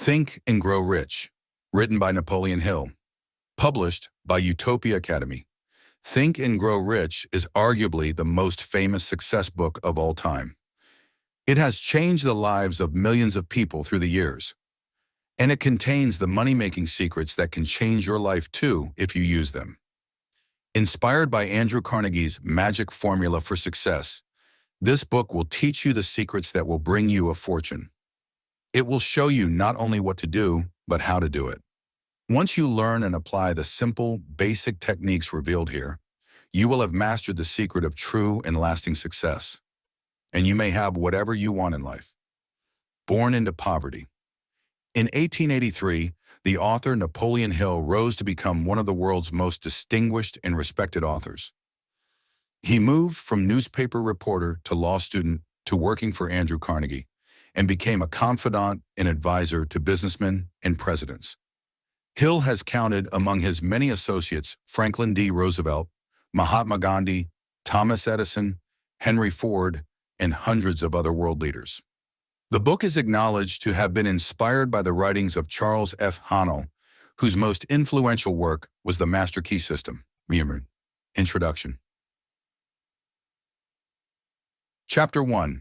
Think and Grow Rich, written by Napoleon Hill, published by Utopia Academy. Think and Grow Rich is arguably the most famous success book of all time. It has changed the lives of millions of people through the years, and it contains the money-making secrets that can change your life too if you use them. Inspired by Andrew Carnegie's magic formula for success, this book will teach you the secrets that will bring you a fortune. It will show you not only what to do, but how to do it. Once you learn and apply the simple, basic techniques revealed here, you will have mastered the secret of true and lasting success. And you may have whatever you want in life. Born into poverty. In 1883, the author Napoleon Hill rose to become one of the world's most distinguished and respected authors. He moved from newspaper reporter to law student to working for Andrew Carnegie, and became a confidant and advisor to businessmen and presidents. Hill has counted among his many associates Franklin D. Roosevelt, Mahatma Gandhi, Thomas Edison, Henry Ford, and hundreds of other world leaders. The book is acknowledged to have been inspired by the writings of Charles F. Haanel, whose most influential work was the Master Key System. Introduction. Chapter 1.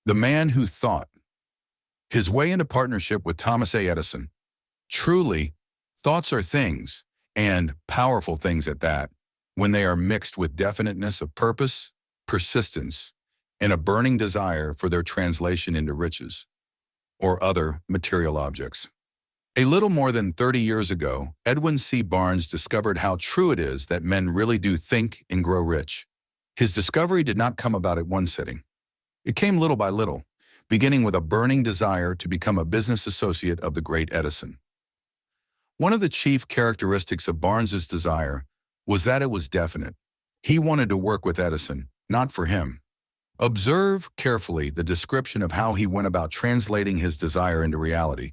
The Man Who Thought. His way into partnership with Thomas A. Edison. Truly, thoughts are things, and powerful things at that, when they are mixed with definiteness of purpose, persistence, and a burning desire for their translation into riches, or other material objects. A little more than 30 years ago, Edwin C. Barnes discovered how true it is that men really do think and grow rich. His discovery did not come about at one sitting. It came little by little, beginning with a burning desire to become a business associate of the great Edison. One of the chief characteristics of Barnes's desire was that it was definite. He wanted to work with Edison, not for him. Observe carefully the description of how he went about translating his desire into reality,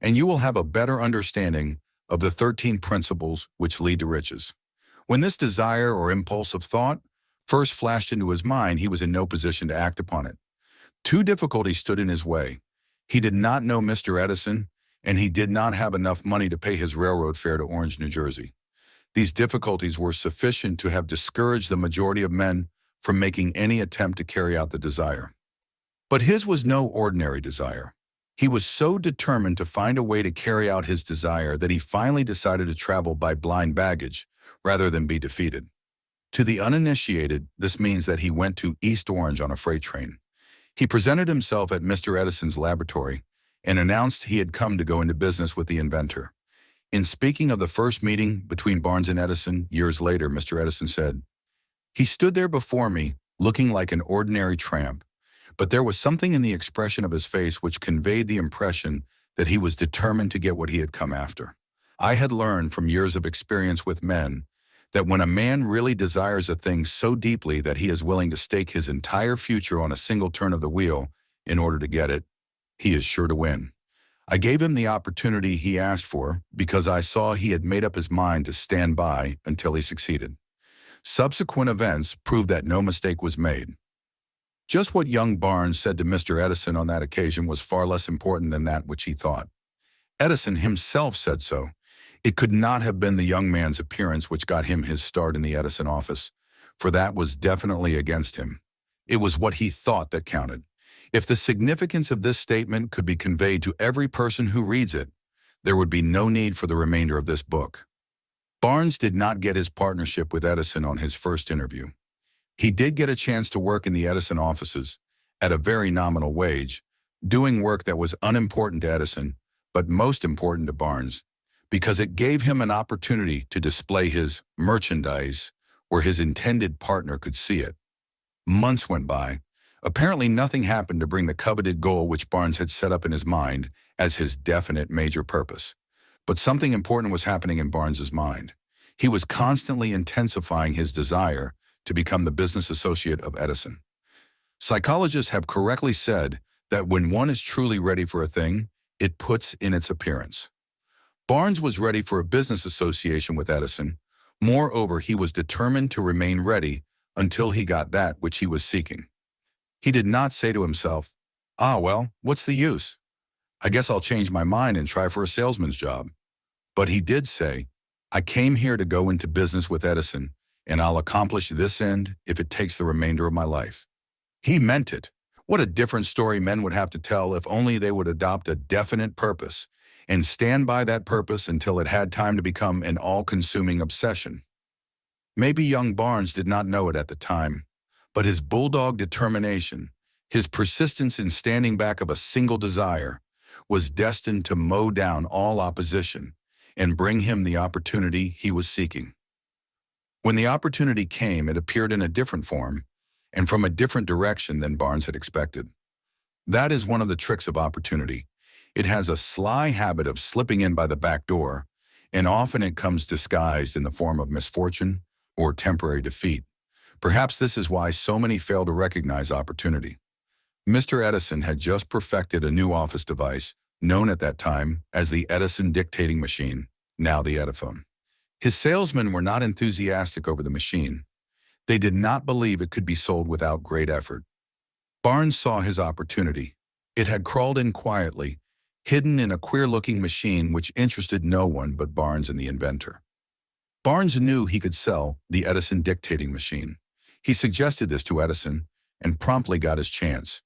and you will have a better understanding of the 13 principles which lead to riches. When this desire or impulse of thought first flashed into his mind, he was in no position to act upon it. Two difficulties stood in his way. He did not know Mr. Edison, and he did not have enough money to pay his railroad fare to Orange, New Jersey. These difficulties were sufficient to have discouraged the majority of men from making any attempt to carry out the desire. But his was no ordinary desire. He was so determined to find a way to carry out his desire that he finally decided to travel by blind baggage rather than be defeated. To the uninitiated, this means that he went to East Orange on a freight train. He presented himself at Mr. Edison's laboratory and announced he had come to go into business with the inventor. In speaking of the first meeting between Barnes and Edison years later, Mr. Edison said, "He stood there before me, looking like an ordinary tramp, but there was something in the expression of his face which conveyed the impression that he was determined to get what he had come after. I had learned from years of experience with men that when a man really desires a thing so deeply that he is willing to stake his entire future on a single turn of the wheel in order to get it, he is sure to win. I gave him the opportunity he asked for because I saw he had made up his mind to stand by until he succeeded. Subsequent events proved that no mistake was made." Just what young Barnes said to Mr. Edison on that occasion was far less important than that which he thought. Edison himself said so. It could not have been the young man's appearance which got him his start in the Edison office, for that was definitely against him. It was what he thought that counted. If the significance of this statement could be conveyed to every person who reads it, there would be no need for the remainder of this book. Barnes did not get his partnership with Edison on his first interview. He did get a chance to work in the Edison offices at a very nominal wage, doing work that was unimportant to Edison, but most important to Barnes, because it gave him an opportunity to display his merchandise where his intended partner could see it. Months went by. Apparently nothing happened to bring the coveted goal which Barnes had set up in his mind as his definite major purpose. But something important was happening in Barnes's mind. He was constantly intensifying his desire to become the business associate of Edison. Psychologists have correctly said that when one is truly ready for a thing, it puts in its appearance. Barnes was ready for a business association with Edison. Moreover, he was determined to remain ready until he got that which he was seeking. He did not say to himself, "Ah, well, what's the use? I guess I'll change my mind and try for a salesman's job. But he did say, I came here to go into business with Edison, and I'll accomplish this end if it takes the remainder of my life. He meant it. What a different story men would have to tell if only they would adopt a definite purpose and stand by that purpose until it had time to become an all-consuming obsession. Maybe young Barnes did not know it at the time, but his bulldog determination, his persistence in standing back of a single desire, was destined to mow down all opposition and bring him the opportunity he was seeking. When the opportunity came, it appeared in a different form and from a different direction than Barnes had expected. That is one of the tricks of opportunity. It has a sly habit of slipping in by the back door, and often it comes disguised in the form of misfortune or temporary defeat. Perhaps this is why so many fail to recognize opportunity. Mr. Edison had just perfected a new office device, known at that time as the Edison dictating machine, now the Ediphone. His salesmen were not enthusiastic over the machine. They did not believe it could be sold without great effort. Barnes saw his opportunity. It had crawled in quietly, hidden in a queer-looking machine which interested no one but Barnes and the inventor. Barnes knew he could sell the Edison dictating machine. He suggested this to Edison and promptly got his chance.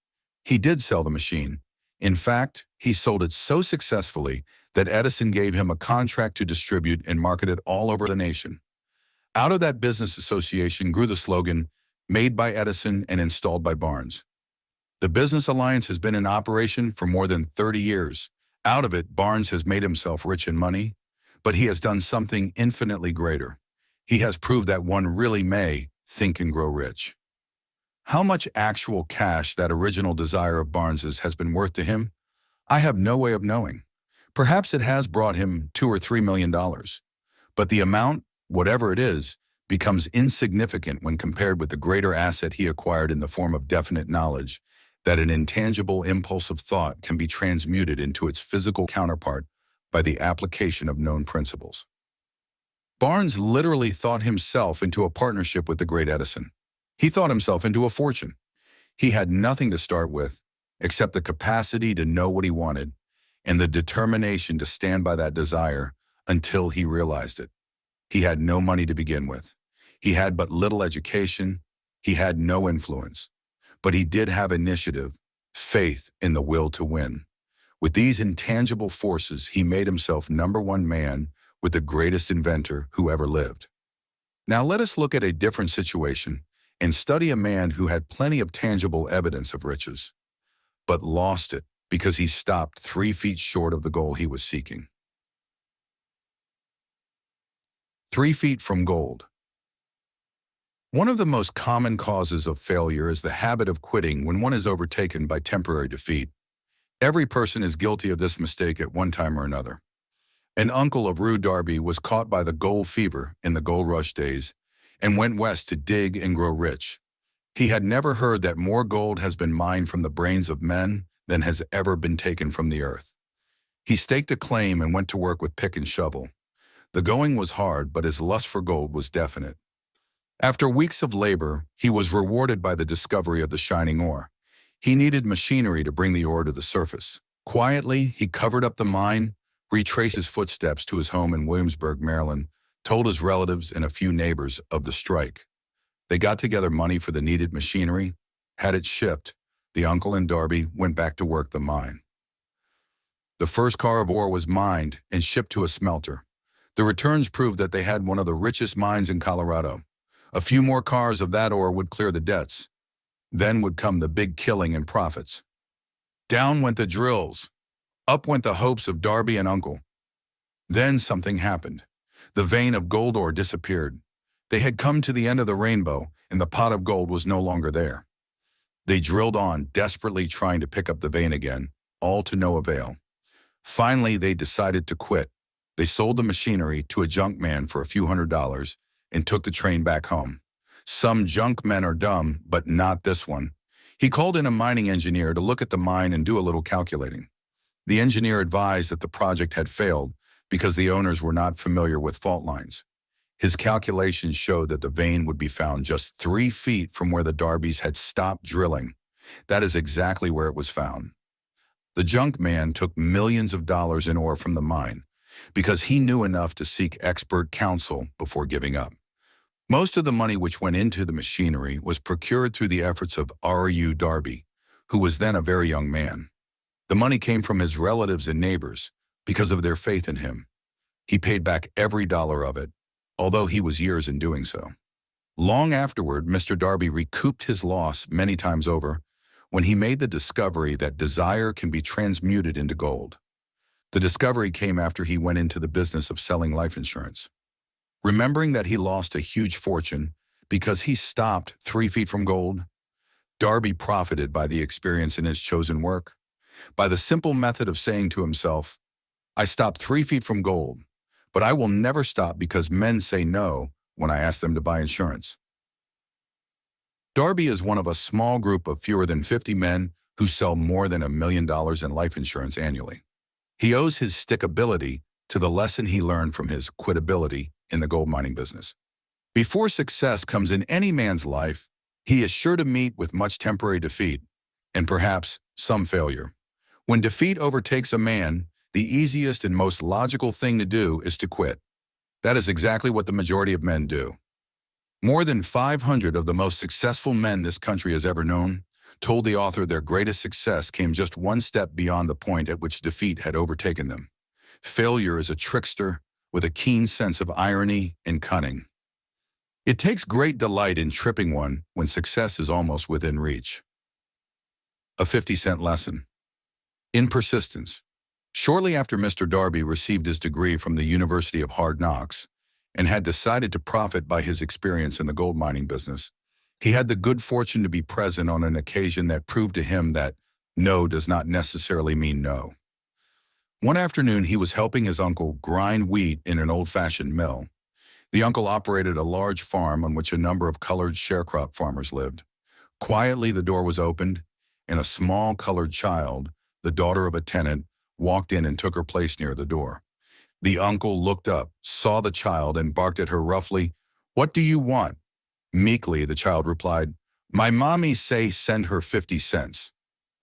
He did sell the machine. In fact, he sold it so successfully that Edison gave him a contract to distribute and market it all over the nation. Out of that business association grew the slogan, "Made by Edison and installed by Barnes." The business alliance has been in operation for more than 30 years. Out of it, Barnes has made himself rich in money, but he has done something infinitely greater. He has proved that one really may think and grow rich. How much actual cash that original desire of Barnes's has been worth to him, I have no way of knowing. Perhaps it has brought him $2 or $3 million. But the amount, whatever it is, becomes insignificant when compared with the greater asset he acquired in the form of definite knowledge that an intangible impulse of thought can be transmuted into its physical counterpart by the application of known principles. Barnes literally thought himself into a partnership with the great Edison. He thought himself into a fortune. He had nothing to start with, except the capacity to know what he wanted and the determination to stand by that desire until he realized it. He had no money to begin with. He had but little education. He had no influence. But he did have initiative, faith, and the will to win. With these intangible forces, he made himself #1 man with the greatest inventor who ever lived. Now let us look at a different situation and study a man who had plenty of tangible evidence of riches, but lost it because he stopped 3 feet short of the goal he was seeking. 3 feet from gold. One of the most common causes of failure is the habit of quitting when one is overtaken by temporary defeat. Every person is guilty of this mistake at one time or another. An uncle of Rue Darby was caught by the gold fever in the gold rush days and went west to dig and grow rich. He had never heard that more gold has been mined from the brains of men than has ever been taken from the earth. He staked a claim and went to work with pick and shovel. The going was hard, but his lust for gold was definite. After weeks of labor, he was rewarded by the discovery of the shining ore. He needed machinery to bring the ore to the surface. Quietly, he covered up the mine, retraced his footsteps to his home in Williamsburg, Maryland, told his relatives and a few neighbors of the strike. They got together money for the needed machinery, had it shipped. The uncle and Darby went back to work the mine. The first car of ore was mined and shipped to a smelter. The returns proved that they had one of the richest mines in Colorado. A few more cars of that ore would clear the debts. Then would come the big killing and profits. Down went the drills. Up went the hopes of Darby and uncle. Then something happened. The vein of gold ore disappeared. They had come to the end of the rainbow, and the pot of gold was no longer there. They drilled on, desperately trying to pick up the vein again, all to no avail. Finally, they decided to quit. They sold the machinery to a junk man for a few $100s and took the train back home. Some junk men are dumb, but not this one. He called in a mining engineer to look at the mine and do a little calculating. The engineer advised that the project had failed because the owners were not familiar with fault lines. His calculations showed that the vein would be found just 3 feet from where the Darbys had stopped drilling. That is exactly where it was found. The junk man took millions of dollars in ore from the mine because he knew enough to seek expert counsel before giving up. Most of the money which went into the machinery was procured through the efforts of R.U. Darby, who was then a very young man. The money came from his relatives and neighbors because of their faith in him. He paid back every dollar of it, although he was years in doing so. Long afterward, Mr. Darby recouped his loss many times over when he made the discovery that desire can be transmuted into gold. The discovery came after he went into the business of selling life insurance. Remembering that he lost a huge fortune because he stopped 3 feet from gold, Darby profited by the experience in his chosen work, by the simple method of saying to himself, I stopped 3 feet from gold, but I will never stop because men say no when I ask them to buy insurance. Darby is one of a small group of fewer than 50 men who sell more than $1 million in life insurance annually. He owes his stickability to the lesson he learned from his quitability in the gold mining business. Before success comes in any man's life, he is sure to meet with much temporary defeat and perhaps some failure. When defeat overtakes a man, the easiest and most logical thing to do is to quit. That is exactly what the majority of men do. More than 500 of the most successful men this country has ever known told the author their greatest success came just one step beyond the point at which defeat had overtaken them. Failure is a trickster with a keen sense of irony and cunning. It takes great delight in tripping one when success is almost within reach. A 50-cent lesson. In persistence. Shortly after Mr. Darby received his degree from the University of Hard Knocks and had decided to profit by his experience in the gold mining business, he had the good fortune to be present on an occasion that proved to him that no does not necessarily mean no. One afternoon, he was helping his uncle grind wheat in an old-fashioned mill. The uncle operated a large farm on which a number of colored sharecrop farmers lived. Quietly, the door was opened, and a small colored child, the daughter of a tenant, walked in and took her place near the door. The uncle looked up, saw the child, and barked at her roughly, "What do you want?" Meekly, the child replied, "My mommy say send her 50 cents.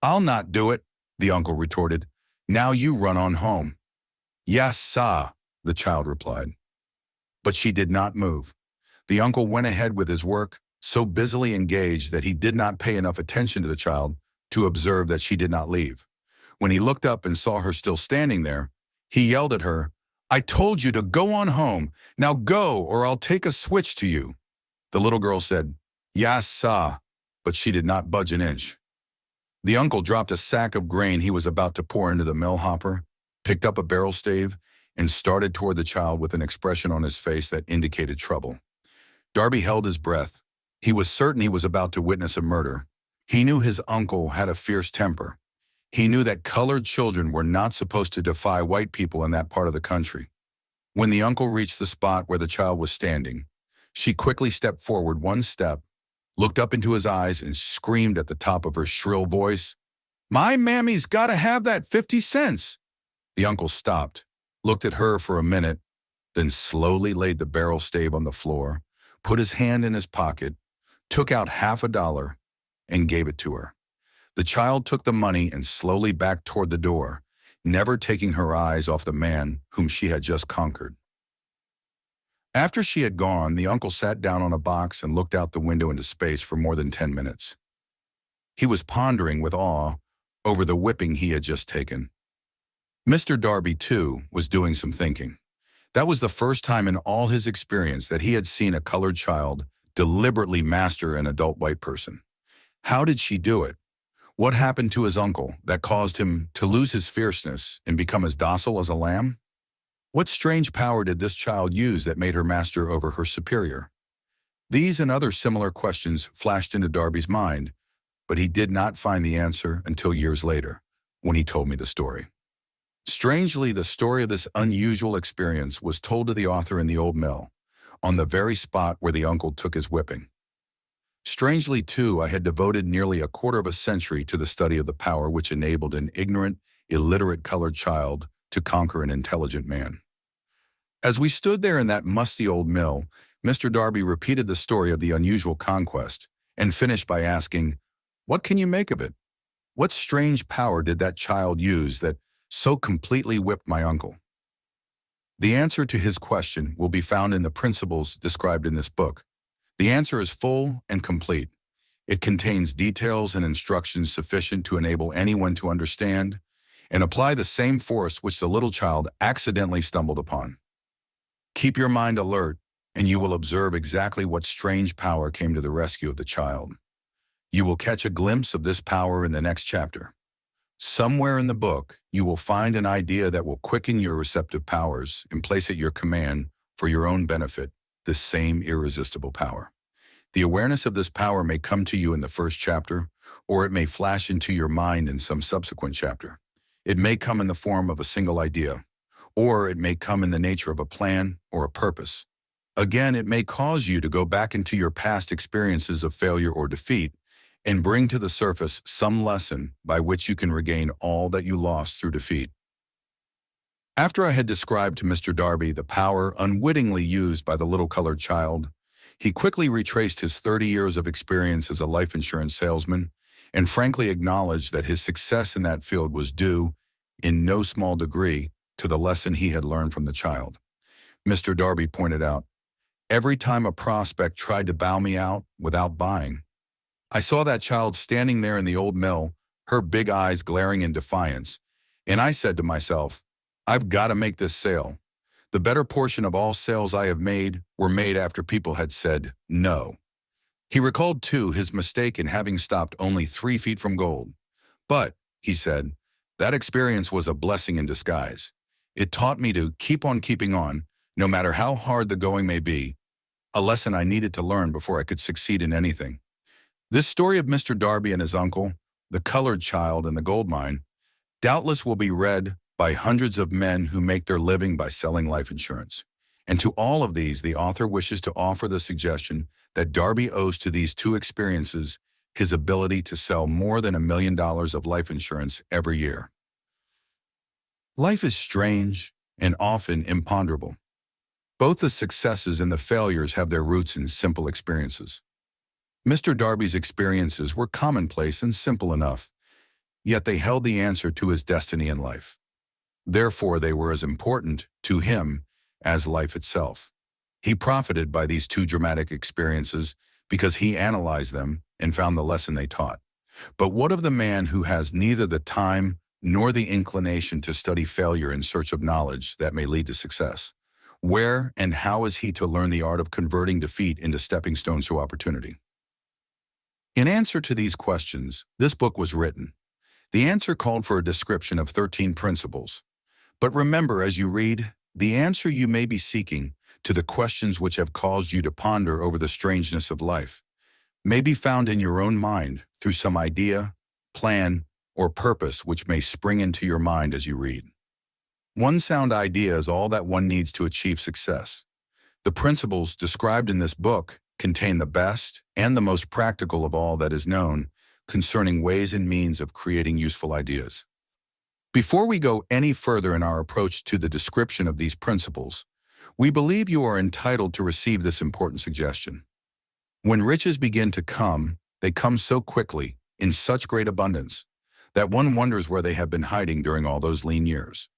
"I'll not do it," the uncle retorted. "Now you run on home." "Yes, sah," the child replied. But she did not move. The uncle went ahead with his work, so busily engaged that he did not pay enough attention to the child to observe that she did not leave. When he looked up and saw her still standing there, he yelled at her, "I told you to go on home. Now go, or I'll take a switch to you." The little girl said, "Yes, sah," but she did not budge an inch. The uncle dropped a sack of grain he was about to pour into the mill hopper, picked up a barrel stave, and started toward the child with an expression on his face that indicated trouble. Darby held his breath. He was certain he was about to witness a murder. He knew his uncle had a fierce temper. He knew that colored children were not supposed to defy white people in that part of the country. When the uncle reached the spot where the child was standing, she quickly stepped forward one step, looked up into his eyes, and screamed at the top of her shrill voice, "My mammy's gotta have that 50 cents. The uncle stopped, looked at her for a minute, then slowly laid the barrel stave on the floor, put his hand in his pocket, took out $50, and gave it to her. The child took the money and slowly backed toward the door, never taking her eyes off the man whom she had just conquered. After she had gone, the uncle sat down on a box and looked out the window into space for more than 10 minutes. He was pondering with awe over the whipping he had just taken. Mr. Darby, too, was doing some thinking. That was the first time in all his experience that he had seen a colored child deliberately master an adult white person. How did she do it? What happened to his uncle that caused him to lose his fierceness and become as docile as a lamb? What strange power did this child use that made her master over her superior? These and other similar questions flashed into Darby's mind, but he did not find the answer until years later, when he told me the story. Strangely, the story of this unusual experience was told to the author in the old mill, on the very spot where the uncle took his whipping. Strangely, too, I had devoted nearly a quarter of a century to the study of the power which enabled an ignorant, illiterate colored child to conquer an intelligent man. As we stood there in that musty old mill, Mr. Darby repeated the story of the unusual conquest and finished by asking, "What can you make of it?" What strange power did that child use that so completely whipped my uncle? The answer to his question will be found in the principles described in this book. The answer is full and complete. It contains details and instructions sufficient to enable anyone to understand and apply the same force which the little child accidentally stumbled upon. Keep your mind alert, and you will observe exactly what strange power came to the rescue of the child. You will catch a glimpse of this power in the next chapter. Somewhere in the book, you will find an idea that will quicken your receptive powers and place at your command for your own benefit this same irresistible power. The awareness of this power may come to you in the first chapter, or it may flash into your mind in some subsequent chapter. It may come in the form of a single idea, or it may come in the nature of a plan or a purpose. Again, it may cause you to go back into your past experiences of failure or defeat and bring to the surface some lesson by which you can regain all that you lost through defeat. After I had described to Mr. Darby the power unwittingly used by the little colored child, he quickly retraced his 30 years of experience as a life insurance salesman and frankly acknowledged that his success in that field was due, in no small degree, to the lesson he had learned from the child. Mr. Darby pointed out, "Every time a prospect tried to bow me out without buying, I saw that child standing there in the old mill, her big eyes glaring in defiance, and I said to myself, I've got to make this sale. The better portion of all sales I have made were made after people had said no." He recalled, too, his mistake in having stopped only 3 feet from gold. "But," he said, "that experience was a blessing in disguise. It taught me to keep on keeping on, no matter how hard the going may be, a lesson I needed to learn before I could succeed in anything." This story of Mr. Darby and his uncle, the colored child and the gold mine, doubtless will be read by hundreds of men who make their living by selling life insurance. And to all of these, the author wishes to offer the suggestion that Darby owes to these two experiences his ability to sell more than $1 million of life insurance every year. Life is strange and often imponderable. Both the successes and the failures have their roots in simple experiences. Mr. Darby's experiences were commonplace and simple enough, yet they held the answer to his destiny in life. Therefore, they were as important to him as life itself. He profited by these two dramatic experiences because he analyzed them and found the lesson they taught. But what of the man who has neither the time nor the inclination to study failure in search of knowledge that may lead to success? Where and how is he to learn the art of converting defeat into stepping stones to opportunity? In answer to these questions, this book was written. The answer called for a description of 13 principles. But remember, as you read, the answer you may be seeking to the questions which have caused you to ponder over the strangeness of life may be found in your own mind through some idea, plan, or purpose which may spring into your mind as you read. One sound idea is all that one needs to achieve success. The principles described in this book contain the best and the most practical of all that is known concerning ways and means of creating useful ideas. Before we go any further in our approach to the description of these principles, we believe you are entitled to receive this important suggestion. When riches begin to come, they come so quickly, in such great abundance, that one wonders where they have been hiding during all those lean years.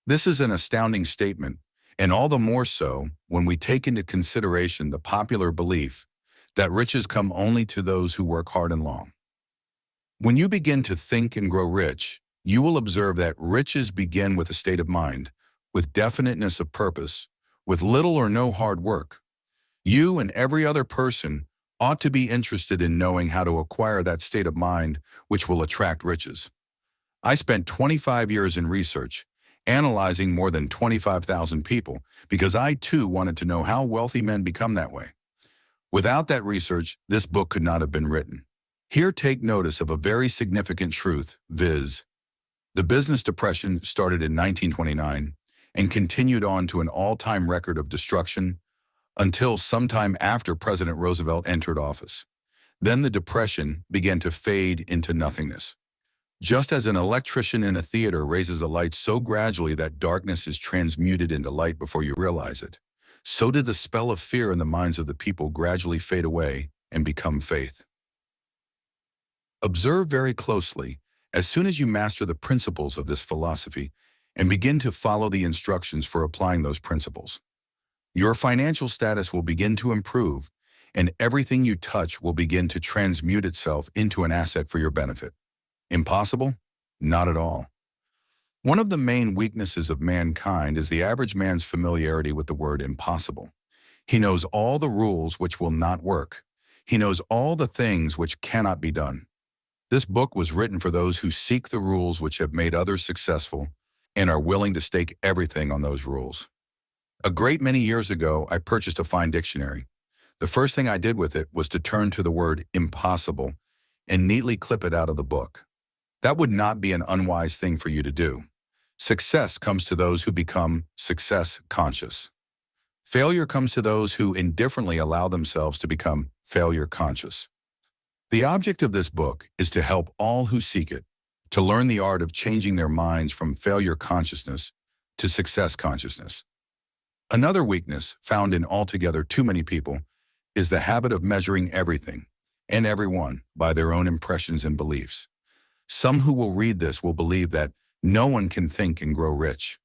This is an astounding statement, and all the more so when we take into consideration the popular belief that riches come only to those who work hard and long. When you begin to think and grow rich, you will observe that riches begin with a state of mind, with definiteness of purpose, with little or no hard work. You and every other person ought to be interested in knowing how to acquire that state of mind which will attract riches. I spent 25 years in research, analyzing more than 25,000 people, because I too wanted to know how wealthy men become that way. Without that research, this book could not have been written. Here take notice of a very significant truth, viz. The business depression started in 1929 and continued on to an all-time record of destruction until sometime after President Roosevelt entered office. Then the depression began to fade into nothingness. Just as an electrician in a theater raises a light so gradually that darkness is transmuted into light before you realize it, so did the spell of fear in the minds of the people gradually fade away and become faith. Observe very closely as soon as you master the principles of this philosophy and begin to follow the instructions for applying those principles. Your financial status will begin to improve, and everything you touch will begin to transmute itself into an asset for your benefit. Impossible? Not at all. One of the main weaknesses of mankind is the average man's familiarity with the word impossible. He knows all the rules which will not work. He knows all the things which cannot be done. This book was written for those who seek the rules which have made others successful and are willing to stake everything on those rules. A great many years ago, I purchased a fine dictionary. The first thing I did with it was to turn to the word impossible and neatly clip it out of the book. That would not be an unwise thing for you to do. Success comes to those who become success conscious. Failure comes to those who indifferently allow themselves to become failure conscious. The object of this book is to help all who seek it to learn the art of changing their minds from failure consciousness to success consciousness. Another weakness found in altogether too many people is the habit of measuring everything and everyone by their own impressions and beliefs. Some who will read this will believe that no one can think and grow rich.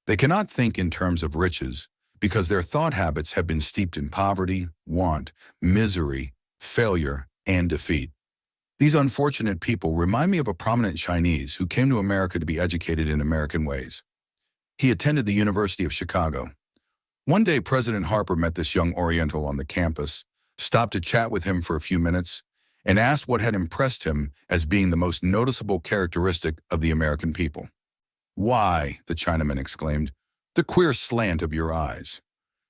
They cannot think in terms of riches because their thought habits have been steeped in poverty, want, misery, failure, and defeat. These unfortunate people remind me of a prominent Chinese who came to America to be educated in American ways. He attended the University of Chicago. One day, President Harper met this young Oriental on the campus, stopped to chat with him for a few minutes, and asked what had impressed him as being the most noticeable characteristic of the American people. "Why," the Chinaman exclaimed, "the queer slant of your eyes.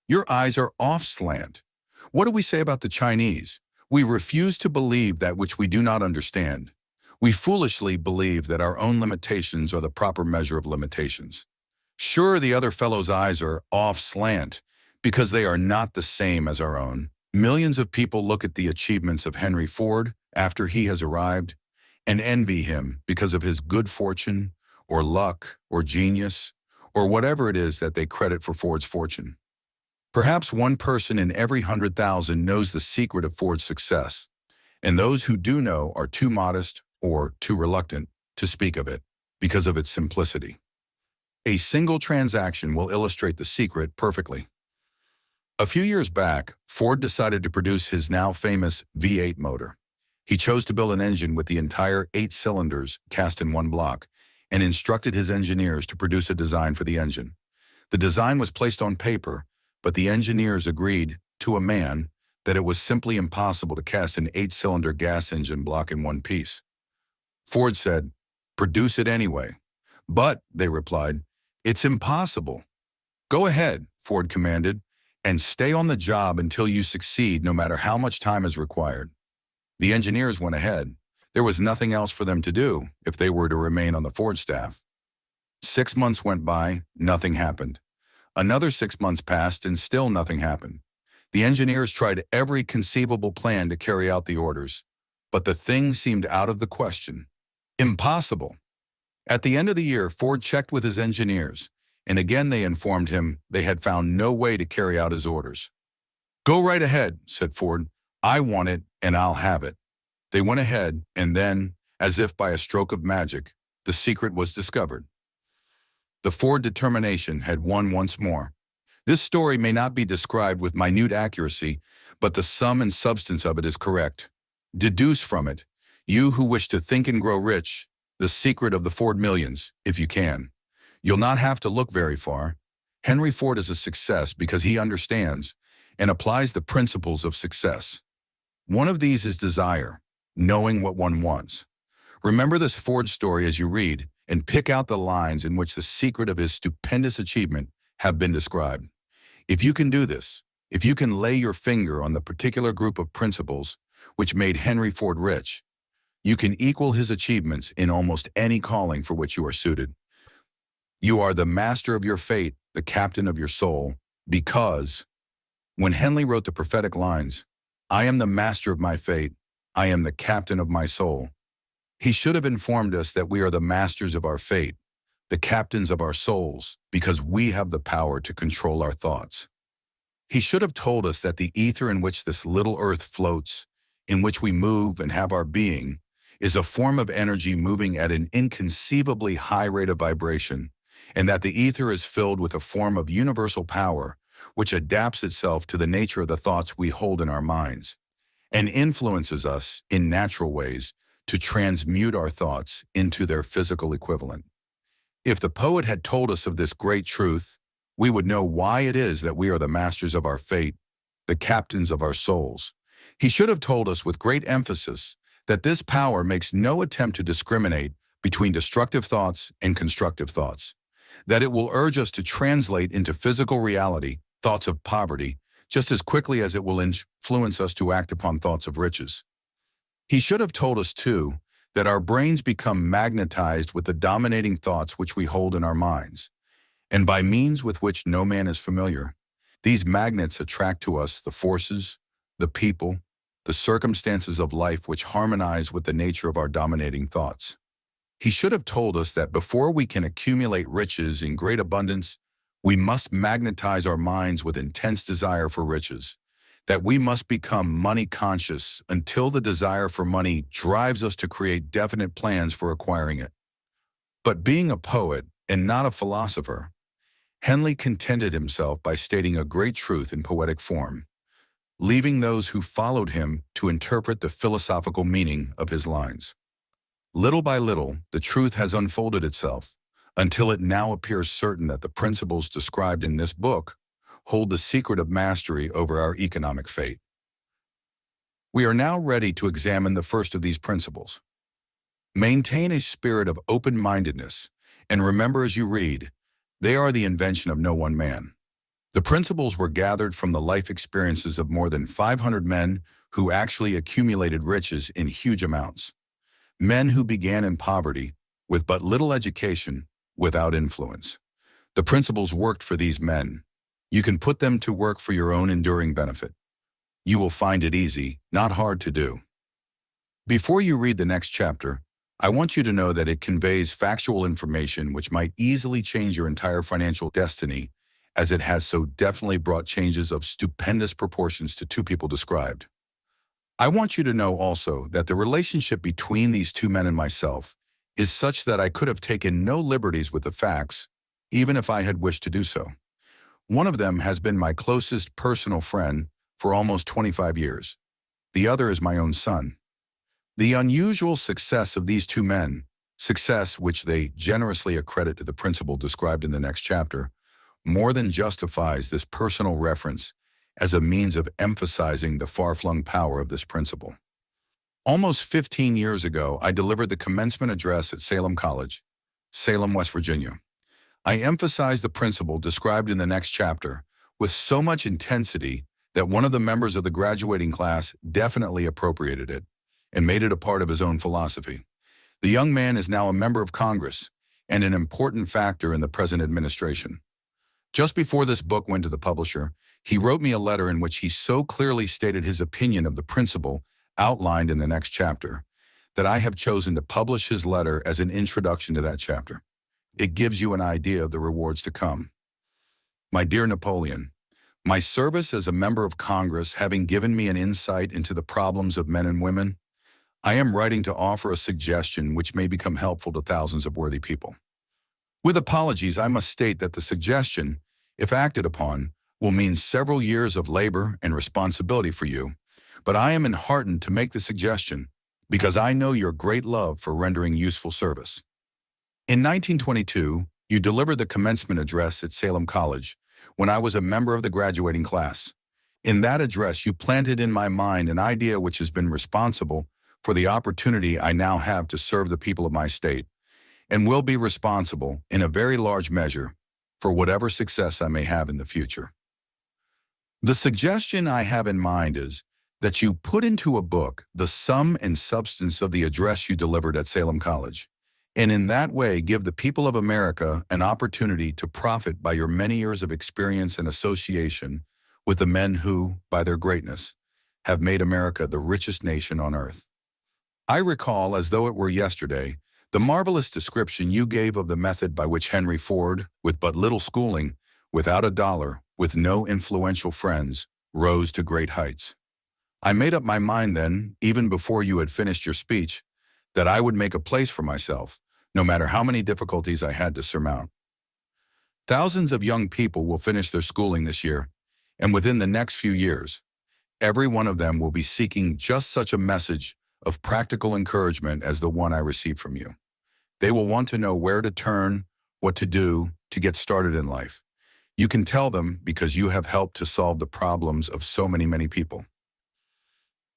Your eyes are off slant. What do we say about the Chinese? We refuse to believe that which we do not understand. We foolishly believe that our own limitations are the proper measure of limitations. Sure, the other fellow's eyes are off slant because they are not the same as our own. Millions of people look at the achievements of Henry Ford after he has arrived and envy him because of his good fortune or luck or genius or whatever it is that they credit for Ford's fortune. Perhaps one person in every 100,000 knows the secret of Ford's success, and those who do know are too modest or too reluctant to speak of it because of its simplicity. A single transaction will illustrate the secret perfectly. A few years back, Ford decided to produce his now famous V8 motor. He chose to build an engine with the entire 8 cylinders cast in one block and instructed his engineers to produce a design for the engine. The design was placed on paper, but the engineers agreed, to a man, that it was simply impossible to cast an 8-cylinder gas engine block in one piece. Ford said, "Produce it anyway." "But," they replied, "it's impossible." "Go ahead," Ford commanded, "and stay on the job until you succeed, no matter how much time is required." The engineers went ahead. There was nothing else for them to do if they were to remain on the Ford staff. 6 months went by, nothing happened. Another 6 months passed and still nothing happened. The engineers tried every conceivable plan to carry out the orders, but the thing seemed out of the question. Impossible. At the end of the year, Ford checked with his engineers, and again they informed him they had found no way to carry out his orders. "Go right ahead," said Ford. "I want it, and I'll have it." They went ahead, and then, as if by a stroke of magic, the secret was discovered. The Ford determination had won once more. This story may not be described with minute accuracy, but the sum and substance of it is correct. Deduce from it, you who wish to think and grow rich, the secret of the Ford millions, if you can. You'll not have to look very far. Henry Ford is a success because he understands and applies the principles of success. One of these is desire, knowing what one wants. Remember this Ford story as you read, and pick out the lines in which the secret of his stupendous achievement have been described. If you can do this, if you can lay your finger on the particular group of principles which made Henry Ford rich, you can equal his achievements in almost any calling for which you are suited. You are the master of your fate, the captain of your soul, because when Henley wrote the prophetic lines, "I am the master of my fate, I am the captain of my soul," he should have informed us that we are the masters of our fate, the captains of our souls, because we have the power to control our thoughts. He should have told us that the ether in which this little earth floats, in which we move and have our being, is a form of energy moving at an inconceivably high rate of vibration, and that the ether is filled with a form of universal power which adapts itself to the nature of the thoughts we hold in our minds and influences us in natural ways to transmute our thoughts into their physical equivalent. If the poet had told us of this great truth, we would know why it is that we are the masters of our fate, the captains of our souls. He should have told us with great emphasis that this power makes no attempt to discriminate between destructive thoughts and constructive thoughts, that it will urge us to translate into physical reality thoughts of poverty just as quickly as it will influence us to act upon thoughts of riches. He should have told us, too, that our brains become magnetized with the dominating thoughts which we hold in our minds, and by means with which no man is familiar, these magnets attract to us the forces, the people, the circumstances of life which harmonize with the nature of our dominating thoughts. He should have told us that before we can accumulate riches in great abundance, we must magnetize our minds with intense desire for riches, that we must become money conscious until the desire for money drives us to create definite plans for acquiring it. But being a poet and not a philosopher, Henley contented himself by stating a great truth in poetic form, leaving those who followed him to interpret the philosophical meaning of his lines. Little by little, the truth has unfolded itself, until it now appears certain that the principles described in this book hold the secret of mastery over our economic fate. We are now ready to examine the first of these principles. Maintain a spirit of open-mindedness, and remember as you read, they are the invention of no one man. The principles were gathered from the life experiences of more than 500 men who actually accumulated riches in huge amounts. Men who began in poverty, with but little education, without influence. The principles worked for these men. You can put them to work for your own enduring benefit. You will find it easy, not hard to do. Before you read the next chapter, I want you to know that it conveys factual information which might easily change your entire financial destiny, as it has so definitely brought changes of stupendous proportions to two people described. I want you to know also that the relationship between these two men and myself is such that I could have taken no liberties with the facts, even if I had wished to do so. One of them has been my closest personal friend for almost 25 years. The other is my own son. The unusual success of these two men, success which they generously accredit to the principle described in the next chapter, more than justifies this personal reference as a means of emphasizing the far-flung power of this principle. Almost 15 years ago, I delivered the commencement address at Salem College, Salem, West Virginia. I emphasized the principle described in the next chapter with so much intensity that one of the members of the graduating class definitely appropriated it and made it a part of his own philosophy. The young man is now a member of Congress and an important factor in the present administration. Just before this book went to the publisher, he wrote me a letter in which he so clearly stated his opinion of the principle outlined in the next chapter that I have chosen to publish his letter as an introduction to that chapter. It gives you an idea of the rewards to come. My dear Napoleon, my service as a member of Congress having given me an insight into the problems of men and women, I am writing to offer a suggestion which may become helpful to thousands of worthy people. With apologies, I must state that the suggestion, if acted upon, will mean several years of labor and responsibility for you, but I am enheartened to make the suggestion because I know your great love for rendering useful service. In 1922, you delivered the commencement address at Salem College when I was a member of the graduating class. In that address, you planted in my mind an idea which has been responsible for the opportunity I now have to serve the people of my state, and will be responsible, in a very large measure, for whatever success I may have in the future. The suggestion I have in mind is that you put into a book the sum and substance of the address you delivered at Salem College, and in that way give the people of America an opportunity to profit by your many years of experience and association with the men who, by their greatness, have made America the richest nation on earth. I recall, as though it were yesterday, the marvelous description you gave of the method by which Henry Ford, with but little schooling, without a dollar, with no influential friends, rose to great heights. I made up my mind then, even before you had finished your speech, that I would make a place for myself, no matter how many difficulties I had to surmount. Thousands of young people will finish their schooling this year, and within the next few years, every one of them will be seeking just such a message of practical encouragement as the one I received from you. They will want to know where to turn, what to do to get started in life. You can tell them because you have helped to solve the problems of so many people.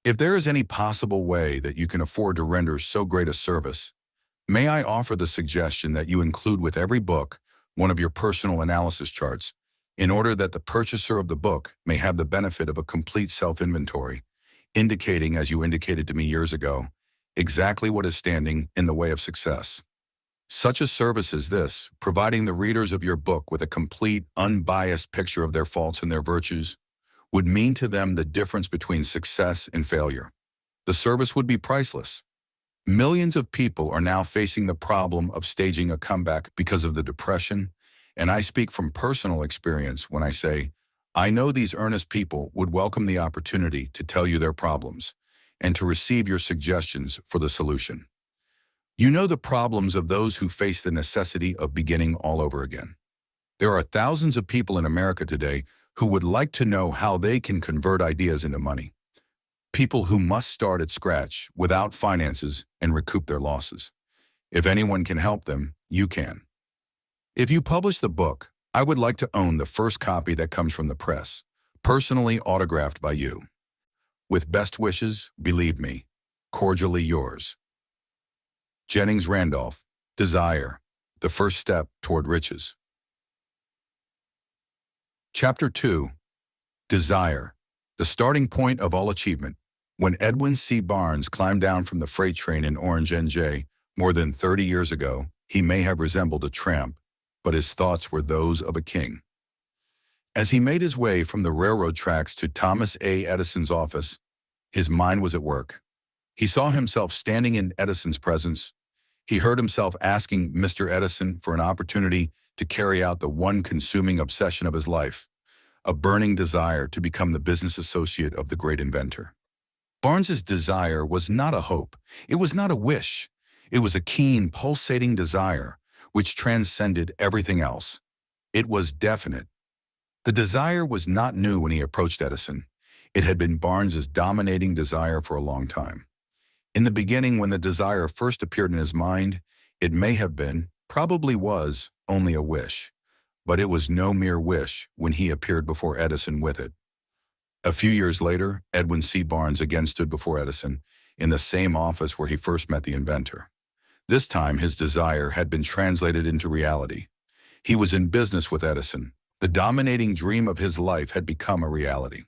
If there is any possible way that you can afford to render so great a service, may I offer the suggestion that you include with every book one of your personal analysis charts, in order that the purchaser of the book may have the benefit of a complete self-inventory, indicating, as you indicated to me years ago, exactly what is standing in the way of success. Such a service as this, providing the readers of your book with a complete, unbiased picture of their faults and their virtues, would mean to them the difference between success and failure. The service would be priceless. Millions of people are now facing the problem of staging a comeback because of the depression, and I speak from personal experience when I say, I know these earnest people would welcome the opportunity to tell you their problems and to receive your suggestions for the solution. You know the problems of those who face the necessity of beginning all over again. There are thousands of people in America today who would like to know how they can convert ideas into money. People who must start at scratch without finances and recoup their losses. If anyone can help them, you can. If you publish the book, I would like to own the first copy that comes from the press, personally autographed by you. With best wishes, believe me, cordially yours. Jennings Randolph, Desire, the First Step Toward Riches. Chapter 2, Desire, the Starting Point of All Achievement. When Edwin C. Barnes climbed down from the freight train in Orange, NJ, more than 30 years ago, he may have resembled a tramp, but his thoughts were those of a king. As he made his way from the railroad tracks to Thomas A. Edison's office, his mind was at work. He saw himself standing in Edison's presence. He heard himself asking Mr. Edison for an opportunity to carry out the one consuming obsession of his life, a burning desire to become the business associate of the great inventor. Barnes's desire was not a hope. It was not a wish. It was a keen, pulsating desire, which transcended everything else. It was definite. The desire was not new when he approached Edison. It had been Barnes's dominating desire for a long time. In the beginning, when the desire first appeared in his mind, it may have been, probably was, only a wish. But it was no mere wish when he appeared before Edison with it. A few years later, Edwin C. Barnes again stood before Edison in the same office where he first met the inventor. This time, his desire had been translated into reality. He was in business with Edison. The dominating dream of his life had become a reality.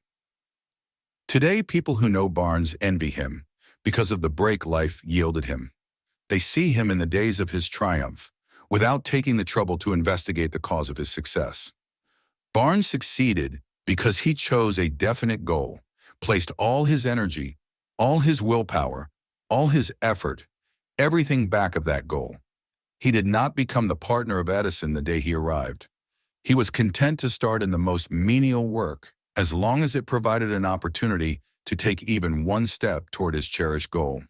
Today, people who know Barnes envy him because of the break life yielded him. They see him in the days of his triumph, without taking the trouble to investigate the cause of his success. Barnes succeeded because he chose a definite goal, placed all his energy, all his willpower, all his effort, everything back of that goal. He did not become the partner of Edison the day he arrived. He was content to start in the most menial work, as long as it provided an opportunity to take even one step toward his cherished goal.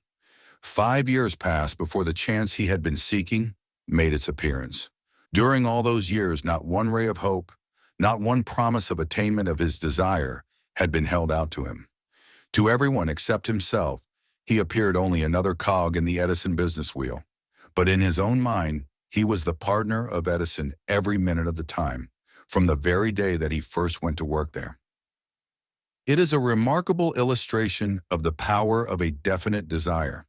5 years passed before the chance he had been seeking made its appearance. During all those years, not one ray of hope, not one promise of attainment of his desire had been held out to him. To everyone except himself, he appeared only another cog in the Edison business wheel. But in his own mind, he was the partner of Edison every minute of the time, from the very day that he first went to work there. It is a remarkable illustration of the power of a definite desire.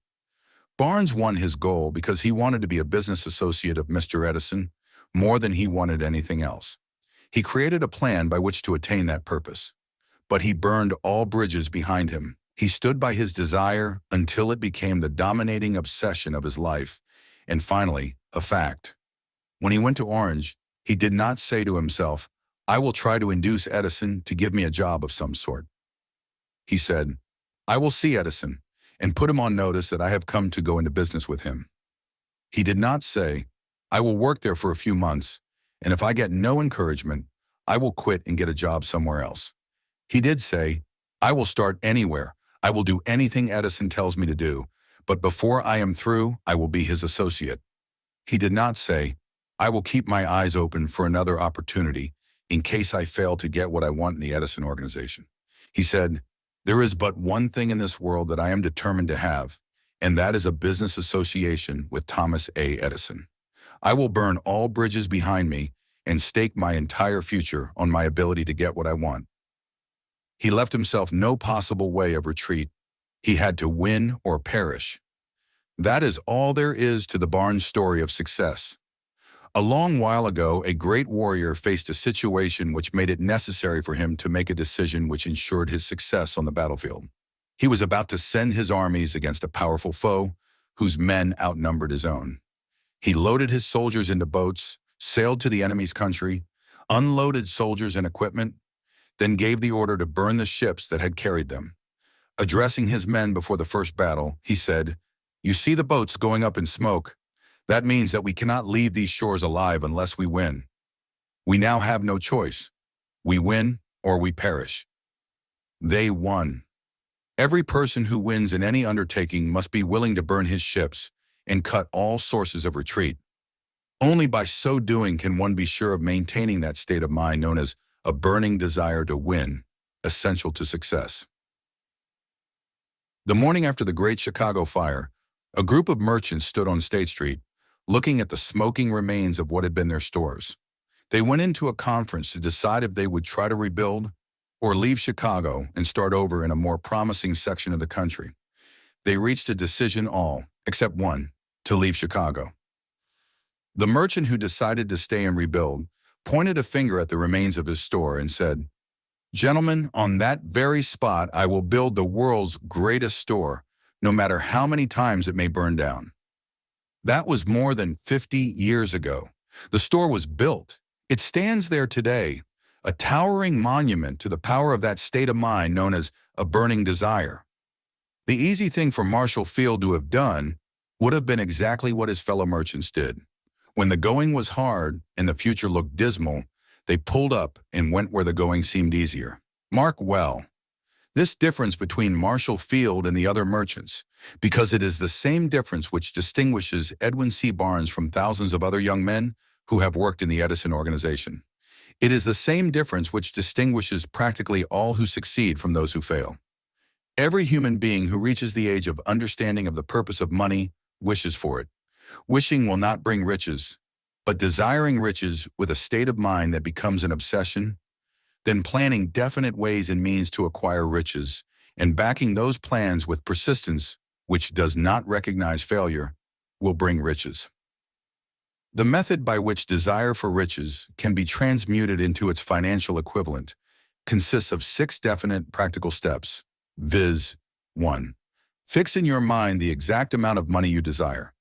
Barnes won his goal because he wanted to be a business associate of Mr. Edison more than he wanted anything else. He created a plan by which to attain that purpose. But he burned all bridges behind him. He stood by his desire until it became the dominating obsession of his life, and finally, a fact. When he went to Orange, he did not say to himself, I will try to induce Edison to give me a job of some sort. He said, I will see Edison and put him on notice that I have come to go into business with him. He did not say, I will work there for a few months, and if I get no encouragement, I will quit and get a job somewhere else. He did say, I will start anywhere. I will do anything Edison tells me to do, but before I am through, I will be his associate. He did not say, I will keep my eyes open for another opportunity in case I fail to get what I want in the Edison organization. He said, there is but one thing in this world that I am determined to have, and that is a business association with Thomas A. Edison. I will burn all bridges behind me and stake my entire future on my ability to get what I want. He left himself no possible way of retreat. He had to win or perish. That is all there is to the Barnes story of success. A long while ago, a great warrior faced a situation which made it necessary for him to make a decision which ensured his success on the battlefield. He was about to send his armies against a powerful foe whose men outnumbered his own. He loaded his soldiers into boats, sailed to the enemy's country, unloaded soldiers and equipment, then gave the order to burn the ships that had carried them. Addressing his men before the first battle, he said, "You see the boats going up in smoke? That means that we cannot leave these shores alive unless we win. We now have no choice. We win or we perish." They won. Every person who wins in any undertaking must be willing to burn his ships and cut all sources of retreat. Only by so doing can one be sure of maintaining that state of mind known as a burning desire to win, essential to success. The morning after the Great Chicago Fire, a group of merchants stood on State Street, looking at the smoking remains of what had been their stores. They went into a conference to decide if they would try to rebuild or leave Chicago and start over in a more promising section of the country. They reached a decision all, except one, to leave Chicago. The merchant who decided to stay and rebuild pointed a finger at the remains of his store and said, "Gentlemen, on that very spot I will build the world's greatest store, no matter how many times it may burn down." That was more than 50 years ago. The store was built. It stands there today, a towering monument to the power of that state of mind known as a burning desire. The easy thing for Marshall Field to have done would have been exactly what his fellow merchants did. When the going was hard and the future looked dismal, they pulled up and went where the going seemed easier. Mark well this difference between Marshall Field and the other merchants, because it is the same difference which distinguishes Edwin C. Barnes from thousands of other young men who have worked in the Edison organization. It is the same difference which distinguishes practically all who succeed from those who fail. Every human being who reaches the age of understanding of the purpose of money wishes for it. Wishing will not bring riches, but desiring riches with a state of mind that becomes an obsession, then planning definite ways and means to acquire riches, and backing those plans with persistence, which does not recognize failure, will bring riches. The method by which desire for riches can be transmuted into its financial equivalent consists of 6 definite practical steps, viz. 1. Fix in your mind the exact amount of money you desire.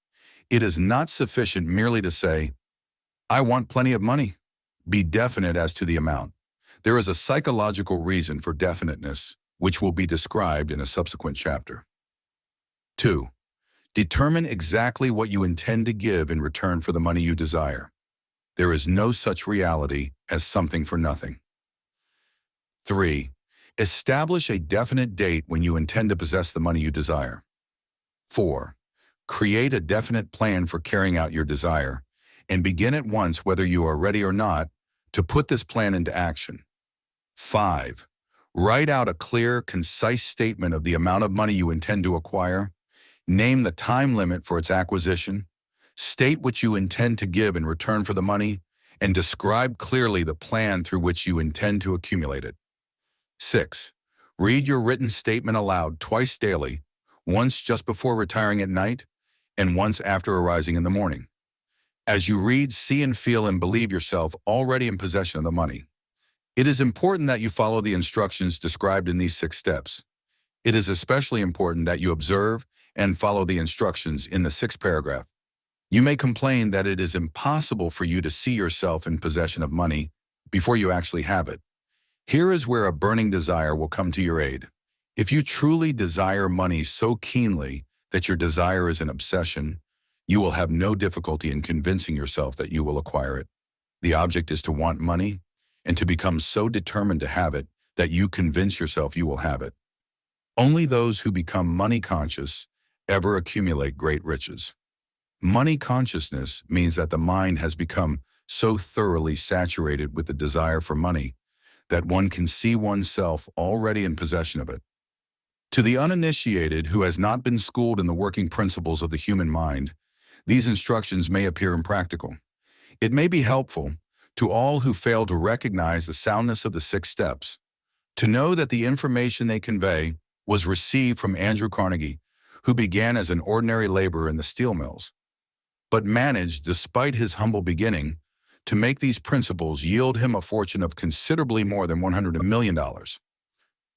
It is not sufficient merely to say, "I want plenty of money." Be definite as to the amount. There is a psychological reason for definiteness, which will be described in a subsequent chapter. 2. Determine exactly what you intend to give in return for the money you desire. There is no such reality as something for nothing. 3. Establish a definite date when you intend to possess the money you desire. 4. Create a definite plan for carrying out your desire, and begin at once, whether you are ready or not, to put this plan into action. 5. Write out a clear, concise statement of the amount of money you intend to acquire. Name the time limit for its acquisition. State what you intend to give in return for the money, and describe clearly the plan through which you intend to accumulate it. 6. Read your written statement aloud twice daily, once just before retiring at night, and once after arising in the morning. As you read, see and feel and believe yourself already in possession of the money. It is important that you follow the instructions described in these 6 steps. It is especially important that you observe and follow the instructions in the 6th paragraph. You may complain that it is impossible for you to see yourself in possession of money before you actually have it. Here is where a burning desire will come to your aid. If you truly desire money so keenly that your desire is an obsession, you will have no difficulty in convincing yourself that you will acquire it. The object is to want money and to become so determined to have it that you convince yourself you will have it. Only those who become money conscious ever accumulate great riches. Money consciousness means that the mind has become so thoroughly saturated with the desire for money that one can see oneself already in possession of it. To the uninitiated who has not been schooled in the working principles of the human mind, these instructions may appear impractical. It may be helpful to all who fail to recognize the soundness of the 6 steps, to know that the information they convey was received from Andrew Carnegie, who began as an ordinary laborer in the steel mills, but managed, despite his humble beginning, to make these principles yield him a fortune of considerably more than $100 million.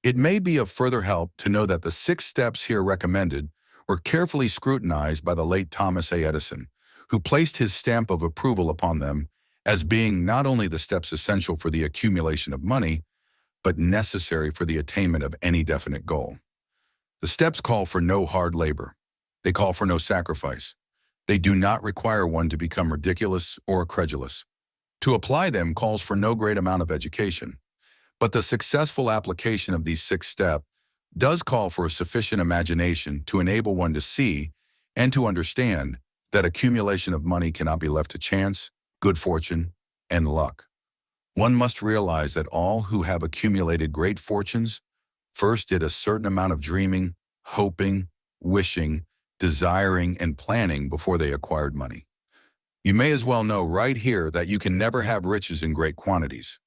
It may be of further help to know that the 6 steps here recommended were carefully scrutinized by the late Thomas A. Edison, who placed his stamp of approval upon them as being not only the steps essential for the accumulation of money, but necessary for the attainment of any definite goal. The steps call for no hard labor. They call for no sacrifice. They do not require one to become ridiculous or credulous. To apply them calls for no great amount of education. But the successful application of these 6 steps does call for a sufficient imagination to enable one to see and to understand that accumulation of money cannot be left to chance, good fortune, and luck. One must realize that all who have accumulated great fortunes first did a certain amount of dreaming, hoping, wishing, desiring, and planning before they acquired money. You may as well know right here that you can never have riches in great quantities,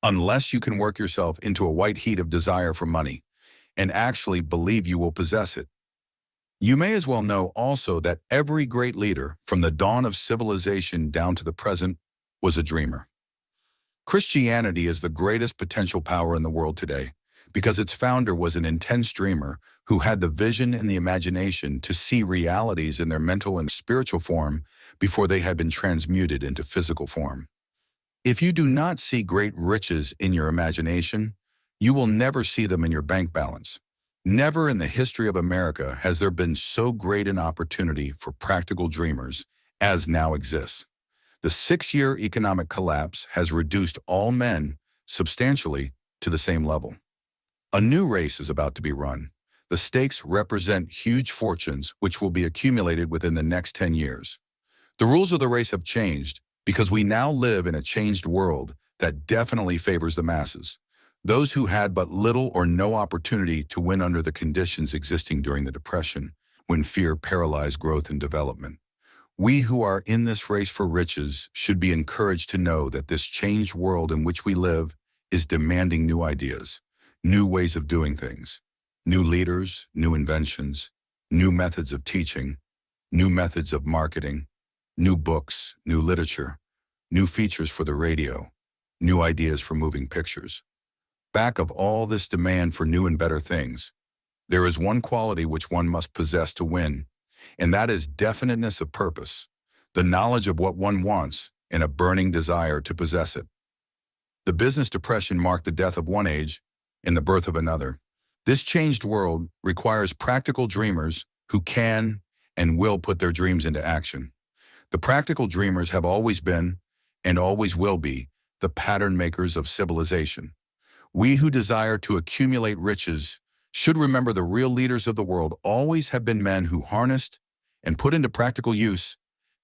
unless you can work yourself into a white heat of desire for money and actually believe you will possess it. You may as well know also that every great leader, from the dawn of civilization down to the present, was a dreamer. Christianity is the greatest potential power in the world today because its founder was an intense dreamer who had the vision and the imagination to see realities in their mental and spiritual form before they had been transmuted into physical form. If you do not see great riches in your imagination, you will never see them in your bank balance. Never in the history of America has there been so great an opportunity for practical dreamers as now exists. The 6-year economic collapse has reduced all men substantially to the same level. A new race is about to be run. The stakes represent huge fortunes which will be accumulated within the next 10 years. The rules of the race have changed because we now live in a changed world that definitely favors the masses, those who had but little or no opportunity to win under the conditions existing during the Depression, when fear paralyzed growth and development. We who are in this race for riches should be encouraged to know that this changed world in which we live is demanding new ideas, new ways of doing things, new leaders, new inventions, new methods of teaching, new methods of marketing, new books, new literature, new features for the radio, new ideas for moving pictures. Back of all this demand for new and better things, there is one quality which one must possess to win, and that is definiteness of purpose, the knowledge of what one wants and a burning desire to possess it. The business depression marked the death of one age and the birth of another. This changed world requires practical dreamers who can and will put their dreams into action. The practical dreamers have always been, and always will be, the pattern makers of civilization. We who desire to accumulate riches should remember the real leaders of the world always have been men who harnessed and put into practical use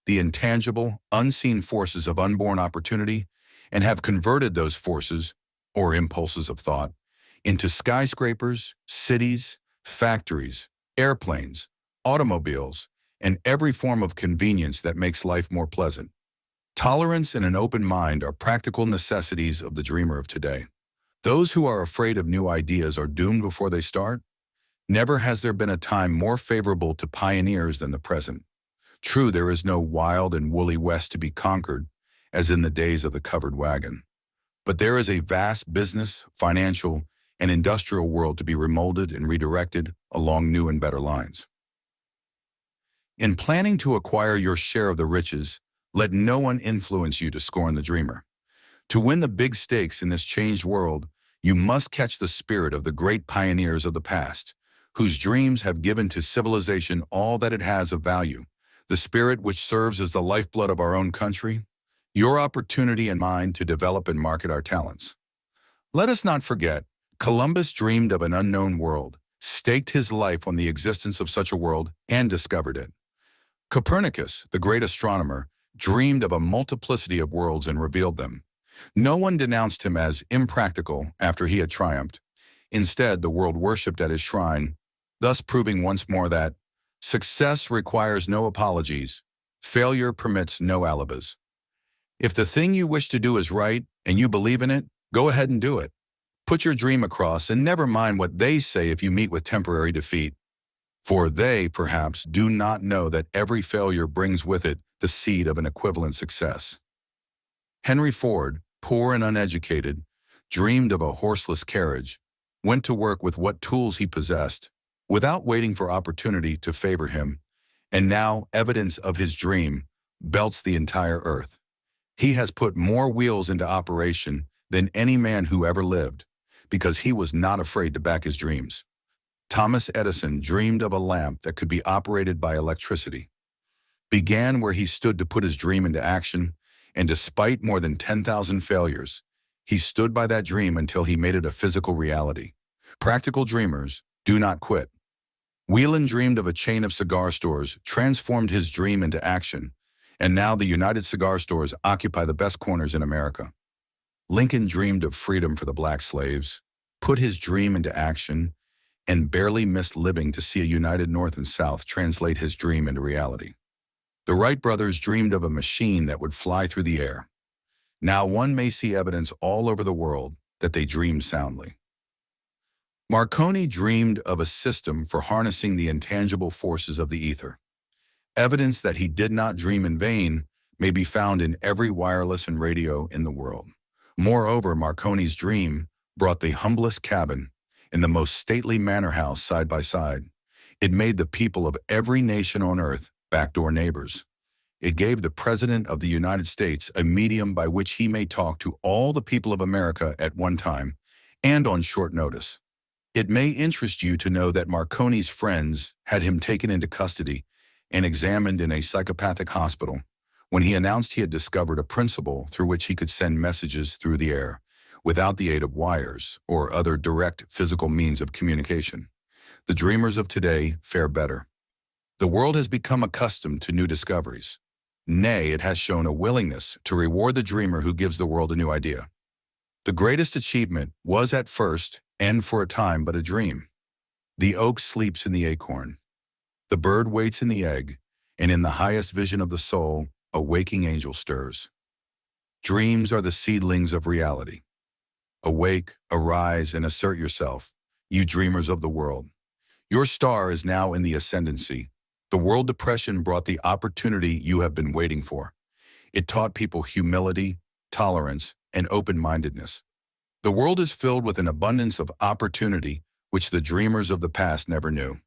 the intangible, unseen forces of unborn opportunity and have converted those forces, or impulses of thought, into skyscrapers, cities, factories, airplanes, automobiles, and every form of convenience that makes life more pleasant. Tolerance and an open mind are practical necessities of the dreamer of today. Those who are afraid of new ideas are doomed before they start. Never has there been a time more favorable to pioneers than the present. True, there is no wild and woolly West to be conquered, as in the days of the covered wagon. But there is a vast business, financial, and industrial world to be remolded and redirected along new and better lines. In planning to acquire your share of the riches, let no one influence you to scorn the dreamer. To win the big stakes in this changed world, you must catch the spirit of the great pioneers of the past, whose dreams have given to civilization all that it has of value, the spirit which serves as the lifeblood of our own country, your opportunity and mine to develop and market our talents. Let us not forget, Columbus dreamed of an unknown world, staked his life on the existence of such a world, and discovered it. Copernicus, the great astronomer, dreamed of a multiplicity of worlds and revealed them. No one denounced him as impractical after he had triumphed. Instead, the world worshipped at his shrine, thus proving once more that success requires no apologies, failure permits no alibis. If the thing you wish to do is right and you believe in it, go ahead and do it. Put your dream across and never mind what they say if you meet with temporary defeat. For they, perhaps, do not know that every failure brings with it the seed of an equivalent success. Henry Ford, poor and uneducated, dreamed of a horseless carriage, went to work with what tools he possessed, without waiting for opportunity to favor him, and now evidence of his dream belts the entire earth. He has put more wheels into operation than any man who ever lived, because he was not afraid to back his dreams. Thomas Edison dreamed of a lamp that could be operated by electricity, began where he stood to put his dream into action, and despite more than 10,000 failures, he stood by that dream until he made it a physical reality. Practical dreamers do not quit. Whelan dreamed of a chain of cigar stores, transformed his dream into action, and now the United Cigar Stores occupy the best corners in America. Lincoln dreamed of freedom for the black slaves, put his dream into action, and barely missed living to see a united North and South translate his dream into reality. The Wright brothers dreamed of a machine that would fly through the air. Now one may see evidence all over the world that they dreamed soundly. Marconi dreamed of a system for harnessing the intangible forces of the ether. Evidence that he did not dream in vain may be found in every wireless and radio in the world. Moreover, Marconi's dream brought the humblest cabin and the most stately manor house side by side. It made the people of every nation on earth backdoor neighbors. It gave the President of the United States a medium by which he may talk to all the people of America at one time and on short notice. It may interest you to know that Marconi's friends had him taken into custody and examined in a psychopathic hospital when he announced he had discovered a principle through which he could send messages through the air without the aid of wires or other direct physical means of communication. The dreamers of today fare better. The world has become accustomed to new discoveries. Nay, it has shown a willingness to reward the dreamer who gives the world a new idea. The greatest achievement was at first, and for a time, but a dream. The oak sleeps in the acorn. The bird waits in the egg, and in the highest vision of the soul, a waking angel stirs. Dreams are the seedlings of reality. Awake, arise, and assert yourself, you dreamers of the world. Your star is now in the ascendancy. The world depression brought the opportunity you have been waiting for. It taught people humility, tolerance, and open-mindedness. The world is filled with an abundance of opportunity which the dreamers of the past never knew.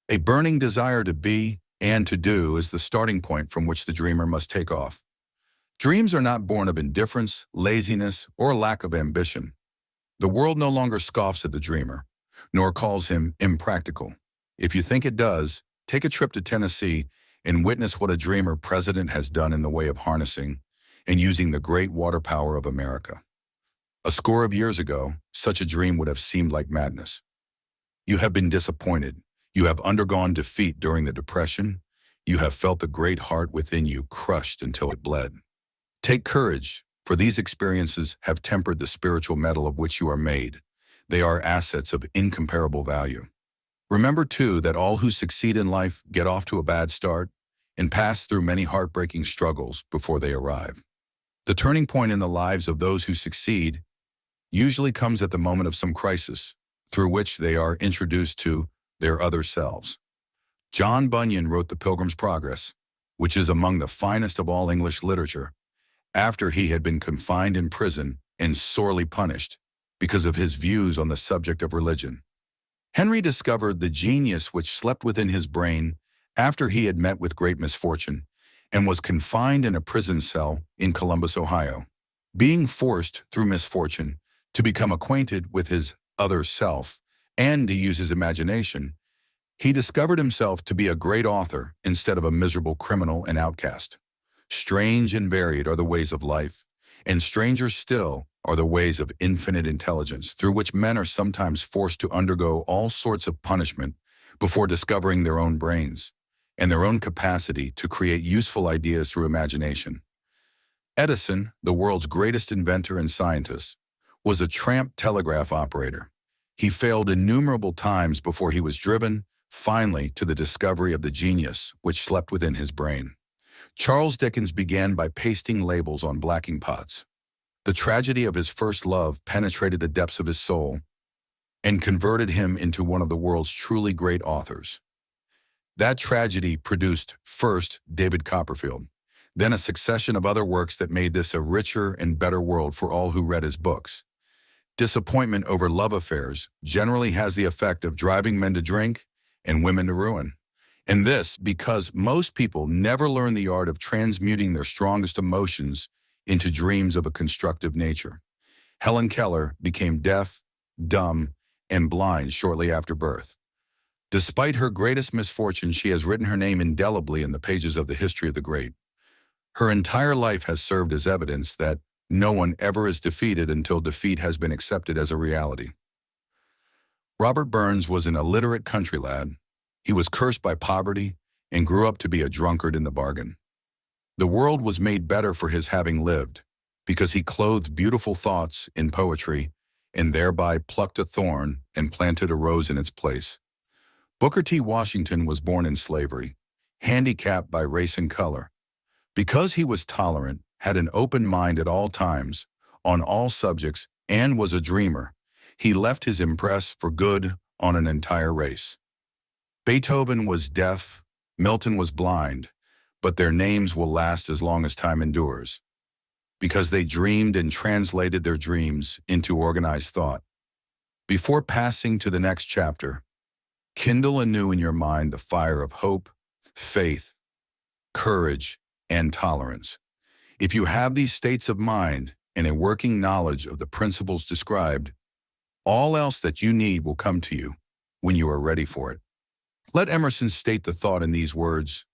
A burning desire to be and to do is the starting point from which the dreamer must take off. Dreams are not born of indifference, laziness, or lack of ambition. The world no longer scoffs at the dreamer, nor calls him impractical. If you think it does, take a trip to Tennessee and witness what a dreamer president has done in the way of harnessing and using the great water power of America. A score of years ago, such a dream would have seemed like madness. You have been disappointed. You have undergone defeat during the Depression. You have felt the great heart within you crushed until it bled. Take courage, for these experiences have tempered the spiritual metal of which you are made. They are assets of incomparable value. Remember, too, that all who succeed in life get off to a bad start and pass through many heartbreaking struggles before they arrive. The turning point in the lives of those who succeed usually comes at the moment of some crisis, through which they are introduced to their other selves. John Bunyan wrote The Pilgrim's Progress, which is among the finest of all English literature, after he had been confined in prison and sorely punished because of his views on the subject of religion. Henry discovered the genius which slept within his brain after he had met with great misfortune and was confined in a prison cell in Columbus, Ohio. Being forced, through misfortune, to become acquainted with his other self and to use his imagination, he discovered himself to be a great author instead of a miserable criminal and outcast. Strange and varied are the ways of life, and stranger still are the ways of infinite intelligence through which men are sometimes forced to undergo all sorts of punishment before discovering their own brains and their own capacity to create useful ideas through imagination. Edison, the world's greatest inventor and scientist, was a tramp telegraph operator. He failed innumerable times before he was driven, finally, to the discovery of the genius which slept within his brain. Charles Dickens began by pasting labels on blacking pots. The tragedy of his first love penetrated the depths of his soul and converted him into one of the world's truly great authors. That tragedy produced, first, David Copperfield, then a succession of other works that made this a richer and better world for all who read his books. Disappointment over love affairs generally has the effect of driving men to drink and women to ruin. And this because most people never learn the art of transmuting their strongest emotions into dreams of a constructive nature. Helen Keller became deaf, dumb, and blind shortly after birth. Despite her greatest misfortune, she has written her name indelibly in the pages of the history of the great. Her entire life has served as evidence that no one ever is defeated until defeat has been accepted as a reality. Robert Burns was an illiterate country lad. He was cursed by poverty and grew up to be a drunkard in the bargain. The world was made better for his having lived, because he clothed beautiful thoughts in poetry and thereby plucked a thorn and planted a rose in its place. Booker T. Washington was born in slavery, handicapped by race and color. Because he was tolerant, had an open mind at all times, on all subjects, and was a dreamer, he left his impress for good on an entire race. Beethoven was deaf, Milton was blind, but their names will last as long as time endures, because they dreamed and translated their dreams into organized thought. Before passing to the next chapter, kindle anew in your mind the fire of hope, faith, courage, and tolerance. If you have these states of mind and a working knowledge of the principles described, all else that you need will come to you when you are ready for it. Let Emerson state the thought in these words: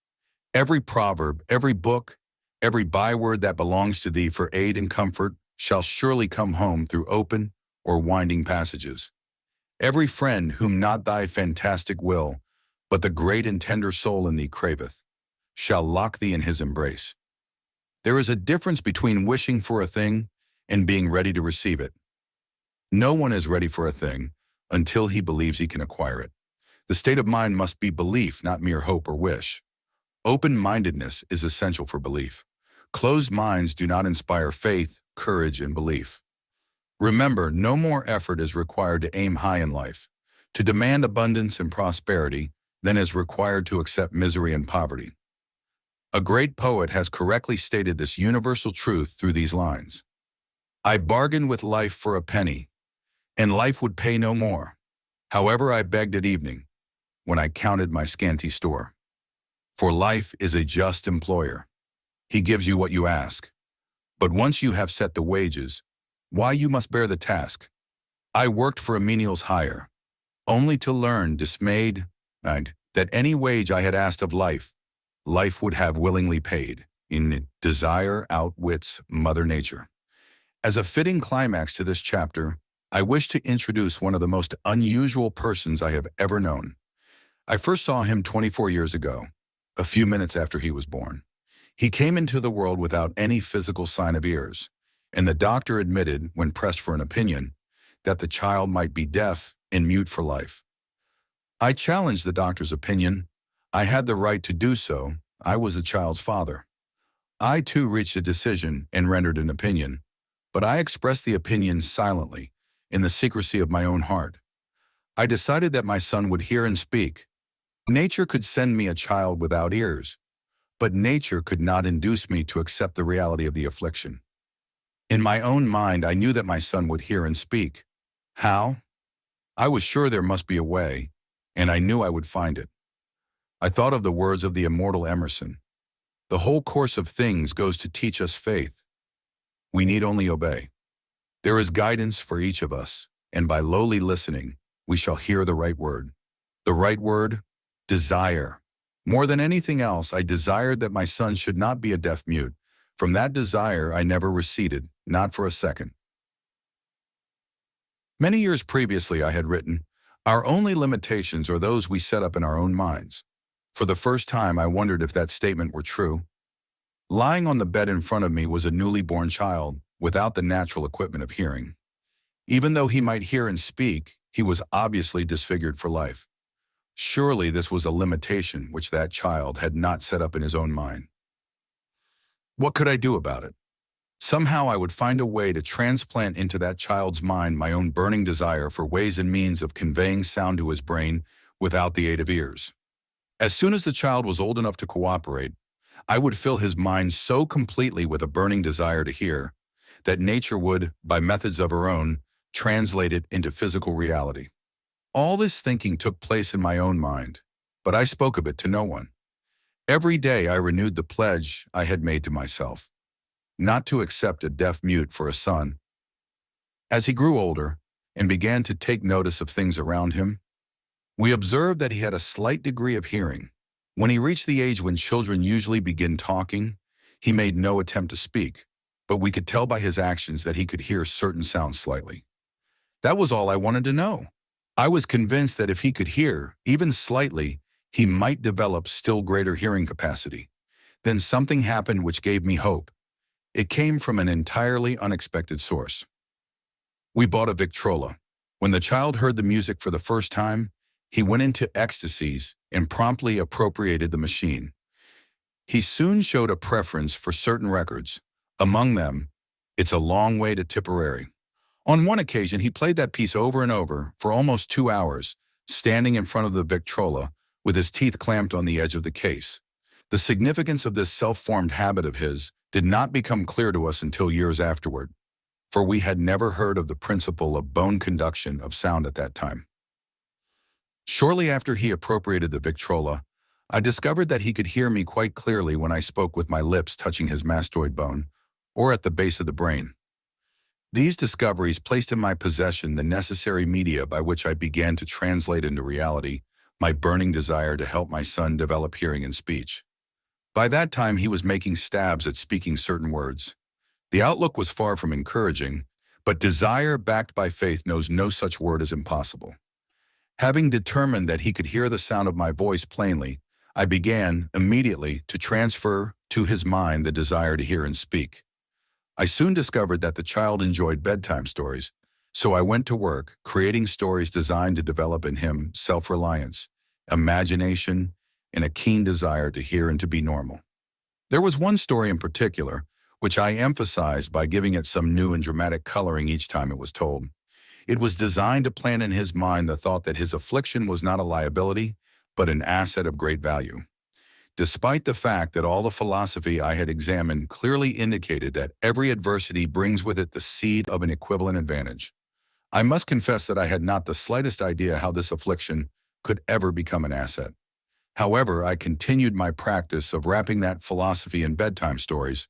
every proverb, every book, every byword that belongs to thee for aid and comfort shall surely come home through open or winding passages. Every friend whom not thy fantastic will, but the great and tender soul in thee craveth, shall lock thee in his embrace. There is a difference between wishing for a thing and being ready to receive it. No one is ready for a thing until he believes he can acquire it. The state of mind must be belief, not mere hope or wish. Open-mindedness is essential for belief. Closed minds do not inspire faith, courage, and belief. Remember, no more effort is required to aim high in life, to demand abundance and prosperity, than is required to accept misery and poverty. A great poet has correctly stated this universal truth through these lines: I bargained with life for a penny, and life would pay no more. However, I begged at evening, when I counted my scanty store. For life is a just employer. He gives you what you ask. But once you have set the wages, why you must bear the task. I worked for a menial's hire, only to learn, dismayed, that any wage I had asked of life, life would have willingly paid. In desire outwits Mother Nature. As a fitting climax to this chapter, I wish to introduce one of the most unusual persons I have ever known. I first saw him 24 years ago, a few minutes after he was born. He came into the world without any physical sign of ears, and the doctor admitted, when pressed for an opinion, that the child might be deaf and mute for life. I challenged the doctor's opinion. I had the right to do so. I was the child's father. I too reached a decision and rendered an opinion, but I expressed the opinion silently, in the secrecy of my own heart. I decided that my son would hear and speak. Nature could send me a child without ears, but nature could not induce me to accept the reality of the affliction. In my own mind, I knew that my son would hear and speak. How? I was sure there must be a way, and I knew I would find it. I thought of the words of the immortal Emerson. The whole course of things goes to teach us faith. We need only obey. There is guidance for each of us, and by lowly listening, we shall hear the right word. The right word? Desire. More than anything else, I desired that my son should not be a deaf mute. From that desire, I never receded, not for a second. Many years previously, I had written, "Our only limitations are those we set up in our own minds." For the first time, I wondered if that statement were true. Lying on the bed in front of me was a newly born child without the natural equipment of hearing. Even though he might hear and speak, he was obviously disfigured for life. Surely this was a limitation which that child had not set up in his own mind. What could I do about it? Somehow I would find a way to transplant into that child's mind my own burning desire for ways and means of conveying sound to his brain without the aid of ears. As soon as the child was old enough to cooperate, I would fill his mind so completely with a burning desire to hear that nature would, by methods of her own, translate it into physical reality. All this thinking took place in my own mind, but I spoke of it to no one. Every day I renewed the pledge I had made to myself, not to accept a deaf mute for a son. As he grew older and began to take notice of things around him, we observed that he had a slight degree of hearing. When he reached the age when children usually begin talking, he made no attempt to speak, but we could tell by his actions that he could hear certain sounds slightly. That was all I wanted to know. I was convinced that if he could hear, even slightly, he might develop still greater hearing capacity. Then something happened which gave me hope. It came from an entirely unexpected source. We bought a Victrola. When the child heard the music for the first time, he went into ecstasies and promptly appropriated the machine. He soon showed a preference for certain records. Among them, "It's a Long Way to Tipperary." On one occasion, he played that piece over and over for almost 2 hours, standing in front of the Victrola with his teeth clamped on the edge of the case. The significance of this self-formed habit of his did not become clear to us until years afterward, for we had never heard of the principle of bone conduction of sound at that time. Shortly after he appropriated the Victrola, I discovered that he could hear me quite clearly when I spoke with my lips touching his mastoid bone, or at the base of the brain. These discoveries placed in my possession the necessary media by which I began to translate into reality my burning desire to help my son develop hearing and speech. By that time, he was making stabs at speaking certain words. The outlook was far from encouraging, but desire backed by faith knows no such word as impossible. Having determined that he could hear the sound of my voice plainly, I began, immediately, to transfer to his mind the desire to hear and speak. I soon discovered that the child enjoyed bedtime stories, so I went to work creating stories designed to develop in him self-reliance, imagination, and a keen desire to hear and to be normal. There was one story in particular, which I emphasized by giving it some new and dramatic coloring each time it was told. It was designed to plant in his mind the thought that his affliction was not a liability, but an asset of great value. Despite the fact that all the philosophy I had examined clearly indicated that every adversity brings with it the seed of an equivalent advantage, I must confess that I had not the slightest idea how this affliction could ever become an asset. However, I continued my practice of wrapping that philosophy in bedtime stories,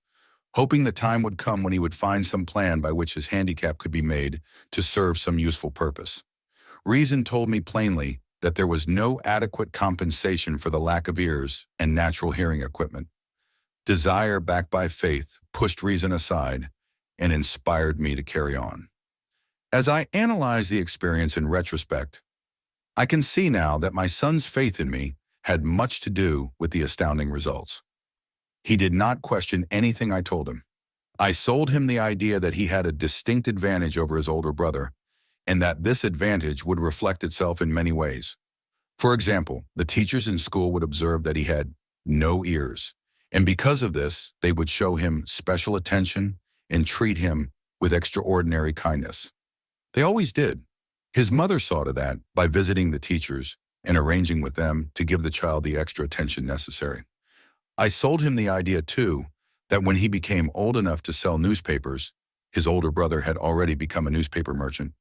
hoping the time would come when he would find some plan by which his handicap could be made to serve some useful purpose. Reason told me plainly that there was no adequate compensation for the lack of ears and natural hearing equipment. Desire backed by faith pushed reason aside and inspired me to carry on. As I analyze the experience in retrospect, I can see now that my son's faith in me had much to do with the astounding results. He did not question anything I told him. I sold him the idea that he had a distinct advantage over his older brother, and that this advantage would reflect itself in many ways. For example, the teachers in school would observe that he had no ears, and because of this, they would show him special attention and treat him with extraordinary kindness. They always did. His mother saw to that by visiting the teachers and arranging with them to give the child the extra attention necessary. I sold him the idea, too, that when he became old enough to sell newspapers, his older brother had already become a newspaper merchant,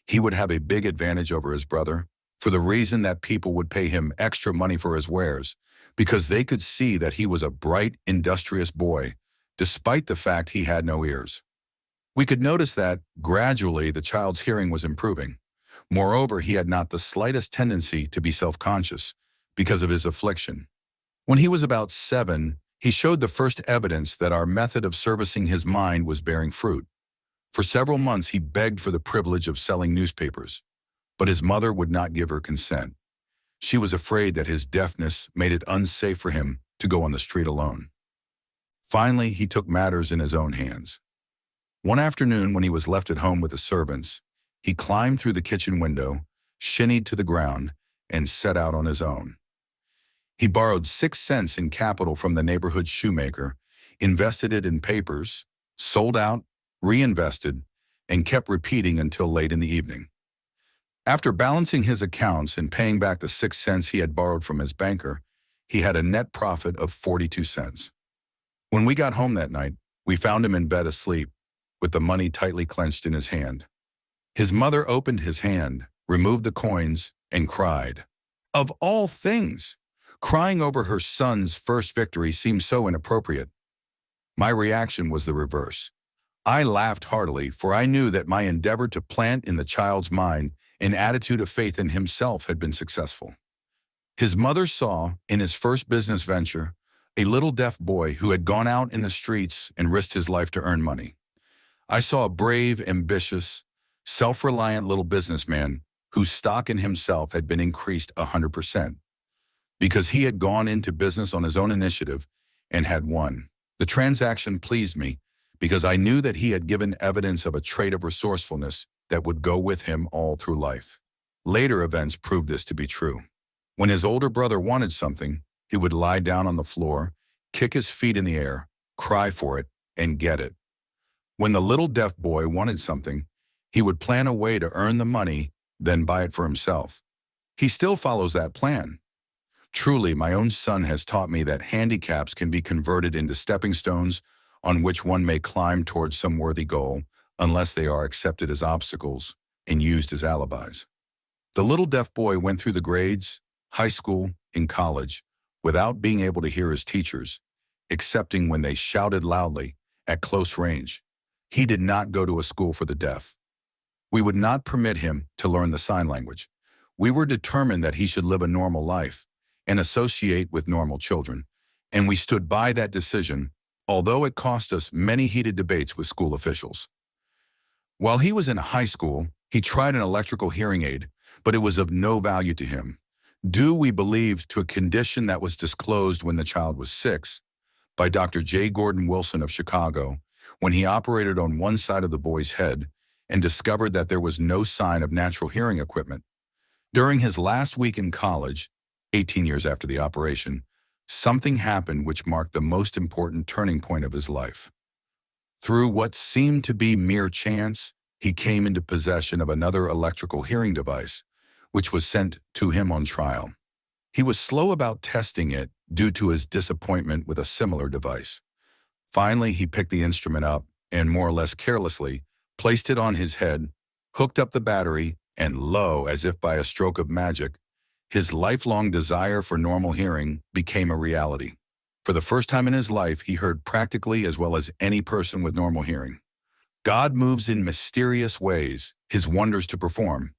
he would have a big advantage over his brother for the reason that people would pay him extra money for his wares because they could see that he was a bright, industrious boy, despite the fact he had no ears. We could notice that, gradually, the child's hearing was improving. Moreover, he had not the slightest tendency to be self-conscious because of his affliction. When he was about 7, he showed the first evidence that our method of servicing his mind was bearing fruit. For several months, he begged for the privilege of selling newspapers, but his mother would not give her consent. She was afraid that his deafness made it unsafe for him to go on the street alone. Finally, he took matters in his own hands. One afternoon, when he was left at home with the servants, he climbed through the kitchen window, shinnied to the ground, and set out on his own. He borrowed 6 cents in capital from the neighborhood shoemaker, invested it in papers, sold out, reinvested, and kept repeating until late in the evening. After balancing his accounts and paying back the 6 cents he had borrowed from his banker, he had a net profit of 42 cents. When we got home that night, we found him in bed asleep, with the money tightly clenched in his hand. His mother opened his hand, removed the coins, and cried. Of all things! Crying over her son's first victory seemed so inappropriate. My reaction was the reverse. I laughed heartily, for I knew that my endeavor to plant in the child's mind an attitude of faith in himself had been successful. His mother saw, in his first business venture, a little deaf boy who had gone out in the streets and risked his life to earn money. I saw a brave, ambitious, self-reliant little businessman whose stock in himself had been increased 100%. Because he had gone into business on his own initiative and had won. The transaction pleased me because I knew that he had given evidence of a trait of resourcefulness that would go with him all through life. Later events proved this to be true. When his older brother wanted something, he would lie down on the floor, kick his feet in the air, cry for it, and get it. When the little deaf boy wanted something, he would plan a way to earn the money, then buy it for himself. He still follows that plan. Truly, my own son has taught me that handicaps can be converted into stepping stones on which one may climb towards some worthy goal, unless they are accepted as obstacles and used as alibis. The little deaf boy went through the grades, high school, and college, without being able to hear his teachers, excepting when they shouted loudly at close range. He did not go to a school for the deaf. We would not permit him to learn the sign language. We were determined that he should live a normal life and associate with normal children, and we stood by that decision, although it cost us many heated debates with school officials. While he was in high school, he tried an electrical hearing aid, but it was of no value to him, due, we believed, to a condition that was disclosed when the child was 6 by Dr. J. Gordon Wilson of Chicago, when he operated on one side of the boy's head and discovered that there was no sign of natural hearing equipment. During his last week in college, 18 years after the operation, something happened which marked the most important turning point of his life. Through what seemed to be mere chance, he came into possession of another electrical hearing device, which was sent to him on trial. He was slow about testing it due to his disappointment with a similar device. Finally, he picked the instrument up and, more or less carelessly, placed it on his head, hooked up the battery, and lo, as if by a stroke of magic, his lifelong desire for normal hearing became a reality. For the first time in his life, he heard practically as well as any person with normal hearing. God moves in mysterious ways, his wonders to perform.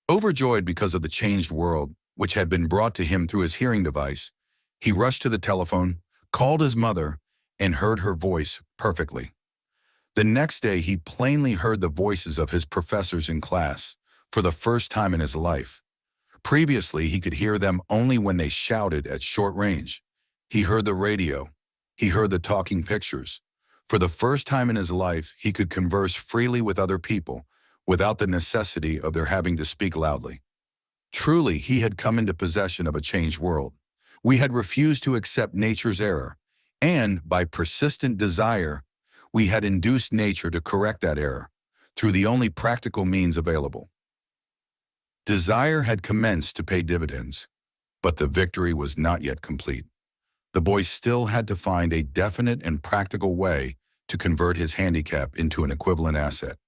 Overjoyed because of the changed world, which had been brought to him through his hearing device, he rushed to the telephone, called his mother, and heard her voice perfectly. The next day, he plainly heard the voices of his professors in class for the first time in his life. Previously, he could hear them only when they shouted at short range. He heard the radio. He heard the talking pictures. For the first time in his life, he could converse freely with other people without the necessity of their having to speak loudly. Truly, he had come into possession of a changed world. We had refused to accept nature's error, and by persistent desire, we had induced nature to correct that error through the only practical means available. Desire had commenced to pay dividends, but the victory was not yet complete. The boy still had to find a definite and practical way to convert his handicap into an equivalent asset.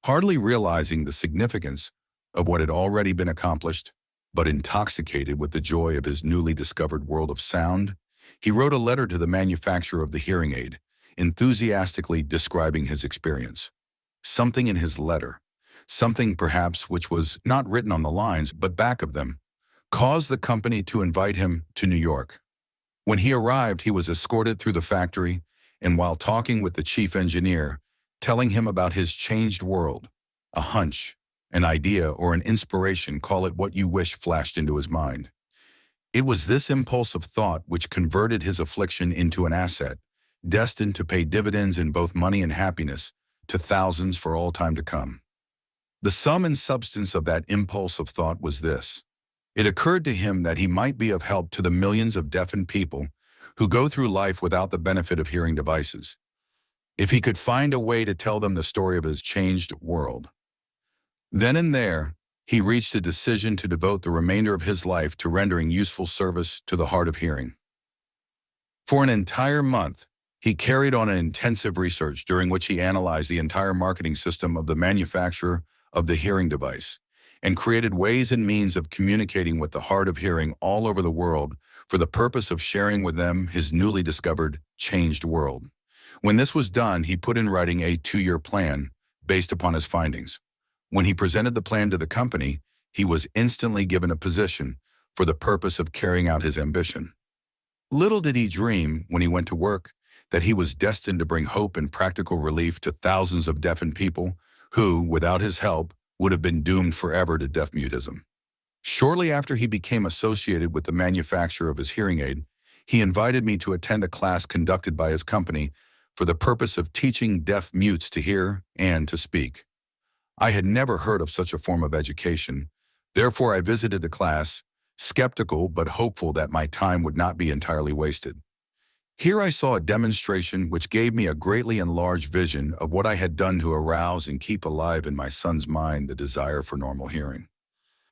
Hardly realizing the significance of what had already been accomplished, but intoxicated with the joy of his newly discovered world of sound, he wrote a letter to the manufacturer of the hearing aid, enthusiastically describing his experience. Something in his letter, something perhaps which was not written on the lines but back of them, caused the company to invite him to New York. When he arrived, he was escorted through the factory, and while talking with the chief engineer, telling him about his changed world. A hunch, an idea, or an inspiration, call it what you wish, flashed into his mind. It was this impulsive thought which converted his affliction into an asset, destined to pay dividends in both money and happiness to thousands for all time to come. The sum and substance of that impulsive thought was this. It occurred to him that he might be of help to the millions of deafened people who go through life without the benefit of hearing devices, if he could find a way to tell them the story of his changed world. Then and there, he reached a decision to devote the remainder of his life to rendering useful service to the hard of hearing. For an entire month, he carried on an intensive research during which he analyzed the entire marketing system of the manufacturer of the hearing device and created ways and means of communicating with the hard of hearing all over the world for the purpose of sharing with them his newly discovered, changed world. When this was done, he put in writing a 2-year plan based upon his findings. When he presented the plan to the company, he was instantly given a position for the purpose of carrying out his ambition. Little did he dream, when he went to work, that he was destined to bring hope and practical relief to thousands of deafened people who, without his help, would have been doomed forever to deaf-mutism. Shortly after he became associated with the manufacturer of his hearing aid, he invited me to attend a class conducted by his company for the purpose of teaching deaf mutes to hear and to speak. I had never heard of such a form of education, therefore I visited the class, skeptical but hopeful that my time would not be entirely wasted. Here I saw a demonstration which gave me a greatly enlarged vision of what I had done to arouse and keep alive in my son's mind the desire for normal hearing.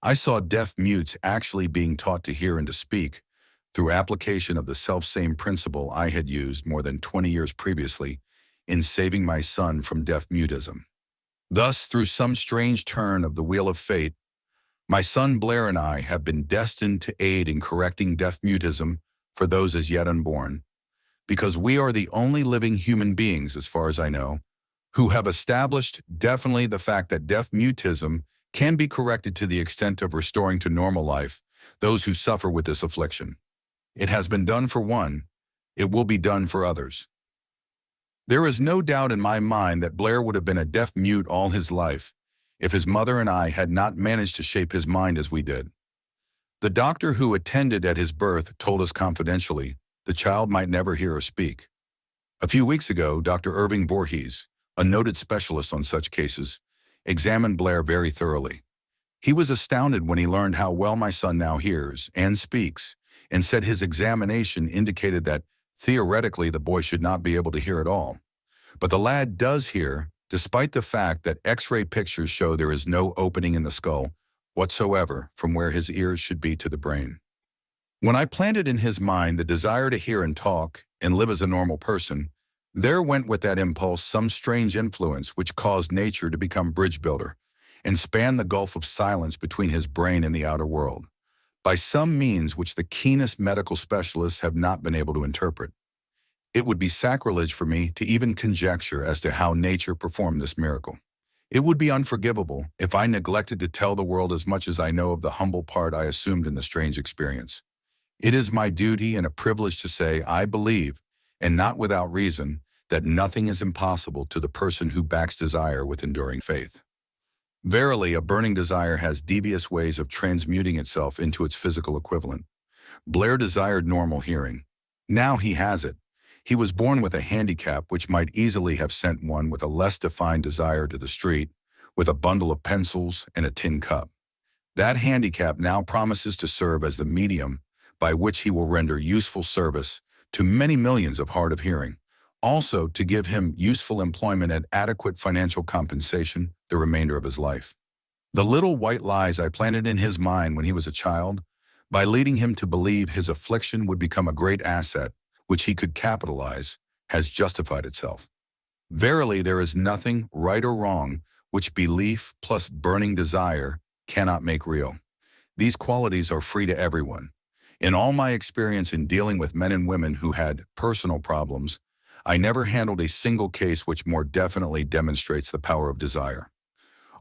I saw deaf mutes actually being taught to hear and to speak through application of the selfsame principle I had used more than 20 years previously in saving my son from deaf-mutism. Thus, through some strange turn of the wheel of fate, my son Blair and I have been destined to aid in correcting deaf-mutism for those as yet unborn, because we are the only living human beings, as far as I know, who have established definitely the fact that deaf-mutism can be corrected to the extent of restoring to normal life those who suffer with this affliction. It has been done for one, it will be done for others. There is no doubt in my mind that Blair would have been a deaf-mute all his life if his mother and I had not managed to shape his mind as we did. The doctor who attended at his birth told us confidentially the child might never hear or speak. A few weeks ago, Dr. Irving Voorhees, a noted specialist on such cases, examined Blair very thoroughly. He was astounded when he learned how well my son now hears and speaks, and said his examination indicated that, theoretically, the boy should not be able to hear at all. But the lad does hear, despite the fact that X-ray pictures show there is no opening in the skull whatsoever from where his ears should be to the brain. When I planted in his mind the desire to hear and talk and live as a normal person, there went with that impulse some strange influence which caused nature to become bridge builder and span the gulf of silence between his brain and the outer world, by some means which the keenest medical specialists have not been able to interpret. It would be sacrilege for me to even conjecture as to how nature performed this miracle. It would be unforgivable if I neglected to tell the world as much as I know of the humble part I assumed in the strange experience. It is my duty and a privilege to say I believe, and not without reason, that nothing is impossible to the person who backs desire with enduring faith. Verily, a burning desire has devious ways of transmuting itself into its physical equivalent. Blair desired normal hearing. Now he has it. He was born with a handicap which might easily have sent one with a less defined desire to the street, with a bundle of pencils and a tin cup. That handicap now promises to serve as the medium by which he will render useful service to many millions of hard of hearing, also to give him useful employment at adequate financial compensation the remainder of his life. The little white lies I planted in his mind when he was a child, by leading him to believe his affliction would become a great asset which he could capitalize, has justified itself. Verily, there is nothing, right or wrong, which belief plus burning desire cannot make real. These qualities are free to everyone. In all my experience in dealing with men and women who had personal problems, I never handled a single case which more definitely demonstrates the power of desire.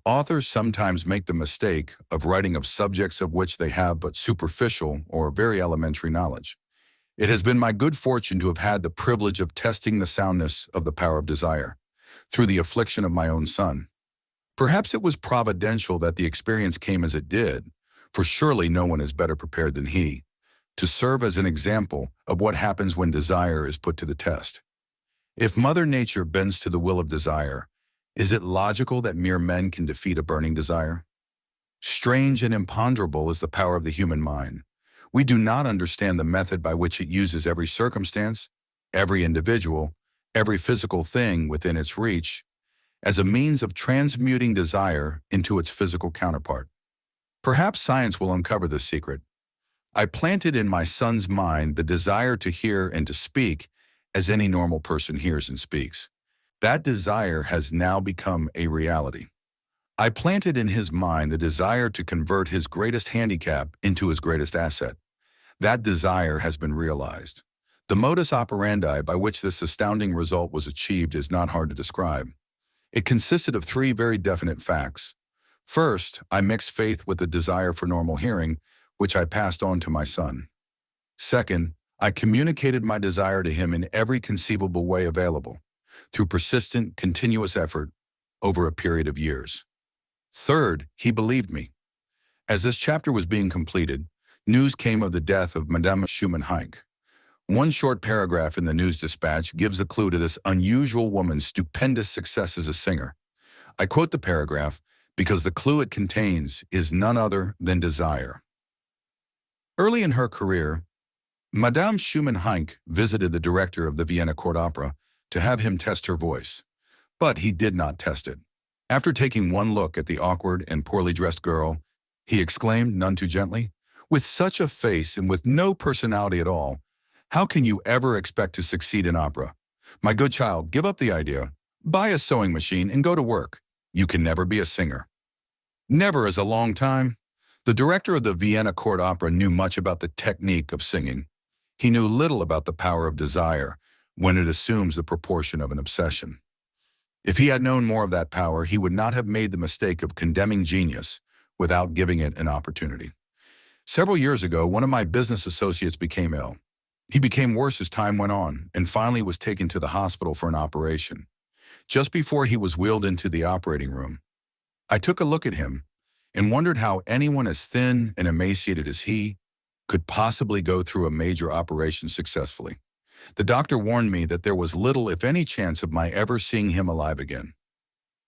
Authors sometimes make the mistake of writing of subjects of which they have but superficial or very elementary knowledge. It has been my good fortune to have had the privilege of testing the soundness of the power of desire. through the affliction of my own son. Perhaps it was providential that the experience came as it did, for surely no one is better prepared than he, to serve as an example of what happens when desire is put to the test. If Mother Nature bends to the will of desire, is it logical that mere men can defeat a burning desire? Strange and imponderable is the power of the human mind. We do not understand the method by which it uses every circumstance, every individual, every physical thing within its reach, as a means of transmuting desire into its physical counterpart. Perhaps science will uncover this secret. I planted in my son's mind the desire to hear and to speak as any normal person hears and speaks. That desire has now become a reality. I planted in his mind the desire to convert his greatest handicap into his greatest asset. That desire has been realized. The modus operandi by which this astounding result was achieved is not hard to describe. It consisted of three very definite facts. First, I mixed faith with the desire for normal hearing, which I passed on to my son. Second, I communicated my desire to him in every conceivable way available, through persistent, continuous effort over a period of years. Third, he believed me. As this chapter was being completed, news came of the death of Madame Schumann-Heink. One short paragraph in the news dispatch gives a clue to this unusual woman's stupendous success as a singer. I quote the paragraph because the clue it contains is none other than desire. Early in her career, Madame Schumann-Heink visited the director of the Vienna Court Opera to have him test her voice, but he did not test it. After taking one look at the awkward and poorly dressed girl, he exclaimed, none too gently, "With such a face and with no personality at all, how can you ever expect to succeed in opera? My good child, give up the idea. Buy a sewing machine and go to work. You can never be a singer." Never is a long time. The director of the Vienna Court Opera knew much about the technique of singing. He knew little about the power of desire when it assumes the proportion of an obsession. If he had known more of that power, he would not have made the mistake of condemning genius without giving it an opportunity. Several years ago, one of my business associates became ill. He became worse as time went on and finally was taken to the hospital for an operation. Just before he was wheeled into the operating room, I took a look at him and wondered how anyone as thin and emaciated as he could possibly go through a major operation successfully. The doctor warned me that there was little, if any, chance of my ever seeing him alive again.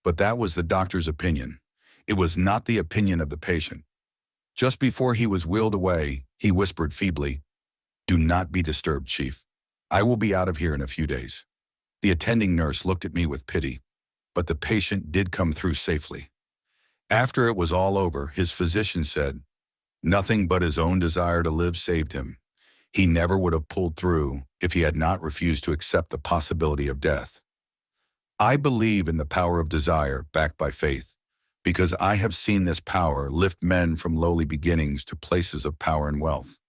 But that was the doctor's opinion. It was not the opinion of the patient. Just before he was wheeled away, he whispered feebly, "Do not be disturbed, Chief. I will be out of here in a few days." The attending nurse looked at me with pity, but the patient did come through safely. After it was all over, his physician said, nothing but his own desire to live saved him. He never would have pulled through if he had not refused to accept the possibility of death. I believe in the power of desire backed by faith, because I have seen this power lift men from lowly beginnings to places of power and wealth.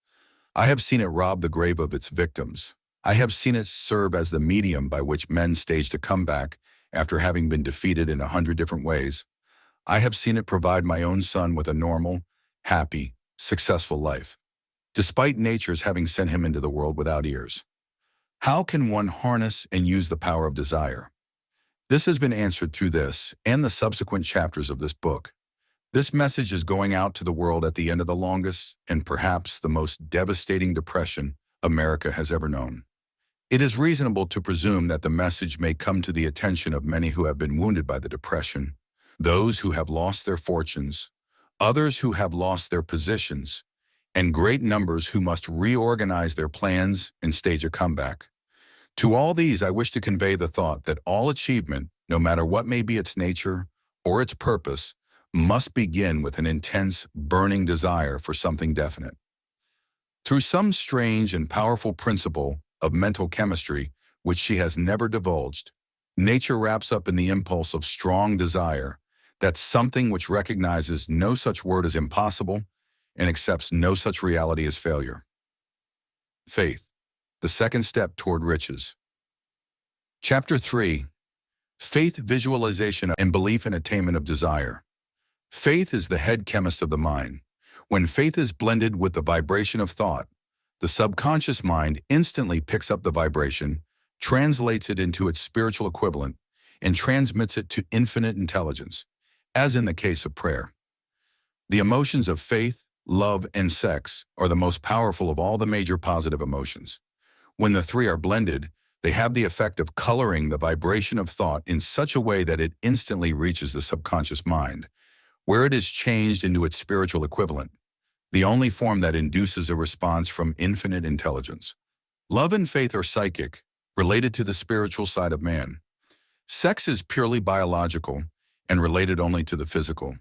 I have seen it rob the grave of its victims. I have seen it serve as the medium by which men staged a comeback after having been defeated in 100 different ways. I have seen it provide my own son with a normal, happy, successful life, despite nature's having sent him into the world without ears. How can one harness and use the power of desire? This has been answered through this and the subsequent chapters of this book. This message is going out to the world at the end of the longest and perhaps the most devastating depression America has ever known. It is reasonable to presume that the message may come to the attention of many who have been wounded by the depression, those who have lost their fortunes, others who have lost their positions, and great numbers who must reorganize their plans and stage a comeback. To all these, I wish to convey the thought that all achievement, no matter what may be its nature or its purpose, must begin with an intense, burning desire for something definite. Through some strange and powerful principle of mental chemistry, which she has never divulged, nature wraps up in the impulse of strong desire, that something which recognizes no such word as impossible and accepts no such reality as failure. Faith, the second step toward riches. Chapter 3. Faith, visualization, and belief in attainment of desire. Faith is the head chemist of the mind. When faith is blended with the vibration of thought, the subconscious mind instantly picks up the vibration, translates it into its spiritual equivalent, and transmits it to infinite intelligence, as in the case of prayer. The emotions of faith, love, and sex are the most powerful of all the major positive emotions. When the three are blended, they have the effect of coloring the vibration of thought in such a way that it instantly reaches the subconscious mind, where it is changed into its spiritual equivalent, the only form that induces a response from infinite intelligence. Love and faith are psychic, related to the spiritual side of man. Sex is purely biological and related only to the physical.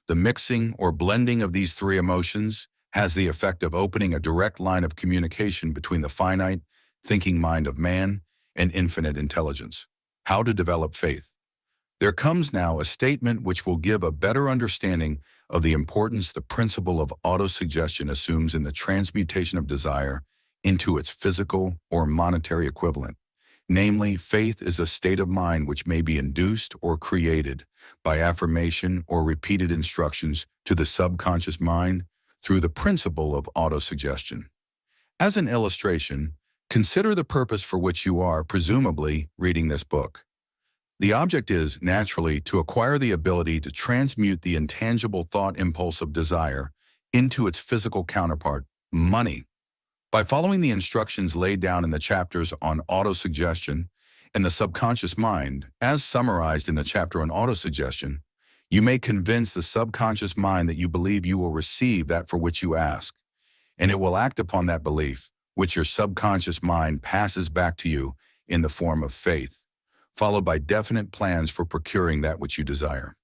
The mixing or blending of these three emotions has the effect of opening a direct line of communication between the finite, thinking mind of man and infinite intelligence. How to develop faith. There comes now a statement which will give a better understanding of the importance the principle of autosuggestion assumes in the transmutation of desire into its physical or monetary equivalent. Namely, faith is a state of mind which may be induced or created by affirmation or repeated instructions to the subconscious mind through the principle of autosuggestion. As an illustration, consider the purpose for which you are, presumably, reading this book. The object is, naturally, to acquire the ability to transmute the intangible thought impulse of desire into its physical counterpart, money. By following the instructions laid down in the chapters on autosuggestion and the subconscious mind, as summarized in the chapter on autosuggestion, you may convince the subconscious mind that you believe you will receive that for which you ask, and it will act upon that belief, which your subconscious mind passes back to you in the form of faith, followed by definite plans for procuring that which you desire.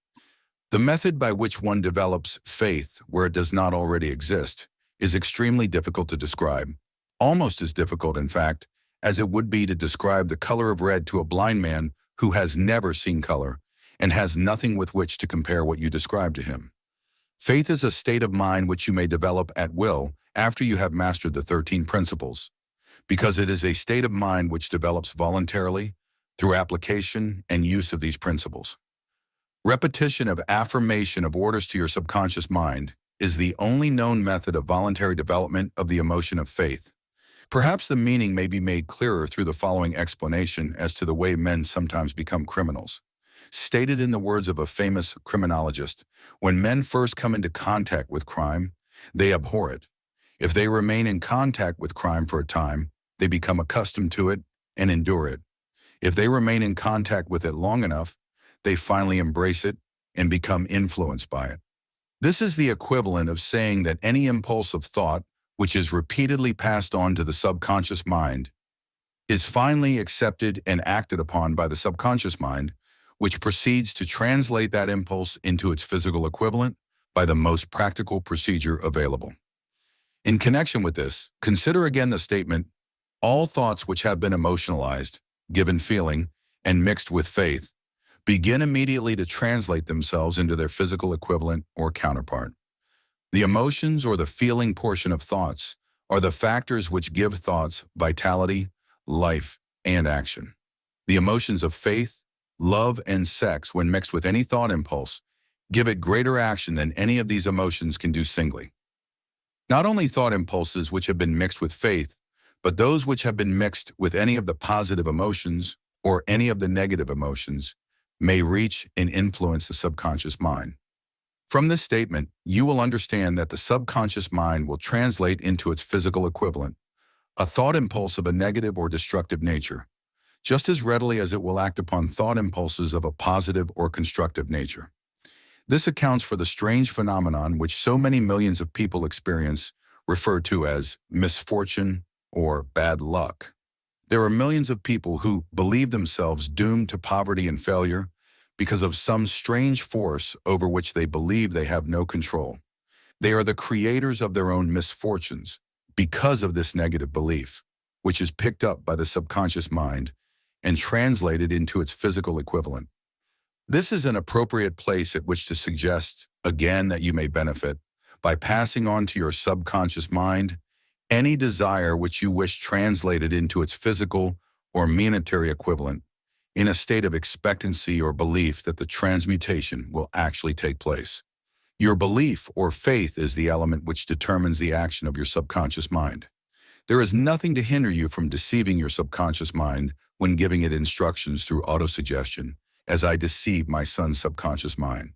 The method by which one develops faith where it does not already exist is extremely difficult to describe, almost as difficult, in fact, as it would be to describe the color of red to a blind man who has never seen color and has nothing with which to compare what you describe to him. Faith is a state of mind which you may develop at will after you have mastered the 13 principles, because it is a state of mind which develops voluntarily through application and use of these principles. Repetition of affirmation of orders to your subconscious mind is the only known method of voluntary development of the emotion of faith. Perhaps the meaning may be made clearer through the following explanation as to the way men sometimes become criminals. Stated in the words of a famous criminologist, when men first come into contact with crime, they abhor it. If they remain in contact with crime for a time, they become accustomed to it and endure it. If they remain in contact with it long enough, they finally embrace it and become influenced by it. This is the equivalent of saying that any impulse of thought which is repeatedly passed on to the subconscious mind is finally accepted and acted upon by the subconscious mind, which proceeds to translate that impulse into its physical equivalent by the most practical procedure available. In connection with this, consider again the statement, all thoughts which have been emotionalized, given feeling, and mixed with faith, begin immediately to translate themselves into their physical equivalent or counterpart. The emotions or the feeling portion of thoughts are the factors which give thoughts vitality, life, and action. The emotions of faith, love, and sex, when mixed with any thought impulse, give it greater action than any of these emotions can do singly. Not only thought impulses which have been mixed with faith, but those which have been mixed with any of the positive emotions or any of the negative emotions may reach and influence the subconscious mind. From this statement, you will understand that the subconscious mind will translate into its physical equivalent, a thought impulse of a negative or destructive nature, just as readily as it will act upon thought impulses of a positive or constructive nature. This accounts for the strange phenomenon which so many millions of people experience, referred to as misfortune or bad luck. There are millions of people who believe themselves doomed to poverty and failure because of some strange force over which they believe they have no control. They are the creators of their own misfortunes because of this negative belief, which is picked up by the subconscious mind and translated into its physical equivalent. This is an appropriate place at which to suggest, again, that you may benefit by passing on to your subconscious mind any desire which you wish translated into its physical or monetary equivalent in a state of expectancy or belief that the transmutation will actually take place. Your belief or faith is the element which determines the action of your subconscious mind. There is nothing to hinder you from deceiving your subconscious mind when giving it instructions through autosuggestion as I deceive my son's subconscious mind.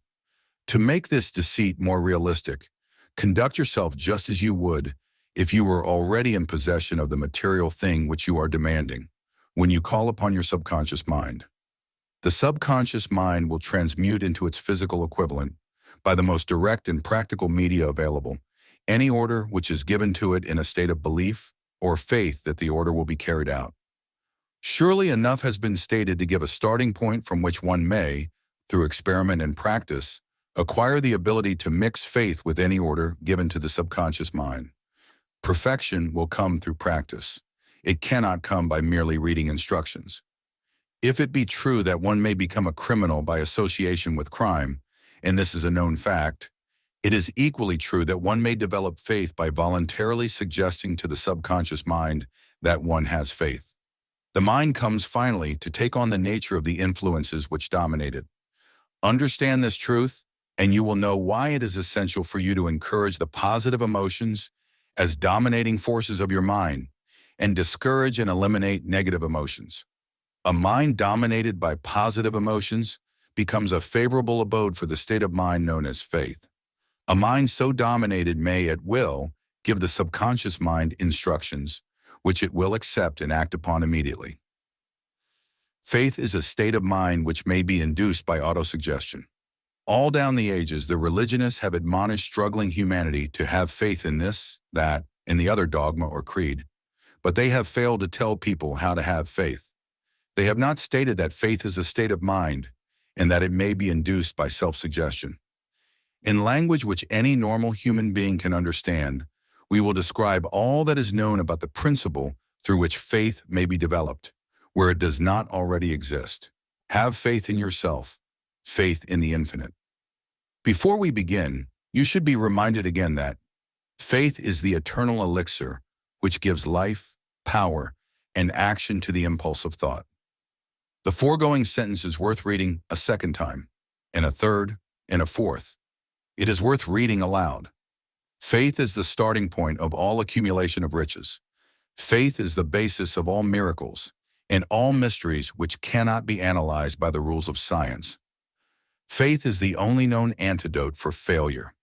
To make this deceit more realistic, conduct yourself just as you would if you were already in possession of the material thing which you are demanding. When you call upon your subconscious mind, the subconscious mind will transmute into its physical equivalent, by the most direct and practical media available, any order which is given to it in a state of belief or faith that the order will be carried out. Surely enough has been stated to give a starting point from which one may, through experiment and practice, acquire the ability to mix faith with any order given to the subconscious mind. Perfection will come through practice. It cannot come by merely reading instructions. If it be true that one may become a criminal by association with crime, and this is a known fact, it is equally true that one may develop faith by voluntarily suggesting to the subconscious mind that one has faith. The mind comes finally to take on the nature of the influences which dominate it. Understand this truth, and you will know why it is essential for you to encourage the positive emotions as dominating forces of your mind, and discourage and eliminate negative emotions. A mind dominated by positive emotions becomes a favorable abode for the state of mind known as faith. A mind so dominated may, at will, give the subconscious mind instructions, which it will accept and act upon immediately. Faith is a state of mind which may be induced by autosuggestion. All down the ages, the religionists have admonished struggling humanity to have faith in this, that, and the other dogma or creed, but they have failed to tell people how to have faith. They have not stated that faith is a state of mind and that it may be induced by self-suggestion. In language which any normal human being can understand, we will describe all that is known about the principle through which faith may be developed, where it does not already exist. Have faith in yourself, faith in the infinite. Before we begin, you should be reminded again that faith is the eternal elixir which gives life, power, and action to the impulse of thought. The foregoing sentence is worth reading a second time, and a third, and a fourth. It is worth reading aloud. Faith is the starting point of all accumulation of riches. Faith is the basis of all miracles and all mysteries which cannot be analyzed by the rules of science. Faith is the only known antidote for failure.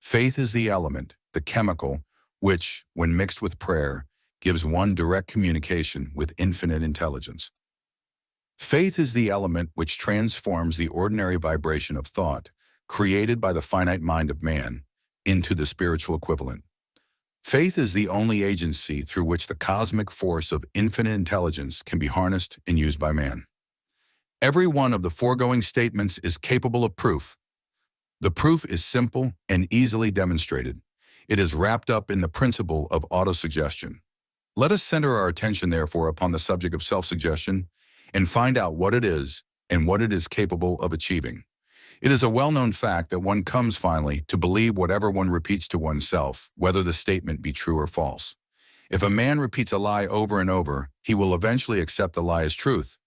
Faith is the element, the chemical, which, when mixed with prayer, gives one direct communication with infinite intelligence. Faith is the element which transforms the ordinary vibration of thought, created by the finite mind of man, into the spiritual equivalent. Faith is the only agency through which the cosmic force of infinite intelligence can be harnessed and used by man. Every one of the foregoing statements is capable of proof. The proof is simple and easily demonstrated. It is wrapped up in the principle of autosuggestion. Let us center our attention, therefore, upon the subject of self-suggestion and find out what it is and what it is capable of achieving. It is a well-known fact that one comes finally to believe whatever one repeats to oneself, whether the statement be true or false. If a man repeats a lie over and over, he will eventually accept the lie as truth.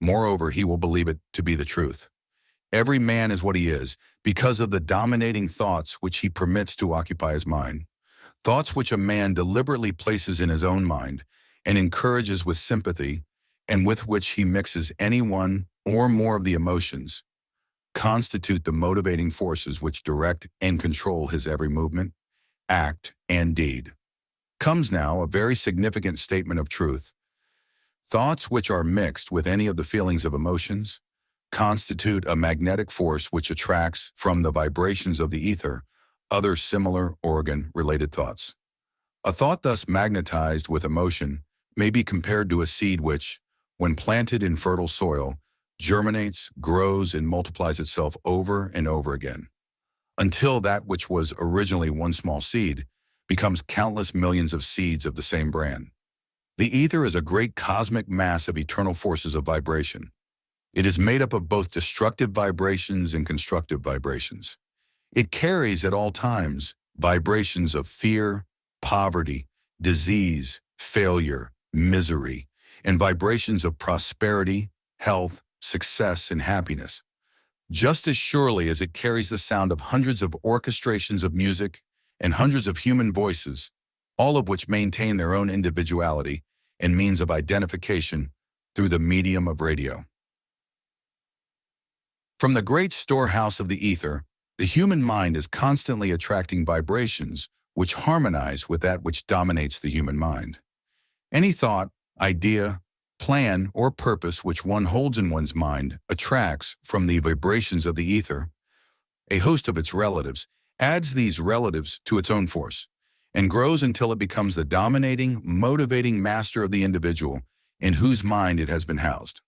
Moreover, he will believe it to be the truth. Every man is what he is because of the dominating thoughts which he permits to occupy his mind. Thoughts which a man deliberately places in his own mind and encourages with sympathy, and with which he mixes any one or more of the emotions, constitute the motivating forces which direct and control his every movement, act, and deed. Comes now a very significant statement of truth. Thoughts which are mixed with any of the feelings of emotions constitute a magnetic force which attracts from the vibrations of the ether other similar organ-related thoughts. A thought thus magnetized with emotion may be compared to a seed which, when planted in fertile soil, germinates, grows, and multiplies itself over and over again, until that which was originally one small seed becomes countless millions of seeds of the same brand. The ether is a great cosmic mass of eternal forces of vibration. It is made up of both destructive vibrations and constructive vibrations. It carries at all times vibrations of fear, poverty, disease, failure, misery, and vibrations of prosperity, health, success, and happiness. Just as surely as it carries the sound of hundreds of orchestrations of music and hundreds of human voices, all of which maintain their own individuality and means of identification through the medium of radio. From the great storehouse of the ether, the human mind is constantly attracting vibrations which harmonize with that which dominates the human mind. Any thought, idea, plan, or purpose which one holds in one's mind attracts from the vibrations of the ether. A host of its relatives adds these relatives to its own force and grows until it becomes the dominating, motivating master of the individual in whose mind it has been housed.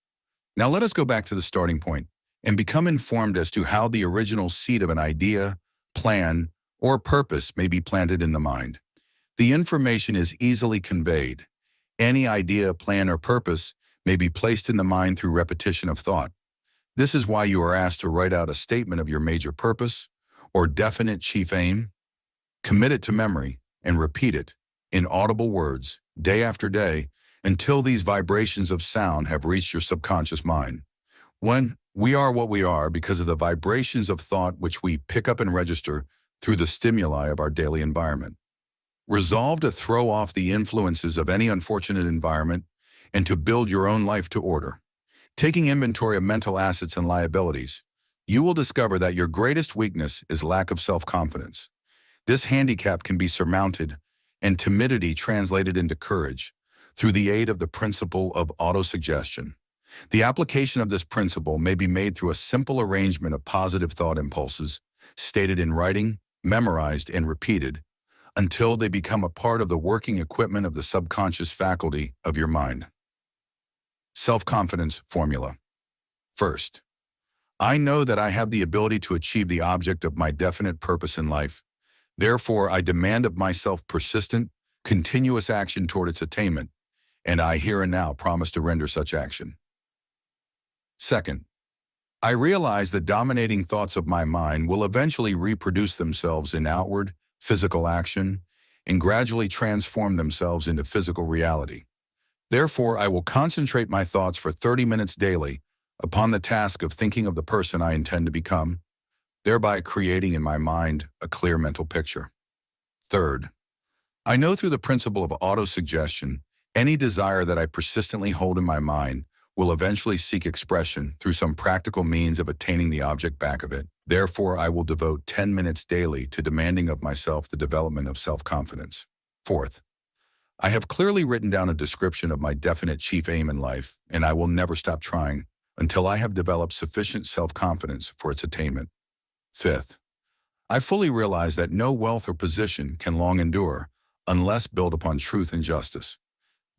Now let us go back to the starting point and become informed as to how the original seed of an idea, plan, or purpose may be planted in the mind. The information is easily conveyed. Any idea, plan, or purpose may be placed in the mind through repetition of thought. This is why you are asked to write out a statement of your major purpose or definite chief aim, commit it to memory, and repeat it in audible words day after day until these vibrations of sound have reached your subconscious mind. We are what we are because of the vibrations of thought which we pick up and register through the stimuli of our daily environment. Resolve to throw off the influences of any unfortunate environment and to build your own life to order. Taking inventory of mental assets and liabilities, you will discover that your greatest weakness is lack of self-confidence. This handicap can be surmounted and timidity translated into courage through the aid of the principle of autosuggestion. The application of this principle may be made through a simple arrangement of positive thought impulses, stated in writing, memorized, and repeated, until they become a part of the working equipment of the subconscious faculty of your mind. Self-confidence formula. First, I know that I have the ability to achieve the object of my definite purpose in life. Therefore, I demand of myself persistent, continuous action toward its attainment, and I here and now promise to render such action. Second, I realize that dominating thoughts of my mind will eventually reproduce themselves in outward, physical action, and gradually transform themselves into physical reality. Therefore, I will concentrate my thoughts for 30 minutes daily upon the task of thinking of the person I intend to become, thereby creating in my mind a clear mental picture. Third, I know through the principle of autosuggestion, any desire that I persistently hold in my mind will eventually seek expression through some practical means of attaining the object back of it. Therefore, I will devote 10 minutes daily to demanding of myself the development of self-confidence. Fourth, I have clearly written down a description of my definite chief aim in life, and I will never stop trying until I have developed sufficient self-confidence for its attainment. Fifth, I fully realize that no wealth or position can long endure unless built upon truth and justice.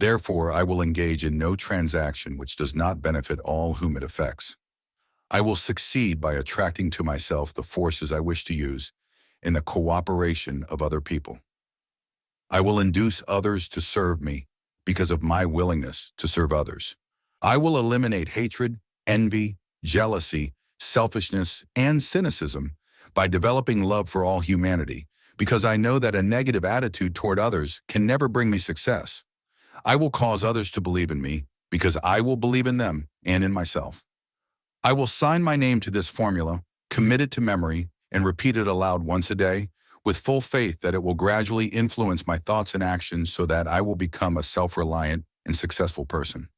Therefore, I will engage in no transaction which does not benefit all whom it affects. I will succeed by attracting to myself the forces I wish to use in the cooperation of other people. I will induce others to serve me because of my willingness to serve others. I will eliminate hatred, envy, jealousy, selfishness, and cynicism by developing love for all humanity because I know that a negative attitude toward others can never bring me success. I will cause others to believe in me because I will believe in them and in myself. I will sign my name to this formula, commit it to memory, and repeat it aloud once a day with full faith that it will gradually influence my thoughts and actions so that I will become a self-reliant and successful person.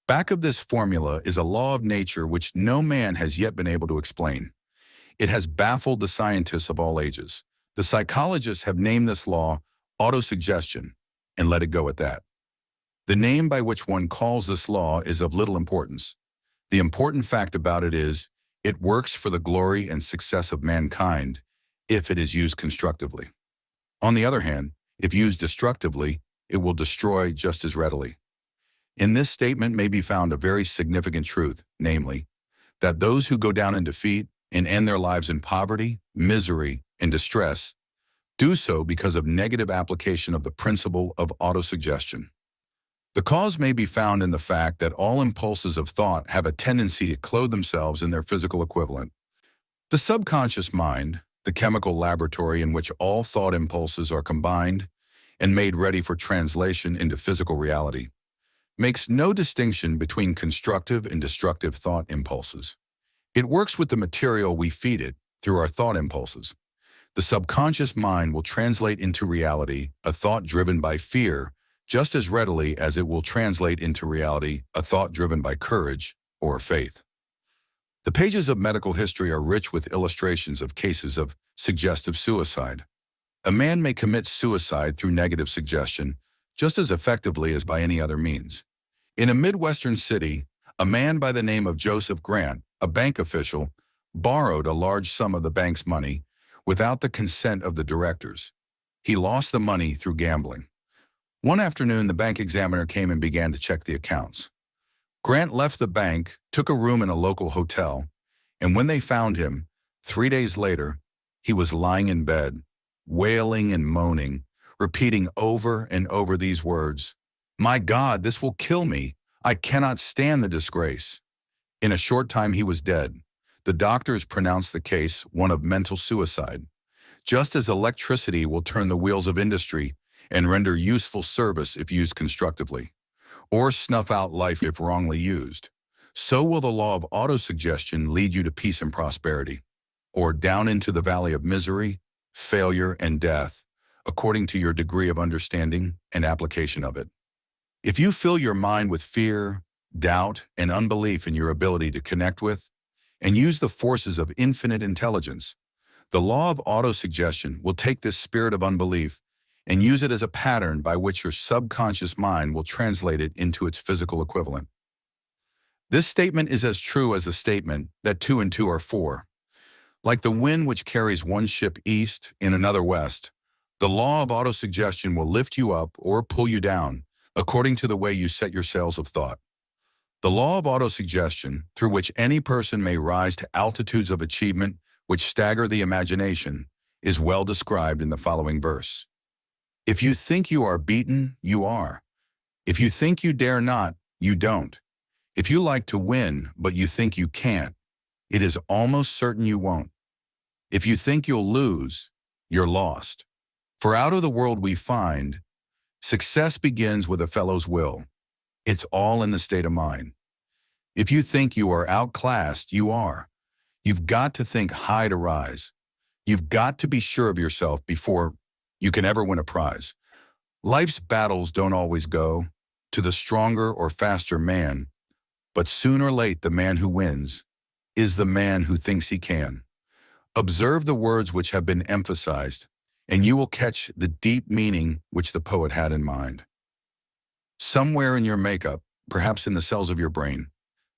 Back of this formula is a law of nature which no man has yet been able to explain. It has baffled the scientists of all ages. The psychologists have named this law autosuggestion and let it go at that. The name by which one calls this law is of little importance. The important fact about it is, it works for the glory and success of mankind if it is used constructively. On the other hand, if used destructively, it will destroy just as readily. In this statement may be found a very significant truth, namely, that those who go down in defeat and end their lives in poverty, misery, and distress do so because of negative application of the principle of autosuggestion. The cause may be found in the fact that all impulses of thought have a tendency to clothe themselves in their physical equivalent. The subconscious mind, the chemical laboratory in which all thought impulses are combined and made ready for translation into physical reality, makes no distinction between constructive and destructive thought impulses. It works with the material we feed it through our thought impulses. The subconscious mind will translate into reality a thought driven by fear just as readily as it will translate into reality a thought driven by courage or faith. The pages of medical history are rich with illustrations of cases of suggestive suicide. A man may commit suicide through negative suggestion just as effectively as by any other means. In a Midwestern city, a man by the name of Joseph Grant, a bank official, borrowed a large sum of the bank's money without the consent of the directors. He lost the money through gambling. One afternoon, the bank examiner came and began to check the accounts. Grant left the bank, took a room in a local hotel, and when they found him, 3 days later, he was lying in bed, wailing and moaning, repeating over and over these words, "My God, this will kill me. I cannot stand the disgrace." In a short time, he was dead. The doctors pronounced the case one of mental suicide. Just as electricity will turn the wheels of industry and render useful service if used constructively, or snuff out life if wrongly used, so will the law of autosuggestion lead you to peace and prosperity, or down into the valley of misery, failure, and death, according to your degree of understanding and application of it. If you fill your mind with fear, doubt, and unbelief in your ability to connect with and use the forces of infinite intelligence, the law of autosuggestion will take this spirit of unbelief and use it as a pattern by which your subconscious mind will translate it into its physical equivalent. This statement is as true as the statement that 2 and 2 are 4. Like the wind which carries one ship east and another west, the law of autosuggestion will lift you up or pull you down according to the way you set your sails of thought. The law of autosuggestion, through which any person may rise to altitudes of achievement which stagger the imagination, is well described in the following verse. If you think you are beaten, you are. If you think you dare not, you don't. If you like to win, but you think you can't, it is almost certain you won't. If you think you'll lose, you're lost. For out of the world we find, success begins with a fellow's will. It's all in the state of mind. If you think you are outclassed, you are. You've got to think high to rise. You've got to be sure of yourself before you can ever win a prize. Life's battles don't always go to the stronger or faster man, but sooner or late the man who wins is the man who thinks he can. Observe the words which have been emphasized, and you will catch the deep meaning which the poet had in mind. Somewhere in your makeup, perhaps in the cells of your brain,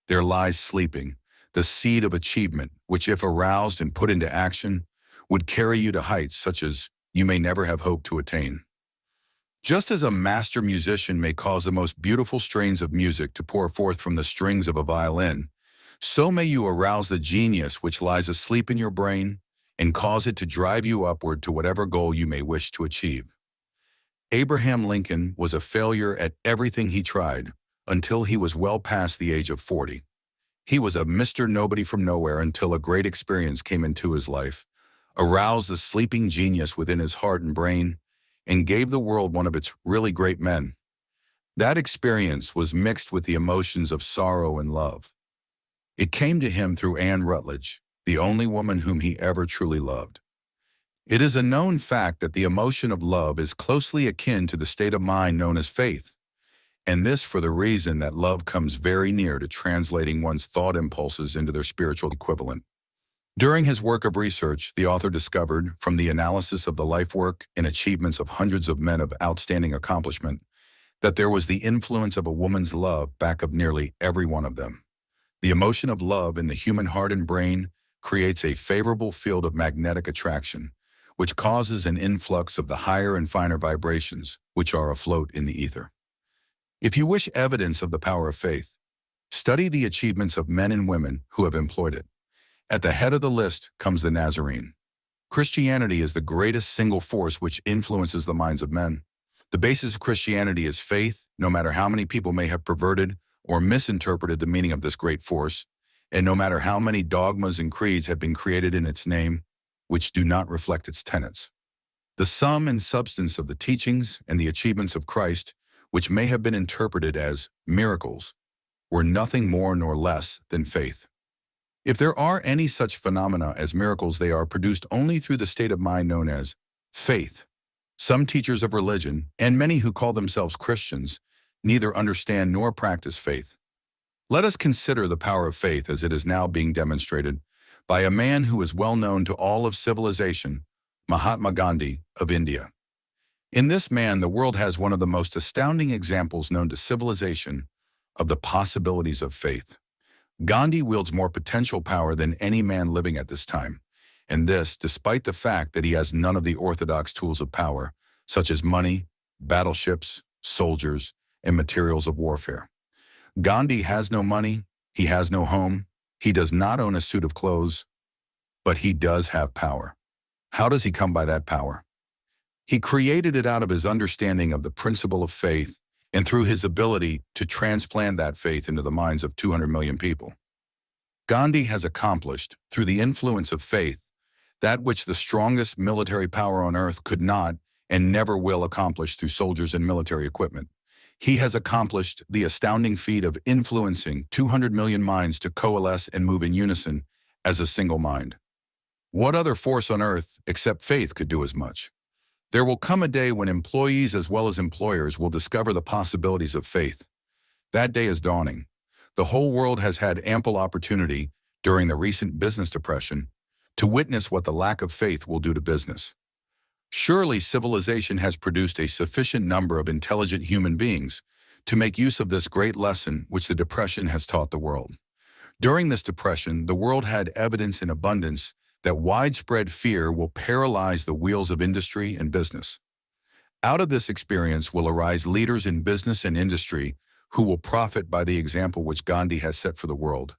there lies sleeping the seed of achievement, which if aroused and put into action, would carry you to heights such as you may never have hoped to attain. Just as a master musician may cause the most beautiful strains of music to pour forth from the strings of a violin, so may you arouse the genius which lies asleep in your brain and cause it to drive you upward to whatever goal you may wish to achieve. Abraham Lincoln was a failure at everything he tried until he was well past the age of 40. He was a Mr. Nobody from nowhere until a great experience came into his life, aroused the sleeping genius within his heart and brain, and gave the world one of its really great men. That experience was mixed with the emotions of sorrow and love. It came to him through Anne Rutledge, the only woman whom he ever truly loved. It is a known fact that the emotion of love is closely akin to the state of mind known as faith, and this for the reason that love comes very near to translating one's thought impulses into their spiritual equivalent. During his work of research, the author discovered, from the analysis of the life work and achievements of hundreds of men of outstanding accomplishment, that there was the influence of a woman's love back of nearly every one of them. The emotion of love in the human heart and brain creates a favorable field of magnetic attraction, which causes an influx of the higher and finer vibrations which are afloat in the ether. If you wish evidence of the power of faith, study the achievements of men and women who have employed it. At the head of the list comes the Nazarene. Christianity is the greatest single force which influences the minds of men. The basis of Christianity is faith, no matter how many people may have perverted or misinterpreted the meaning of this great force, and no matter how many dogmas and creeds have been created in its name, which do not reflect its tenets. The sum and substance of the teachings and the achievements of Christ, which may have been interpreted as miracles, were nothing more nor less than faith. If there are any such phenomena as miracles, they are produced only through the state of mind known as faith. Some teachers of religion, and many who call themselves Christians, neither understand nor practice faith. Let us consider the power of faith as it is now being demonstrated by a man who is well known to all of civilization, Mahatma Gandhi of India. In this man, the world has one of the most astounding examples known to civilization of the possibilities of faith. Gandhi wields more potential power than any man living at this time, and this despite the fact that he has none of the orthodox tools of power, such as money, battleships, soldiers, and materials of warfare. Gandhi has no money, he has no home, he does not own a suit of clothes, but he does have power. How does he come by that power? He created it out of his understanding of the principle of faith and through his ability to transplant that faith into the minds of 200 million people. Gandhi has accomplished, through the influence of faith, that which the strongest military power on earth could not and never will accomplish through soldiers and military equipment. He has accomplished the astounding feat of influencing 200 million minds to coalesce and move in unison as a single mind. What other force on earth except faith could do as much? There will come a day when employees as well as employers will discover the possibilities of faith. That day is dawning. The whole world has had ample opportunity during the recent business depression to witness what the lack of faith will do to business. Surely civilization has produced a sufficient number of intelligent human beings to make use of this great lesson which the depression has taught the world. During this depression, the world had evidence in abundance that widespread fear will paralyze the wheels of industry and business. Out of this experience will arise leaders in business and industry who will profit by the example which Gandhi has set for the world,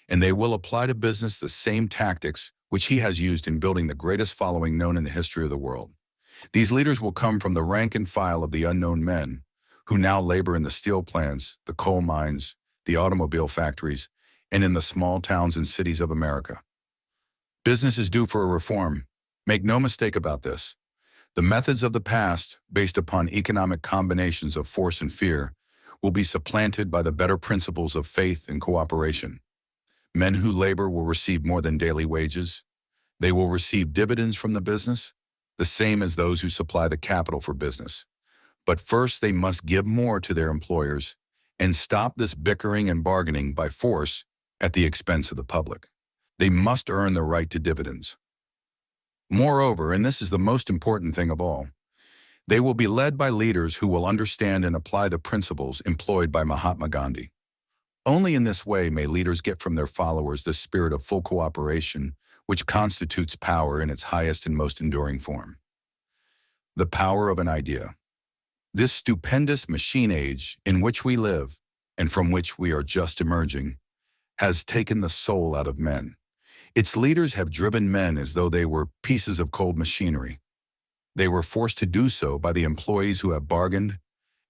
and they will apply to business the same tactics which he has used in building the greatest following known in the history of the world. These leaders will come from the rank and file of the unknown men who now labor in the steel plants, the coal mines, the automobile factories, and in the small towns and cities of America. Business is due for a reform. Make no mistake about this. The methods of the past, based upon economic combinations of force and fear, will be supplanted by the better principles of faith and cooperation. Men who labor will receive more than daily wages. They will receive dividends from the business, the same as those who supply the capital for business. But first they must give more to their employers and stop this bickering and bargaining by force at the expense of the public. They must earn the right to dividends. Moreover, and this is the most important thing of all, they will be led by leaders who will understand and apply the principles employed by Mahatma Gandhi. Only in this way may leaders get from their followers the spirit of full cooperation, which constitutes power in its highest and most enduring form. The power of an idea. This stupendous machine age in which we live, and from which we are just emerging, has taken the soul out of men. Its leaders have driven men as though they were pieces of cold machinery. They were forced to do so by the employees who have bargained,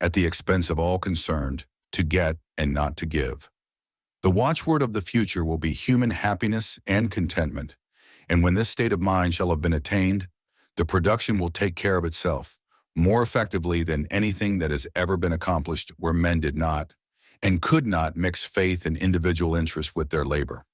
at the expense of all concerned, to get and not to give. The watchword of the future will be human happiness and contentment, and when this state of mind shall have been attained, the production will take care of itself more effectively than anything that has ever been accomplished where men did not and could not mix faith and individual interest with their labor.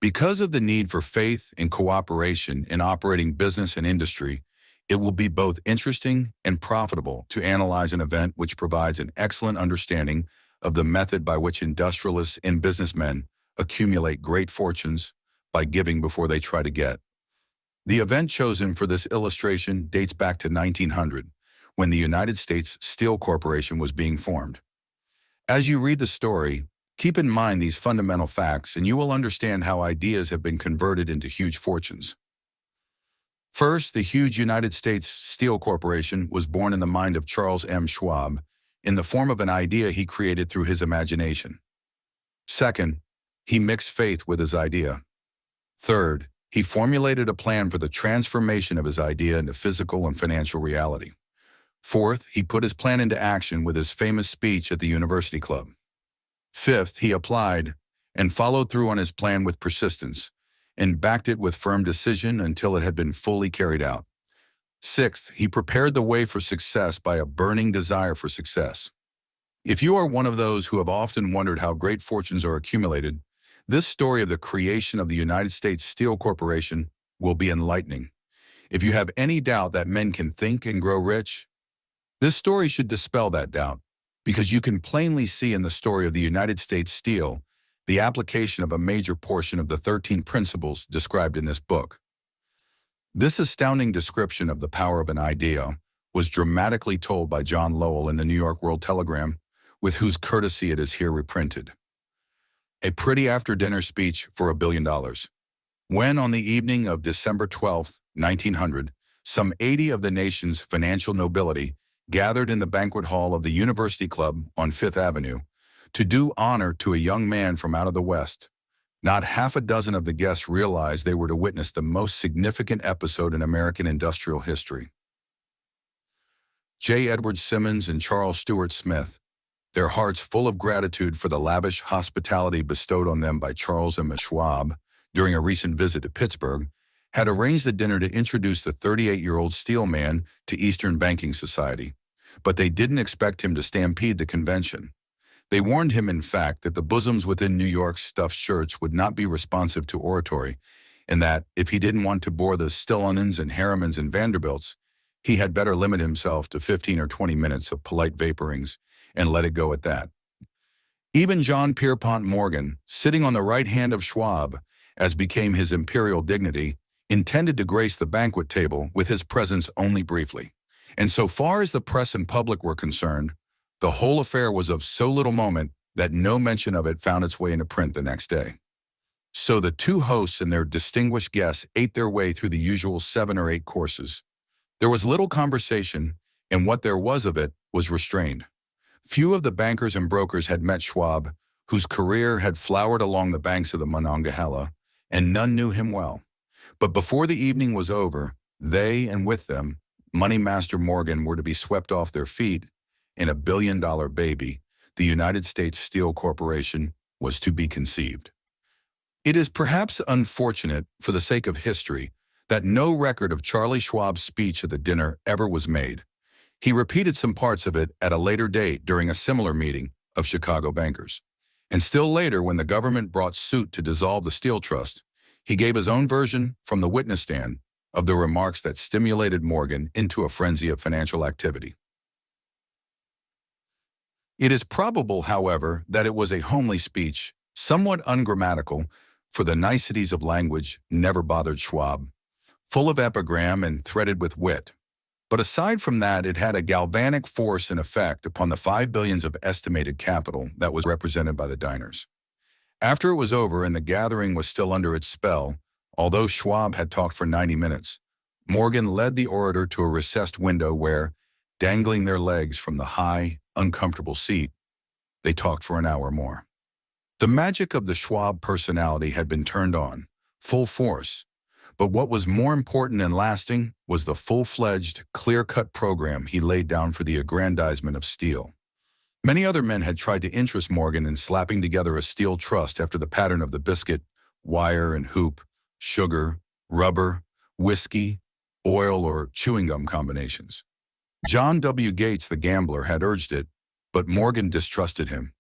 Because of the need for faith and cooperation in operating business and industry, it will be both interesting and profitable to analyze an event which provides an excellent understanding of the method by which industrialists and businessmen accumulate great fortunes by giving before they try to get. The event chosen for this illustration dates back to 1900, when the United States Steel Corporation was being formed. As you read the story, keep in mind these fundamental facts and you will understand how ideas have been converted into huge fortunes. First, the huge United States Steel Corporation was born in the mind of Charles M. Schwab in the form of an idea he created through his imagination. Second, he mixed faith with his idea. Third, he formulated a plan for the transformation of his idea into physical and financial reality. Fourth, he put his plan into action with his famous speech at the University Club. Fifth, he applied and followed through on his plan with persistence and backed it with firm decision until it had been fully carried out. Sixth, he prepared the way for success by a burning desire for success. If you are one of those who have often wondered how great fortunes are accumulated, this story of the creation of the United States Steel Corporation will be enlightening. If you have any doubt that men can think and grow rich, this story should dispel that doubt. because you can plainly see in the story of the United States Steel the application of a major portion of the 13 principles described in this book. This astounding description of the power of an idea was dramatically told by John Lowell in the New York World Telegram, with whose courtesy it is here reprinted. A pretty after-dinner speech for $1 billion. When, on the evening of December 12, 1900, some 80 of the nation's financial nobility gathered in the banquet hall of the University Club on Fifth Avenue to do honor to a young man from out of the West, not half a dozen of the guests realized they were to witness the most significant episode in American industrial history. J. Edward Simmons and Charles Stewart Smith, their hearts full of gratitude for the lavish hospitality bestowed on them by Charles M. Schwab during a recent visit to Pittsburgh, had arranged the dinner to introduce the 38-year-old steel man to Eastern Banking Society, but they didn't expect him to stampede the convention. They warned him, in fact, that the bosoms within New York's stuffed shirts would not be responsive to oratory, and that, if he didn't want to bore the Stillonens and Harrimans and Vanderbilts, he had better limit himself to 15 or 20 minutes of polite vaporings and let it go at that. Even John Pierpont Morgan, sitting on the right hand of Schwab, as became his imperial dignity, intended to grace the banquet table with his presence only briefly. And so far as the press and public were concerned, the whole affair was of so little moment that no mention of it found its way into print the next day. So the two hosts and their distinguished guests ate their way through the usual 7 or 8 courses. There was little conversation, and what there was of it was restrained. Few of the bankers and brokers had met Schwab, whose career had flowered along the banks of the Monongahela, and none knew him well. But before the evening was over, they, and with them, Money Master Morgan, were to be swept off their feet, and a billion-dollar baby, the United States Steel Corporation, was to be conceived. It is perhaps unfortunate, for the sake of history, that no record of Charlie Schwab's speech at the dinner ever was made. He repeated some parts of it at a later date during a similar meeting of Chicago bankers. And still later, when the government brought suit to dissolve the Steel Trust, he gave his own version from the witness stand of the remarks that stimulated Morgan into a frenzy of financial activity. It is probable, however, that it was a homely speech, somewhat ungrammatical, for the niceties of language never bothered Schwab, full of epigram and threaded with wit. But aside from that, it had a galvanic force and effect upon the $5 billion of estimated capital that was represented by the diners. After it was over and the gathering was still under its spell, although Schwab had talked for 90 minutes, Morgan led the orator to a recessed window where, dangling their legs from the high, uncomfortable seat, they talked for an hour more. The magic of the Schwab personality had been turned on, full force, but what was more important and lasting was the full-fledged, clear-cut program he laid down for the aggrandizement of steel. Many other men had tried to interest Morgan in slapping together a steel trust after the pattern of the biscuit, wire and hoop, sugar, rubber, whiskey, oil, or chewing gum combinations. John W. Gates, the gambler, had urged it, but Morgan distrusted him.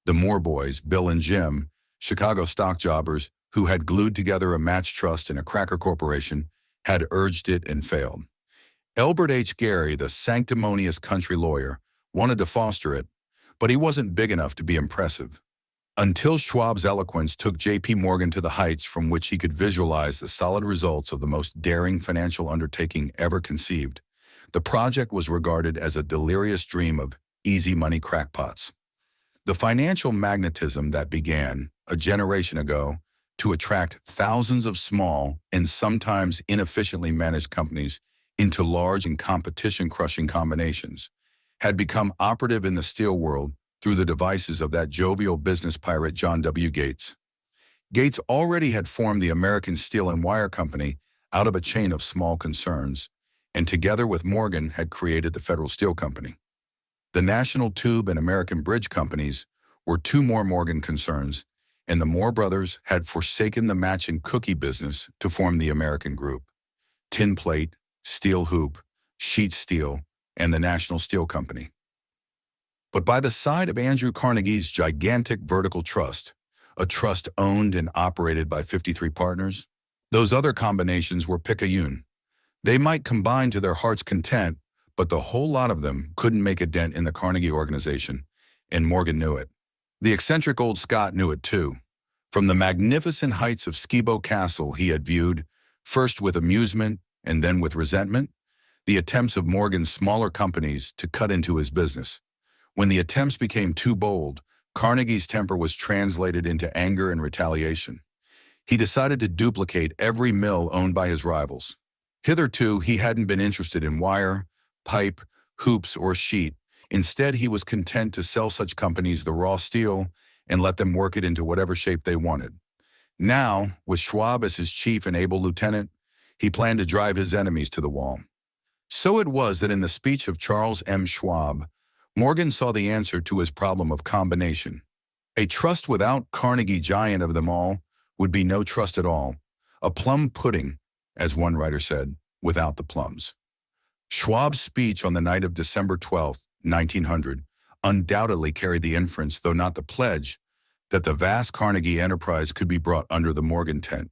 The Moore boys, Bill and Jim, Chicago stock jobbers who had glued together a match trust and a cracker corporation, had urged it and failed. Elbert H. Gary, the sanctimonious country lawyer, wanted to foster it, but he wasn't big enough to be impressive. Until Schwab's eloquence took J.P. Morgan to the heights from which he could visualize the solid results of the most daring financial undertaking ever conceived, the project was regarded as a delirious dream of easy money crackpots. The financial magnetism that began, a generation ago, to attract thousands of small and sometimes inefficiently managed companies into large and competition-crushing combinations, had become operative in the steel world through the devices of that jovial business pirate John W. Gates. Gates already had formed the American Steel and Wire Company out of a chain of small concerns, and together with Morgan had created the Federal Steel Company. The National Tube and American Bridge Companies were 2 more Morgan concerns, and the Moore brothers had forsaken the match and cookie business to form the American Group: tin plate, steel hoop, sheet steel, and the National Steel Company. But by the side of Andrew Carnegie's gigantic vertical trust, a trust owned and operated by 53 partners, those other combinations were picayune. They might combine to their heart's content, but the whole lot of them couldn't make a dent in the Carnegie organization, and Morgan knew it. The eccentric old Scot knew it too. From the magnificent heights of Skibo Castle he had viewed, first with amusement and then with resentment, the attempts of Morgan's smaller companies to cut into his business. When the attempts became too bold, Carnegie's temper was translated into anger and retaliation. He decided to duplicate every mill owned by his rivals. Hitherto, he hadn't been interested in wire, pipe, hoops, or sheet. Instead, he was content to sell such companies the raw steel and let them work it into whatever shape they wanted. Now, with Schwab as his chief and able lieutenant, he planned to drive his enemies to the wall. So it was that in the speech of Charles M. Schwab, Morgan saw the answer to his problem of combination. A trust without Carnegie, giant of them all, would be no trust at all, a plum pudding, as one writer said, without the plums. Schwab's speech on the night of December 12, 1900, undoubtedly carried the inference, though not the pledge, that the vast Carnegie enterprise could be brought under the Morgan tent.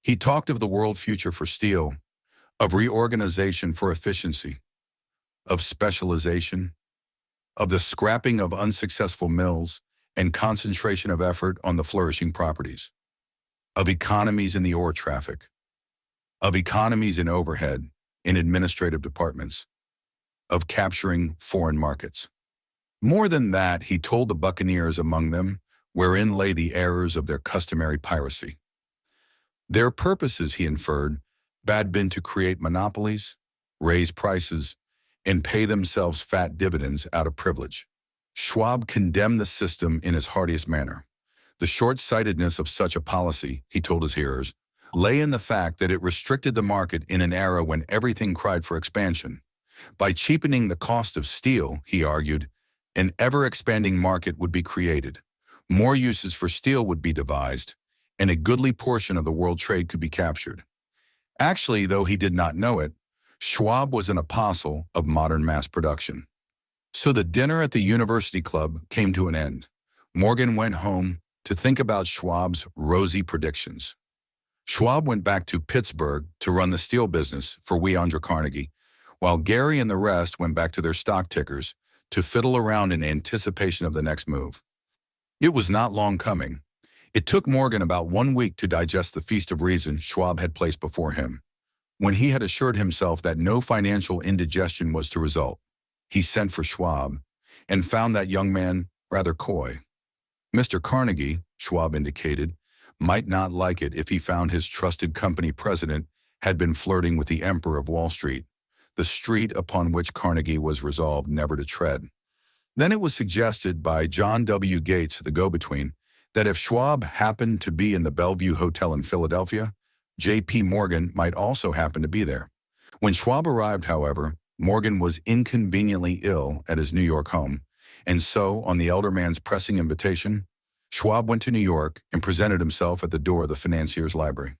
He talked of the world future for steel, of reorganization for efficiency, of specialization, of the scrapping of unsuccessful mills and concentration of effort on the flourishing properties, of economies in the ore traffic, of economies in overhead, in administrative departments, of capturing foreign markets. More than that, he told the buccaneers among them, wherein lay the errors of their customary piracy. Their purposes, he inferred, had been to create monopolies, raise prices, and pay themselves fat dividends out of privilege. Schwab condemned the system in his heartiest manner. The short-sightedness of such a policy, he told his hearers, lay in the fact that it restricted the market in an era when everything cried for expansion. By cheapening the cost of steel, he argued, an ever-expanding market would be created. More uses for steel would be devised, and a goodly portion of the world trade could be captured. Actually, though he did not know it, Schwab was an apostle of modern mass production. So the dinner at the University Club came to an end. Morgan went home to think about Schwab's rosy predictions. Schwab went back to Pittsburgh to run the steel business for Andrew Carnegie, while Gary and the rest went back to their stock tickers to fiddle around in anticipation of the next move. It was not long coming. It took Morgan about 1 week to digest the feast of reason Schwab had placed before him. When he had assured himself that no financial indigestion was to result, he sent for Schwab and found that young man rather coy. Mr. Carnegie, Schwab indicated, might not like it if he found his trusted company president had been flirting with the Emperor of Wall Street, the street upon which Carnegie was resolved never to tread. Then it was suggested by John W. Gates, the go-between, that if Schwab happened to be in the Bellevue Hotel in Philadelphia, J.P. Morgan might also happen to be there. When Schwab arrived, however, Morgan was inconveniently ill at his New York home, and so, on the elder man's pressing invitation, Schwab went to New York and presented himself at the door of the financier's library.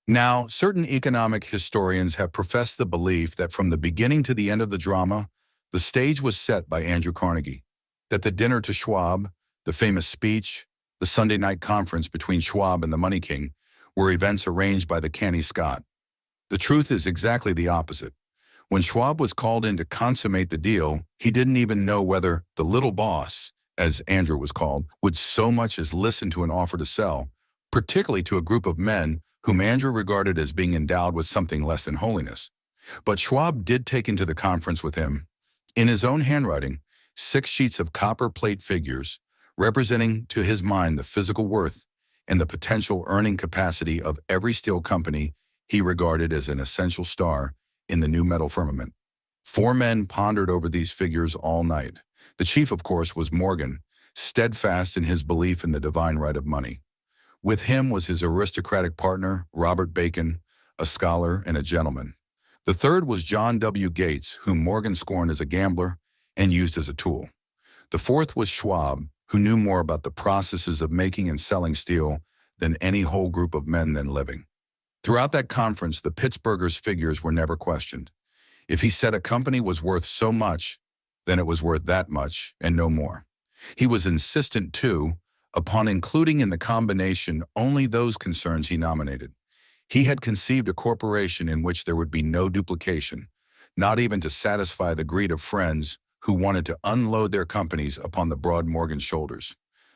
Now, certain economic historians have professed the belief that from the beginning to the end of the drama, the stage was set by Andrew Carnegie, that the dinner to Schwab, the famous speech, the Sunday night conference between Schwab and the Money King were events arranged by the canny Scot. The truth is exactly the opposite. When Schwab was called in to consummate the deal, he didn't even know whether the little boss, as Andrew was called, would so much as listen to an offer to sell, particularly to a group of men whom Andrew regarded as being endowed with something less than holiness. But Schwab did take into the conference with him, in his own handwriting, 6 sheets of copper plate figures, representing to his mind the physical worth and the potential earning capacity of every steel company he regarded as an essential star in the new metal firmament. 4 men pondered over these figures all night. The chief, of course, was Morgan, steadfast in his belief in the divine right of money. With him was his aristocratic partner, Robert Bacon, a scholar and a gentleman. The third was John W. Gates, whom Morgan scorned as a gambler and used as a tool. The fourth was Schwab, who knew more about the processes of making and selling steel than any whole group of men then living. Throughout that conference, the Pittsburghers' figures were never questioned. If he said a company was worth so much, then it was worth that much and no more. He was insistent, too, upon including in the combination only those concerns he nominated. He had conceived a corporation in which there would be no duplication, not even to satisfy the greed of friends who wanted to unload their companies upon the broad Morgan shoulders.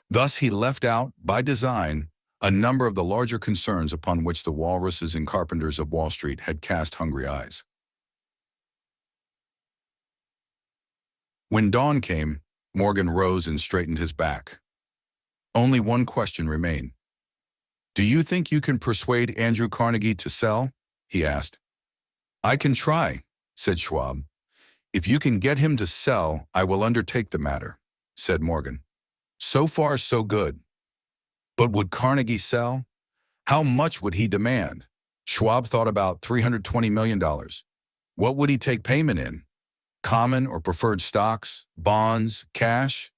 Thus, he left out, by design, a number of the larger concerns upon which the walruses and carpenters of Wall Street had cast hungry eyes. When dawn came, Morgan rose and straightened his back. Only one question remained. "Do you think you can persuade Andrew Carnegie to sell?" he asked. "I can try," said Schwab. "If you can get him to sell, I will undertake the matter," said Morgan. So far, so good. But would Carnegie sell? How much would he demand? Schwab thought about $320 million. What would he take payment in? Common or preferred stocks, bonds, cash?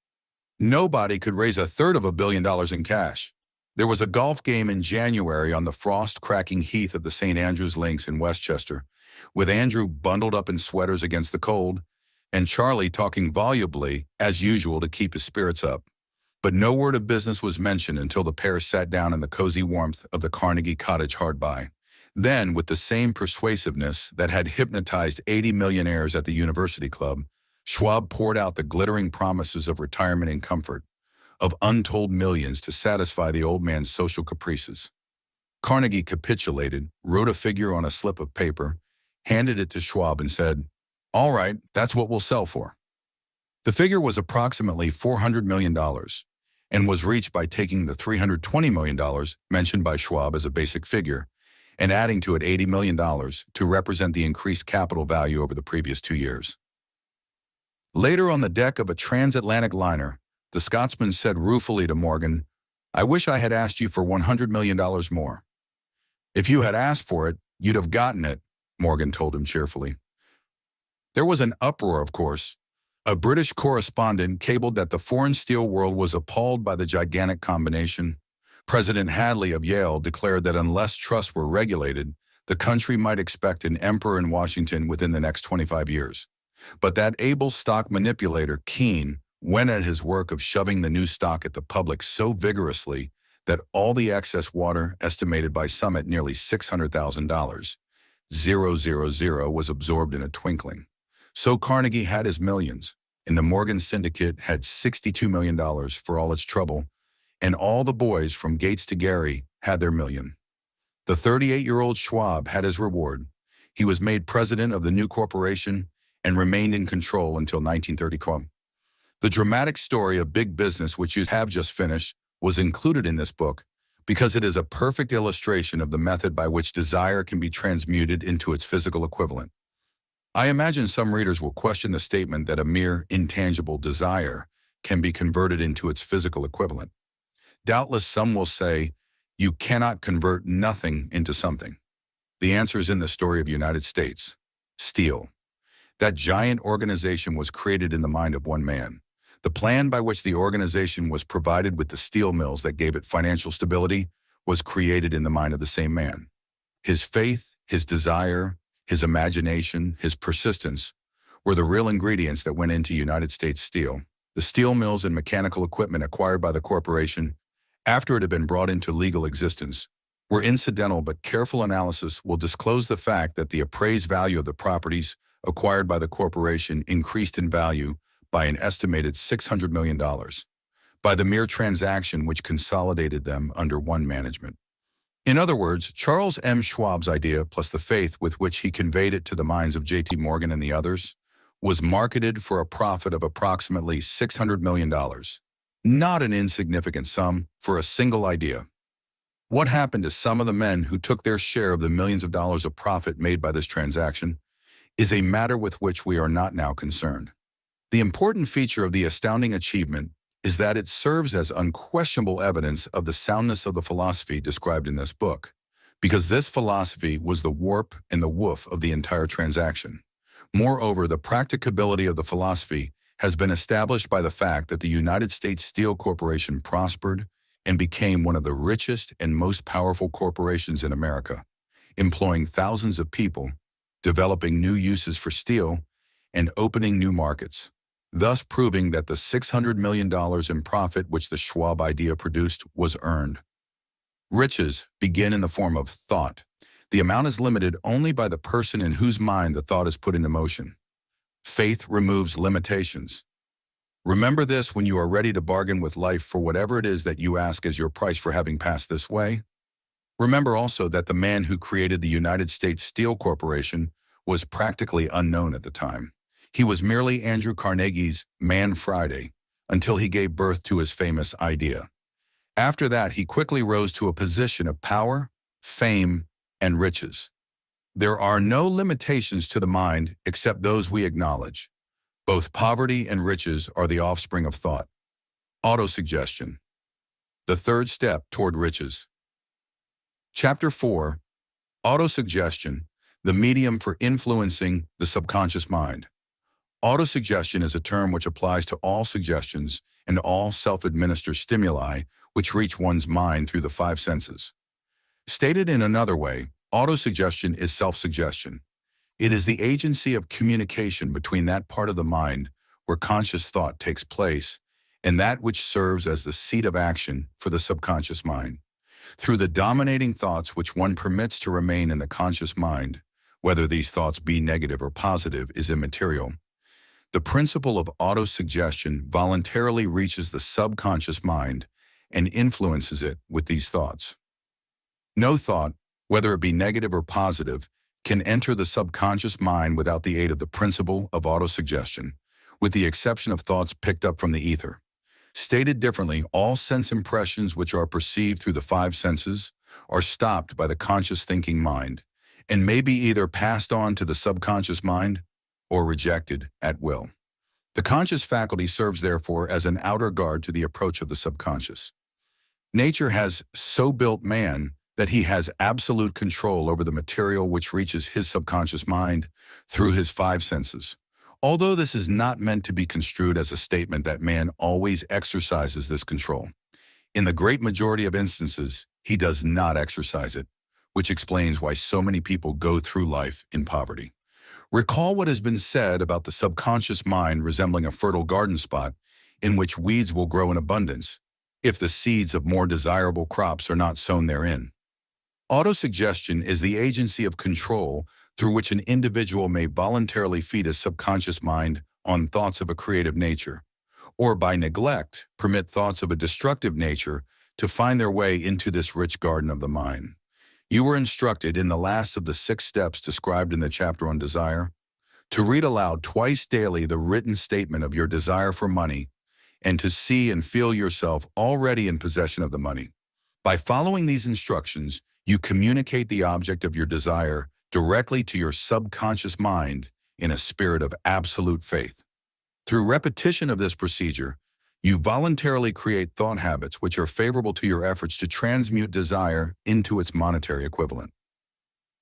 Nobody could raise $1/3 billion in cash. There was a golf game in January on the frost-cracking heath of the St. Andrews Links in Westchester, with Andrew bundled up in sweaters against the cold, and Charlie talking volubly, as usual, to keep his spirits up. But no word of business was mentioned until the pair sat down in the cozy warmth of the Carnegie cottage hard by. Then, with the same persuasiveness that had hypnotized 80 millionaires at the University Club, Schwab poured out the glittering promises of retirement and comfort, of untold millions to satisfy the old man's social caprices. Carnegie capitulated, wrote a figure on a slip of paper, handed it to Schwab and said, "All right, that's what we'll sell for." The figure was approximately $400 million and was reached by taking the $320 million mentioned by Schwab as a basic figure and adding to it $80 million to represent the increased capital value over the previous 2 years. Later, on the deck of a transatlantic liner, the Scotsman said ruefully to Morgan, "I wish I had asked you for $100 million more." "If you had asked for it, you'd have gotten it," Morgan told him cheerfully. There was an uproar, of course. A British correspondent cabled that the foreign steel world was appalled by the gigantic combination. President Hadley of Yale declared that unless trusts were regulated, the country might expect an emperor in Washington within the next 25 years. But that able stock manipulator, Keene, went at his work of shoving the new stock at the public so vigorously that all the excess water, estimated by some at nearly $600,000, 000, was absorbed in a twinkling. So Carnegie had his millions, and the Morgan Syndicate had $62 million for all its trouble, and all the boys from Gates to Gary had their million. The 38-year-old Schwab had his reward. He was made president of the new corporation and remained in control until 1934. The dramatic story of big business which you have just finished was included in this book because it is a perfect illustration of the method by which desire can be transmuted into its physical equivalent. I imagine some readers will question the statement that a mere intangible desire can be converted into its physical equivalent. Doubtless some will say, you cannot convert nothing into something. The answer is in the story of the United States. Steel. That giant organization was created in the mind of one man. The plan by which the organization was provided with the steel mills that gave it financial stability was created in the mind of the same man. His faith, his desire, his imagination, his persistence were the real ingredients that went into United States Steel. The steel mills and mechanical equipment acquired by the corporation, after it had been brought into legal existence, were incidental, but careful analysis will disclose the fact that the appraised value of the properties acquired by the corporation increased in value by an estimated $600 million by the mere transaction which consolidated them under one management. In other words, Charles M. Schwab's idea, plus the faith with which he conveyed it to the minds of J.T. Morgan and the others, was marketed for a profit of approximately $600 million. Not an insignificant sum for a single idea. What happened to some of the men who took their share of the millions of dollars of profit made by this transaction is a matter with which we are not now concerned. The important feature of the astounding achievement is that it serves as unquestionable evidence of the soundness of the philosophy described in this book, because this philosophy was the warp and the woof of the entire transaction. Moreover, the practicability of the philosophy has been established by the fact that the United States Steel Corporation prospered and became one of the richest and most powerful corporations in America, employing thousands of people, developing new uses for steel, and opening new markets, thus proving that the $600 million in profit which the Schwab idea produced was earned. Riches begin in the form of thought. The amount is limited only by the person in whose mind the thought is put into motion. Faith removes limitations. Remember this when you are ready to bargain with life for whatever it is that you ask as your price for having passed this way. Remember also that the man who created the United States Steel Corporation was practically unknown at the time. He was merely Andrew Carnegie's Man Friday until he gave birth to his famous idea. After that, he quickly rose to a position of power, fame, and riches. There are no limitations to the mind except those we acknowledge. Both poverty and riches are the offspring of thought. Autosuggestion. The third step toward riches. Chapter 4. Autosuggestion, the medium for influencing the subconscious mind. Autosuggestion is a term which applies to all suggestions and all self-administered stimuli which reach one's mind through the five senses. Stated in another way, autosuggestion is self-suggestion. It is the agency of communication between that part of the mind where conscious thought takes place and that which serves as the seat of action for the subconscious mind. Through the dominating thoughts which one permits to remain in the conscious mind, whether these thoughts be negative or positive is immaterial, the principle of autosuggestion voluntarily reaches the subconscious mind and influences it with these thoughts. No thought, whether it be negative or positive, can enter the subconscious mind without the aid of the principle of autosuggestion, with the exception of thoughts picked up from the ether. Stated differently, all sense impressions which are perceived through the five senses are stopped by the conscious thinking mind and may be either passed on to the subconscious mind or rejected at will. The conscious faculty serves therefore as an outer guard to the approach of the subconscious. Nature has so built man that he has absolute control over the material which reaches his subconscious mind through his five senses. Although this is not meant to be construed as a statement that man always exercises this control. In the great majority of instances, he does not exercise it, which explains why so many people go through life in poverty. Recall what has been said about the subconscious mind resembling a fertile garden spot in which weeds will grow in abundance if the seeds of more desirable crops are not sown therein. Autosuggestion is the agency of control through which an individual may voluntarily feed his subconscious mind on thoughts of a creative nature, or by neglect, permit thoughts of a destructive nature to find their way into this rich garden of the mind. You were instructed in the last of the 6 steps described in the chapter on desire to read aloud twice daily the written statement of your desire for money and to see and feel yourself already in possession of the money. By following these instructions, you communicate the object of your desire directly to your subconscious mind in a spirit of absolute faith. Through repetition of this procedure, you voluntarily create thought habits which are favorable to your efforts to transmute desire into its monetary equivalent.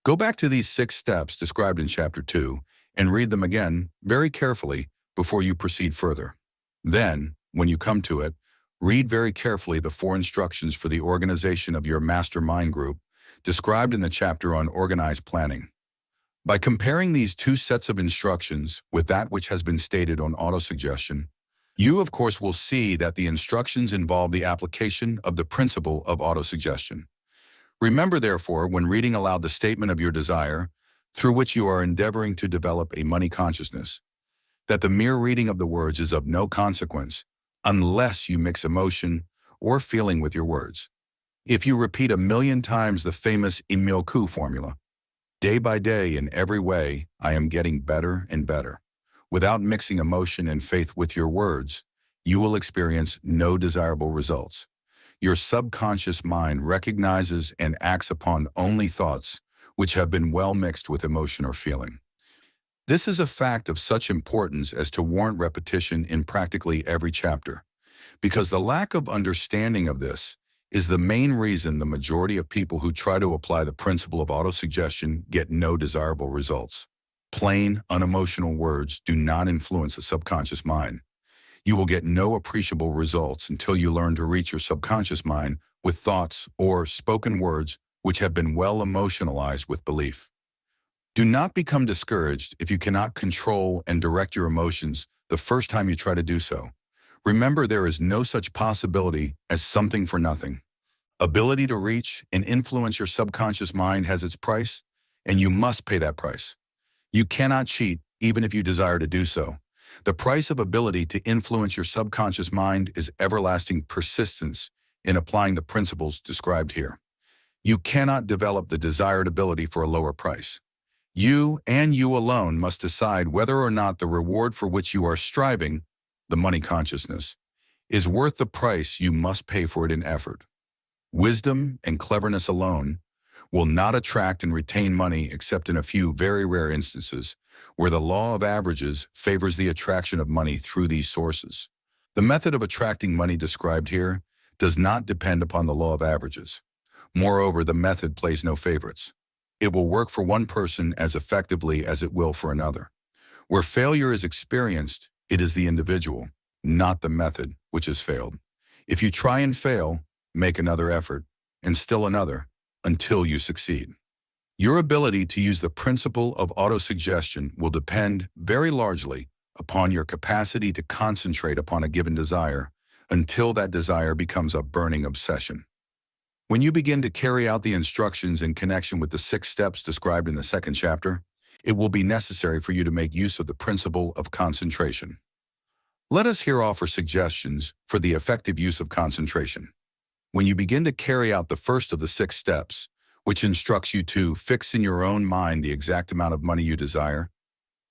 Go back to these 6 steps described in Chapter 2 and read them again very carefully before you proceed further. Then, when you come to it, read very carefully the 4 instructions for the organization of your mastermind group described in the chapter on organized planning. By comparing these 2 sets of instructions with that which has been stated on autosuggestion, you of course will see that the instructions involve the application of the principle of autosuggestion. Remember therefore, when reading aloud the statement of your desire, through which you are endeavoring to develop a money consciousness, that the mere reading of the words is of no consequence unless you mix emotion or feeling with your words. If you repeat 1,000,000 times the famous Emile Coué formula, day by day in every way, I am getting better and better, without mixing emotion and faith with your words, you will experience no desirable results. Your subconscious mind recognizes and acts upon only thoughts which have been well mixed with emotion or feeling. This is a fact of such importance as to warrant repetition in practically every chapter, because the lack of understanding of this is the main reason the majority of people who try to apply the principle of autosuggestion get no desirable results. Plain, unemotional words do not influence the subconscious mind. You will get no appreciable results until you learn to reach your subconscious mind with thoughts or spoken words which have been well emotionalized with belief. Do not become discouraged if you cannot control and direct your emotions the first time you try to do so. Remember, there is no such possibility as something for nothing. Ability to reach and influence your subconscious mind has its price, and you must pay that price. You cannot cheat even if you desire to do so. The price of ability to influence your subconscious mind is everlasting persistence in applying the principles described here. You cannot develop the desired ability for a lower price. You and you alone must decide whether or not the reward for which you are striving, the money consciousness, is worth the price you must pay for it in effort. Wisdom and cleverness alone will not attract and retain money except in a few very rare instances where the law of averages favors the attraction of money through these sources. The method of attracting money described here does not depend upon the law of averages. Moreover, the method plays no favorites. It will work for one person as effectively as it will for another. Where failure is experienced, it is the individual, not the method, which has failed. If you try and fail, make another effort, and still another, until you succeed. Your ability to use the principle of autosuggestion will depend very largely upon your capacity to concentrate upon a given desire until that desire becomes a burning obsession. When you begin to carry out the instructions in connection with the 6 steps described in the 2nd chapter, it will be necessary for you to make use of the principle of concentration. Let us here offer suggestions for the effective use of concentration. When you begin to carry out the first of the 6 steps, which instructs you to fix in your own mind the exact amount of money you desire,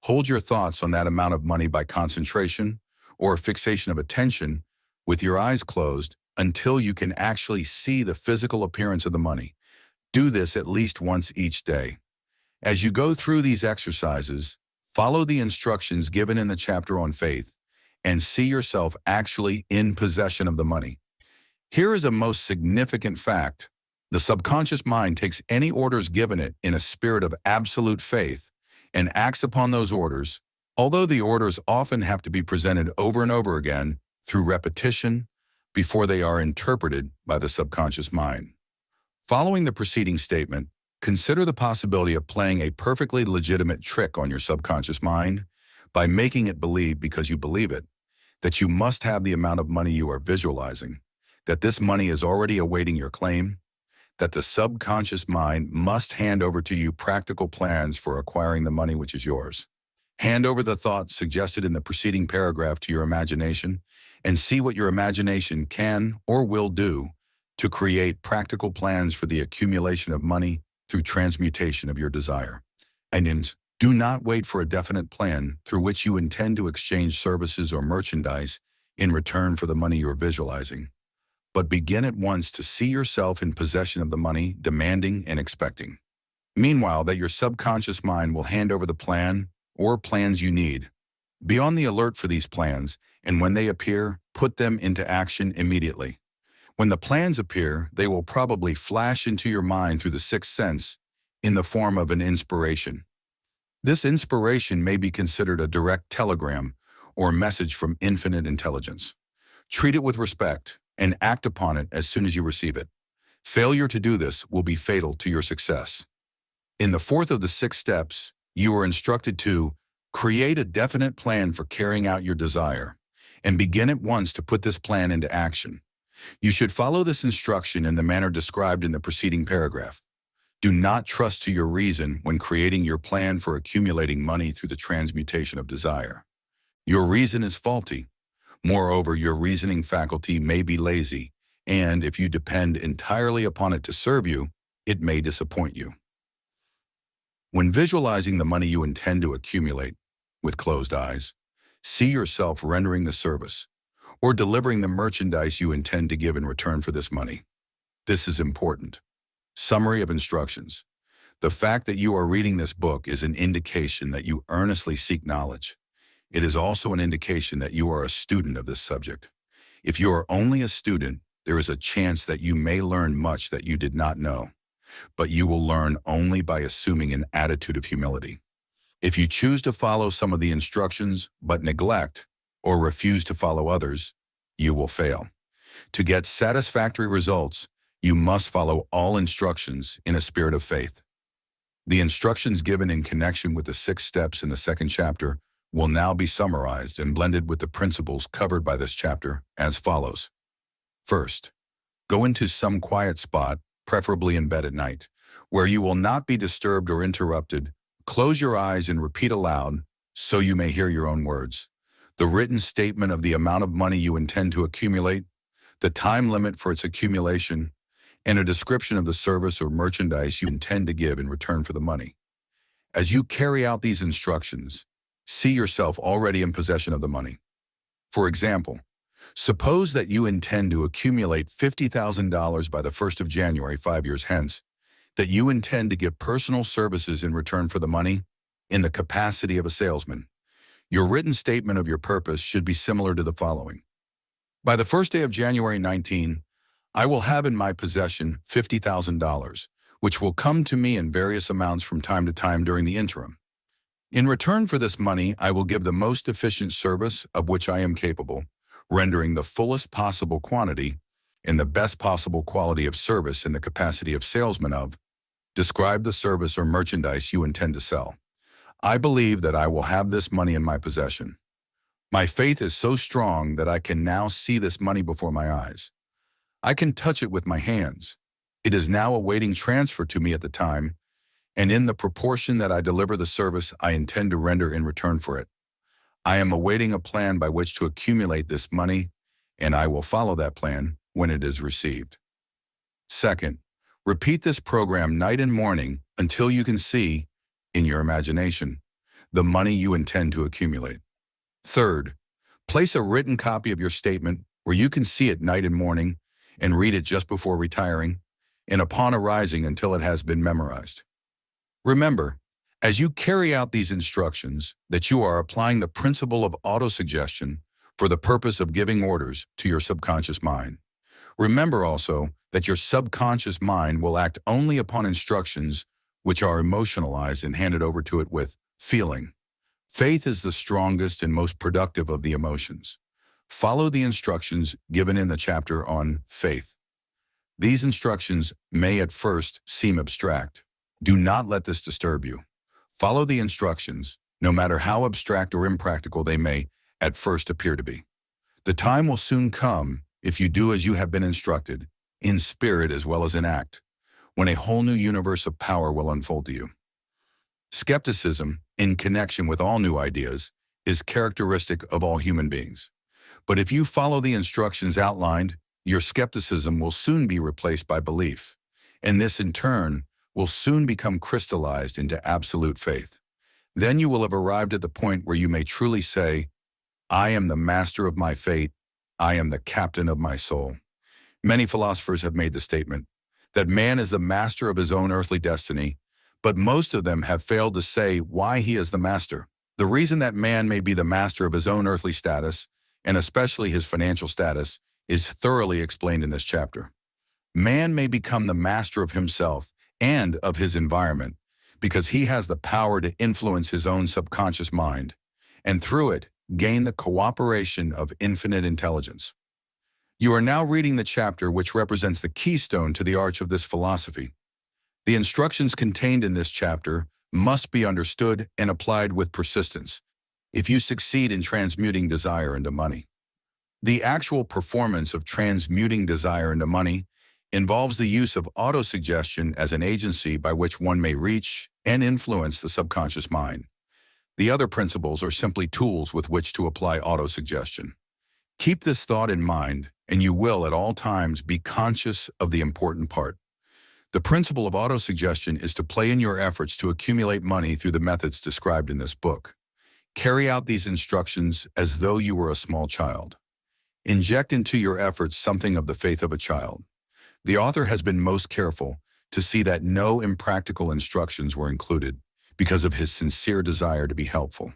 hold your thoughts on that amount of money by concentration or fixation of attention with your eyes closed until you can actually see the physical appearance of the money. Do this at least once each day. As you go through these exercises, follow the instructions given in the chapter on faith and see yourself actually in possession of the money. Here is a most significant fact. The subconscious mind takes any orders given it in a spirit of absolute faith and acts upon those orders, although the orders often have to be presented over and over again through repetition before they are interpreted by the subconscious mind. Following the preceding statement, consider the possibility of playing a perfectly legitimate trick on your subconscious mind by making it believe, because you believe it, that you must have the amount of money you are visualizing, that this money is already awaiting your claim, that the subconscious mind must hand over to you practical plans for acquiring the money which is yours. Hand over the thoughts suggested in the preceding paragraph to your imagination and see what your imagination can or will do to create practical plans for the accumulation of money through transmutation of your desire. And do not wait for a definite plan through which you intend to exchange services or merchandise in return for the money you're visualizing, but begin at once to see yourself in possession of the money demanding and expecting. Meanwhile, that your subconscious mind will hand over the plan or plans you need. Be on the alert for these plans, and when they appear, put them into action immediately. When the plans appear, they will probably flash into your mind through the 6th sense in the form of an inspiration. This inspiration may be considered a direct telegram or message from infinite intelligence. Treat it with respect and act upon it as soon as you receive it. Failure to do this will be fatal to your success. In the 4th of the 6 steps, you are instructed to create a definite plan for carrying out your desire and begin at once to put this plan into action. You should follow this instruction in the manner described in the preceding paragraph. Do not trust to your reason when creating your plan for accumulating money through the transmutation of desire. Your reason is faulty. Moreover, your reasoning faculty may be lazy, and if you depend entirely upon it to serve you, it may disappoint you. When visualizing the money you intend to accumulate, with closed eyes, see yourself rendering the service or delivering the merchandise you intend to give in return for this money. This is important. Summary of instructions. The fact that you are reading this book is an indication that you earnestly seek knowledge. It is also an indication that you are a student of this subject. If you are only a student, there is a chance that you may learn much that you did not know, but you will learn only by assuming an attitude of humility. If you choose to follow some of the instructions but neglect or refuse to follow others, you will fail. To get satisfactory results, you must follow all instructions in a spirit of faith. The instructions given in connection with the 6 steps in the 2nd chapter will now be summarized and blended with the principles covered by this chapter as follows. First, go into some quiet spot, preferably in bed at night, where you will not be disturbed or interrupted. Close your eyes and repeat aloud, so you may hear your own words. The written statement of the amount of money you intend to accumulate, the time limit for its accumulation, and a description of the service or merchandise you intend to give in return for the money. As you carry out these instructions, see yourself already in possession of the money. For example, suppose that you intend to accumulate $50,000 by the 1st of January 5 years hence, that you intend to give personal services in return for the money in the capacity of a salesman. Your written statement of your purpose should be similar to the following. By the first day of January 19, I will have in my possession $50,000, which will come to me in various amounts from time to time during the interim. In return for this money, I will give the most efficient service of which I am capable, rendering the fullest possible quantity and the best possible quality of service in the capacity of salesman of. Describe the service or merchandise you intend to sell. I believe that I will have this money in my possession. My faith is so strong that I can now see this money before my eyes. I can touch it with my hands. It is now awaiting transfer to me at the time, and in the proportion that I deliver the service I intend to render in return for it. I am awaiting a plan by which to accumulate this money, and I will follow that plan when it is received. Second, repeat this program night and morning until you can see, in your imagination, the money you intend to accumulate. Third, place a written copy of your statement where you can see it night and morning and read it just before retiring and upon arising until it has been memorized. Remember, as you carry out these instructions, that you are applying the principle of autosuggestion for the purpose of giving orders to your subconscious mind. Remember also that your subconscious mind will act only upon instructions which are emotionalized and handed over to it with feeling. Faith is the strongest and most productive of the emotions. Follow the instructions given in the chapter on faith. These instructions may at first seem abstract. Do not let this disturb you. Follow the instructions, no matter how abstract or impractical they may at first appear to be. The time will soon come, if you do as you have been instructed, in spirit as well as in act, when a whole new universe of power will unfold to you. Skepticism, in connection with all new ideas, is characteristic of all human beings. But if you follow the instructions outlined, your skepticism will soon be replaced by belief, and this in turn will soon become crystallized into absolute faith. Then you will have arrived at the point where you may truly say, I am the master of my fate, I am the captain of my soul. Many philosophers have made the statement that man is the master of his own earthly destiny, but most of them have failed to say why he is the master. The reason that man may be the master of his own earthly status, and especially his financial status, is thoroughly explained in this chapter. Man may become the master of himself and of his environment because he has the power to influence his own subconscious mind, and through it, gain the cooperation of infinite intelligence. You are now reading the chapter which represents the keystone to the arch of this philosophy. The instructions contained in this chapter must be understood and applied with persistence if you succeed in transmuting desire into money. The actual performance of transmuting desire into money involves the use of autosuggestion as an agency by which one may reach and influence the subconscious mind. The other principles are simply tools with which to apply autosuggestion. Keep this thought in mind, and you will at all times be conscious of the important part. The principle of autosuggestion is to play in your efforts to accumulate money through the methods described in this book. Carry out these instructions as though you were a small child. Inject into your efforts something of the faith of a child. The author has been most careful to see that no impractical instructions were included because of his sincere desire to be helpful.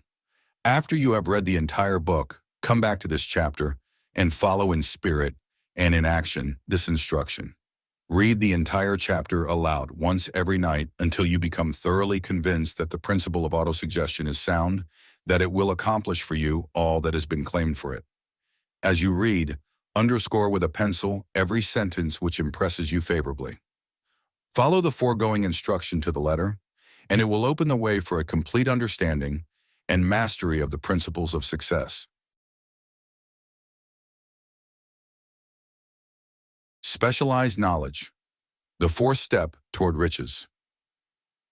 After you have read the entire book, come back to this chapter and follow in spirit and in action this instruction. Read the entire chapter aloud once every night until you become thoroughly convinced that the principle of autosuggestion is sound, that it will accomplish for you all that has been claimed for it. As you read, underscore with a pencil every sentence which impresses you favorably. Follow the foregoing instruction to the letter, and it will open the way for a complete understanding and mastery of the principles of success. Specialized knowledge, the fourth step toward riches.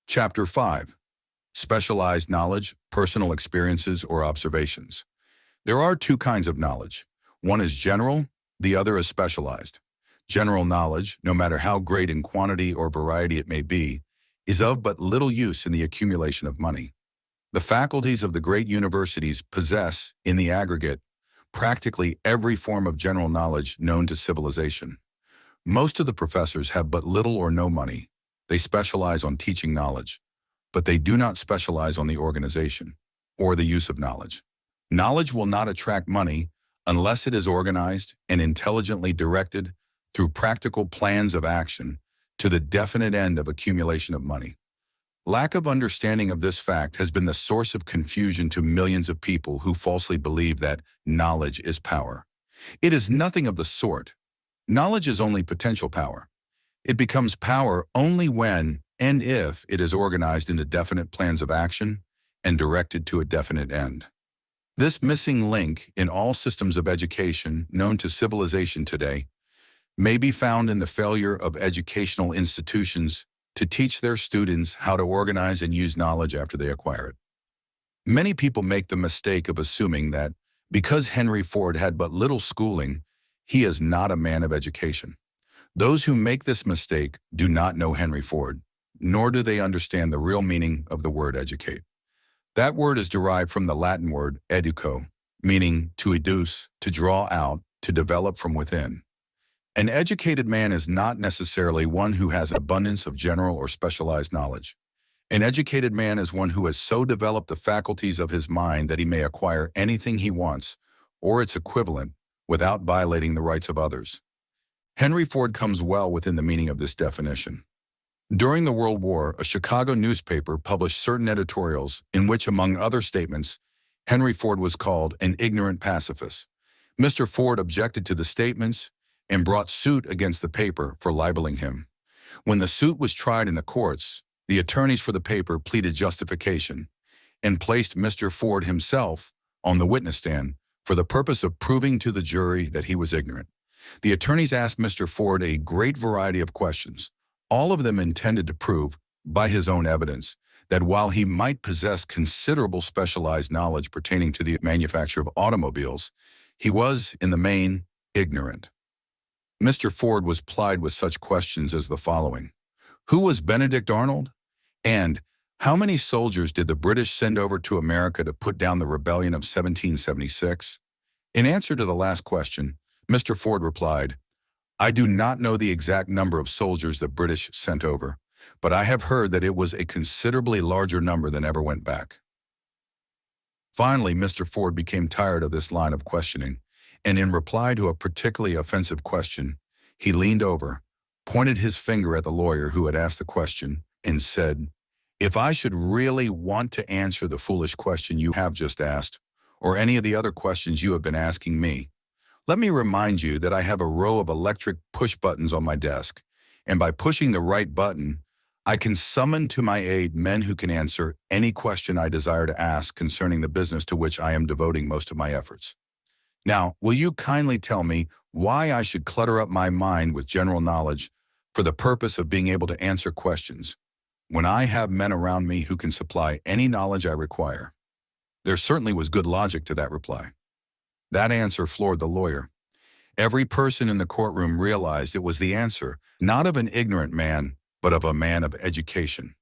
Chapter 5. Specialized knowledge, personal experiences, or observations. There are two kinds of knowledge. One is general, the other is specialized. General knowledge, no matter how great in quantity or variety it may be, is of but little use in the accumulation of money. The faculties of the great universities possess, in the aggregate, practically every form of general knowledge known to civilization. Most of the professors have but little or no money. They specialize on teaching knowledge, but they do not specialize on the organization or the use of knowledge. Knowledge will not attract money unless it is organized and intelligently directed through practical plans of action to the definite end of accumulation of money. Lack of understanding of this fact has been the source of confusion to millions of people who falsely believe that knowledge is power. It is nothing of the sort. Knowledge is only potential power. It becomes power only when and if it is organized into definite plans of action and directed to a definite end. This missing link in all systems of education known to civilization today may be found in the failure of educational institutions to teach their students how to organize and use knowledge after they acquire it. Many people make the mistake of assuming that because Henry Ford had but little schooling, he is not a man of education. Those who make this mistake do not know Henry Ford, nor do they understand the real meaning of the word educate. That word is derived from the Latin word educo, meaning to educe, to draw out, to develop from within. An educated man is not necessarily one who has an abundance of general or specialized knowledge. An educated man is one who has so developed the faculties of his mind that he may acquire anything he wants, or its equivalent, without violating the rights of others. Henry Ford comes well within the meaning of this definition. During the World War, a Chicago newspaper published certain editorials in which, among other statements, Henry Ford was called an ignorant pacifist. Mr. Ford objected to the statements and brought suit against the paper for libeling him. When the suit was tried in the courts, the attorneys for the paper pleaded justification and placed Mr. Ford himself on the witness stand for the purpose of proving to the jury that he was ignorant. The attorneys asked Mr. Ford a great variety of questions, all of them intended to prove, by his own evidence, that while he might possess considerable specialized knowledge pertaining to the manufacture of automobiles, he was, in the main, ignorant. Mr. Ford was plied with such questions as the following. Who was Benedict Arnold? And how many soldiers did the British send over to America to put down the rebellion of 1776? In answer to the last question, Mr. Ford replied, I do not know the exact number of soldiers the British sent over, but I have heard that it was a considerably larger number than ever went back. Finally, Mr. Ford became tired of this line of questioning, and in reply to a particularly offensive question, he leaned over, pointed his finger at the lawyer who had asked the question, and said, If I should really want to answer the foolish question you have just asked, or any of the other questions you have been asking me, let me remind you that I have a row of electric push buttons on my desk, and by pushing the right button, I can summon to my aid men who can answer any question I desire to ask concerning the business to which I am devoting most of my efforts. Now, will you kindly tell me why I should clutter up my mind with general knowledge for the purpose of being able to answer questions, when I have men around me who can supply any knowledge I require? There certainly was good logic to that reply. That answer floored the lawyer. Every person in the courtroom realized it was the answer, not of an ignorant man, but of a man of education.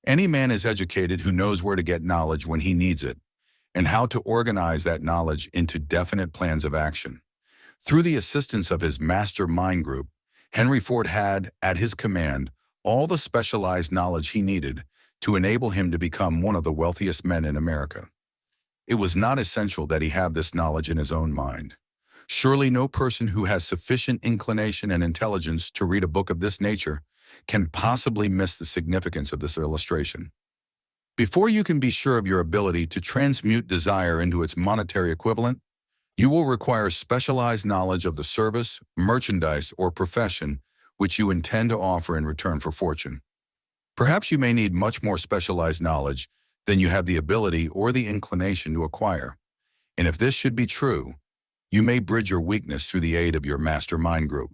Any man is educated who knows where to get knowledge when he needs it, and how to organize that knowledge into definite plans of action. Through the assistance of his master mind group, Henry Ford had, at his command, all the specialized knowledge he needed to enable him to become one of the wealthiest men in America. It was not essential that he have this knowledge in his own mind. Surely no person who has sufficient inclination and intelligence to read a book of this nature can possibly miss the significance of this illustration. Before you can be sure of your ability to transmute desire into its monetary equivalent, you will require specialized knowledge of the service, merchandise, or profession which you intend to offer in return for fortune. Perhaps you may need much more specialized knowledge than you have the ability or the inclination to acquire. And if this should be true, you may bridge your weakness through the aid of your master mind group.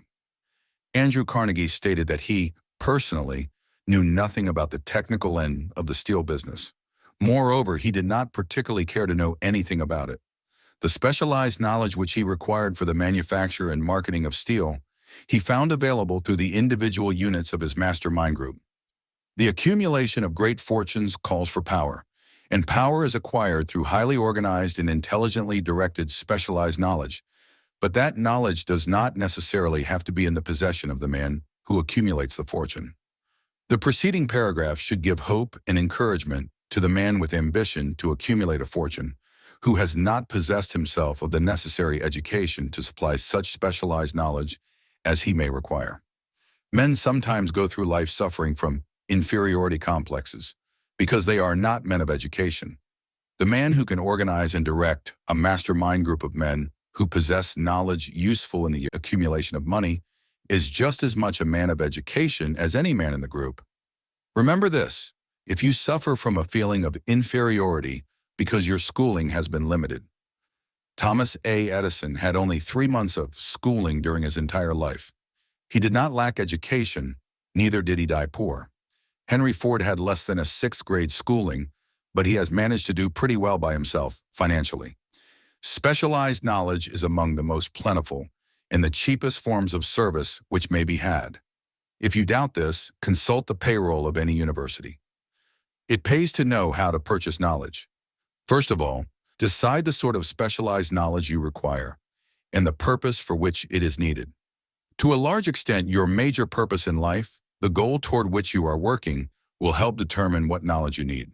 Andrew Carnegie stated that he, personally, knew nothing about the technical end of the steel business, Moreover, he did not particularly care to know anything about it. The specialized knowledge which he required for the manufacture and marketing of steel, he found available through the individual units of his mastermind group. The accumulation of great fortunes calls for power, and power is acquired through highly organized and intelligently directed specialized knowledge. But that knowledge does not necessarily have to be in the possession of the man who accumulates the fortune. The preceding paragraph should give hope and encouragement to the man with ambition to accumulate a fortune, who has not possessed himself of the necessary education to supply such specialized knowledge as he may require. Men sometimes go through life suffering from inferiority complexes because they are not men of education. The man who can organize and direct a mastermind group of men who possess knowledge useful in the accumulation of money is just as much a man of education as any man in the group. Remember this: if you suffer from a feeling of inferiority because your schooling has been limited. Thomas A. Edison had only 3 months of schooling during his entire life. He did not lack education, neither did he die poor. Henry Ford had less than a 6th grade schooling, but he has managed to do pretty well by himself financially. Specialized knowledge is among the most plentiful and the cheapest forms of service which may be had. If you doubt this, consult the payroll of any university. It pays to know how to purchase knowledge. First of all, decide the sort of specialized knowledge you require and the purpose for which it is needed. To a large extent, your major purpose in life, the goal toward which you are working, will help determine what knowledge you need.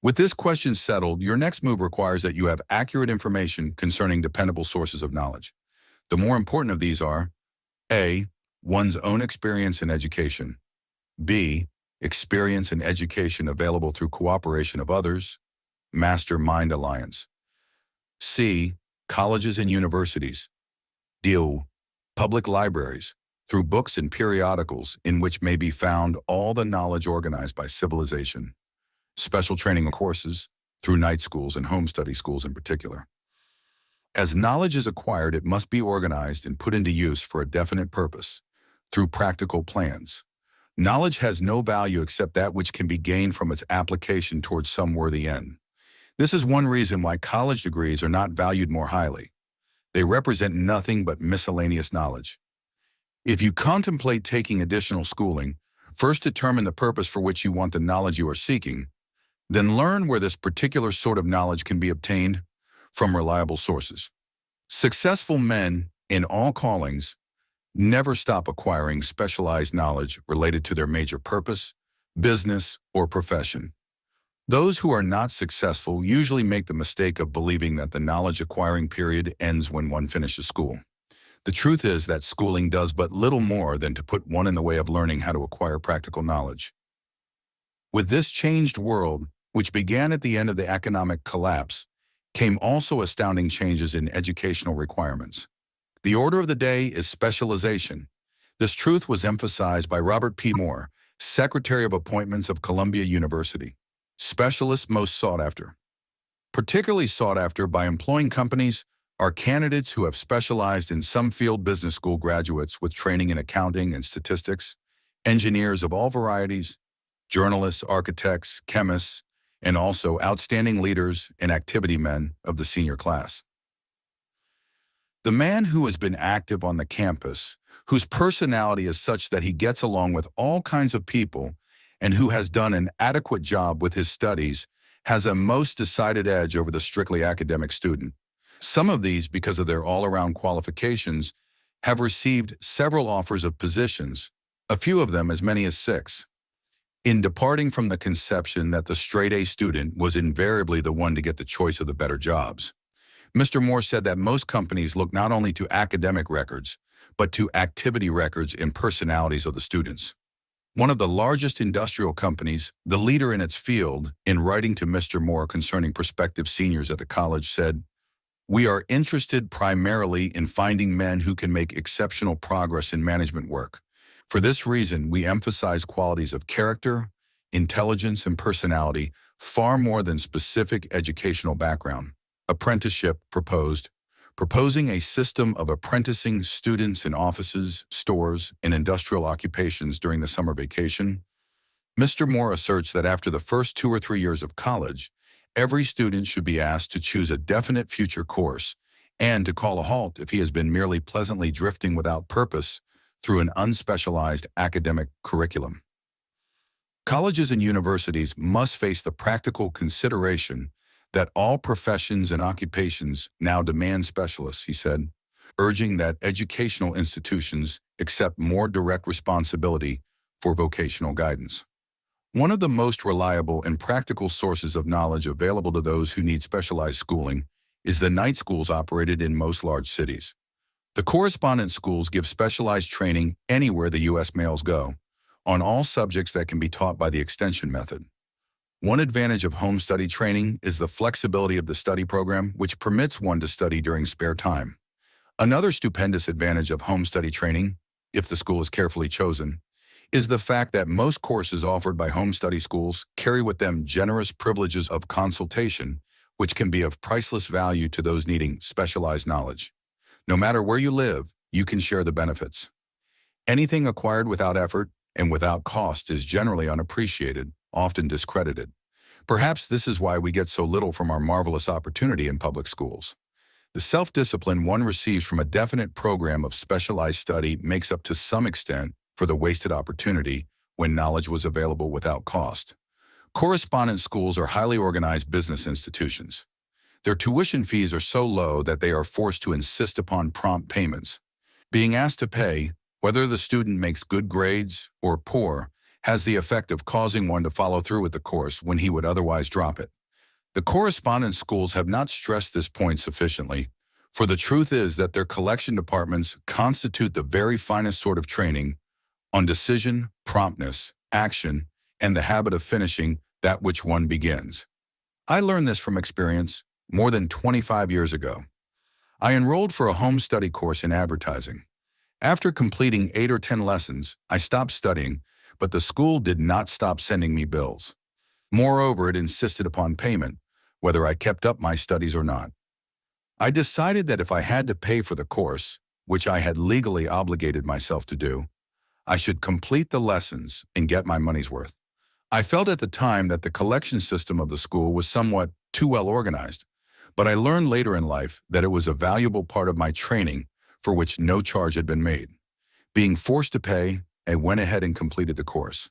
With this question settled, your next move requires that you have accurate information concerning dependable sources of knowledge. The more important of these are: A. One's own experience and education. B. Experience and education available through cooperation of others, mastermind alliance. C. Colleges and universities. D. Public libraries, through books and periodicals in which may be found all the knowledge organized by civilization. Special training courses, through night schools and home study schools in particular. As knowledge is acquired, it must be organized and put into use for a definite purpose, through practical plans. Knowledge has no value except that which can be gained from its application towards some worthy end. This is one reason why college degrees are not valued more highly. They represent nothing but miscellaneous knowledge. If you contemplate taking additional schooling, first determine the purpose for which you want the knowledge you are seeking, then learn where this particular sort of knowledge can be obtained from reliable sources. Successful men in all callings never stop acquiring specialized knowledge related to their major purpose, business, or profession. Those who are not successful usually make the mistake of believing that the knowledge acquiring period ends when one finishes school. The truth is that schooling does but little more than to put one in the way of learning how to acquire practical knowledge. With this changed world, which began at the end of the economic collapse, came also astounding changes in educational requirements. The order of the day is specialization. This truth was emphasized by Robert P. Moore, Secretary of Appointments of Columbia University. Specialists most sought after. Particularly sought after by employing companies are candidates who have specialized in some field. Business school graduates with training in accounting and statistics, engineers of all varieties, journalists, architects, chemists, and also outstanding leaders and activity men of the senior class. The man who has been active on the campus, whose personality is such that he gets along with all kinds of people, and who has done an adequate job with his studies, has a most decided edge over the strictly academic student. Some of these, because of their all-around qualifications, have received several offers of positions, a few of them as many as 6. In departing from the conception that the straight-A student was invariably the one to get the choice of the better jobs, Mr. Moore said that most companies look not only to academic records, but to activity records and personalities of the students. One of the largest industrial companies, the leader in its field, in writing to Mr. Moore concerning prospective seniors at the college, said, "We are interested primarily in finding men who can make exceptional progress in management work. For this reason, we emphasize qualities of character, intelligence, and personality far more than specific educational background." Apprenticeship proposing a system of apprenticing students in offices, stores, and industrial occupations during the summer vacation. Mr. Moore asserts that after the first 2 or 3 years of college, every student should be asked to choose a definite future course and to call a halt if he has been merely pleasantly drifting without purpose through an unspecialized academic curriculum. Colleges and universities must face the practical consideration that all professions and occupations now demand specialists, he said, urging that educational institutions accept more direct responsibility for vocational guidance. One of the most reliable and practical sources of knowledge available to those who need specialized schooling is the night schools operated in most large cities. The correspondence schools give specialized training anywhere the U.S. males go, on all subjects that can be taught by the extension method. One advantage of home study training is the flexibility of the study program, which permits one to study during spare time. Another stupendous advantage of home study training, if the school is carefully chosen, is the fact that most courses offered by home study schools carry with them generous privileges of consultation, which can be of priceless value to those needing specialized knowledge. No matter where you live, you can share the benefits. Anything acquired without effort and without cost is generally unappreciated, often discredited. Perhaps this is why we get so little from our marvelous opportunity in public schools. The self-discipline one receives from a definite program of specialized study makes up to some extent for the wasted opportunity when knowledge was available without cost. Correspondence schools are highly organized business institutions. Their tuition fees are so low that they are forced to insist upon prompt payments. Being asked to pay, whether the student makes good grades or poor, has the effect of causing one to follow through with the course when he would otherwise drop it. The correspondence schools have not stressed this point sufficiently, for the truth is that their collection departments constitute the very finest sort of training on decision, promptness, action, and the habit of finishing that which one begins. I learned this from experience more than 25 years ago. I enrolled for a home study course in advertising. After completing 8 or 10 lessons, I stopped studying, but the school did not stop sending me bills. Moreover, it insisted upon payment, whether I kept up my studies or not. I decided that if I had to pay for the course, which I had legally obligated myself to do, I should complete the lessons and get my money's worth. I felt at the time that the collection system of the school was somewhat too well organized, but I learned later in life that it was a valuable part of my training for which no charge had been made. Being forced to pay, I went ahead and completed the course.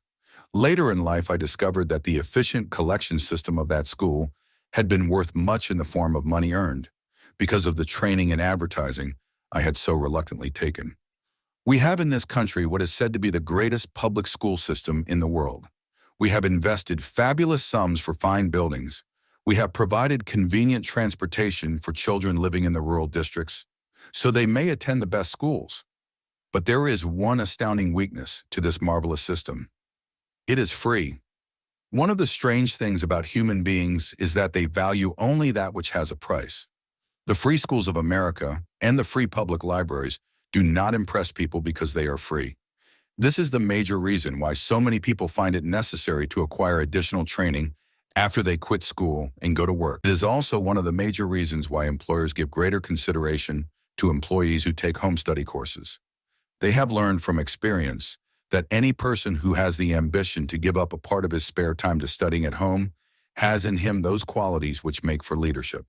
Later in life, I discovered that the efficient collection system of that school had been worth much in the form of money earned, because of the training in advertising I had so reluctantly taken. We have in this country what is said to be the greatest public school system in the world. We have invested fabulous sums for fine buildings. We have provided convenient transportation for children living in the rural districts, so they may attend the best schools. But there is one astounding weakness to this marvelous system. It is free. One of the strange things about human beings is that they value only that which has a price. The free schools of America and the free public libraries do not impress people because they are free. This is the major reason why so many people find it necessary to acquire additional training after they quit school and go to work. It is also one of the major reasons why employers give greater consideration to employees who take home study courses. They have learned from experience that any person who has the ambition to give up a part of his spare time to studying at home has in him those qualities which make for leadership.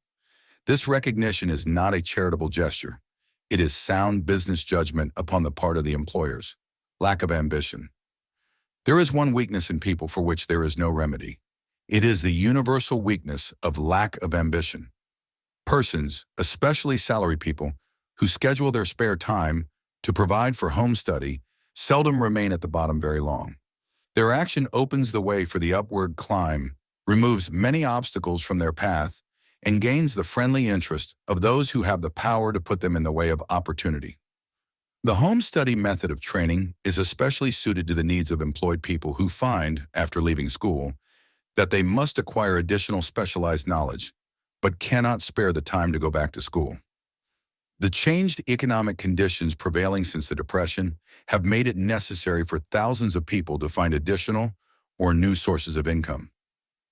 This recognition is not a charitable gesture. It is sound business judgment upon the part of the employers. Lack of ambition. There is one weakness in people for which there is no remedy. It is the universal weakness of lack of ambition. Persons, especially salary people, who schedule their spare time to provide for home study seldom remain at the bottom very long. Their action opens the way for the upward climb, removes many obstacles from their path, and gains the friendly interest of those who have the power to put them in the way of opportunity. The home study method of training is especially suited to the needs of employed people who find, after leaving school, that they must acquire additional specialized knowledge, but cannot spare the time to go back to school. The changed economic conditions prevailing since the Depression have made it necessary for thousands of people to find additional or new sources of income.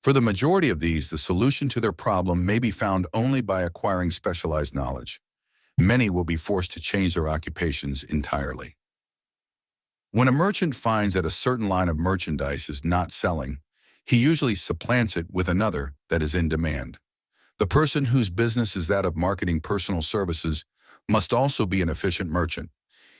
For the majority of these, the solution to their problem may be found only by acquiring specialized knowledge. Many will be forced to change their occupations entirely. When a merchant finds that a certain line of merchandise is not selling, he usually supplants it with another that is in demand. The person whose business is that of marketing personal services must also be an efficient merchant.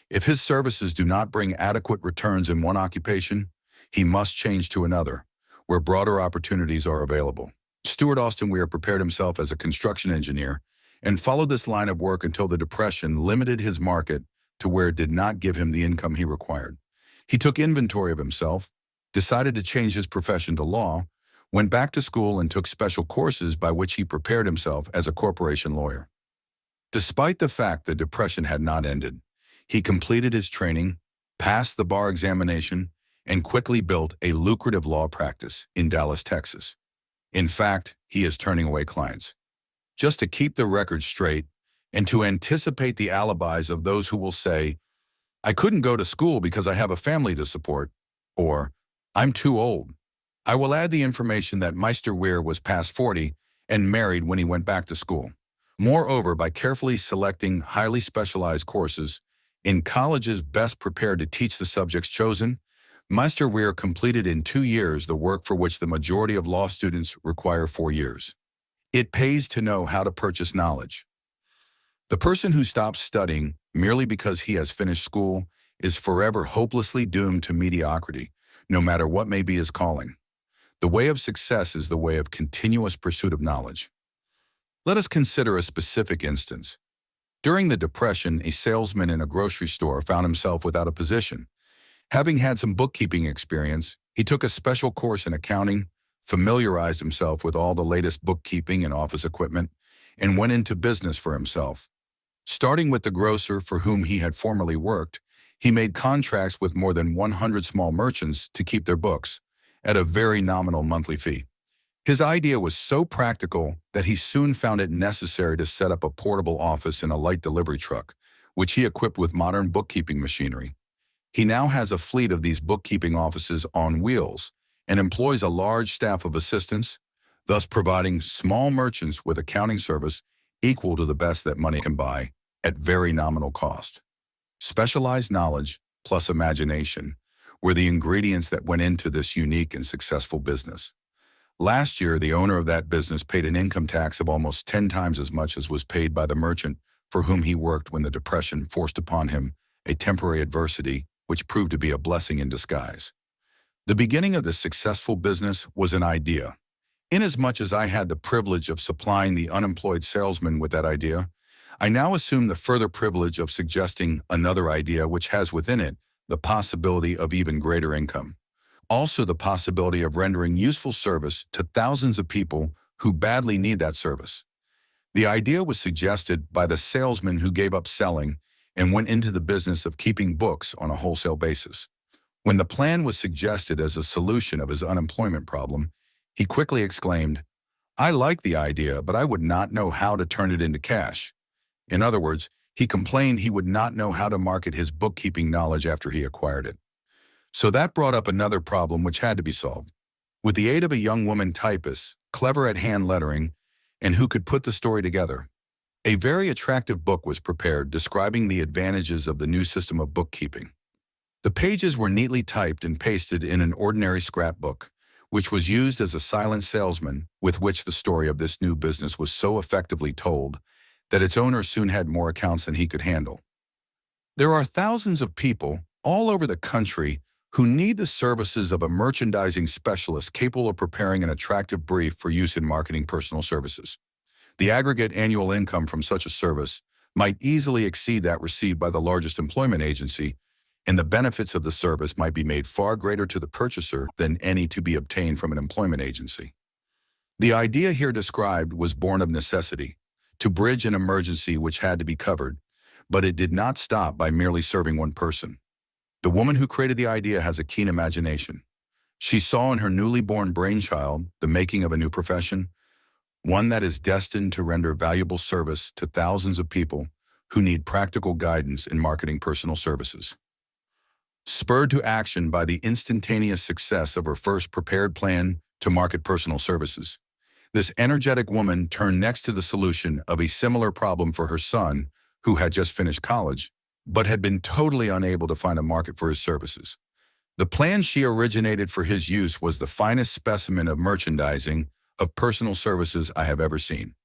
If his services do not bring adequate returns in one occupation, he must change to another, where broader opportunities are available. Stuart Austin Weir prepared himself as a construction engineer and followed this line of work until the Depression limited his market to where it did not give him the income he required. He took inventory of himself, decided to change his profession to law, went back to school and took special courses by which he prepared himself as a corporation lawyer. Despite the fact the Depression had not ended, he completed his training, passed the bar examination, and quickly built a lucrative law practice in Dallas, Texas. In fact, he is turning away clients. Just to keep the record straight and to anticipate the alibis of those who will say, "I couldn't go to school because I have a family to support," or "I'm too old." I will add the information that Meister Weir was past 40 and married when he went back to school. Moreover, by carefully selecting highly specialized courses in colleges best prepared to teach the subjects chosen, Meister Weir completed in 2 years the work for which the majority of law students require 4 years. It pays to know how to purchase knowledge. The person who stops studying merely because he has finished school is forever hopelessly doomed to mediocrity, no matter what may be his calling. The way of success is the way of continuous pursuit of knowledge. Let us consider a specific instance. During the Depression, a salesman in a grocery store found himself without a position. Having had some bookkeeping experience, he took a special course in accounting, familiarized himself with all the latest bookkeeping and office equipment, and went into business for himself. Starting with the grocer for whom he had formerly worked, he made contracts with more than 100 small merchants to keep their books, at a very nominal monthly fee. His idea was so practical that he soon found it necessary to set up a portable office in a light delivery truck, which he equipped with modern bookkeeping machinery. He now has a fleet of these bookkeeping offices on wheels and employs a large staff of assistants, thus providing small merchants with accounting service equal to the best that money can buy at very nominal cost. Specialized knowledge plus imagination were the ingredients that went into this unique and successful business. Last year, the owner of that business paid an income tax of almost 10 times as much as was paid by the merchant for whom he worked when the Depression forced upon him a temporary adversity which proved to be a blessing in disguise. The beginning of this successful business was an idea. Inasmuch as I had the privilege of supplying the unemployed salesman with that idea, I now assume the further privilege of suggesting another idea which has within it the possibility of even greater income. Also the possibility of rendering useful service to thousands of people who badly need that service. The idea was suggested by the salesman who gave up selling and went into the business of keeping books on a wholesale basis. When the plan was suggested as a solution of his unemployment problem, he quickly exclaimed, "I like the idea, but I would not know how to turn it into cash." In other words, he complained he would not know how to market his bookkeeping knowledge after he acquired it. So that brought up another problem which had to be solved. With the aid of a young woman typist, clever at hand lettering, and who could put the story together, a very attractive book was prepared describing the advantages of the new system of bookkeeping. The pages were neatly typed and pasted in an ordinary scrapbook, which was used as a silent salesman with which the story of this new business was so effectively told that its owner soon had more accounts than he could handle. There are thousands of people all over the country who need the services of a merchandising specialist capable of preparing an attractive brief for use in marketing personal services. The aggregate annual income from such a service might easily exceed that received by the largest employment agency, and the benefits of the service might be made far greater to the purchaser than any to be obtained from an employment agency. The idea here described was born of necessity, to bridge an emergency which had to be covered, but it did not stop by merely serving one person. The woman who created the idea has a keen imagination. She saw in her newly born brainchild the making of a new profession, one that is destined to render valuable service to thousands of people who need practical guidance in marketing personal services. Spurred to action by the instantaneous success of her first prepared plan to market personal services, this energetic woman turned next to the solution of a similar problem for her son, who had just finished college, but had been totally unable to find a market for his services. The plan she originated for his use was the finest specimen of merchandising of personal services I have ever seen.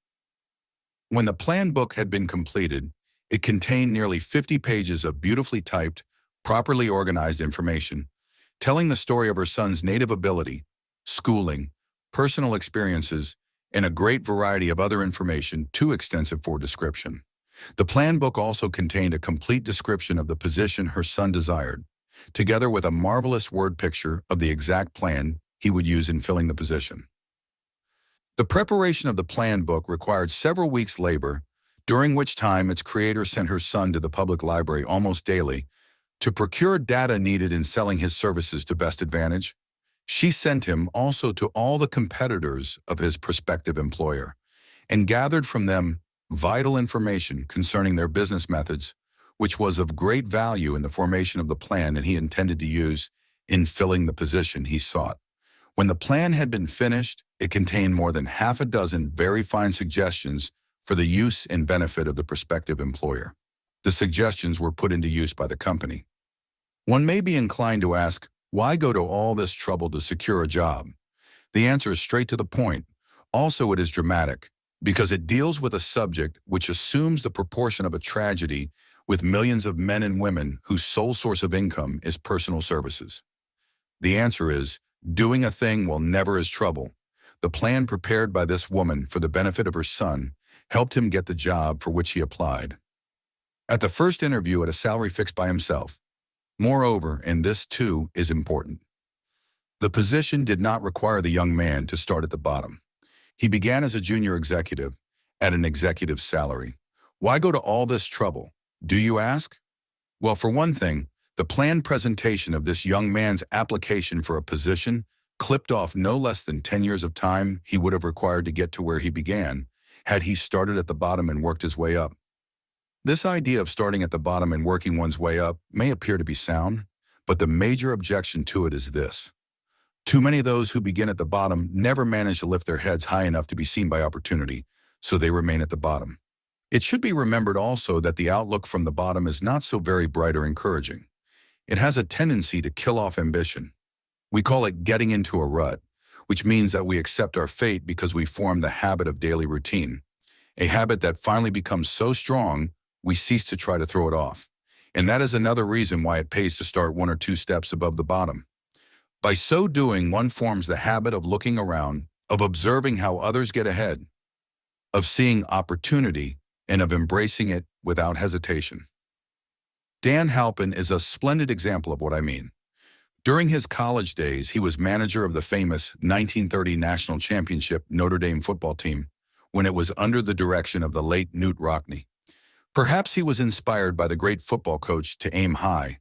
When the plan book had been completed, it contained nearly 50 pages of beautifully typed, properly organized information, telling the story of her son's native ability, schooling, personal experiences, and a great variety of other information too extensive for description. The plan book also contained a complete description of the position her son desired, together with a marvelous word picture of the exact plan he would use in filling the position. The preparation of the plan book required several weeks' labor, during which time its creator sent her son to the public library almost daily to procure data needed in selling his services to best advantage. She sent him also to all the competitors of his prospective employer and gathered from them vital information concerning their business methods, which was of great value in the formation of the plan that he intended to use in filling the position he sought. When the plan had been finished, it contained more than half a dozen very fine suggestions for the use and benefit of the prospective employer. The suggestions were put into use by the company. One may be inclined to ask, why go to all this trouble to secure a job? The answer is straight to the point. Also, it is dramatic, because it deals with a subject which assumes the proportion of a tragedy with millions of men and women whose sole source of income is personal services. The answer is, doing a thing while never is trouble. The plan prepared by this woman for the benefit of her son helped him get the job for which he applied. At the first interview at a salary fixed by himself. Moreover, and this too is important, the position did not require the young man to start at the bottom. He began as a junior executive at an executive salary. Why go to all this trouble, do you ask? Well, for one thing, the planned presentation of this young man's application for a position clipped off no less than 10 years of time he would have required to get to where he began, had he started at the bottom and worked his way up. This idea of starting at the bottom and working one's way up may appear to be sound, but the major objection to it is this. Too many of those who begin at the bottom never manage to lift their heads high enough to be seen by opportunity, so they remain at the bottom. It should be remembered also that the outlook from the bottom is not so very bright or encouraging. It has a tendency to kill off ambition. We call it getting into a rut, which means that we accept our fate because we form the habit of daily routine, a habit that finally becomes so strong we cease to try to throw it off. And that is another reason why it pays to start one or two steps above the bottom. By so doing, one forms the habit of looking around, of observing how others get ahead, of seeing opportunity, and of embracing it without hesitation. Dan Halpin is a splendid example of what I mean. During his college days, he was manager of the famous 1930 national championship Notre Dame football team when it was under the direction of the late Knute Rockne. Perhaps he was inspired by the great football coach to aim high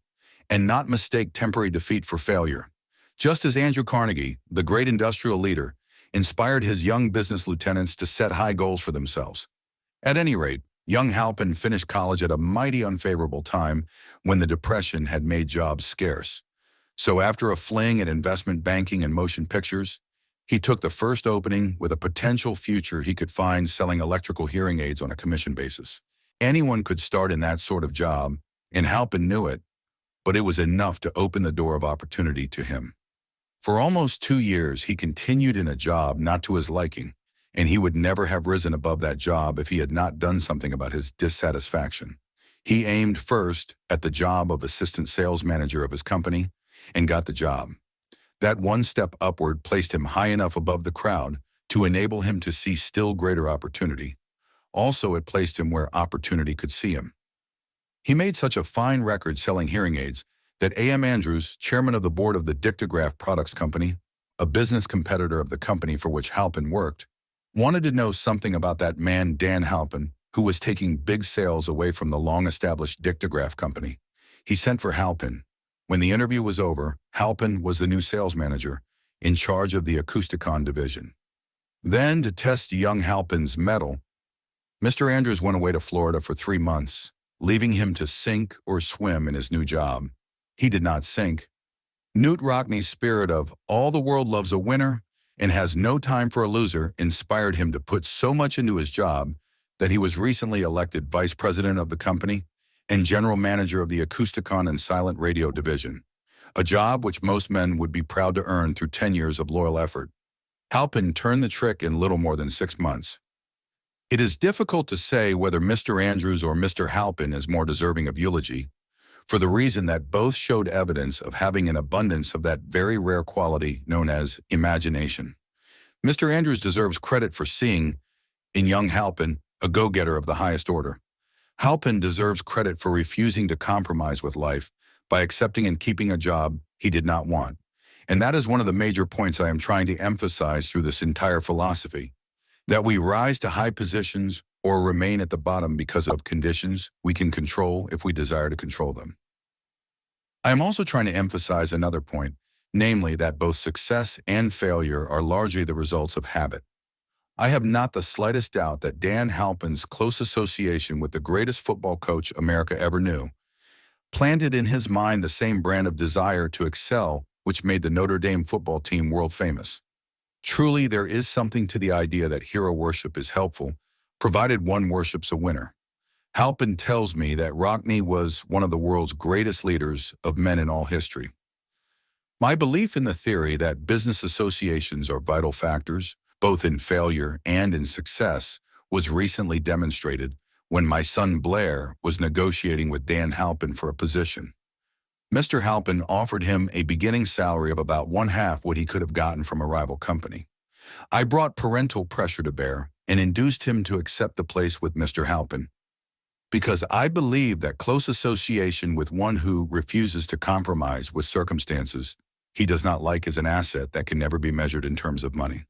and not mistake temporary defeat for failure, just as Andrew Carnegie, the great industrial leader, inspired his young business lieutenants to set high goals for themselves. At any rate, young Halpin finished college at a mighty unfavorable time when the Depression had made jobs scarce. So after a fling at investment banking and motion pictures, he took the first opening with a potential future he could find selling electrical hearing aids on a commission basis. Anyone could start in that sort of job, and Halpin knew it, but it was enough to open the door of opportunity to him. For almost 2 years, he continued in a job not to his liking, and he would never have risen above that job if he had not done something about his dissatisfaction. He aimed first at the job of assistant sales manager of his company and got the job. That one step upward placed him high enough above the crowd to enable him to see still greater opportunity. Also, it placed him where opportunity could see him. He made such a fine record selling hearing aids that A.M. Andrews, chairman of the board of the Dictograph Products Company, a business competitor of the company for which Halpin worked, wanted to know something about that man Dan Halpin, who was taking big sales away from the long-established Dictograph Company. He sent for Halpin. When the interview was over, Halpin was the new sales manager, in charge of the Acousticon division. Then, to test young Halpin's mettle, Mr. Andrews went away to Florida for 3 months, leaving him to sink or swim in his new job. He did not sink. Knute Rockne's spirit of "all the world loves a winner and has no time for a loser" inspired him to put so much into his job that he was recently elected vice president of the company and general manager of the Acousticon and Silent Radio division, a job which most men would be proud to earn through 10 years of loyal effort. Halpin turned the trick in little more than 6 months. It is difficult to say whether Mr. Andrews or Mr. Halpin is more deserving of eulogy, for the reason that both showed evidence of having an abundance of that very rare quality known as imagination. Mr. Andrews deserves credit for seeing, in young Halpin, a go-getter of the highest order. Halpin deserves credit for refusing to compromise with life by accepting and keeping a job he did not want. And that is one of the major points I am trying to emphasize through this entire philosophy, that we rise to high positions or remain at the bottom because of conditions we can control if we desire to control them. I am also trying to emphasize another point, namely that both success and failure are largely the results of habit. I have not the slightest doubt that Dan Halpin's close association with the greatest football coach America ever knew planted in his mind the same brand of desire to excel which made the Notre Dame football team world famous. Truly, there is something to the idea that hero worship is helpful, provided one worships a winner. Halpin tells me that Rockne was one of the world's greatest leaders of men in all history. My belief in the theory that business associations are vital factors, both in failure and in success, was recently demonstrated when my son Blair was negotiating with Dan Halpin for a position. Mr. Halpin offered him a beginning salary of about one-half what he could have gotten from a rival company. I brought parental pressure to bear and induced him to accept the place with Mr. Halpin, because I believe that close association with one who refuses to compromise with circumstances he does not like is an asset that can never be measured in terms of money.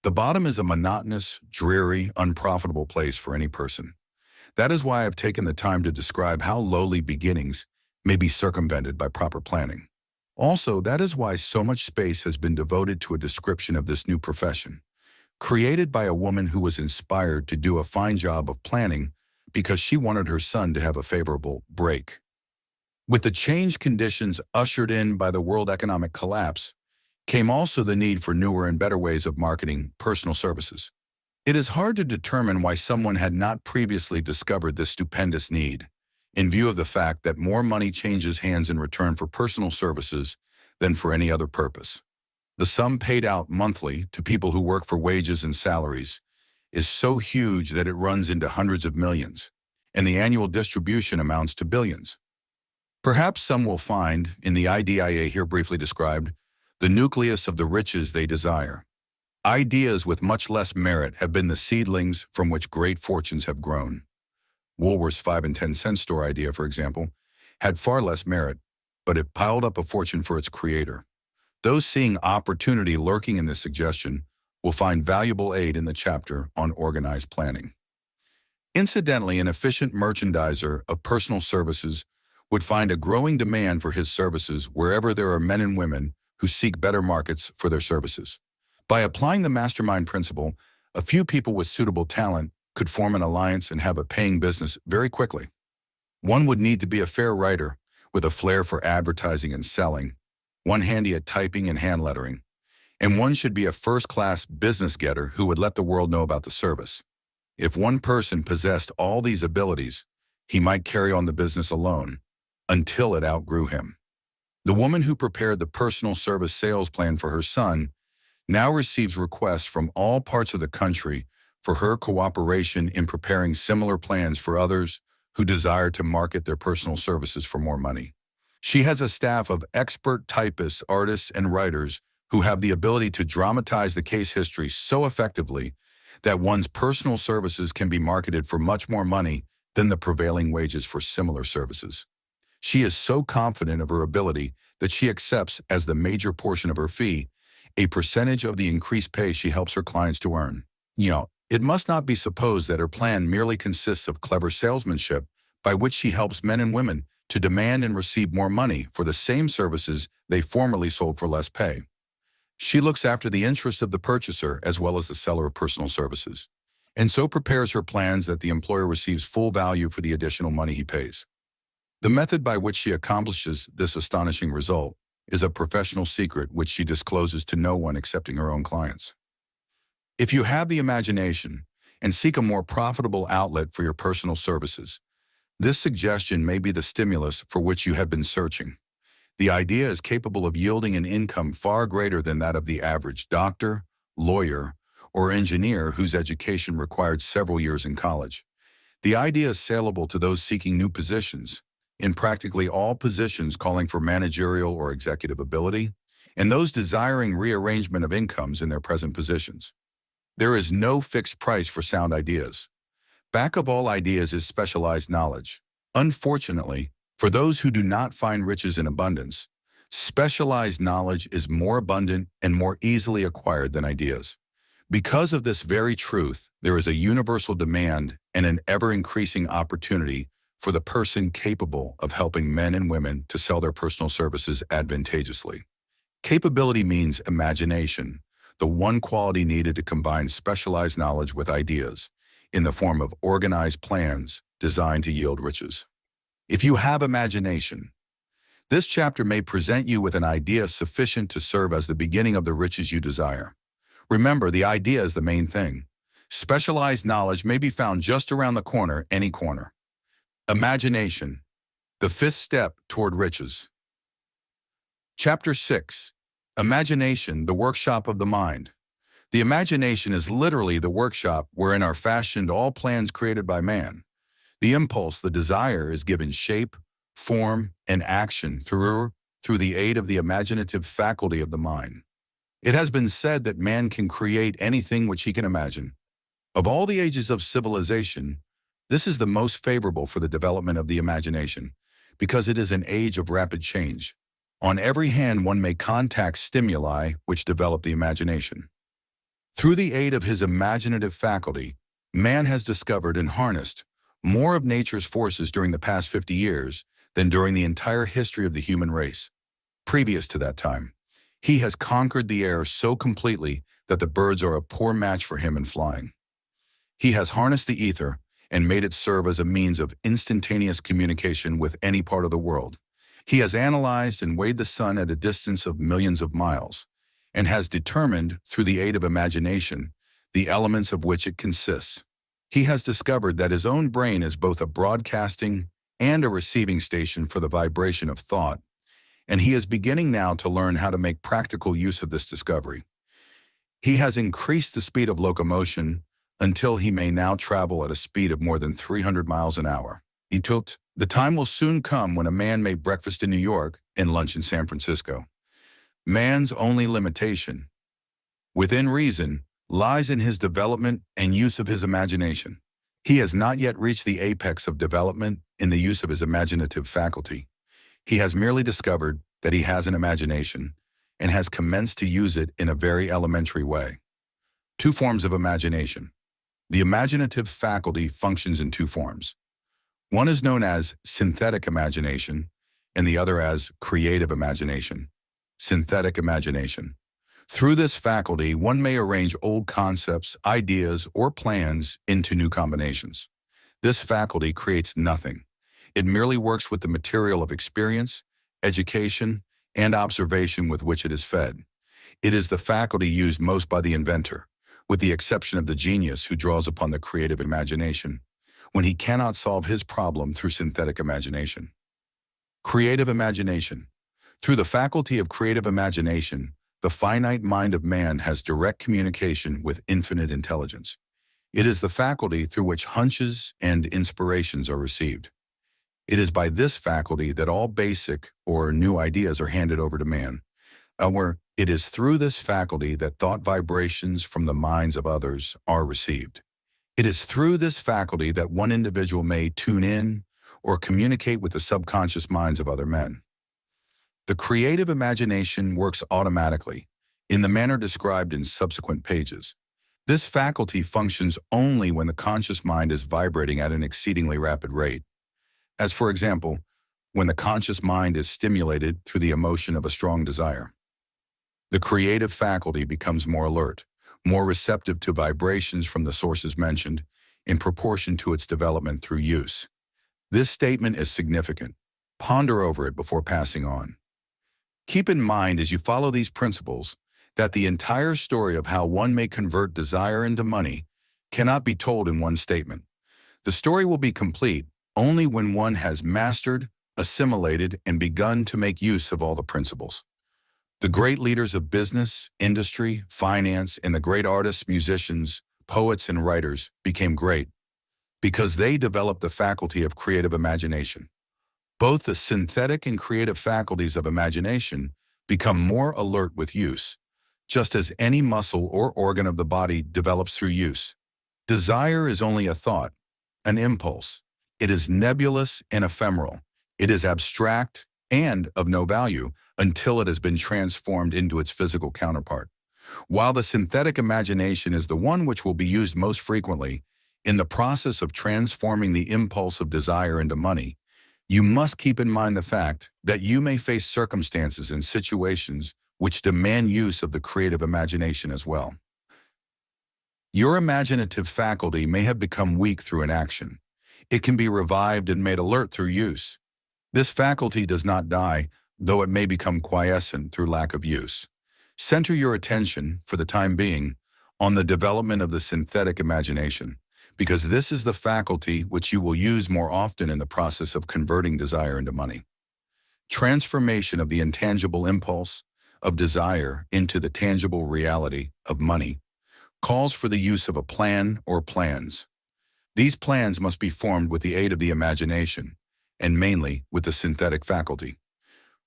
The bottom is a monotonous, dreary, unprofitable place for any person. That is why I've taken the time to describe how lowly beginnings may be circumvented by proper planning. Also, that is why so much space has been devoted to a description of this new profession, created by a woman who was inspired to do a fine job of planning because she wanted her son to have a favorable break. With the changed conditions ushered in by the world economic collapse, came also the need for newer and better ways of marketing personal services. It is hard to determine why someone had not previously discovered this stupendous need, in view of the fact that more money changes hands in return for personal services than for any other purpose. The sum paid out monthly to people who work for wages and salaries is so huge that it runs into hundreds of millions, and the annual distribution amounts to billions. Perhaps some will find, in the idea here briefly described, the nucleus of the riches they desire. Ideas with much less merit have been the seedlings from which great fortunes have grown. Woolworth's 5 and 10 cent store idea, for example, had far less merit, but it piled up a fortune for its creator. Those seeing opportunity lurking in this suggestion will find valuable aid in the chapter on organized planning. Incidentally, an efficient merchandiser of personal services would find a growing demand for his services wherever there are men and women who seek better markets for their services. By applying the mastermind principle, a few people with suitable talent could form an alliance and have a paying business very quickly. One would need to be a fair writer with a flair for advertising and selling, one handy at typing and hand lettering, and one should be a first-class business getter who would let the world know about the service. If one person possessed all these abilities, he might carry on the business alone until it outgrew him. The woman who prepared the personal service sales plan for her son now receives requests from all parts of the country for her cooperation in preparing similar plans for others who desire to market their personal services for more money. She has a staff of expert typists, artists, and writers who have the ability to dramatize the case history so effectively that one's personal services can be marketed for much more money than the prevailing wages for similar services. She is so confident of her ability that she accepts as the major portion of her fee a percentage of the increased pay she helps her clients to earn. It must not be supposed that her plan merely consists of clever salesmanship by which she helps men and women to demand and receive more money for the same services they formerly sold for less pay. She looks after the interests of the purchaser as well as the seller of personal services, and so prepares her plans that the employer receives full value for the additional money he pays. The method by which she accomplishes this astonishing result is a professional secret which she discloses to no one excepting her own clients. If you have the imagination and seek a more profitable outlet for your personal services, This suggestion may be the stimulus for which you have been searching. The idea is capable of yielding an income far greater than that of the average doctor, lawyer, or engineer whose education required several years in college. The idea is saleable to those seeking new positions, in practically all positions calling for managerial or executive ability, and those desiring rearrangement of incomes in their present positions. There is no fixed price for sound ideas. Back of all ideas is specialized knowledge. Unfortunately, for those who do not find riches in abundance, specialized knowledge is more abundant and more easily acquired than ideas. Because of this very truth, there is a universal demand and an ever-increasing opportunity for the person capable of helping men and women to sell their personal services advantageously. Capability means imagination, the one quality needed to combine specialized knowledge with ideas, in the form of organized plans designed to yield riches. If you have imagination, this chapter may present you with an idea sufficient to serve as the beginning of the riches you desire. Remember, the idea is the main thing. Specialized knowledge may be found just around the corner, any corner. Imagination, the fifth step toward riches. Chapter 6. Imagination, the workshop of the mind. The imagination is literally the workshop wherein are fashioned all plans created by man. The impulse, the desire, is given shape, form, and action through the aid of the imaginative faculty of the mind. It has been said that man can create anything which he can imagine. Of all the ages of civilization, this is the most favorable for the development of the imagination, because it is an age of rapid change. On every hand one may contact stimuli which develop the imagination. Through the aid of his imaginative faculty, man has discovered and harnessed more of nature's forces during the past 50 years than during the entire history of the human race. Previous to that time, he has conquered the air so completely that the birds are a poor match for him in flying. He has harnessed the ether and made it serve as a means of instantaneous communication with any part of the world. He has analyzed and weighed the sun at a distance of millions of miles, and has determined, through the aid of imagination, the elements of which it consists. He has discovered that his own brain is both a broadcasting and a receiving station for the vibration of thought, and he is beginning now to learn how to make practical use of this discovery. He has increased the speed of locomotion until he may now travel at a speed of more than 300 miles an hour. The time will soon come when a man may breakfast in New York and lunch in San Francisco. Man's only limitation, within reason, lies in his development and use of his imagination. He has not yet reached the apex of development in the use of his imaginative faculty. He has merely discovered that he has an imagination and has commenced to use it in a very elementary way. Two forms of imagination. The imaginative faculty functions in two forms. One is known as synthetic imagination, and the other as creative imagination. Synthetic imagination. Through this faculty, one may arrange old concepts, ideas, or plans into new combinations. This faculty creates nothing. It merely works with the material of experience, education, and observation with which it is fed. It is the faculty used most by the inventor, with the exception of the genius who draws upon the creative imagination, when he cannot solve his problem through synthetic imagination. Creative imagination. Through the faculty of creative imagination, the finite mind of man has direct communication with infinite intelligence. It is the faculty through which hunches and inspirations are received. It is by this faculty that all basic or new ideas are handed over to man. It is through this faculty that thought vibrations from the minds of others are received. It is through this faculty that one individual may tune in or communicate with the subconscious minds of other men. The creative imagination works automatically, in the manner described in subsequent pages. This faculty functions only when the conscious mind is vibrating at an exceedingly rapid rate. As for example, when the conscious mind is stimulated through the emotion of a strong desire. The creative faculty becomes more alert, more receptive to vibrations from the sources mentioned, in proportion to its development through use. This statement is significant. Ponder over it before passing on. Keep in mind as you follow these principles that the entire story of how one may convert desire into money cannot be told in one statement. The story will be complete only when one has mastered, assimilated, and begun to make use of all the principles. The great leaders of business, industry, finance, and the great artists, musicians, poets, and writers became great because they developed the faculty of creative imagination. Both the synthetic and creative faculties of imagination become more alert with use, just as any muscle or organ of the body develops through use. Desire is only a thought, an impulse. It is nebulous and ephemeral. It is abstract and of no value until it has been transformed into its physical counterpart. While the synthetic imagination is the one which will be used most frequently in the process of transforming the impulse of desire into money, you must keep in mind the fact that you may face circumstances and situations which demand use of the creative imagination as well. Your imaginative faculty may have become weak through inaction. It can be revived and made alert through use. This faculty does not die, though it may become quiescent through lack of use. Center your attention, for the time being, on the development of the synthetic imagination, because this is the faculty which you will use more often in the process of converting desire into money. Transformation of the intangible impulse of desire into the tangible reality of money calls for the use of a plan or plans. These plans must be formed with the aid of the imagination, and mainly with the synthetic faculty.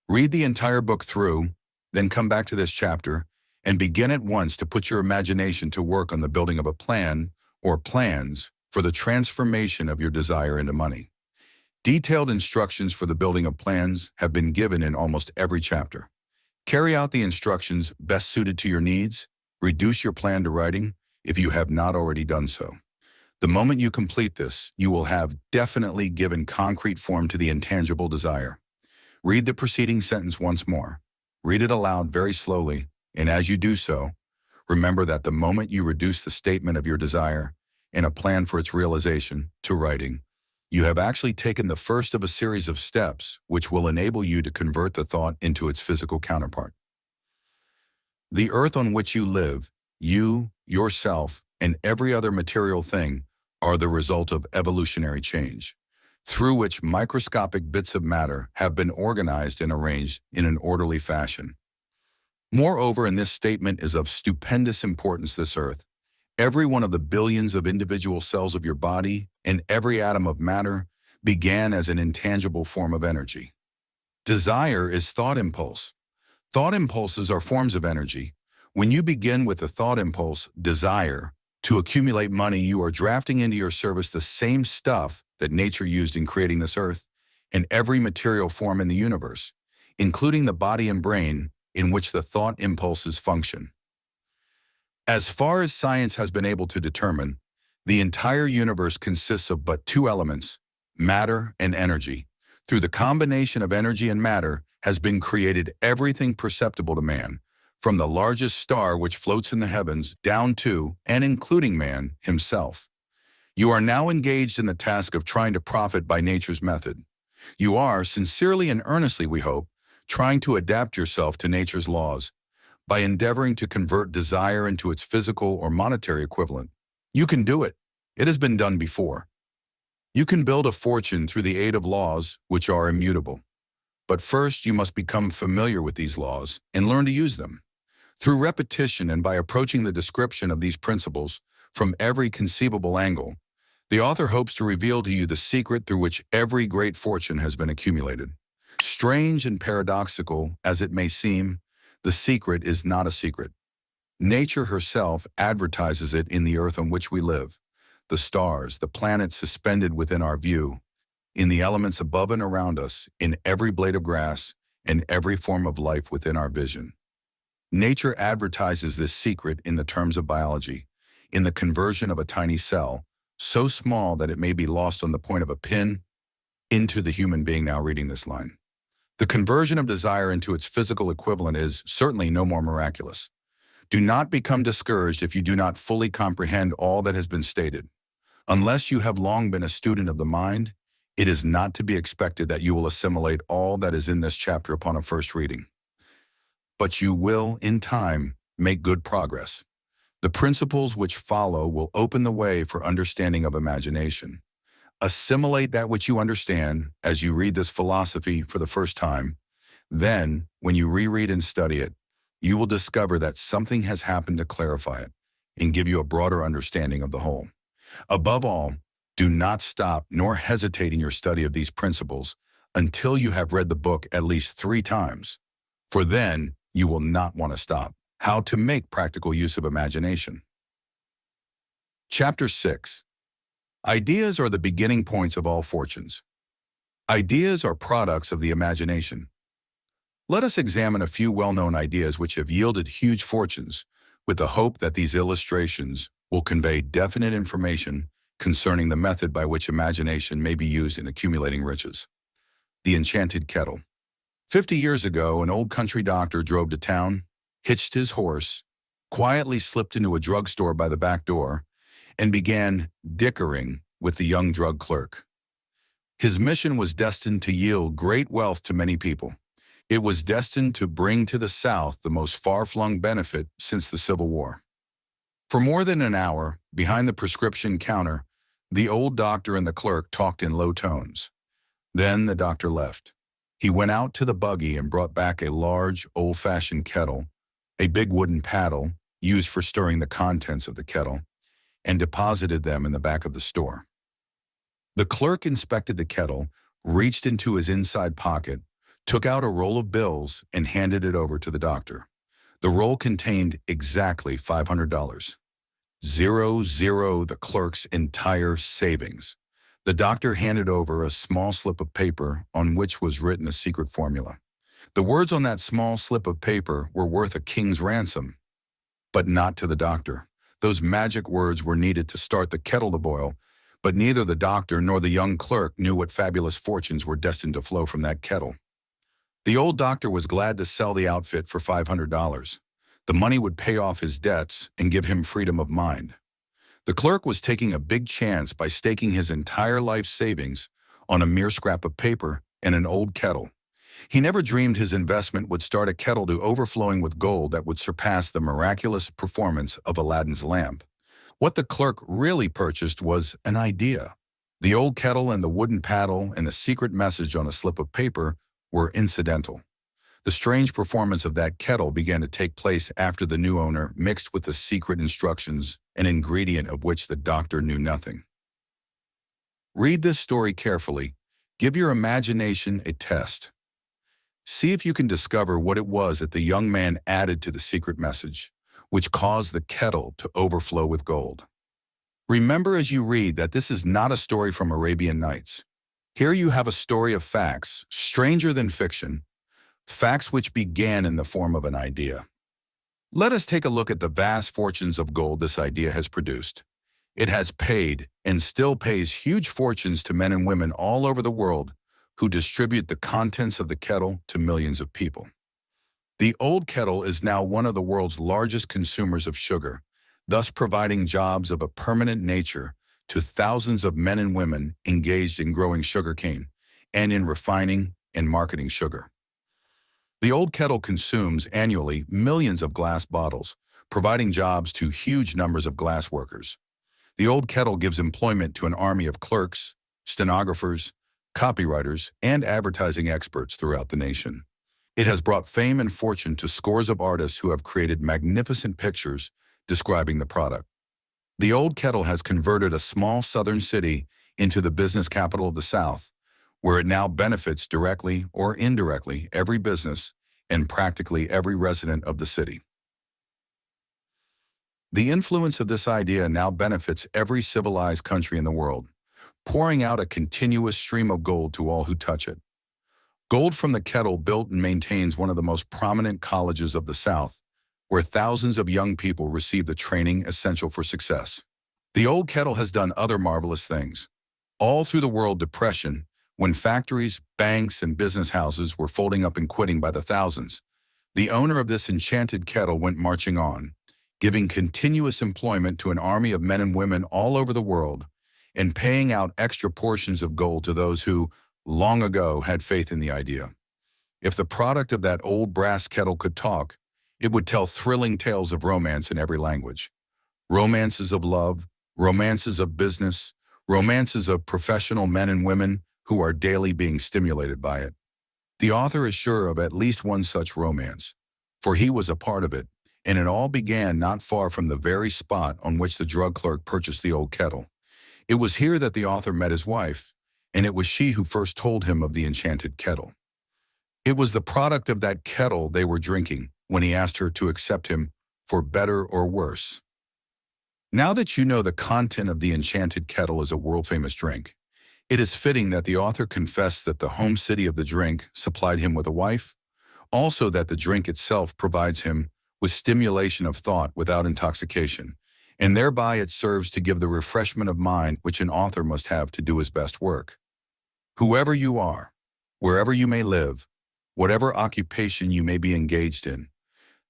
Read the entire book through, then come back to this chapter, and begin at once to put your imagination to work on the building of a plan or plans for the transformation of your desire into money. Detailed instructions for the building of plans have been given in almost every chapter. Carry out the instructions best suited to your needs. Reduce your plan to writing if you have not already done so. The moment you complete this, you will have definitely given concrete form to the intangible desire. Read the preceding sentence once more. Read it aloud very slowly, and as you do so, remember that the moment you reduce the statement of your desire and a plan for its realization to writing, you have actually taken the first of a series of steps which will enable you to convert the thought into its physical counterpart. The earth on which you live, you, yourself, and every other material thing are the result of evolutionary change, through which microscopic bits of matter have been organized and arranged in an orderly fashion. Moreover, and this statement is of stupendous importance, this earth, every one of the billions of individual cells of your body and every atom of matter began as an intangible form of energy. Desire is thought impulse. Thought impulses are forms of energy. When you begin with the thought impulse, desire, to accumulate money, you are drafting into your service the same stuff that nature used in creating this earth and every material form in the universe, including the body and brain in which the thought impulses function. As far as science has been able to determine, the entire universe consists of but two elements, matter and energy. Through the combination of energy and matter has been created everything perceptible to man, from the largest star which floats in the heavens down to and including man himself. You are now engaged in the task of trying to profit by nature's method. You are, sincerely and earnestly, we hope, trying to adapt yourself to nature's laws by endeavoring to convert desire into its physical or monetary equivalent. You can do it. It has been done before. You can build a fortune through the aid of laws which are immutable. But first, you must become familiar with these laws and learn to use them. Through repetition and by approaching the description of these principles from every conceivable angle, the author hopes to reveal to you the secret through which every great fortune has been accumulated. Strange and paradoxical as it may seem, the secret is not a secret. Nature herself advertises it in the earth on which we live, the stars, the planets suspended within our view, in the elements above and around us, in every blade of grass, and every form of life within our vision. Nature advertises this secret in the terms of biology, in the conversion of a tiny cell, so small that it may be lost on the point of a pin, into the human being now reading this line. The conversion of desire into its physical equivalent is certainly no more miraculous. Do not become discouraged if you do not fully comprehend all that has been stated. Unless you have long been a student of the mind, it is not to be expected that you will assimilate all that is in this chapter upon a first reading. But you will, in time, make good progress. The principles which follow will open the way for understanding of imagination. Assimilate that which you understand as you read this philosophy for the first time. Then, when you reread and study it, you will discover that something has happened to clarify it and give you a broader understanding of the whole. Above all, do not stop nor hesitate in your study of these principles until you have read the book at least 3 times, for then you will not want to stop. How to make practical use of imagination. Chapter 6. Ideas are the beginning points of all fortunes. Ideas are products of the imagination. Let us examine a few well-known ideas which have yielded huge fortunes, with the hope that these illustrations will convey definite information concerning the method by which imagination may be used in accumulating riches. The enchanted kettle. 50 years ago, an old country doctor drove to town, hitched his horse, quietly slipped into a drugstore by the back door, and began dickering with the young drug clerk. His mission was destined to yield great wealth to many people. It was destined to bring to the South the most far-flung benefit since the Civil War. For more than an hour, behind the prescription counter, the old doctor and the clerk talked in low tones. Then the doctor left. He went out to the buggy and brought back a large, old-fashioned kettle, a big wooden paddle used for stirring the contents of the kettle, and deposited them in the back of the store. The clerk inspected the kettle, reached into his inside pocket, took out a roll of bills, and handed it over to the doctor. The roll contained exactly $500. 0, the clerk's entire savings. The doctor handed over a small slip of paper on which was written a secret formula. The words on that small slip of paper were worth a king's ransom, but not to the doctor. Those magic words were needed to start the kettle to boil, but neither the doctor nor the young clerk knew what fabulous fortunes were destined to flow from that kettle. The old doctor was glad to sell the outfit for $500. The money would pay off his debts and give him freedom of mind. The clerk was taking a big chance by staking his entire life savings on a mere scrap of paper and an old kettle. He never dreamed his investment would start a kettle to overflowing with gold that would surpass the miraculous performance of Aladdin's lamp. What the clerk really purchased was an idea. The old kettle and the wooden paddle and the secret message on a slip of paper were incidental. The strange performance of that kettle began to take place after the new owner mixed with the secret instructions, an ingredient of which the doctor knew nothing. Read this story carefully. Give your imagination a test. See if you can discover what it was that the young man added to the secret message, which caused the kettle to overflow with gold. Remember as you read that this is not a story from Arabian Nights. Here you have a story of facts, stranger than fiction, facts which began in the form of an idea. Let us take a look at the vast fortunes of gold this idea has produced. It has paid and still pays huge fortunes to men and women all over the world who distribute the contents of the kettle to millions of people. The old kettle is now one of the world's largest consumers of sugar, thus providing jobs of a permanent nature to thousands of men and women engaged in growing sugarcane and in refining and marketing sugar. The old kettle consumes annually millions of glass bottles, providing jobs to huge numbers of glass workers. The old kettle gives employment to an army of clerks, stenographers, copywriters, and advertising experts throughout the nation. It has brought fame and fortune to scores of artists who have created magnificent pictures describing the product. The old kettle has converted a small southern city into the business capital of the South, where it now benefits directly or indirectly every business and practically every resident of the city. The influence of this idea now benefits every civilized country in the world, pouring out a continuous stream of gold to all who touch it. Gold from the kettle built and maintains one of the most prominent colleges of the South, where thousands of young people receive the training essential for success. The old kettle has done other marvelous things. All through the world depression, when factories, banks, and business houses were folding up and quitting by the thousands, the owner of this enchanted kettle went marching on, giving continuous employment to an army of men and women all over the world, and paying out extra portions of gold to those who, long ago, had faith in the idea. If the product of that old brass kettle could talk, it would tell thrilling tales of romance in every language. Romances of love, romances of business, romances of professional men and women who are daily being stimulated by it. The author is sure of at least one such romance, for he was a part of it, and it all began not far from the very spot on which the drug clerk purchased the old kettle. It was here that the author met his wife, and it was she who first told him of the enchanted kettle. It was the product of that kettle they were drinking when he asked her to accept him for better or worse. Now that you know the content of the enchanted kettle is a world-famous drink, it is fitting that the author confessed that the home city of the drink supplied him with a wife, also that the drink itself provides him with stimulation of thought without intoxication, and thereby it serves to give the refreshment of mind which an author must have to do his best work. Whoever you are, wherever you may live, whatever occupation you may be engaged in,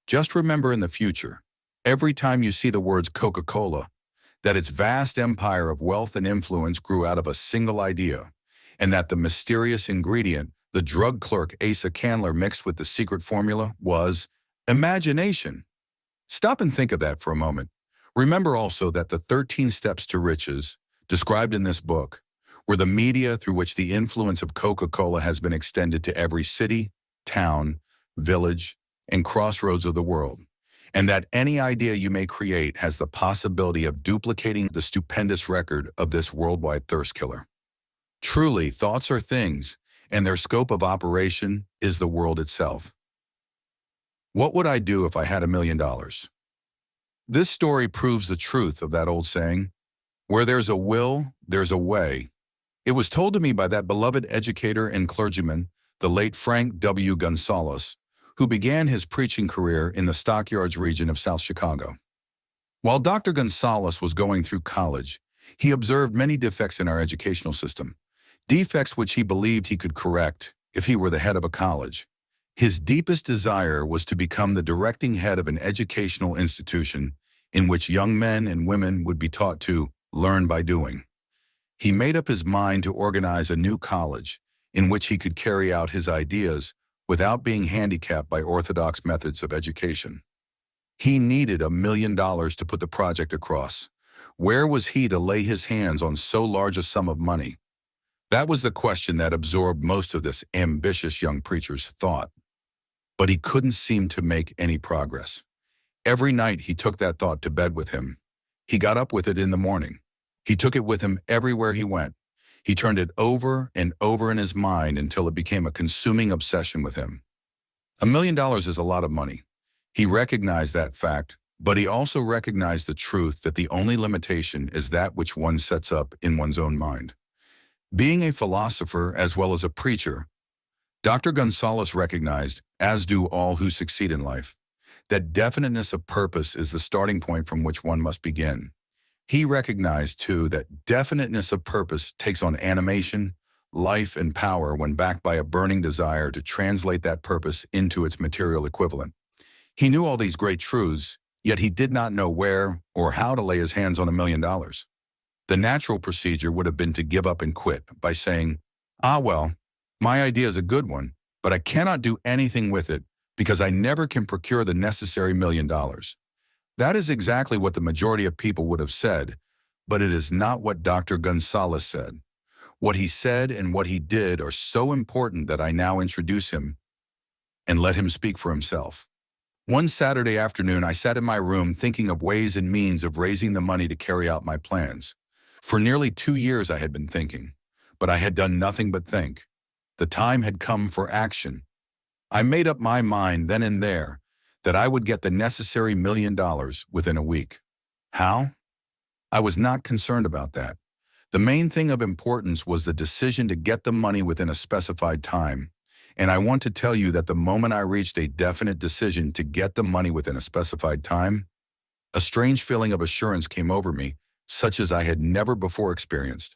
just remember in the future, every time you see the words Coca-Cola, that its vast empire of wealth and influence grew out of a single idea, and that the mysterious ingredient the drug clerk Asa Candler mixed with the secret formula was imagination. Stop and think of that for a moment. Remember also that the 13 steps to riches, described in this book, were the media through which the influence of Coca-Cola has been extended to every city, town, village, and crossroads of the world, and that any idea you may create has the possibility of duplicating the stupendous record of this worldwide thirst killer. Truly, thoughts are things, and their scope of operation is the world itself. What would I do if I had $1 million? This story proves the truth of that old saying, where there's a will, there's a way. It was told to me by that beloved educator and clergyman, the late Frank W. Gonzalez, who began his preaching career in the Stockyards region of South Chicago. While Dr. Gonzalez was going through college, he observed many defects in our educational system, defects which he believed he could correct if he were the head of a college. His deepest desire was to become the directing head of an educational institution in which young men and women would be taught to learn by doing. He made up his mind to organize a new college in which he could carry out his ideas without being handicapped by orthodox methods of education. He needed $1 million to put the project across. Where was he to lay his hands on so large a sum of money? That was the question that absorbed most of this ambitious young preacher's thought. But he couldn't seem to make any progress. Every night he took that thought to bed with him. He got up with it in the morning. He took it with him everywhere he went. He turned it over and over in his mind until it became a consuming obsession with him. $1 million is a lot of money. He recognized that fact, but he also recognized the truth that the only limitation is that which one sets up in one's own mind. Being a philosopher as well as a preacher, Dr. Gonzalez recognized, as do all who succeed in life, that definiteness of purpose is the starting point from which one must begin. He recognized, too, that definiteness of purpose takes on animation, life, and power when backed by a burning desire to translate that purpose into its material equivalent. He knew all these great truths, yet he did not know where or how to lay his hands on $1 million. The natural procedure would have been to give up and quit by saying, well, my idea is a good one, but I cannot do anything with it because I never can procure the necessary $1 million. That is exactly what the majority of people would have said, but it is not what Dr. Gonzalez said. What he said and what he did are so important that I now introduce him and let him speak for himself. One Saturday afternoon, I sat in my room thinking of ways and means of raising the money to carry out my plans. For nearly 2 years I had been thinking, but I had done nothing but think. The time had come for action. I made up my mind then and there that I would get the necessary $1 million within a week. How? I was not concerned about that. The main thing of importance was the decision to get the money within a specified time. And I want to tell you that the moment I reached a definite decision to get the money within a specified time, a strange feeling of assurance came over me, such as I had never before experienced.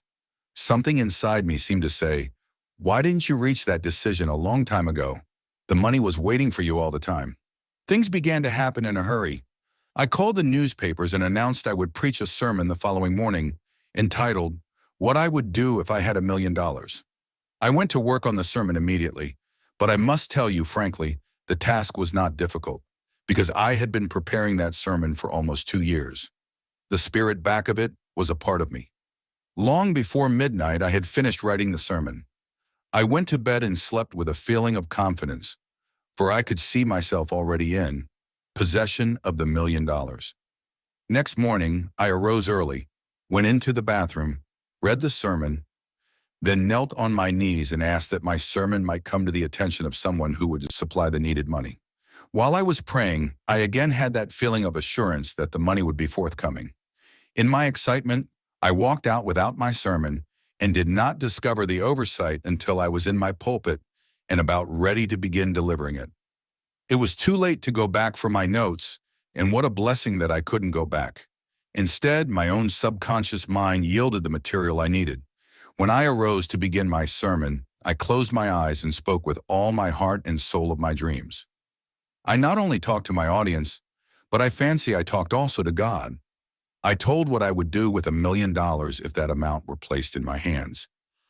Something inside me seemed to say, "Why didn't you reach that decision a long time ago? The money was waiting for you all the time." Things began to happen in a hurry. I called the newspapers and announced I would preach a sermon the following morning, entitled, "What I Would Do If I Had $1 Million." I went to work on the sermon immediately, but I must tell you frankly, the task was not difficult, because I had been preparing that sermon for almost 2 years. The spirit back of it was a part of me. Long before midnight, I had finished writing the sermon. I went to bed and slept with a feeling of confidence, for I could see myself already in possession of the $1,000,000. Next morning, I arose early, went into the bathroom, read the sermon, then knelt on my knees and asked that my sermon might come to the attention of someone who would supply the needed money. While I was praying, I again had that feeling of assurance that the money would be forthcoming. In my excitement, I walked out without my sermon and did not discover the oversight until I was in my pulpit and about ready to begin delivering it. It was too late to go back for my notes, and what a blessing that I couldn't go back. Instead, my own subconscious mind yielded the material I needed. When I arose to begin my sermon, I closed my eyes and spoke with all my heart and soul of my dreams. I not only talked to my audience, but I fancy I talked also to God. I told what I would do with $1,000,000 if that amount were placed in my hands.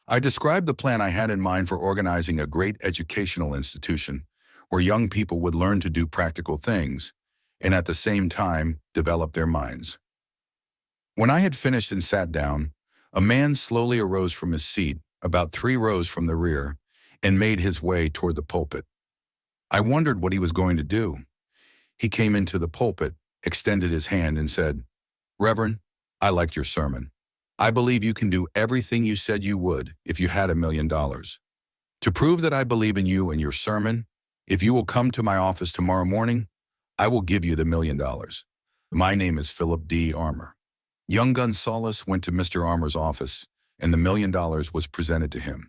I described the plan I had in mind for organizing a great educational institution where young people would learn to do practical things and at the same time develop their minds. When I had finished and sat down, a man slowly arose from his seat about 3 rows from the rear and made his way toward the pulpit. I wondered what he was going to do. He came into the pulpit, extended his hand and said, "Reverend, I liked your sermon. I believe you can do everything you said you would if you had $1,000,000. To prove that I believe in you and your sermon, if you will come to my office tomorrow morning, I will give you the $1,000,000. My name is Philip D. Armour." Young Gonzalez went to Mr. Armour's office, and the $1,000,000 was presented to him.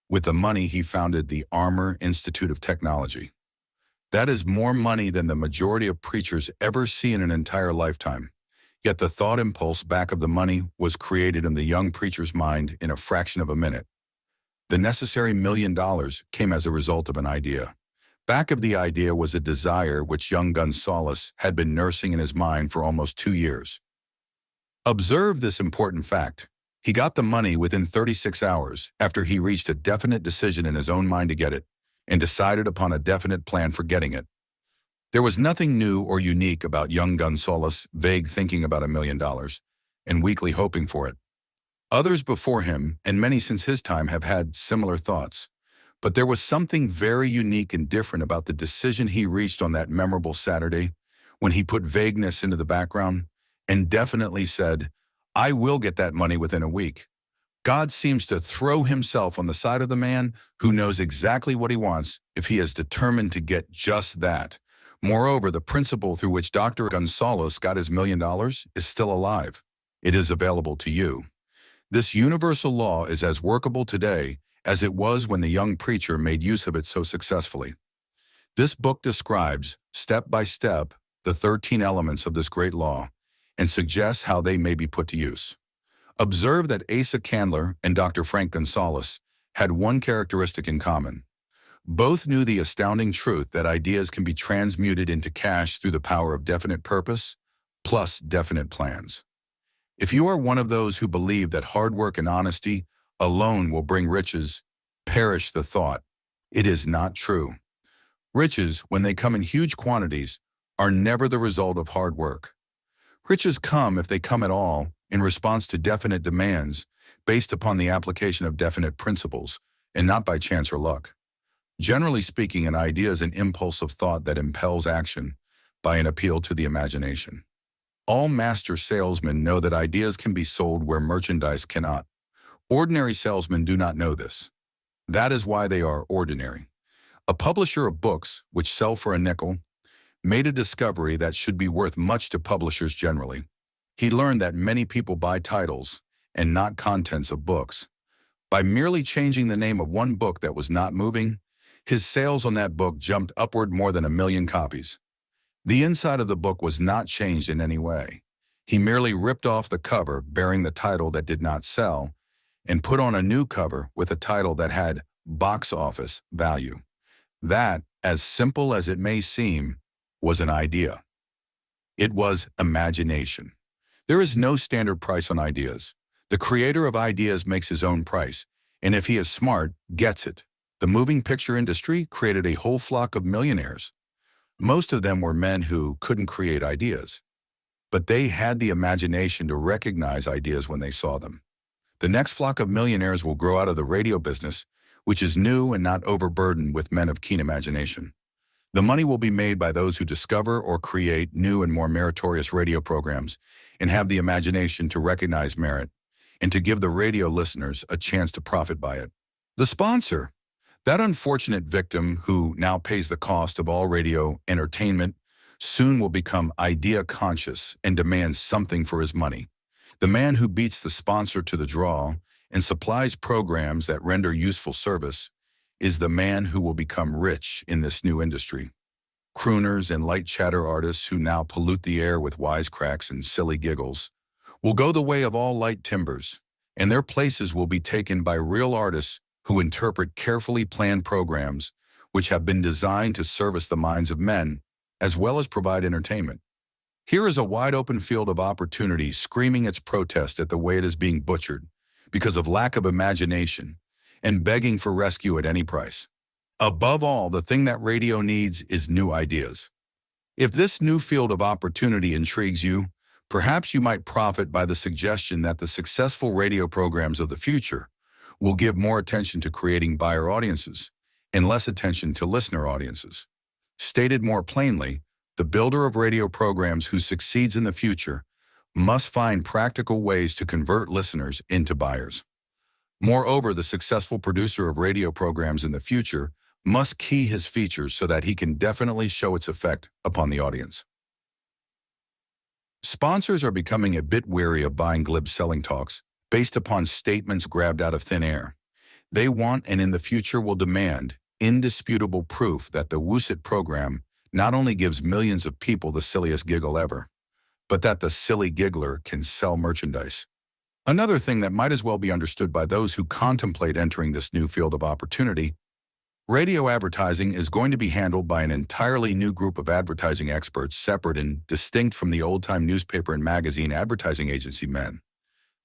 With the money, he founded the Armour Institute of Technology. That is more money than the majority of preachers ever see in an entire lifetime. Yet the thought impulse back of the money was created in the young preacher's mind in a fraction of a minute. The necessary $1,000,000 came as a result of an idea. Back of the idea was a desire which young Gonzalez had been nursing in his mind for almost 2 years. Observe this important fact. He got the money within 36 hours after he reached a definite decision in his own mind to get it and decided upon a definite plan for getting it. There was nothing new or unique about young Gonzalez' vague thinking about $1,000,000 and weakly hoping for it. Others before him, and many since his time, have had similar thoughts. But there was something very unique and different about the decision he reached on that memorable Saturday when he put vagueness into the background and definitely said, "I will get that money within a week." God seems to throw himself on the side of the man who knows exactly what he wants if he is determined to get just that. Moreover, the principle through which Dr. Gonzalez got his $1,000,000 is still alive. It is available to you. This universal law is as workable today as it was when the young preacher made use of it so successfully. This book describes, step by step, the 13 elements of this great law and suggests how they may be put to use. Observe that Asa Candler and Dr. Frank Gonzalez had one characteristic in common. Both knew the astounding truth that ideas can be transmuted into cash through the power of definite purpose plus definite plans. If you are one of those who believe that hard work and honesty alone will bring riches, perish the thought. It is not true. Riches, when they come in huge quantities, are never the result of hard work. Riches come, if they come at all, in response to definite demands based upon the application of definite principles, and not by chance or luck. Generally speaking, an idea is an impulse of thought that impels action by an appeal to the imagination. All master salesmen know that ideas can be sold where merchandise cannot. Ordinary salesmen do not know this. That is why they are ordinary. A publisher of books, which sell for a nickel, made a discovery that should be worth much to publishers generally. He learned that many people buy titles and not contents of books. By merely changing the name of one book that was not moving, his sales on that book jumped upward more than 1,000,000 copies. The inside of the book was not changed in any way. He merely ripped off the cover bearing the title that did not sell and put on a new cover with a title that had box office value. That, as simple as it may seem, was an idea. It was imagination. There is no standard price on ideas. The creator of ideas makes his own price, and if he is smart, gets it. The moving picture industry created a whole flock of millionaires. Most of them were men who couldn't create ideas, but they had the imagination to recognize ideas when they saw them. The next flock of millionaires will grow out of the radio business, which is new and not overburdened with men of keen imagination. The money will be made by those who discover or create new and more meritorious radio programs and have the imagination to recognize merit and to give the radio listeners a chance to profit by it. The sponsor, that unfortunate victim who now pays the cost of all radio entertainment, soon will become idea conscious and demands something for his money. The man who beats the sponsor to the draw and supplies programs that render useful service is the man who will become rich in this new industry. Crooners and light chatter artists who now pollute the air with wisecracks and silly giggles will go the way of all light timbers, and their places will be taken by real artists who interpret carefully planned programs which have been designed to service the minds of men as well as provide entertainment. Here is a wide-open field of opportunity screaming its protest at the way it is being butchered because of lack of imagination and begging for rescue at any price. Above all, the thing that radio needs is new ideas. If this new field of opportunity intrigues you, perhaps you might profit by the suggestion that the successful radio programs of the future will give more attention to creating buyer audiences and less attention to listener audiences. Stated more plainly, the builder of radio programs who succeeds in the future must find practical ways to convert listeners into buyers. Moreover, the successful producer of radio programs in the future must key his features so that he can definitely show its effect upon the audience. Sponsors are becoming a bit weary of buying glib selling talks based upon statements grabbed out of thin air. They want and in the future will demand indisputable proof that the Woosit program not only gives millions of people the silliest giggle ever, but that the silly giggler can sell merchandise. Another thing that might as well be understood by those who contemplate entering this new field of opportunity: radio advertising is going to be handled by an entirely new group of advertising experts separate and distinct from the old-time newspaper and magazine advertising agency men.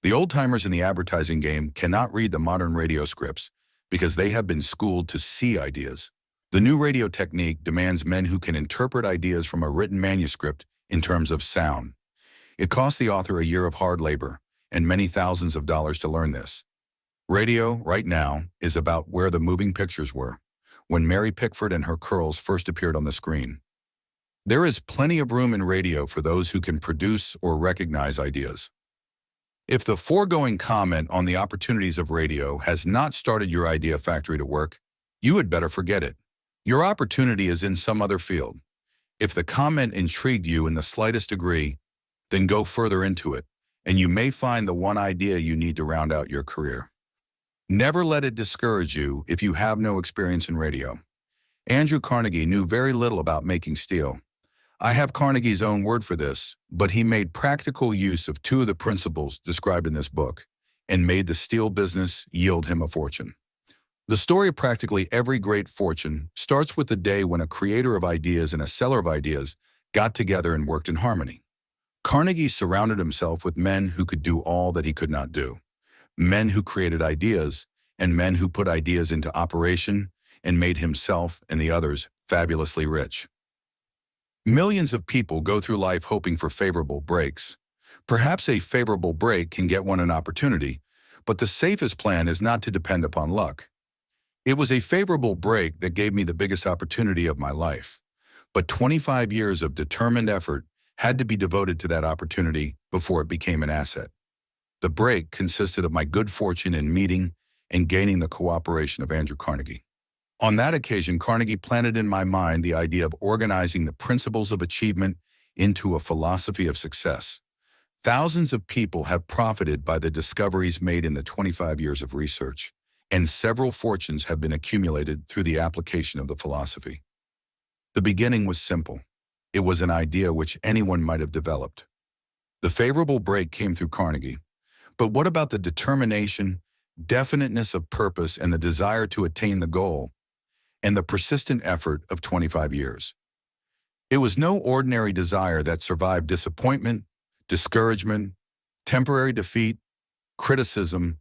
The old-timers in the advertising game cannot read the modern radio scripts because they have been schooled to see ideas. The new radio technique demands men who can interpret ideas from a written manuscript in terms of sound. It costs the author a year of hard labor and many thousands of dollars to learn this. Radio, right now, is about where the moving pictures were when Mary Pickford and her curls first appeared on the screen. There is plenty of room in radio for those who can produce or recognize ideas. If the foregoing comment on the opportunities of radio has not started your idea factory to work, you had better forget it. Your opportunity is in some other field. If the comment intrigued you in the slightest degree, then go further into it, and you may find the one idea you need to round out your career. Never let it discourage you if you have no experience in radio. Andrew Carnegie knew very little about making steel. I have Carnegie's own word for this, but he made practical use of two of the principles described in this book and made the steel business yield him a fortune. The story of practically every great fortune starts with the day when a creator of ideas and a seller of ideas got together and worked in harmony. Carnegie surrounded himself with men who could do all that he could not do. Men who created ideas, and men who put ideas into operation and made himself and the others fabulously rich. Millions of people go through life hoping for favorable breaks. Perhaps a favorable break can get one an opportunity, but the safest plan is not to depend upon luck. It was a favorable break that gave me the biggest opportunity of my life, but 25 years of determined effort had to be devoted to that opportunity before it became an asset. The break consisted of my good fortune in meeting and gaining the cooperation of Andrew Carnegie. On that occasion, Carnegie planted in my mind the idea of organizing the principles of achievement into a philosophy of success. Thousands of people have profited by the discoveries made in the 25 years of research, and several fortunes have been accumulated through the application of the philosophy. The beginning was simple. It was an idea which anyone might have developed. The favorable break came through Carnegie. But what about the determination, definiteness of purpose, and the desire to attain the goal, and the persistent effort of 25 years? It was no ordinary desire that survived disappointment, discouragement, temporary defeat, criticism,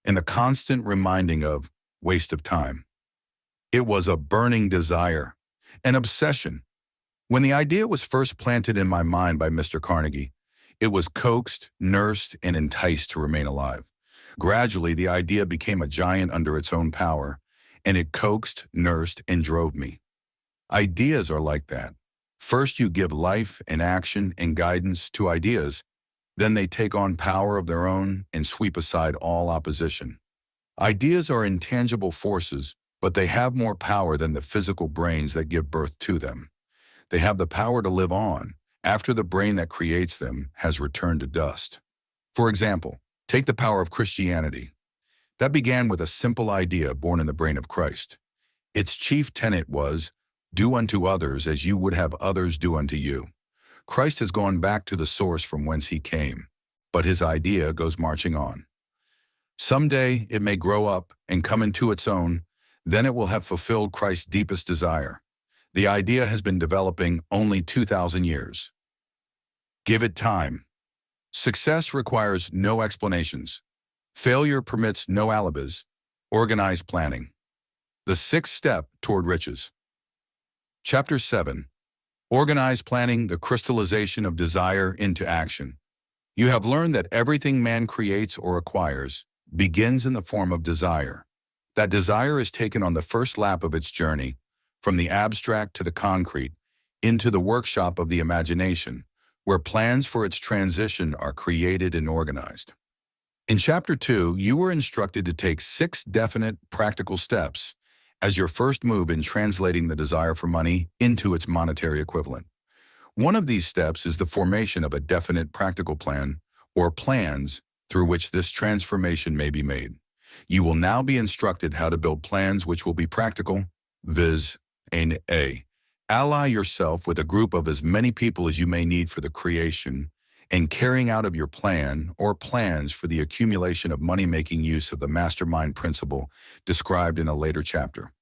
and the constant reminding of waste of time. It was a burning desire, an obsession. When the idea was first planted in my mind by Mr. Carnegie, it was coaxed, nursed, and enticed to remain alive. Gradually, the idea became a giant under its own power, and it coaxed, nursed, and drove me. Ideas are like that. First, you give life and action and guidance to ideas, then they take on power of their own and sweep aside all opposition. Ideas are intangible forces, but they have more power than the physical brains that give birth to them. They have the power to live on after the brain that creates them has returned to dust. For example, take the power of Christianity. That began with a simple idea born in the brain of Christ. Its chief tenet was, "Do unto others as you would have others do unto you." Christ has gone back to the source from whence he came, but his idea goes marching on. Someday it may grow up and come into its own, then it will have fulfilled Christ's deepest desire. The idea has been developing only 2,000 years. Give it time. Success requires no explanations. Failure permits no alibis. Organized planning. The sixth step toward riches. Chapter 7. Organized planning, the crystallization of desire into action. You have learned that everything man creates or acquires begins in the form of desire. That desire is taken on the first lap of its journey, from the abstract to the concrete, into the workshop of the imagination, where plans for its transition are created and organized. In Chapter 2, you were instructed to take 6 definite, practical steps as your first move in translating the desire for money into its monetary equivalent. One of these steps is the formation of a definite practical plan, or plans, through which this transformation may be made. You will now be instructed how to build plans which will be practical, viz. A. Ally yourself with a group of as many people as you may need for the creation and carrying out of your plan or plans for the accumulation of money-making use of the mastermind principle described in a later chapter.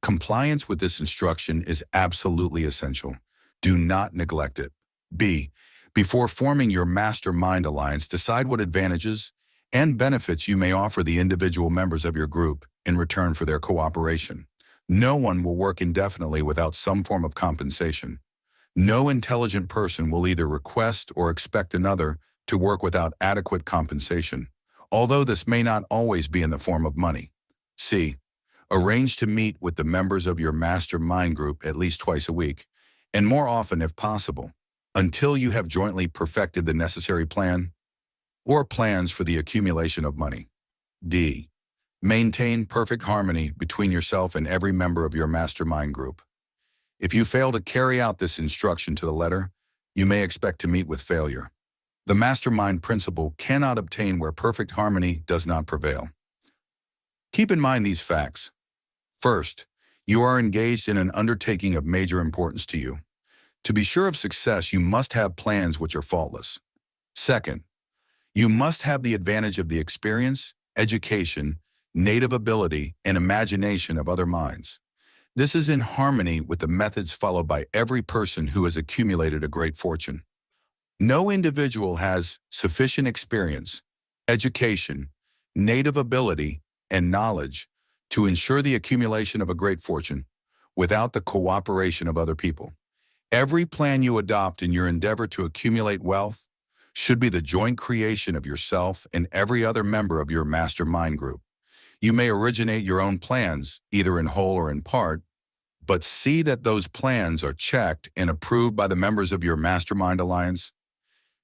Compliance with this instruction is absolutely essential. Do not neglect it. B. Before forming your mastermind alliance, decide what advantages and benefits you may offer the individual members of your group in return for their cooperation. No one will work indefinitely without some form of compensation. No intelligent person will either request or expect another to work without adequate compensation, although this may not always be in the form of money. C. Arrange to meet with the members of your mastermind group at least twice a week, and more often if possible, until you have jointly perfected the necessary plan or plans for the accumulation of money. D. Maintain perfect harmony between yourself and every member of your mastermind group. If you fail to carry out this instruction to the letter, you may expect to meet with failure. The mastermind principle cannot obtain where perfect harmony does not prevail. Keep in mind these facts. First, you are engaged in an undertaking of major importance to you. To be sure of success, you must have plans which are faultless. Second, you must have the advantage of the experience, education, native ability, and imagination of other minds. This is in harmony with the methods followed by every person who has accumulated a great fortune. No individual has sufficient experience, education, native ability, and knowledge to ensure the accumulation of a great fortune without the cooperation of other people. Every plan you adopt in your endeavor to accumulate wealth should be the joint creation of yourself and every other member of your mastermind group. You may originate your own plans, either in whole or in part, but see that those plans are checked and approved by the members of your mastermind alliance.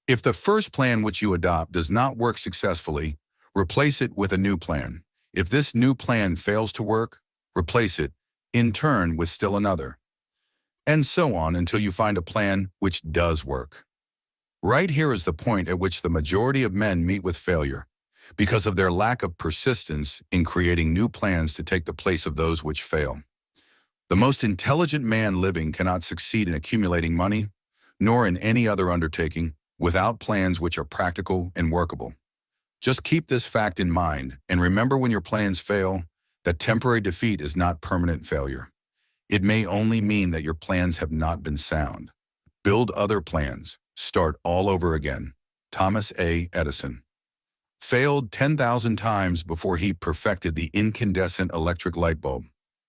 If the first plan which you adopt does not work successfully, replace it with a new plan. If this new plan fails to work, replace it, in turn, with still another. And so on until you find a plan which does work. Right here is the point at which the majority of men meet with failure, because of their lack of persistence in creating new plans to take the place of those which fail. The most intelligent man living cannot succeed in accumulating money, nor in any other undertaking, without plans which are practical and workable. Just keep this fact in mind, and remember when your plans fail, that temporary defeat is not permanent failure. It may only mean that your plans have not been sound. Build other plans. Start all over again. Thomas A. Edison failed 10,000 times before he perfected the incandescent electric light bulb.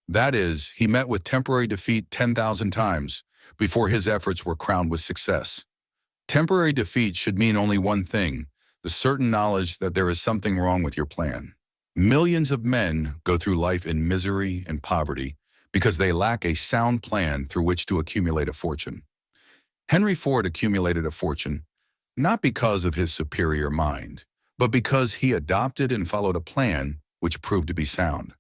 That is, he met with temporary defeat 10,000 times before his efforts were crowned with success. Temporary defeat should mean only one thing, the certain knowledge that there is something wrong with your plan. Millions of men go through life in misery and poverty because they lack a sound plan through which to accumulate a fortune. Henry Ford accumulated a fortune not because of his superior mind, but because he adopted and followed a plan which proved to be sound.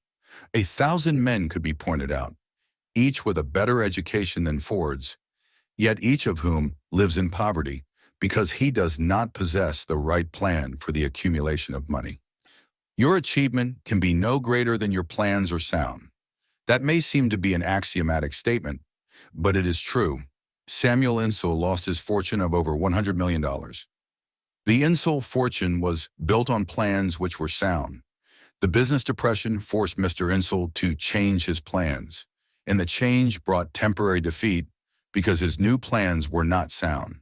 1,000 men could be pointed out, each with a better education than Ford's, yet each of whom lives in poverty because he does not possess the right plan for the accumulation of money. Your achievement can be no greater than your plans are sound. That may seem to be an axiomatic statement, but it is true. Samuel Insull lost his fortune of over $100 million. The Insull fortune was built on plans which were sound. The business depression forced Mr. Insull to change his plans, and the change brought temporary defeat because his new plans were not sound.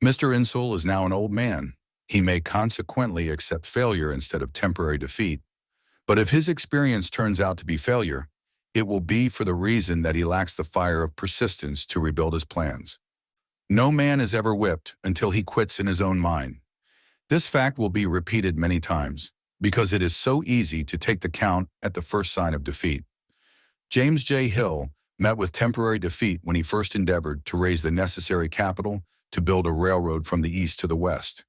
Mr. Insull is now an old man. He may consequently accept failure instead of temporary defeat, but if his experience turns out to be failure, it will be for the reason that he lacks the fire of persistence to rebuild his plans. No man is ever whipped until he quits in his own mind. This fact will be repeated many times because it is so easy to take the count at the first sign of defeat. James J. Hill met with temporary defeat when he first endeavored to raise the necessary capital to build a railroad from the east to the west.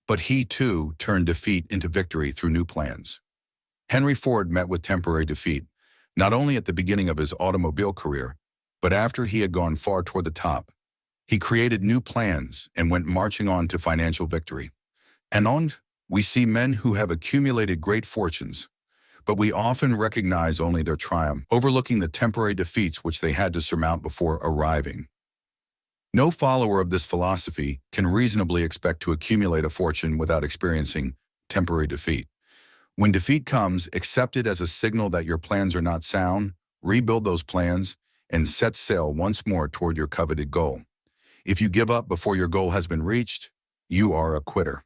But he, too, turned defeat into victory through new plans. Henry Ford met with temporary defeat, not only at the beginning of his automobile career, but after he had gone far toward the top. He created new plans and went marching on to financial victory. And we see men who have accumulated great fortunes, but we often recognize only their triumph, overlooking the temporary defeats which they had to surmount before arriving. No follower of this philosophy can reasonably expect to accumulate a fortune without experiencing temporary defeat. When defeat comes, accept it as a signal that your plans are not sound, rebuild those plans, and set sail once more toward your coveted goal. If you give up before your goal has been reached, you are a quitter.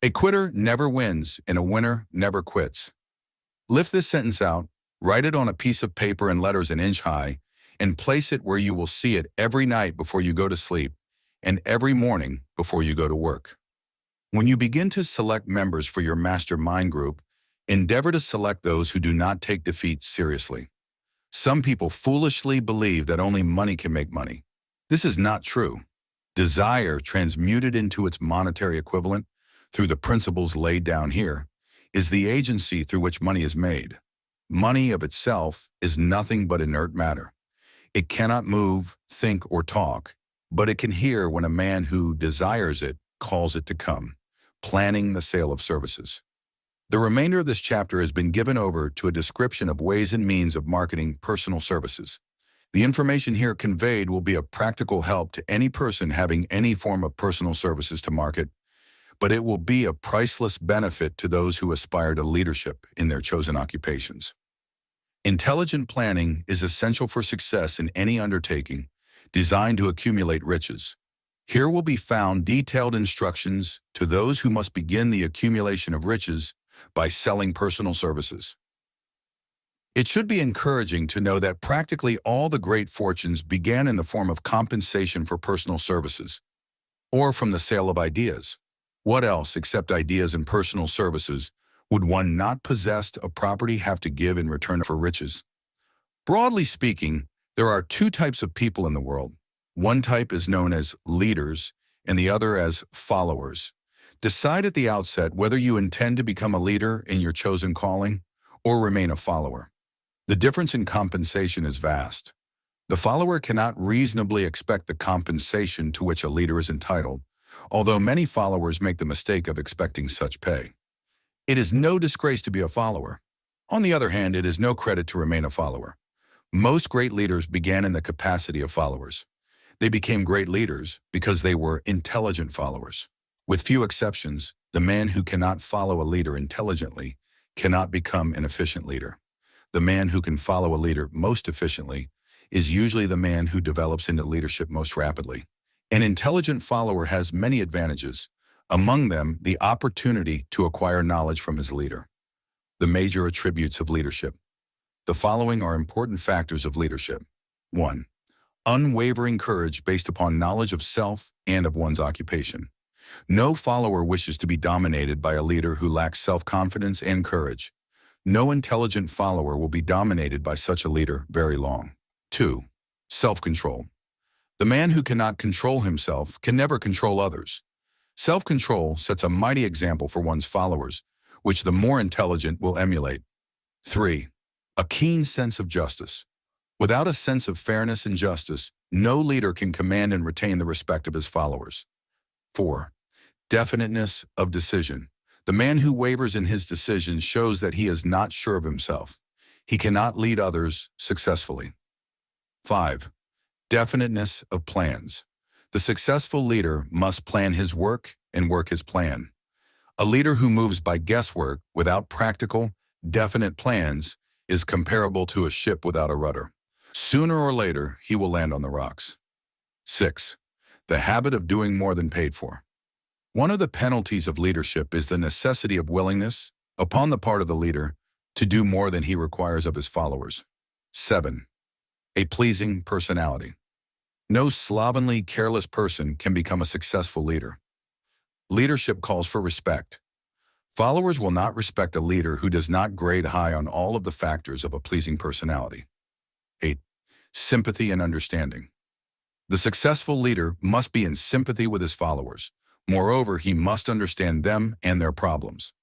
A quitter never wins, and a winner never quits. Lift this sentence out, write it on a piece of paper in letters an inch high, and place it where you will see it every night before you go to sleep and every morning before you go to work. When you begin to select members for your mastermind group, endeavor to select those who do not take defeat seriously. Some people foolishly believe that only money can make money. This is not true. Desire, transmuted into its monetary equivalent through the principles laid down here, is the agency through which money is made. Money of itself is nothing but inert matter. It cannot move, think, or talk, but it can hear when a man who desires it calls it to come, planning the sale of services. The remainder of this chapter has been given over to a description of ways and means of marketing personal services. The information here conveyed will be a practical help to any person having any form of personal services to market, but it will be a priceless benefit to those who aspire to leadership in their chosen occupations. Intelligent planning is essential for success in any undertaking designed to accumulate riches. Here will be found detailed instructions to those who must begin the accumulation of riches by selling personal services. It should be encouraging to know that practically all the great fortunes began in the form of compensation for personal services, or from the sale of ideas. What else except ideas and personal services would one not possessed of property have to give in return for riches? Broadly speaking, there are two types of people in the world. One type is known as leaders and the other as followers. Decide at the outset whether you intend to become a leader in your chosen calling or remain a follower. The difference in compensation is vast. The follower cannot reasonably expect the compensation to which a leader is entitled, although many followers make the mistake of expecting such pay. It is no disgrace to be a follower. On the other hand, it is no credit to remain a follower. Most great leaders began in the capacity of followers. They became great leaders because they were intelligent followers. With few exceptions, the man who cannot follow a leader intelligently cannot become an efficient leader. The man who can follow a leader most efficiently is usually the man who develops into leadership most rapidly. An intelligent follower has many advantages, among them the opportunity to acquire knowledge from his leader. The major attributes of leadership. The following are important factors of leadership. 1. Unwavering courage based upon knowledge of self and of one's occupation. No follower wishes to be dominated by a leader who lacks self-confidence and courage. No intelligent follower will be dominated by such a leader very long. 2. Self-control. The man who cannot control himself can never control others. Self-control sets a mighty example for one's followers, which the more intelligent will emulate. 3. A keen sense of justice. Without a sense of fairness and justice, no leader can command and retain the respect of his followers. 4. Definiteness of decision. The man who wavers in his decisions shows that he is not sure of himself. He cannot lead others successfully. 5. Definiteness of plans. The successful leader must plan his work and work his plan. A leader who moves by guesswork without practical, definite plans is comparable to a ship without a rudder. Sooner or later, he will land on the rocks. 6. The habit of doing more than paid for. One of the penalties of leadership is the necessity of willingness, upon the part of the leader, to do more than he requires of his followers. 7. A pleasing personality. No slovenly, careless person can become a successful leader. Leadership calls for respect. Followers will not respect a leader who does not grade high on all of the factors of a pleasing personality. 8. Sympathy and understanding. The successful leader must be in sympathy with his followers. Moreover, he must understand them and their problems.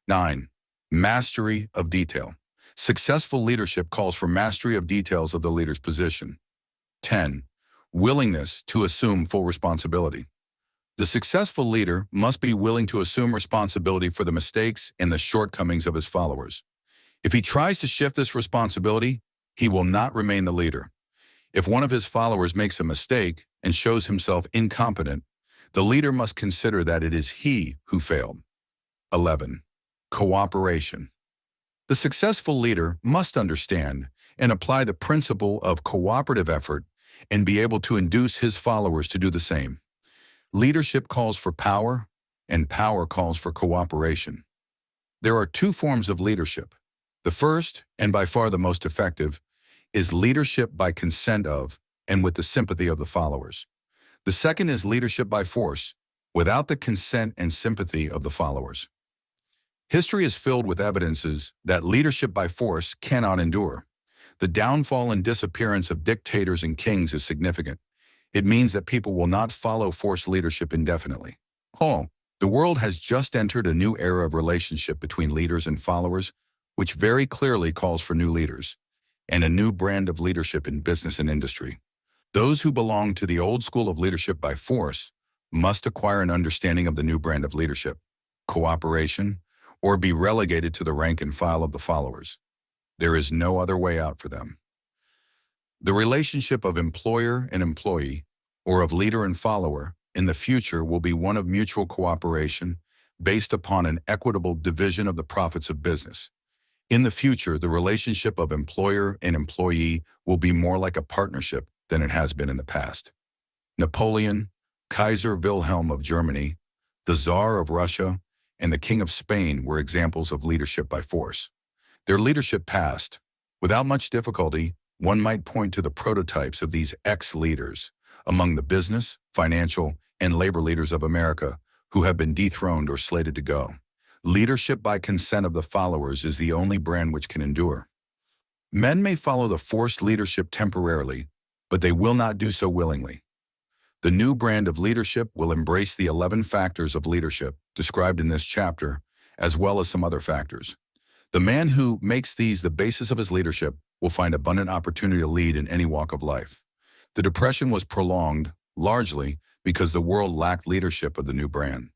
9. Mastery of detail. Successful leadership calls for mastery of details of the leader's position. 10. Willingness to assume full responsibility. The successful leader must be willing to assume responsibility for the mistakes and the shortcomings of his followers. If he tries to shift this responsibility, he will not remain the leader. If one of his followers makes a mistake and shows himself incompetent, the leader must consider that it is he who failed. 11. Cooperation. The successful leader must understand and apply the principle of cooperative effort and be able to induce his followers to do the same. Leadership calls for power, and power calls for cooperation. There are two forms of leadership. The first, and by far the most effective, is leadership by consent of and with the sympathy of the followers. The second is leadership by force, without the consent and sympathy of the followers. History is filled with evidences that leadership by force cannot endure. The downfall and disappearance of dictators and kings is significant. It means that people will not follow forced leadership indefinitely. The world has just entered a new era of relationship between leaders and followers, which very clearly calls for new leaders, and a new brand of leadership in business and industry. Those who belong to the old school of leadership by force must acquire an understanding of the new brand of leadership, cooperation, or be relegated to the rank and file of the followers. There is no other way out for them. The relationship of employer and employee, or of leader and follower, in the future will be one of mutual cooperation based upon an equitable division of the profits of business. In the future, the relationship of employer and employee will be more like a partnership than it has been in the past. Napoleon, Kaiser Wilhelm of Germany, the Tsar of Russia, and the King of Spain were examples of leadership by force. Their leadership passed. Without much difficulty, one might point to the prototypes of these ex-leaders among the business, financial, and labor leaders of America who have been dethroned or slated to go. Leadership by consent of the followers is the only brand which can endure. Men may follow the forced leadership temporarily, but they will not do so willingly. The new brand of leadership will embrace the 11 factors of leadership described in this chapter, as well as some other factors. The man who makes these the basis of his leadership will find abundant opportunity to lead in any walk of life. The Depression was prolonged, largely because the world lacked leadership of the new brand.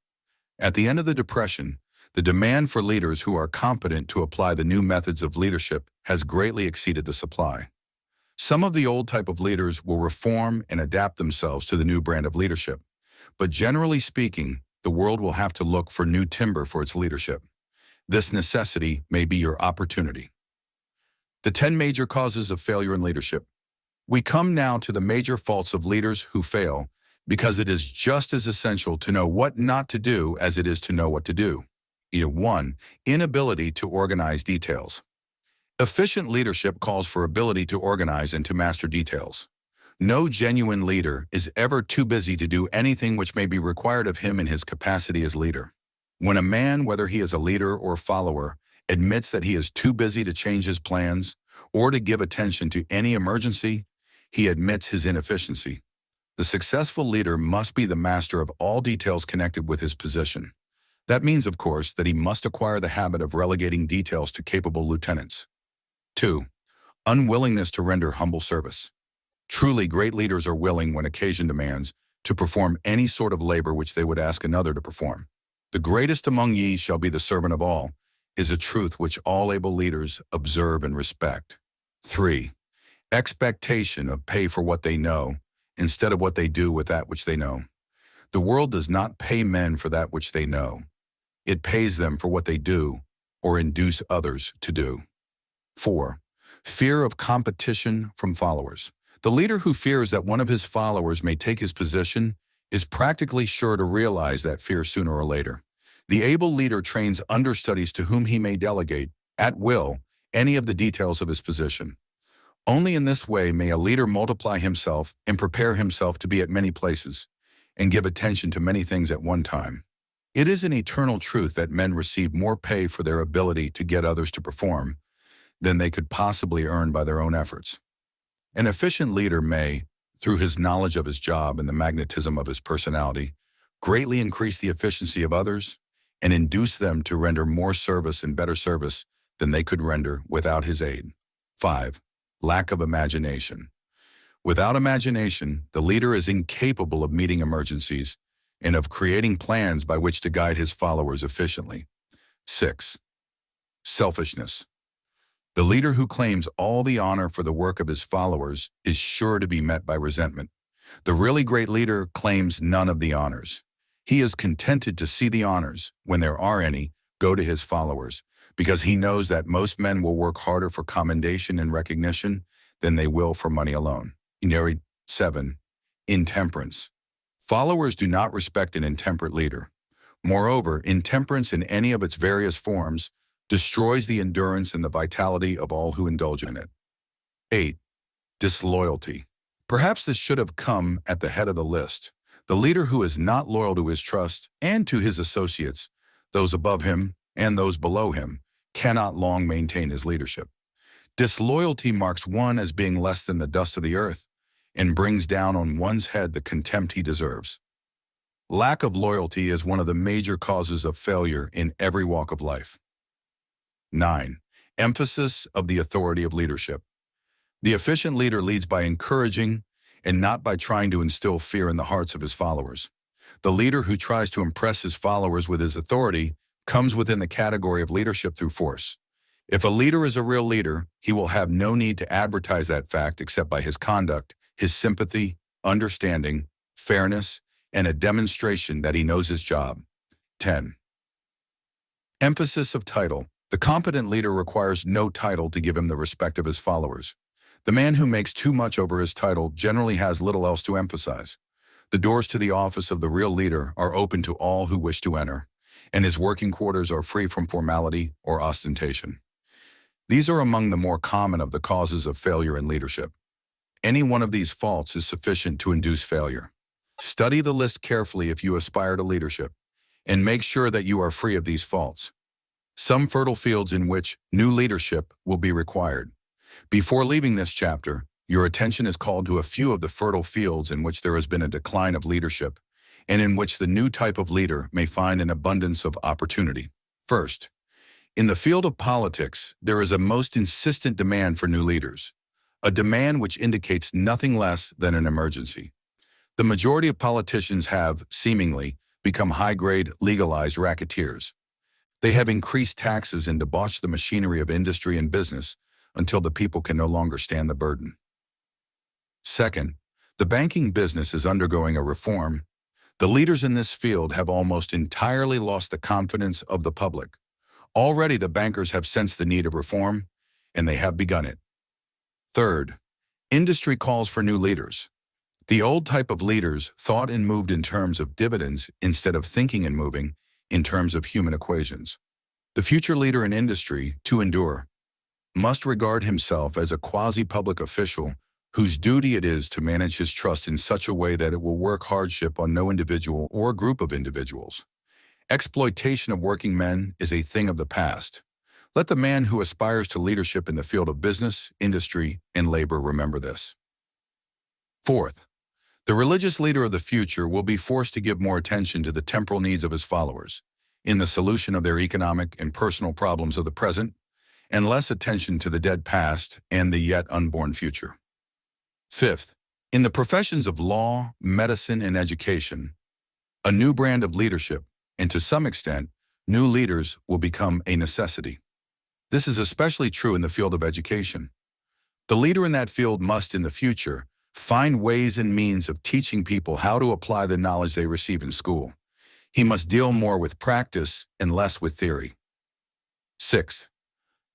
At the end of the Depression, the demand for leaders who are competent to apply the new methods of leadership has greatly exceeded the supply. Some of the old type of leaders will reform and adapt themselves to the new brand of leadership, but generally speaking, the world will have to look for new timber for its leadership. This necessity may be your opportunity. The 10 major causes of failure in leadership. We come now to the major faults of leaders who fail, because it is just as essential to know what not to do as it is to know what to do. 1. Inability to organize details. Efficient leadership calls for ability to organize and to master details. No genuine leader is ever too busy to do anything which may be required of him in his capacity as leader. When a man, whether he is a leader or follower, admits that he is too busy to change his plans or to give attention to any emergency, he admits his inefficiency. The successful leader must be the master of all details connected with his position. That means, of course, that he must acquire the habit of relegating details to capable lieutenants. 2. Unwillingness to render humble service. Truly great leaders are willing, when occasion demands, to perform any sort of labor which they would ask another to perform. The greatest among ye shall be the servant of all, is a truth which all able leaders observe and respect. 3. Expectation of pay for what they know, instead of what they do with that which they know. The world does not pay men for that which they know. It pays them for what they do, or induce others to do. 4. Fear of competition from followers. The leader who fears that one of his followers may take his position is practically sure to realize that fear sooner or later. The able leader trains understudies to whom he may delegate, at will, any of the details of his position. Only in this way may a leader multiply himself and prepare himself to be at many places, and give attention to many things at one time. It is an eternal truth that men receive more pay for their ability to get others to perform than they could possibly earn by their own efforts. An efficient leader may, through his knowledge of his job and the magnetism of his personality, greatly increase the efficiency of others and induce them to render more service and better service than they could render without his aid. 5. Lack of imagination. Without imagination, the leader is incapable of meeting emergencies and of creating plans by which to guide his followers efficiently. 6. Selfishness. The leader who claims all the honor for the work of his followers is sure to be met by resentment. The really great leader claims none of the honors. He is contented to see the honors, when there are any, go to his followers, because he knows that most men will work harder for commendation and recognition than they will for money alone. 7. Intemperance. Followers do not respect an intemperate leader. Moreover, intemperance in any of its various forms destroys the endurance and the vitality of all who indulge in it. 8. Disloyalty. Perhaps this should have come at the head of the list. The leader who is not loyal to his trust and to his associates, those above him and those below him, cannot long maintain his leadership. Disloyalty marks one as being less than the dust of the earth and brings down on one's head the contempt he deserves. Lack of loyalty is one of the major causes of failure in every walk of life. 9. Emphasis of the authority of leadership. The efficient leader leads by encouraging and not by trying to instill fear in the hearts of his followers. The leader who tries to impress his followers with his authority comes within the category of leadership through force. If a leader is a real leader, he will have no need to advertise that fact except by his conduct, his sympathy, understanding, fairness, and a demonstration that he knows his job. 10. Emphasis of title. The competent leader requires no title to give him the respect of his followers. The man who makes too much over his title generally has little else to emphasize. The doors to the office of the real leader are open to all who wish to enter, and his working quarters are free from formality or ostentation. These are among the more common of the causes of failure in leadership. Any one of these faults is sufficient to induce failure. Study the list carefully if you aspire to leadership, and make sure that you are free of these faults. Some fertile fields in which new leadership will be required. Before leaving this chapter, your attention is called to a few of the fertile fields in which there has been a decline of leadership, and in which the new type of leader may find an abundance of opportunity. First, in the field of politics, there is a most insistent demand for new leaders, a demand which indicates nothing less than an emergency. The majority of politicians have, seemingly, become high-grade, legalized racketeers. They have increased taxes and debauched the machinery of industry and business until the people can no longer stand the burden. Second, the banking business is undergoing a reform. The leaders in this field have almost entirely lost the confidence of the public. Already the bankers have sensed the need of reform, and they have begun it. Third, industry calls for new leaders. The old type of leaders thought and moved in terms of dividends instead of thinking and moving in terms of human equations. The future leader in industry, to endure, must regard himself as a quasi-public official whose duty it is to manage his trust in such a way that it will work hardship on no individual or group of individuals. Exploitation of working men is a thing of the past. Let the man who aspires to leadership in the field of business, industry, and labor remember this. Fourth, the religious leader of the future will be forced to give more attention to the temporal needs of his followers in the solution of their economic and personal problems of the present, and less attention to the dead past and the yet unborn future. Fifth, in the professions of law, medicine, and education, a new brand of leadership, and to some extent, new leaders will become a necessity. This is especially true in the field of education. The leader in that field must, in the future, find ways and means of teaching people how to apply the knowledge they receive in school. He must deal more with practice and less with theory. Sixth,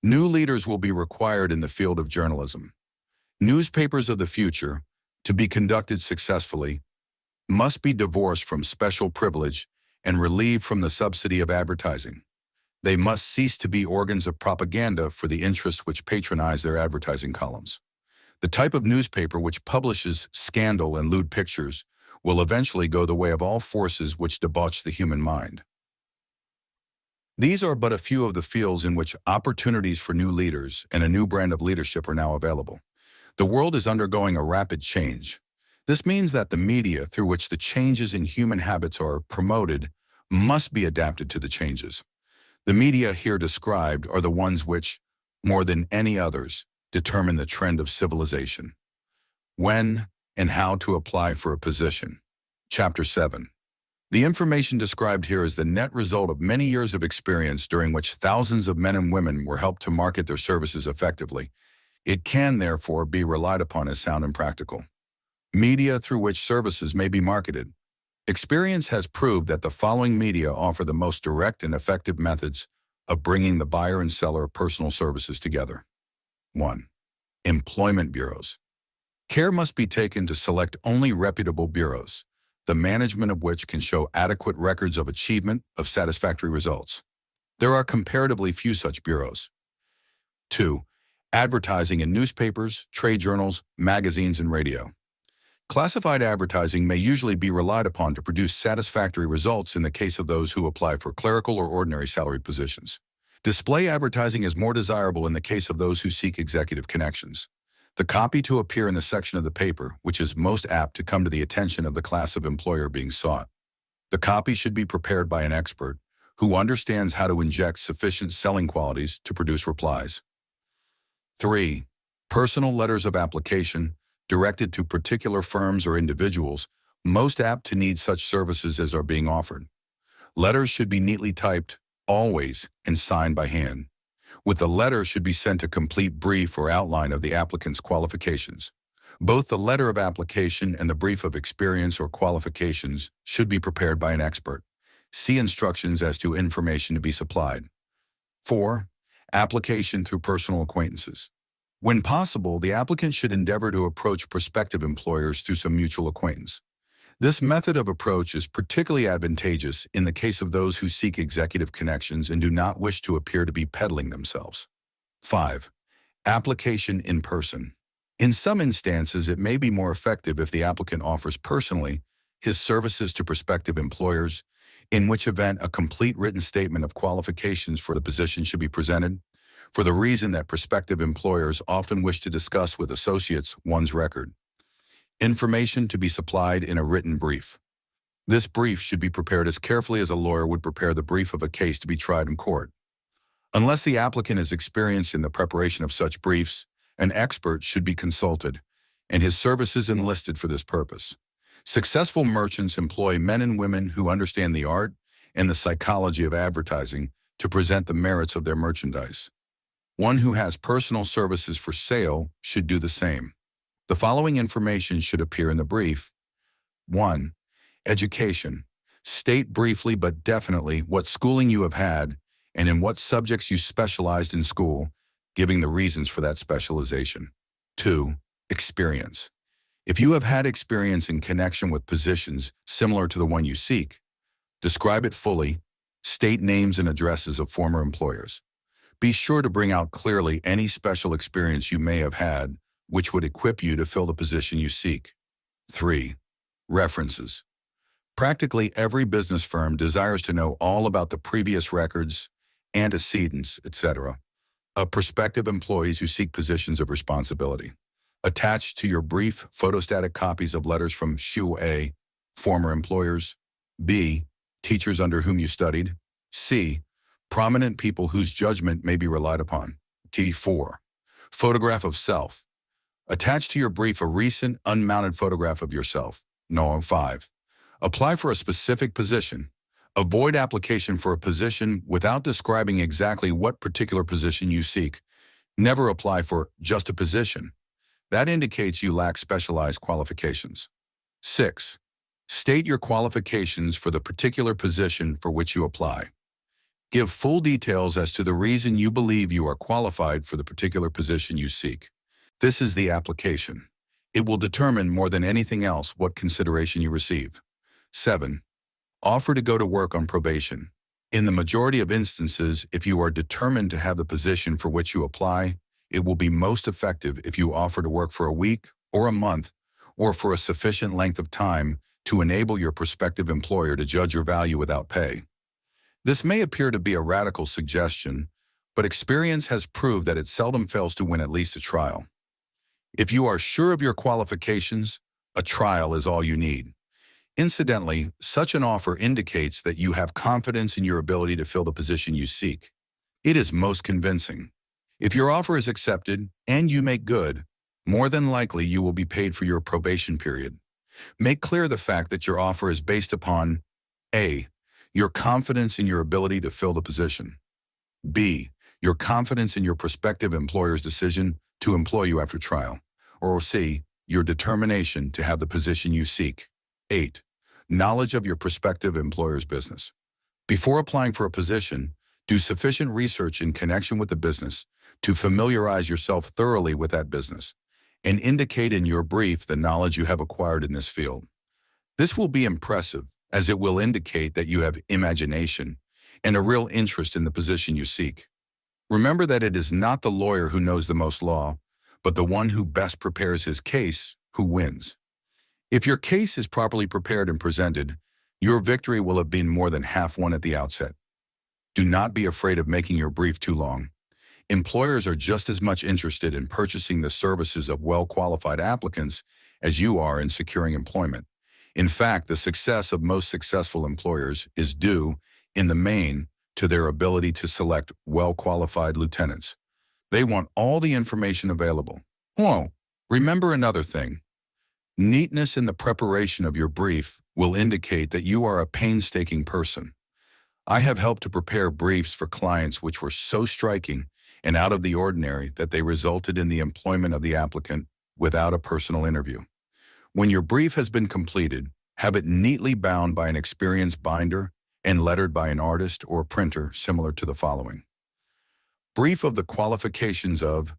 new leaders will be required in the field of journalism. Newspapers of the future, to be conducted successfully, must be divorced from special privilege and relieved from the subsidy of advertising. They must cease to be organs of propaganda for the interests which patronize their advertising columns. The type of newspaper which publishes scandal and lewd pictures will eventually go the way of all forces which debauch the human mind. These are but a few of the fields in which opportunities for new leaders and a new brand of leadership are now available. The world is undergoing a rapid change. This means that the media through which the changes in human habits are promoted must be adapted to the changes. The media here described are the ones which, more than any others, determine the trend of civilization. When and how to apply for a position. Chapter 7. The information described here is the net result of many years of experience during which thousands of men and women were helped to market their services effectively. It can, therefore, be relied upon as sound and practical. Media through which services may be marketed. Experience has proved that the following media offer the most direct and effective methods of bringing the buyer and seller of personal services together. 1. Employment bureaus. Care must be taken to select only reputable bureaus, the management of which can show adequate records of achievement of satisfactory results. There are comparatively few such bureaus. 2. Advertising in newspapers, trade journals, magazines, and radio. Classified advertising may usually be relied upon to produce satisfactory results in the case of those who apply for clerical or ordinary salaried positions. Display advertising is more desirable in the case of those who seek executive connections. The copy to appear in the section of the paper, which is most apt to come to the attention of the class of employer being sought. The copy should be prepared by an expert who understands how to inject sufficient selling qualities to produce replies. 3. Personal letters of application directed to particular firms or individuals most apt to need such services as are being offered. Letters should be neatly typed, always, and signed by hand. With the letter should be sent a complete brief or outline of the applicant's qualifications. Both the letter of application and the brief of experience or qualifications should be prepared by an expert. See instructions as to information to be supplied. 4. Application through personal acquaintances. When possible, the applicant should endeavor to approach prospective employers through some mutual acquaintance. This method of approach is particularly advantageous in the case of those who seek executive connections and do not wish to appear to be peddling themselves. 5. Application in person. In some instances, it may be more effective if the applicant offers personally his services to prospective employers, in which event a complete written statement of qualifications for the position should be presented, for the reason that prospective employers often wish to discuss with associates one's record. Information to be supplied in a written brief. This brief should be prepared as carefully as a lawyer would prepare the brief of a case to be tried in court. Unless the applicant is experienced in the preparation of such briefs, an expert should be consulted, and his services enlisted for this purpose. Successful merchants employ men and women who understand the art and the psychology of advertising to present the merits of their merchandise. One who has personal services for sale should do the same. The following information should appear in the brief. 1. Education. State briefly but definitely what schooling you have had and in what subjects you specialized in school, giving the reasons for that specialization. 2. Experience. If you have had experience in connection with positions similar to the one you seek, describe it fully, state names and addresses of former employers. Be sure to bring out clearly any special experience you may have had, which would equip you to fill the position you seek. 3. References. Practically every business firm desires to know all about the previous records, antecedents, etc. of prospective employees who seek positions of responsibility. Attach to your brief photostatic copies of letters from A, former employers, B, teachers under whom you studied, C, prominent people whose judgment may be relied upon. T4. Photograph of self. Attach to your brief a recent unmounted photograph of yourself. No. 5. Apply for a specific position. Avoid application for a position without describing exactly what particular position you seek. Never apply for just a position. That indicates you lack specialized qualifications. 6. State your qualifications for the particular position for which you apply. Give full details as to the reason you believe you are qualified for the particular position you seek. This is the application. It will determine more than anything else what consideration you receive. 7. Offer to go to work on probation. In the majority of instances, if you are determined to have the position for which you apply, it will be most effective if you offer to work for a week or a month or for a sufficient length of time to enable your prospective employer to judge your value without pay. This may appear to be a radical suggestion, but experience has proved that it seldom fails to win at least a trial. If you are sure of your qualifications, a trial is all you need. Incidentally, such an offer indicates that you have confidence in your ability to fill the position you seek. It is most convincing. If your offer is accepted and you make good, more than likely you will be paid for your probation period. Make clear the fact that your offer is based upon A. Your confidence in your ability to fill the position. B. Your confidence in your prospective employer's decision to employ you after trial. Or C. Your determination to have the position you seek. 8. Knowledge of your prospective employer's business. Before applying for a position, do sufficient research in connection with the business to familiarize yourself thoroughly with that business and indicate in your brief the knowledge you have acquired in this field. This will be impressive, as it will indicate that you have imagination and a real interest in the position you seek. Remember that it is not the lawyer who knows the most law, but the one who best prepares his case who wins. If your case is properly prepared and presented, your victory will have been more than half won at the outset. Do not be afraid of making your brief too long. Employers are just as much interested in purchasing the services of well-qualified applicants as you are in securing employment. In fact, the success of most successful employers is due, in the main, to their ability to select well-qualified lieutenants. They want all the information available. Oh, remember another thing. Neatness in the preparation of your brief will indicate that you are a painstaking person. I have helped to prepare briefs for clients which were so striking and out of the ordinary that they resulted in the employment of the applicant without a personal interview. When your brief has been completed, have it neatly bound by an experienced binder and lettered by an artist or printer similar to the following. Brief of the qualifications of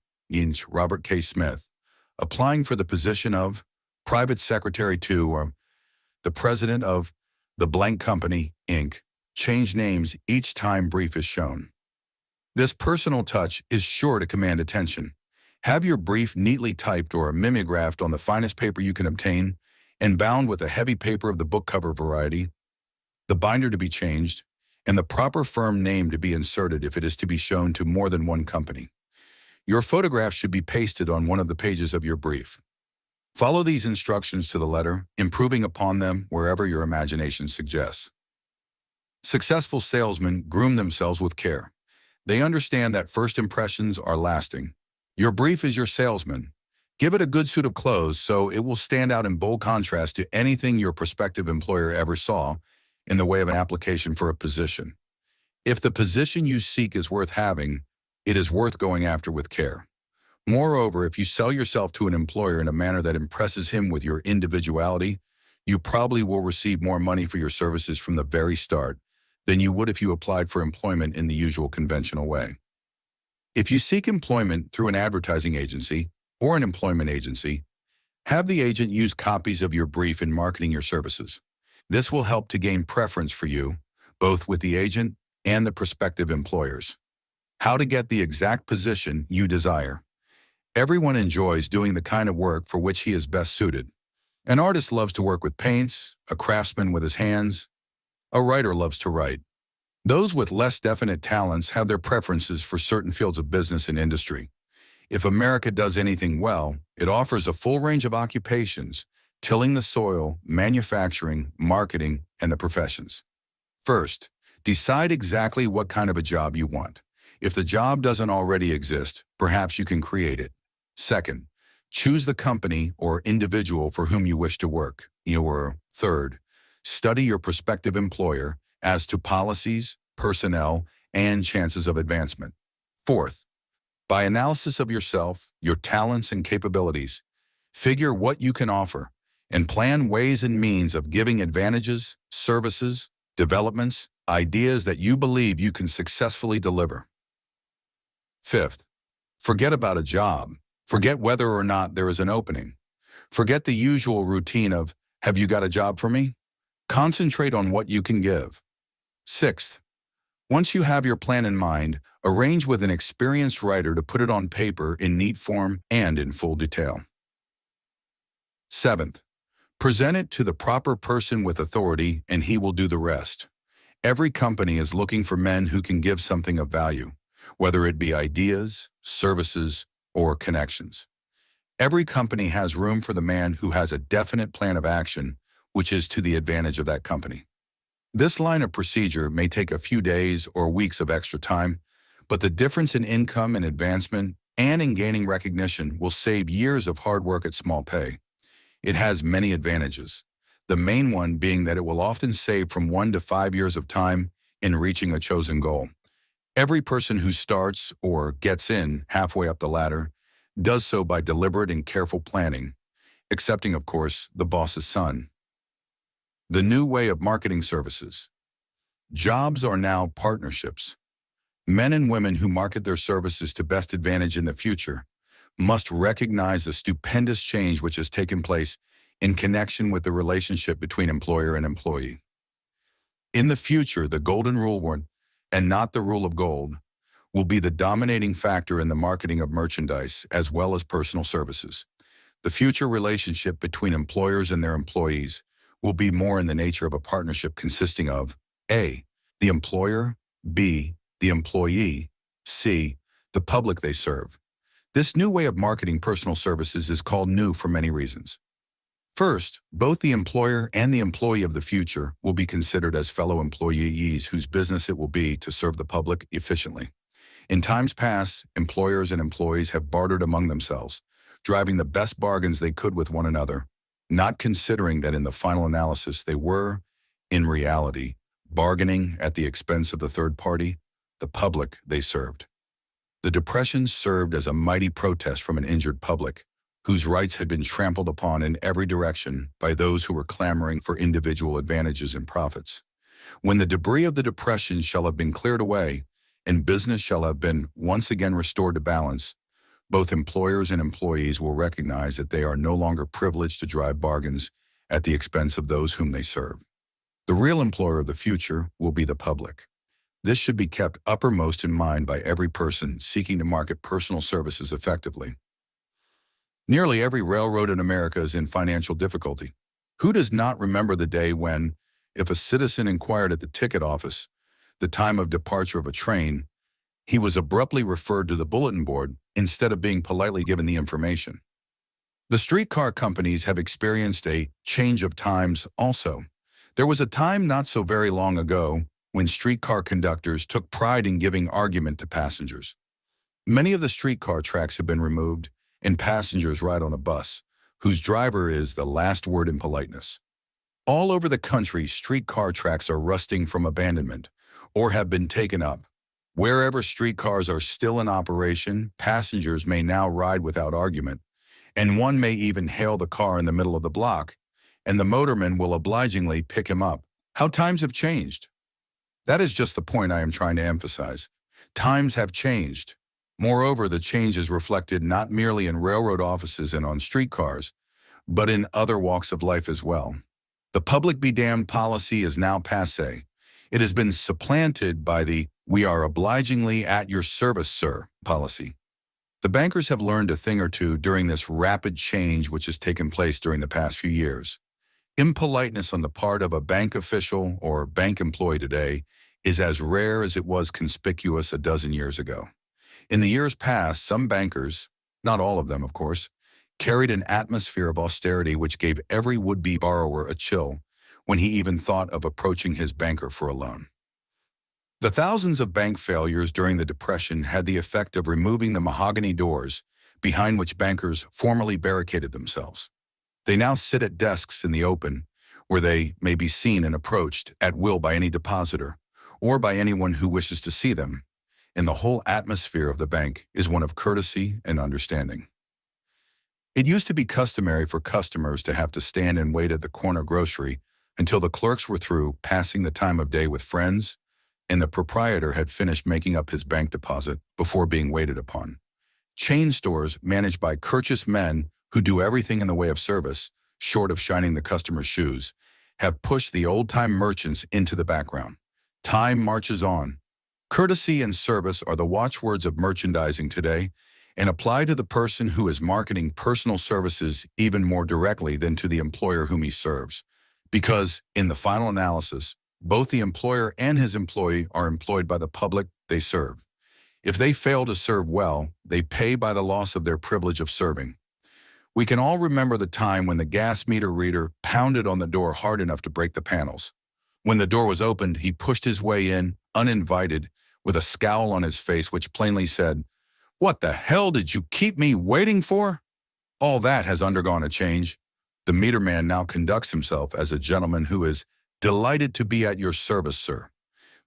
Robert K. Smith, applying for the position of Private Secretary to or the President of the blank company, Inc. Change names each time brief is shown. This personal touch is sure to command attention. Have your brief neatly typed or mimeographed on the finest paper you can obtain and bound with a heavy paper of the book cover variety, the binder to be changed, and the proper firm name to be inserted if it is to be shown to more than one company. Your photograph should be pasted on one of the pages of your brief. Follow these instructions to the letter, improving upon them wherever your imagination suggests. Successful salesmen groom themselves with care. They understand that first impressions are lasting. Your brief is your salesman. Give it a good suit of clothes so it will stand out in bold contrast to anything your prospective employer ever saw in the way of an application for a position. If the position you seek is worth having, it is worth going after with care. Moreover, if you sell yourself to an employer in a manner that impresses him with your individuality, you probably will receive more money for your services from the very start than you would if you applied for employment in the usual conventional way. If you seek employment through an advertising agency or an employment agency, have the agent use copies of your brief in marketing your services. This will help to gain preference for you, both with the agent and the prospective employers. How to get the exact position you desire. Everyone enjoys doing the kind of work for which he is best suited. An artist loves to work with paints, a craftsman with his hands, a writer loves to write. Those with less definite talents have their preferences for certain fields of business and industry. If America does anything well, it offers a full range of occupations, tilling the soil, manufacturing, marketing, and the professions. First, decide exactly what kind of a job you want. If the job doesn't already exist, perhaps you can create it. Second, choose the company or individual for whom you wish to work. Or third, study your prospective employer as to policies, personnel, and chances of advancement. Fourth, by analysis of yourself, your talents and capabilities, figure what you can offer and plan ways and means of giving advantages, services, developments, ideas that you believe you can successfully deliver. Fifth, forget about a job. Forget whether or not there is an opening. Forget the usual routine of, have you got a job for me? Concentrate on what you can give. Sixth, once you have your plan in mind, arrange with an experienced writer to put it on paper in neat form and in full detail. Seventh, present it to the proper person with authority and he will do the rest. Every company is looking for men who can give something of value, whether it be ideas, services, or connections. Every company has room for the man who has a definite plan of action, which is to the advantage of that company. This line of procedure may take a few days or weeks of extra time, but the difference in income and advancement and in gaining recognition will save years of hard work at small pay. It has many advantages, the main one being that it will often save from 1 to 5 years of time in reaching a chosen goal. Every person who starts or gets in halfway up the ladder does so by deliberate and careful planning, excepting, of course, the boss's son. The new way of marketing services. Jobs are now partnerships. Men and women who market their services to best advantage in the future must recognize the stupendous change which has taken place in connection with the relationship between employer and employee. In the future, the golden rule, and not the rule of gold, will be the dominating factor in the marketing of merchandise as well as personal services. The future relationship between employers and their employees will be more in the nature of a partnership consisting of A, the employer, B, the employee, C, the public they serve. This new way of marketing personal services is called new for many reasons. First, both the employer and the employee of the future will be considered as fellow employees whose business it will be to serve the public efficiently. In times past, employers and employees have bartered among themselves, driving the best bargains they could with one another, not considering that in the final analysis they were, in reality, bargaining at the expense of the third party, the public they served. The Depression served as a mighty protest from an injured public, whose rights had been trampled upon in every direction by those who were clamoring for individual advantages and profits. When the debris of the Depression shall have been cleared away, and business shall have been once again restored to balance, both employers and employees will recognize that they are no longer privileged to drive bargains at the expense of those whom they serve. The real employer of the future will be the public. This should be kept uppermost in mind by every person seeking to market personal services effectively. Nearly every railroad in America is in financial difficulty. Who does not remember the day when, if a citizen inquired at the ticket office the time of departure of a train, he was abruptly referred to the bulletin board instead of being politely given the information? The streetcar companies have experienced a change of times also. There was a time not so very long ago when streetcar conductors took pride in giving argument to passengers. Many of the streetcar tracks have been removed, and passengers ride on a bus, whose driver is the last word in politeness. All over the country, streetcar tracks are rusting from abandonment or have been taken up. Wherever streetcars are still in operation, passengers may now ride without argument, and one may even hail the car in the middle of the block, and the motorman will obligingly pick him up. How times have changed. That is just the point I am trying to emphasize. Times have changed. Moreover, the change is reflected not merely in railroad offices and on streetcars, but in other walks of life as well. The public be damned policy is now passé. It has been supplanted by the "we are obligingly at your service, sir" policy. The bankers have learned a thing or two during this rapid change which has taken place during the past few years. Impoliteness on the part of a bank official or bank employee today is as rare as it was conspicuous a dozen years ago. In the years past, some bankers, not all of them of course, carried an atmosphere of austerity which gave every would-be borrower a chill when he even thought of approaching his banker for a loan. The thousands of bank failures during the Depression had the effect of removing the mahogany doors behind which bankers formerly barricaded themselves. They now sit at desks in the open, where they may be seen and approached at will by any depositor, or by anyone who wishes to see them, and the whole atmosphere of the bank is one of courtesy and understanding. It used to be customary for customers to have to stand and wait at the corner grocery until the clerks were through passing the time of day with friends, and the proprietor had finished making up his bank deposit before being waited upon. Chain stores managed by courteous men who do everything in the way of service, short of shining the customer's shoes, have pushed the old-time merchants into the background. Time marches on. Courtesy and service are the watchwords of merchandising today and apply to the person who is marketing personal services even more directly than to the employer whom he serves. Because, in the final analysis, both the employer and his employee are employed by the public they serve. If they fail to serve well, they pay by the loss of their privilege of serving. We can all remember the time when the gas meter reader pounded on the door hard enough to break the panels. When the door was opened, he pushed his way in, uninvited, with a scowl on his face which plainly said, "What the hell did you keep me waiting for?" All that has undergone a change. The meter man now conducts himself as a gentleman who is delighted to be at your service, sir.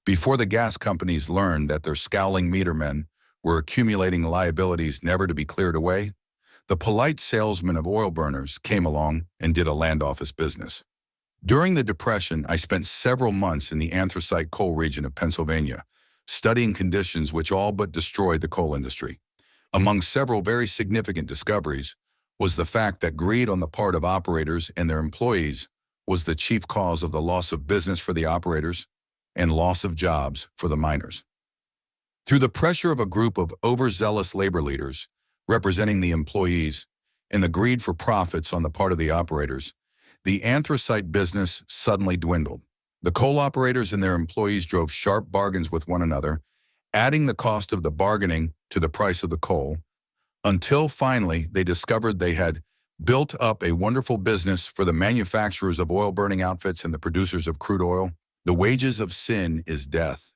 Before the gas companies learned that their scowling meter men were accumulating liabilities never to be cleared away, the polite salesman of oil burners came along and did a land office business. During the Depression, I spent several months in the anthracite coal region of Pennsylvania, studying conditions which all but destroyed the coal industry. Among several very significant discoveries was the fact that greed on the part of operators and their employees was the chief cause of the loss of business for the operators and loss of jobs for the miners. Through the pressure of a group of overzealous labor leaders representing the employees and the greed for profits on the part of the operators, the anthracite business suddenly dwindled. The coal operators and their employees drove sharp bargains with one another, adding the cost of the bargaining to the price of the coal, until finally they discovered they had built up a wonderful business for the manufacturers of oil-burning outfits and the producers of crude oil. The wages of sin is death.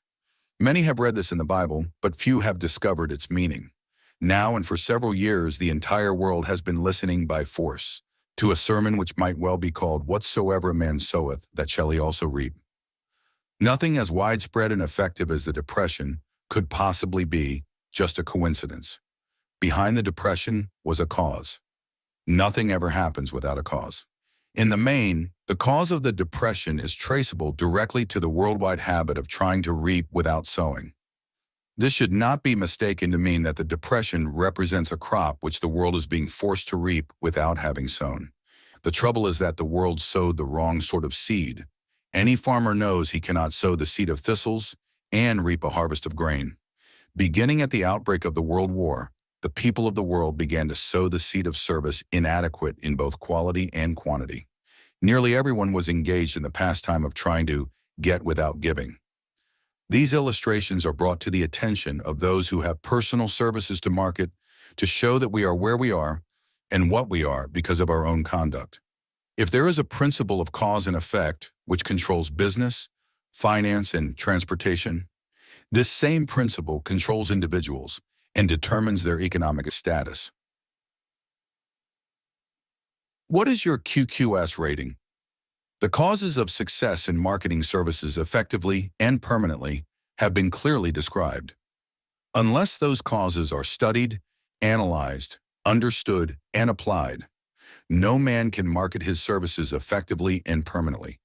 Many have read this in the Bible, but few have discovered its meaning. Now and for several years, the entire world has been listening by force to a sermon which might well be called "Whatsoever a man soweth, that shall he also reap." Nothing as widespread and effective as the Depression could possibly be just a coincidence. Behind the Depression was a cause. Nothing ever happens without a cause. In the main, the cause of the Depression is traceable directly to the worldwide habit of trying to reap without sowing. This should not be mistaken to mean that the Depression represents a crop which the world is being forced to reap without having sown. The trouble is that the world sowed the wrong sort of seed. Any farmer knows he cannot sow the seed of thistles and reap a harvest of grain. Beginning at the outbreak of the World War, the people of the world began to sow the seed of service inadequate in both quality and quantity. Nearly everyone was engaged in the pastime of trying to get without giving. These illustrations are brought to the attention of those who have personal services to market to show that we are where we are and what we are because of our own conduct. If there is a principle of cause and effect which controls business, finance, and transportation, this same principle controls individuals and determines their economic status. What is your QQS rating? The causes of success in marketing services effectively and permanently have been clearly described. Unless those causes are studied, analyzed, understood, and applied, no man can market his services effectively and permanently.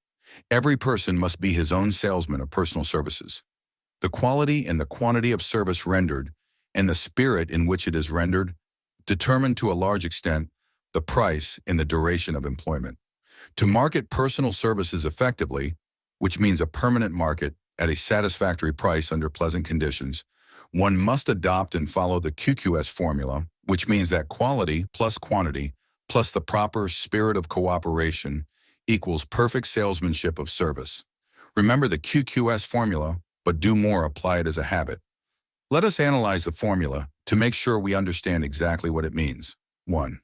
Every person must be his own salesman of personal services. The quality and the quantity of service rendered and the spirit in which it is rendered determine to a large extent the price and the duration of employment. To market personal services effectively, which means a permanent market at a satisfactory price under pleasant conditions, One must adopt and follow the QQS formula, which means that quality plus quantity plus the proper spirit of cooperation equals perfect salesmanship of service. Remember the QQS formula, but do more, apply it as a habit. Let us analyze the formula to make sure we understand exactly what it means. 1.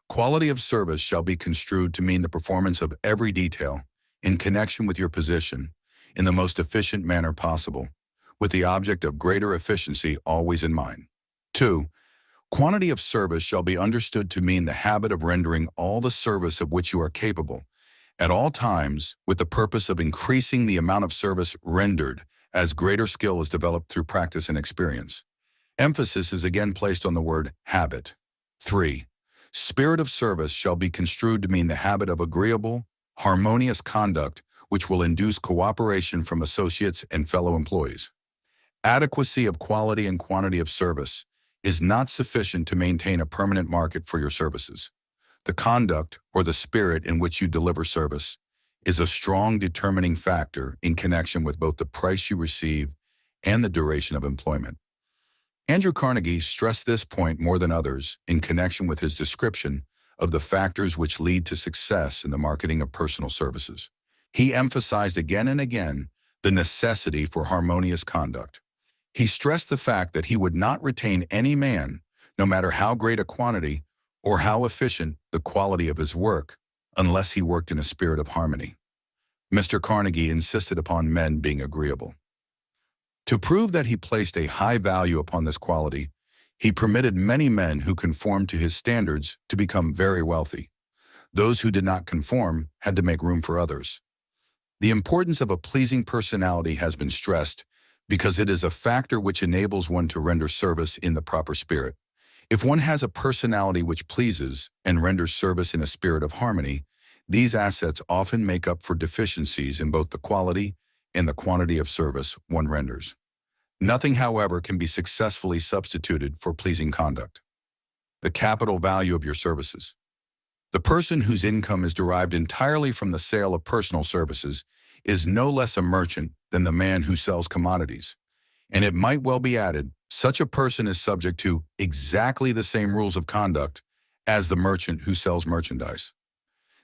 Quality of service shall be construed to mean the performance of every detail in connection with your position in the most efficient manner possible, with the object of greater efficiency always in mind. 2. Quantity of service shall be understood to mean the habit of rendering all the service of which you are capable, at all times, with the purpose of increasing the amount of service rendered as greater skill is developed through practice and experience. Emphasis is again placed on the word habit. 3. Spirit of service shall be construed to mean the habit of agreeable, harmonious conduct which will induce cooperation from associates and fellow employees. Adequacy of quality and quantity of service is not sufficient to maintain a permanent market for your services. The conduct or the spirit in which you deliver service is a strong determining factor in connection with both the price you receive and the duration of employment. Andrew Carnegie stressed this point more than others in connection with his description of the factors which lead to success in the marketing of personal services. He emphasized again and again the necessity for harmonious conduct. He stressed the fact that he would not retain any man, no matter how great a quantity or how efficient the quality of his work, unless he worked in a spirit of harmony. Mr. Carnegie insisted upon men being agreeable. To prove that he placed a high value upon this quality, he permitted many men who conformed to his standards to become very wealthy. Those who did not conform had to make room for others. The importance of a pleasing personality has been stressed because it is a factor which enables one to render service in the proper spirit. If one has a personality which pleases and renders service in a spirit of harmony, these assets often make up for deficiencies in both the quality and the quantity of service one renders. Nothing, however, can be successfully substituted for pleasing conduct. The capital value of your services. The person whose income is derived entirely from the sale of personal services is no less a merchant than the man who sells commodities. And it might well be added, such a person is subject to exactly the same rules of conduct as the merchant who sells merchandise.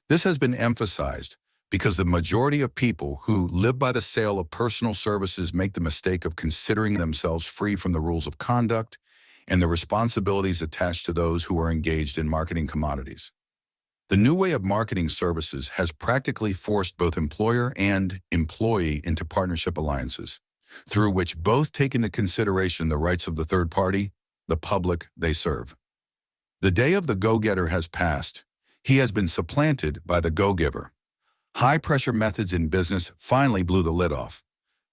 This has been emphasized because the majority of people who live by the sale of personal services make the mistake of considering themselves free from the rules of conduct and the responsibilities attached to those who are engaged in marketing commodities. The new way of marketing services has practically forced both employer and employee into partnership alliances, through which both take into consideration the rights of the third party, the public they serve. The day of the go-getter has passed. He has been supplanted by the go-giver. High-pressure methods in business finally blew the lid off.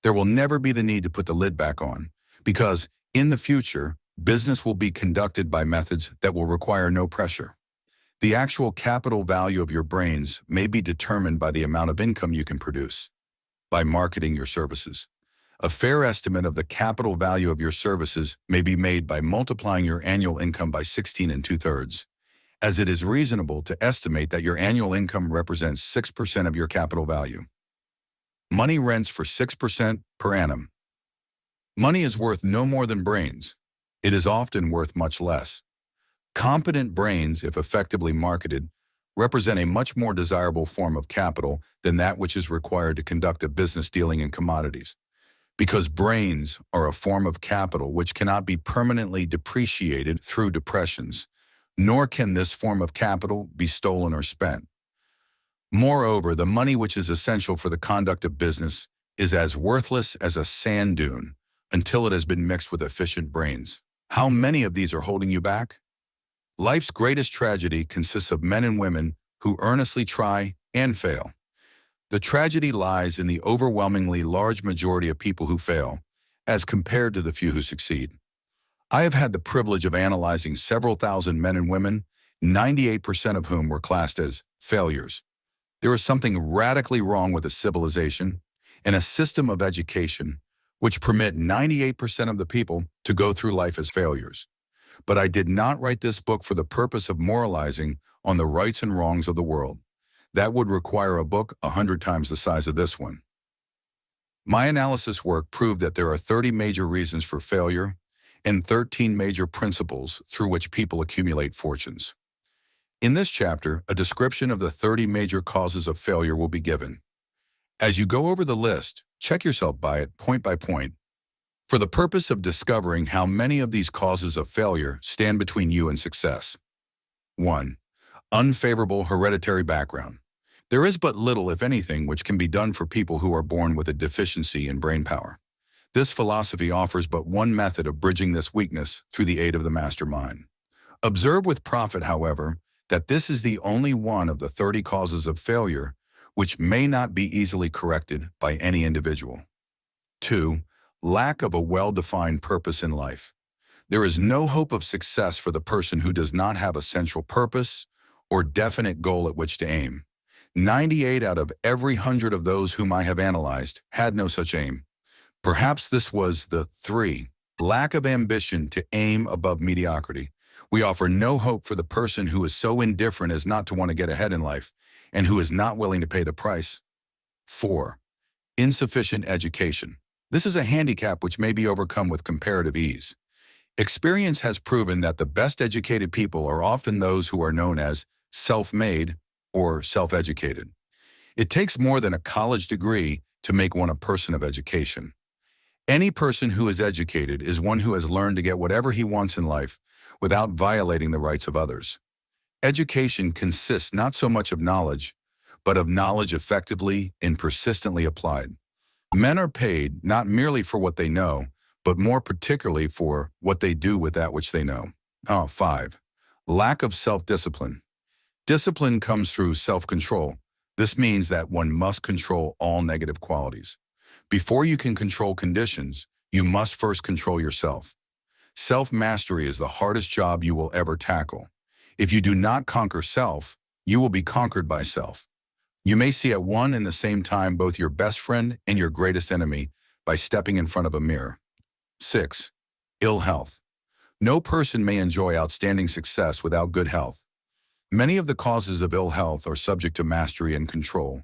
There will never be the need to put the lid back on, because in the future, business will be conducted by methods that will require no pressure. The actual capital value of your brains may be determined by the amount of income you can produce by marketing your services. A fair estimate of the capital value of your services may be made by multiplying your annual income by 16 2/3, as it is reasonable to estimate that your annual income represents 6% of your capital value. Money rents for 6% per annum. Money is worth no more than brains. It is often worth much less. Competent brains, if effectively marketed, represent a much more desirable form of capital than that which is required to conduct a business dealing in commodities, because brains are a form of capital which cannot be permanently depreciated through depressions, nor can this form of capital be stolen or spent. Moreover, the money which is essential for the conduct of business is as worthless as a sand dune until it has been mixed with efficient brains. How many of these are holding you back? Life's greatest tragedy consists of men and women who earnestly try and fail. The tragedy lies in the overwhelmingly large majority of people who fail, as compared to the few who succeed. I have had the privilege of analyzing several thousand men and women, 98% of whom were classed as failures. There is something radically wrong with a civilization and a system of education which permit 98% of the people to go through life as failures. But I did not write this book for the purpose of moralizing on the rights and wrongs of the world. That would require a book 100 times the size of this one. My analysis work proved that there are 30 major reasons for failure and 13 major principles through which people accumulate fortunes. In this chapter, a description of the 30 major causes of failure will be given. As you go over the list, check yourself by it point by point, for the purpose of discovering how many of these causes of failure stand between you and success. 1. Unfavorable hereditary background. There is but little, if anything, which can be done for people who are born with a deficiency in brain power. This philosophy offers but one method of bridging this weakness through the aid of the mastermind. Observe with profit, however, that this is the only one of the 30 causes of failure which may not be easily corrected by any individual. 2. Lack of a well-defined purpose in life. There is no hope of success for the person who does not have a central purpose or definite goal at which to aim. 98 out of every 100 of those whom I have analyzed had no such aim. Perhaps this was the 3. Lack of ambition to aim above mediocrity. We offer no hope for the person who is so indifferent as not to want to get ahead in life and who is not willing to pay the price. 4. Insufficient education. This is a handicap which may be overcome with comparative ease. Experience has proven that the best educated people are often those who are known as self-made or self-educated. It takes more than a college degree to make one a person of education. Any person who is educated is one who has learned to get whatever he wants in life without violating the rights of others. Education consists not so much of knowledge, but of knowledge effectively and persistently applied. Men are paid not merely for what they know, but more particularly for what they do with that which they know. 5. Lack of self-discipline. Discipline comes through self-control. This means that one must control all negative qualities. Before you can control conditions, you must first control yourself. Self-mastery is the hardest job you will ever tackle. If you do not conquer self, you will be conquered by self. You may see at one and the same time both your best friend and your greatest enemy by stepping in front of a mirror. 6. Ill health. No person may enjoy outstanding success without good health. Many of the causes of ill health are subject to mastery and control.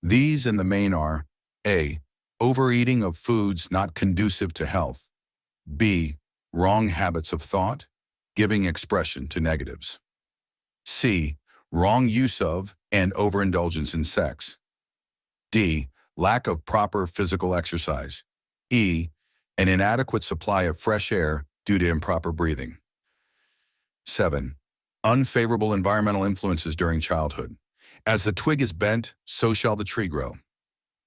These in the main are: A. Overeating of foods not conducive to health. B. Wrong habits of thought, giving expression to negatives. C. Wrong use of and overindulgence in sex. D. Lack of proper physical exercise. E. An inadequate supply of fresh air due to improper breathing. 7. Unfavorable environmental influences during childhood. As the twig is bent, so shall the tree grow.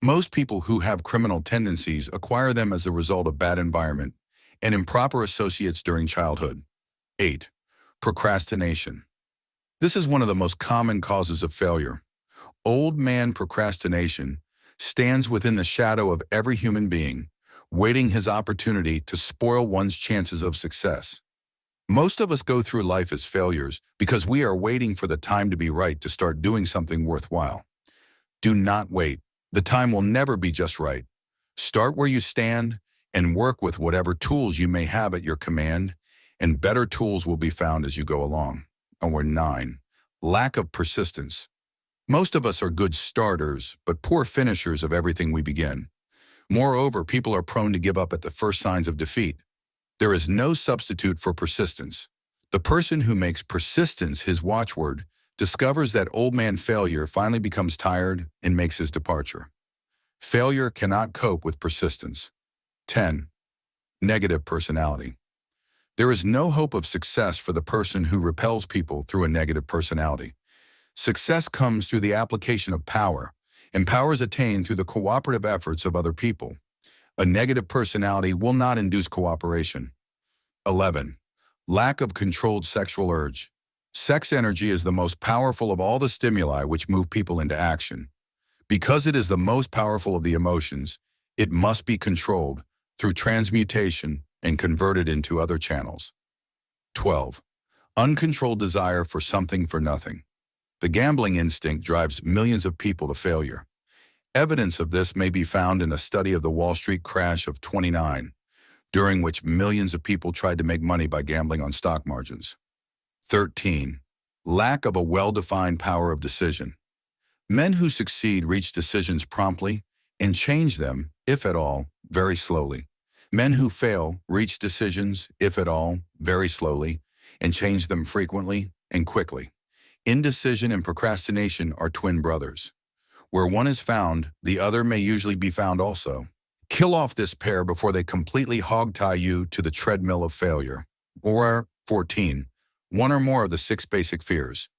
Most people who have criminal tendencies acquire them as a result of bad environment and improper associates during childhood. 8. Procrastination. This is one of the most common causes of failure. Old man procrastination stands within the shadow of every human being, waiting his opportunity to spoil one's chances of success. Most of us go through life as failures because we are waiting for the time to be right to start doing something worthwhile. Do not wait. The time will never be just right. Start where you stand and work with whatever tools you may have at your command, and better tools will be found as you go along. 9. Lack of persistence. Most of us are good starters, but poor finishers of everything we begin. Moreover, people are prone to give up at the first signs of defeat. There is no substitute for persistence. The person who makes persistence his watchword discovers that old man failure finally becomes tired and makes his departure. Failure cannot cope with persistence. 10. Negative personality. There is no hope of success for the person who repels people through a negative personality. Success comes through the application of power, and power is attained through the cooperative efforts of other people. A negative personality will not induce cooperation. 11. Lack of controlled sexual urge. Sex energy is the most powerful of all the stimuli which move people into action. Because it is the most powerful of the emotions, it must be controlled through transmutation and converted into other channels. 12. Uncontrolled desire for something for nothing. The gambling instinct drives millions of people to failure. Evidence of this may be found in a study of the Wall Street crash of '29, during which millions of people tried to make money by gambling on stock margins. 13. Lack of a well-defined power of decision. Men who succeed reach decisions promptly and change them, if at all, very slowly. Men who fail reach decisions, if at all, very slowly, and change them frequently and quickly. Indecision and procrastination are twin brothers. Where one is found, the other may usually be found also. Kill off this pair before they completely hogtie you to the treadmill of failure. Or 14. One or more of the 6 basic fears.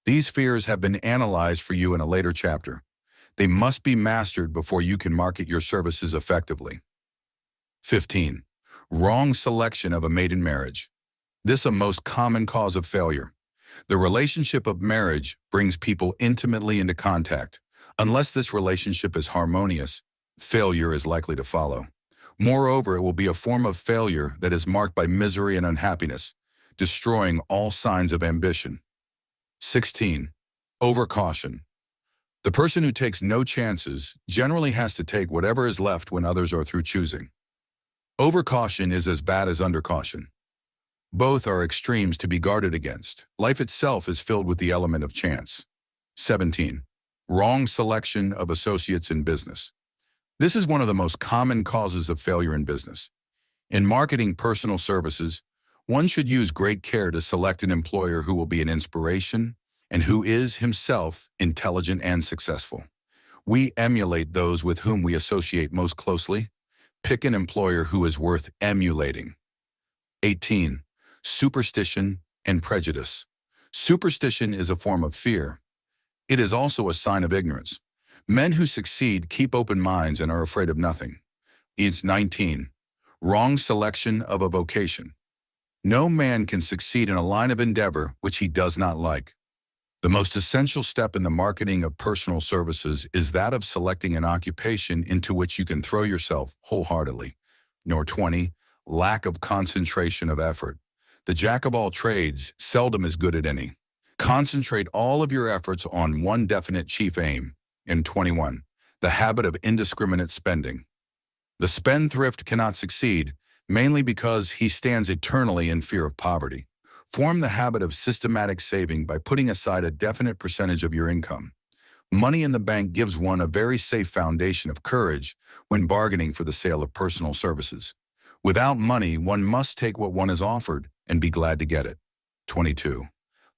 These fears have been analyzed for you in a later chapter. They must be mastered before you can market your services effectively. 15. Wrong selection of a mate in marriage. This is a most common cause of failure. The relationship of marriage brings people intimately into contact. Unless this relationship is harmonious, failure is likely to follow. Moreover, it will be a form of failure that is marked by misery and unhappiness, destroying all signs of ambition. 16. Overcaution. The person who takes no chances generally has to take whatever is left when others are through choosing. Overcaution is as bad as undercaution. Both are extremes to be guarded against. Life itself is filled with the element of chance. 17. Wrong selection of associates in business. This is one of the most common causes of failure in business. In marketing personal services, one should use great care to select an employer who will be an inspiration and who is himself intelligent and successful. We emulate those with whom we associate most closely. Pick an employer who is worth emulating. 18. Superstition and prejudice. Superstition is a form of fear. It is also a sign of ignorance. Men who succeed keep open minds and are afraid of nothing. It's 19. Wrong selection of a vocation. No man can succeed in a line of endeavor which he does not like. The most essential step in the marketing of personal services is that of selecting an occupation into which you can throw yourself wholeheartedly. Nor 20. Lack of concentration of effort. The jack of all trades seldom is good at any. Concentrate all of your efforts on one definite chief aim. And 21. The habit of indiscriminate spending. The spendthrift cannot succeed, mainly because he stands eternally in fear of poverty. Form the habit of systematic saving by putting aside a definite percentage of your income. Money in the bank gives one a very safe foundation of courage when bargaining for the sale of personal services. Without money, one must take what one is offered and be glad to get it. 22.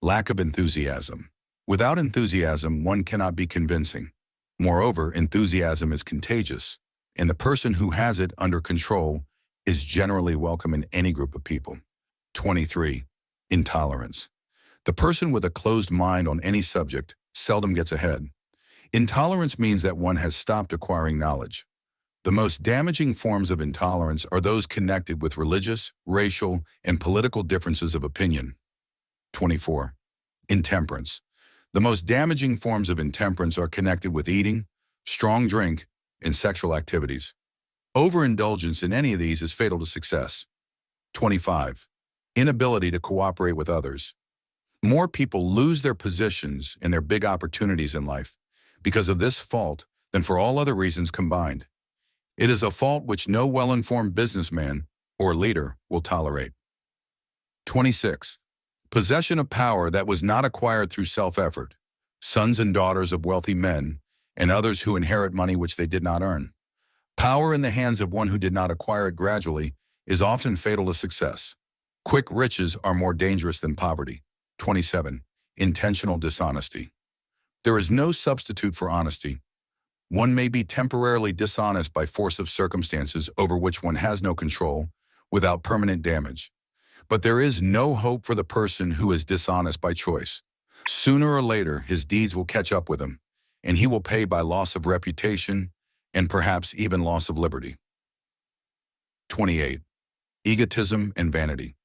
Lack of enthusiasm. Without enthusiasm, one cannot be convincing. Moreover, enthusiasm is contagious, and the person who has it under control is generally welcome in any group of people. 23. Intolerance. The person with a closed mind on any subject seldom gets ahead. Intolerance means that one has stopped acquiring knowledge. The most damaging forms of intolerance are those connected with religious, racial, and political differences of opinion. 24. Intemperance. The most damaging forms of intemperance are connected with eating, strong drink, and sexual activities. Overindulgence in any of these is fatal to success. 25. Inability to cooperate with others. More people lose their positions and their big opportunities in life because of this fault than for all other reasons combined. It is a fault which no well-informed businessman or leader will tolerate. 26. Possession of power that was not acquired through self-effort. Sons and daughters of wealthy men, and others who inherit money which they did not earn. Power in the hands of one who did not acquire it gradually is often fatal to success. Quick riches are more dangerous than poverty. 27. Intentional dishonesty. There is no substitute for honesty. One may be temporarily dishonest by force of circumstances over which one has no control, without permanent damage. But there is no hope for the person who is dishonest by choice. Sooner or later, his deeds will catch up with him, and he will pay by loss of reputation and perhaps even loss of liberty. 28. Egotism and vanity.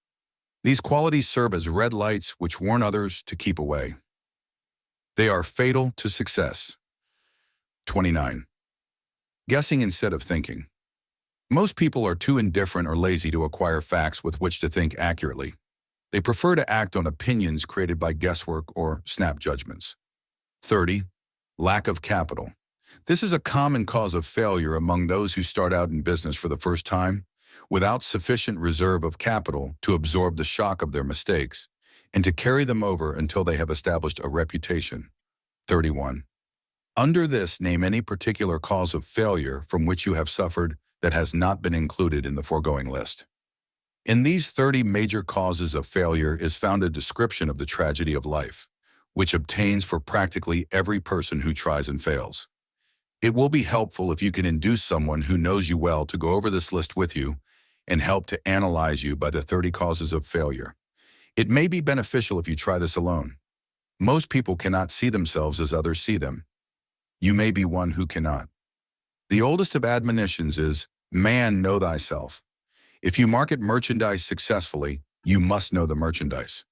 These qualities serve as red lights which warn others to keep away. They are fatal to success. 29. Guessing instead of thinking. Most people are too indifferent or lazy to acquire facts with which to think accurately. They prefer to act on opinions created by guesswork or snap judgments. 30. Lack of capital. This is a common cause of failure among those who start out in business for the first time, without sufficient reserve of capital to absorb the shock of their mistakes and to carry them over until they have established a reputation. 31. Under this, name any particular cause of failure from which you have suffered that has not been included in the foregoing list. In these 30 major causes of failure is found a description of the tragedy of life, which obtains for practically every person who tries and fails. It will be helpful if you can induce someone who knows you well to go over this list with you and help to analyze you by the 30 causes of failure. It may be beneficial if you try this alone. Most people cannot see themselves as others see them. You may be one who cannot. The oldest of admonitions is, "Man, know thyself." If you market merchandise successfully, you must know the merchandise.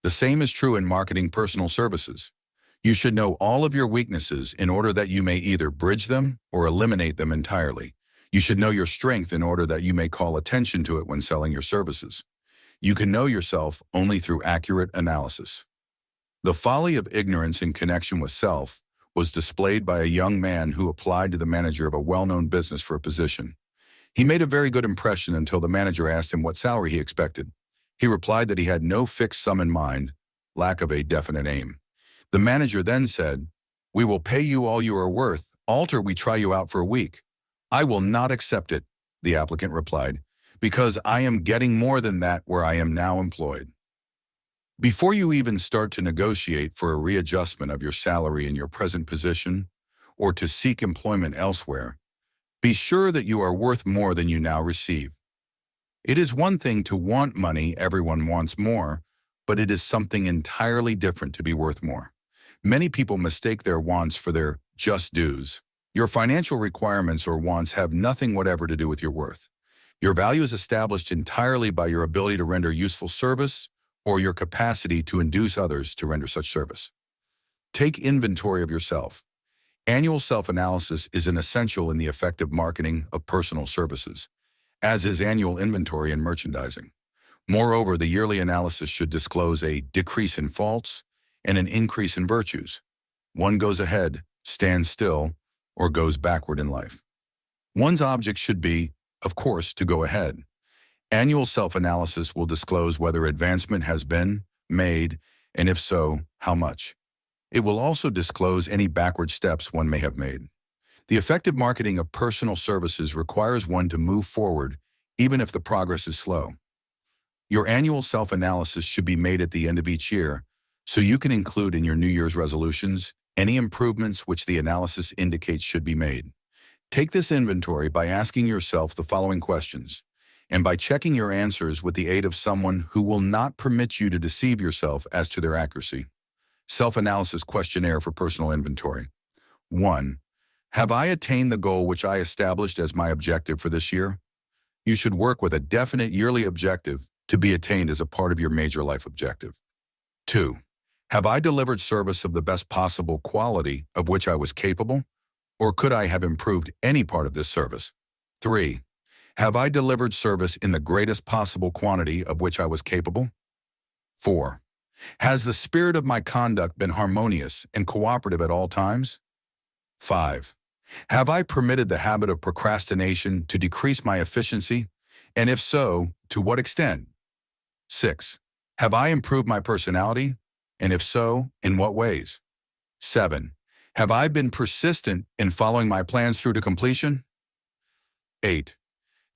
The same is true in marketing personal services. You should know all of your weaknesses in order that you may either bridge them or eliminate them entirely. You should know your strength in order that you may call attention to it when selling your services. You can know yourself only through accurate analysis. The folly of ignorance in connection with self was displayed by a young man who applied to the manager of a well-known business for a position. He made a very good impression until the manager asked him what salary he expected. He replied that he had no fixed sum in mind, lack of a definite aim. The manager then said, "We will pay you all you are worth, alter we try you out for a week." "I will not accept it," the applicant replied, "because I am getting more than that where I am now employed." Before you even start to negotiate for a readjustment of your salary in your present position, or to seek employment elsewhere, be sure that you are worth more than you now receive. It is one thing to want money, everyone wants more, but it is something entirely different to be worth more. Many people mistake their wants for their just dues. Your financial requirements or wants have nothing whatever to do with your worth. Your value is established entirely by your ability to render useful service or your capacity to induce others to render such service. Take inventory of yourself. Annual self-analysis is an essential in the effective marketing of personal services, as is annual inventory in merchandising. Moreover, the yearly analysis should disclose a decrease in faults and an increase in virtues. One goes ahead, stands still, or goes backward in life. One's object should be, of course, to go ahead. Annual self-analysis will disclose whether advancement has been made, and if so, how much. It will also disclose any backward steps one may have made. The effective marketing of personal services requires one to move forward, even if the progress is slow. Your annual self-analysis should be made at the end of each year, so you can include in your New Year's resolutions any improvements which the analysis indicates should be made. Take this inventory by asking yourself the following questions, and by checking your answers with the aid of someone who will not permit you to deceive yourself as to their accuracy. Self-analysis questionnaire for personal inventory. 1. Have I attained the goal which I established as my objective for this year? You should work with a definite yearly objective to be attained as a part of your major life objective. 2. Have I delivered service of the best possible quality of which I was capable, or could I have improved any part of this service? 3. Have I delivered service in the greatest possible quantity of which I was capable? 4. Has the spirit of my conduct been harmonious and cooperative at all times? 5. Have I permitted the habit of procrastination to decrease my efficiency, and if so, to what extent? 6. Have I improved my personality, and if so, in what ways? 7. Have I been persistent in following my plans through to completion? 8.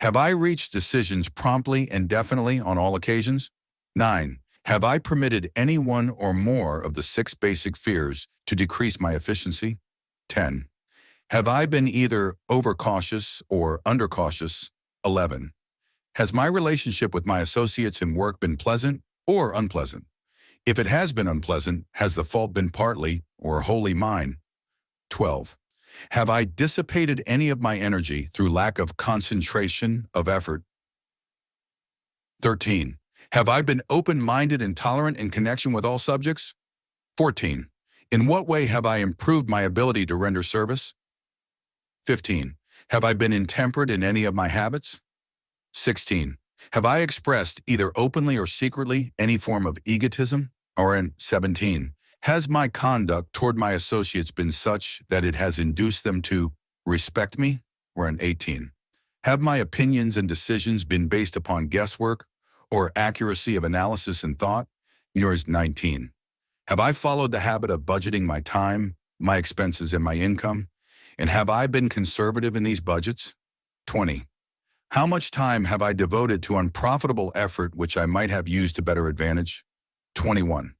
Have I reached decisions promptly and definitely on all occasions? 9. Have I permitted any one or more of the 6 basic fears to decrease my efficiency? 10. Have I been either overcautious or undercautious? 11. Has my relationship with my associates in work been pleasant or unpleasant? If it has been unpleasant, has the fault been partly or wholly mine? 12. Have I dissipated any of my energy through lack of concentration of effort? 13. Have I been open-minded and tolerant in connection with all subjects? 14. In what way have I improved my ability to render service? 15. Have I been intemperate in any of my habits? 16. Have I expressed, either openly or secretly, any form of egotism? Or in 17. Has my conduct toward my associates been such that it has induced them to respect me? Or in 18. Have my opinions and decisions been based upon guesswork or accuracy of analysis and thought? Or is 19. Have I followed the habit of budgeting my time, my expenses, and my income? And have I been conservative in these budgets? 20. How much time have I devoted to unprofitable effort which I might have used to better advantage? 21.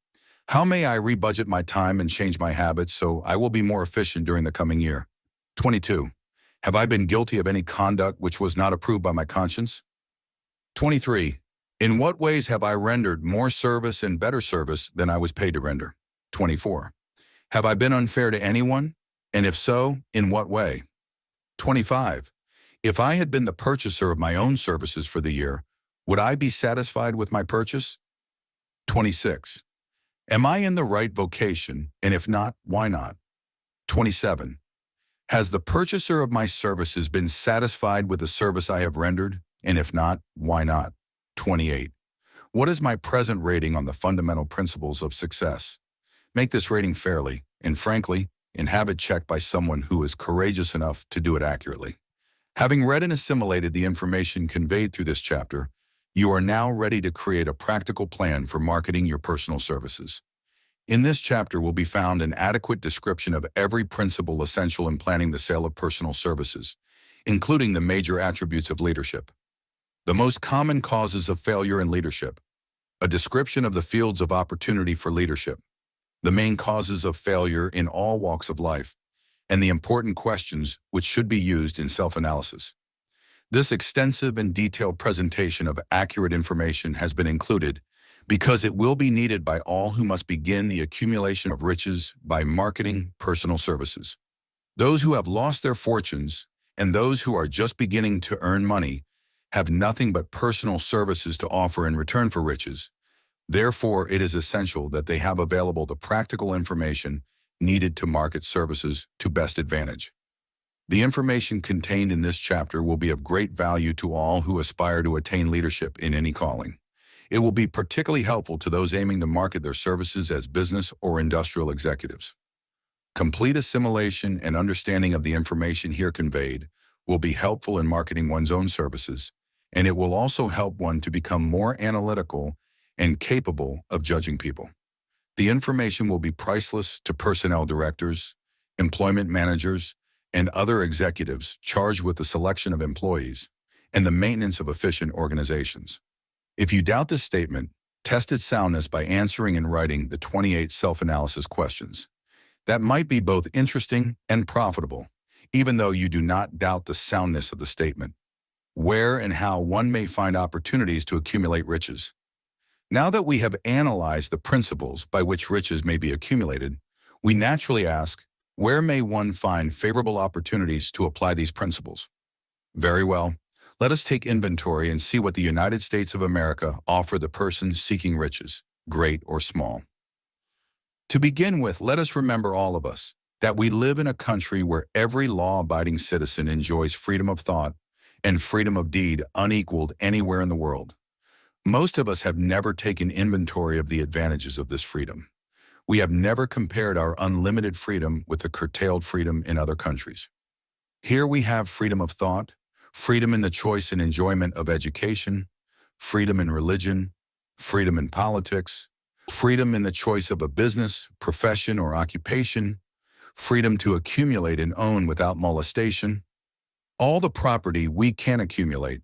How may I rebudget my time and change my habits so I will be more efficient during the coming year? 22. Have I been guilty of any conduct which was not approved by my conscience? 23. In what ways have I rendered more service and better service than I was paid to render? 24. Have I been unfair to anyone? And if so, in what way? 25. If I had been the purchaser of my own services for the year, would I be satisfied with my purchase? 26. Am I in the right vocation, and if not, why not? 27. Has the purchaser of my services been satisfied with the service I have rendered, and if not, why not? 28. What is my present rating on the fundamental principles of success? Make this rating fairly, and frankly, and have it checked by someone who is courageous enough to do it accurately. Having read and assimilated the information conveyed through this chapter, you are now ready to create a practical plan for marketing your personal services. In this chapter will be found an adequate description of every principle essential in planning the sale of personal services, including the major attributes of leadership. The most common causes of failure in leadership, a description of the fields of opportunity for leadership, the main causes of failure in all walks of life, and the important questions which should be used in self-analysis. This extensive and detailed presentation of accurate information has been included because it will be needed by all who must begin the accumulation of riches by marketing personal services. Those who have lost their fortunes and those who are just beginning to earn money have nothing but personal services to offer in return for riches. Therefore, it is essential that they have available the practical information needed to market services to best advantage. The information contained in this chapter will be of great value to all who aspire to attain leadership in any calling. It will be particularly helpful to those aiming to market their services as business or industrial executives. Complete assimilation and understanding of the information here conveyed will be helpful in marketing one's own services, and it will also help one to become more analytical and capable of judging people. The information will be priceless to personnel directors, employment managers, and other executives charged with the selection of employees and the maintenance of efficient organizations. If you doubt this statement, test its soundness by answering and writing the 28 self-analysis questions. That might be both interesting and profitable, even though you do not doubt the soundness of the statement. Where and how one may find opportunities to accumulate riches. Now that we have analyzed the principles by which riches may be accumulated, we naturally ask, where may one find favorable opportunities to apply these principles? Very well, let us take inventory and see what the United States of America offer the person seeking riches, great or small. To begin with, let us remember, all of us, that we live in a country where every law-abiding citizen enjoys freedom of thought and freedom of deed unequaled anywhere in the world. Most of us have never taken inventory of the advantages of this freedom. We have never compared our unlimited freedom with the curtailed freedom in other countries. Here we have freedom of thought, freedom in the choice and enjoyment of education, freedom in religion, freedom in politics, freedom in the choice of a business, profession, or occupation, freedom to accumulate and own without molestation, all the property we can accumulate,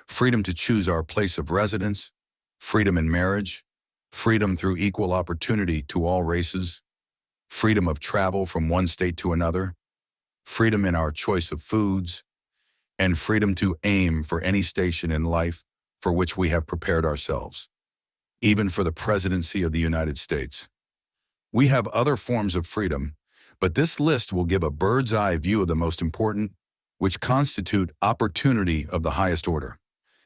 freedom to choose our place of residence, freedom in marriage, freedom through equal opportunity to all races, freedom of travel from one state to another, freedom in our choice of foods, and freedom to aim for any station in life for which we have prepared ourselves, even for the presidency of the United States. We have other forms of freedom, but this list will give a bird's-eye view of the most important, which constitute opportunity of the highest order.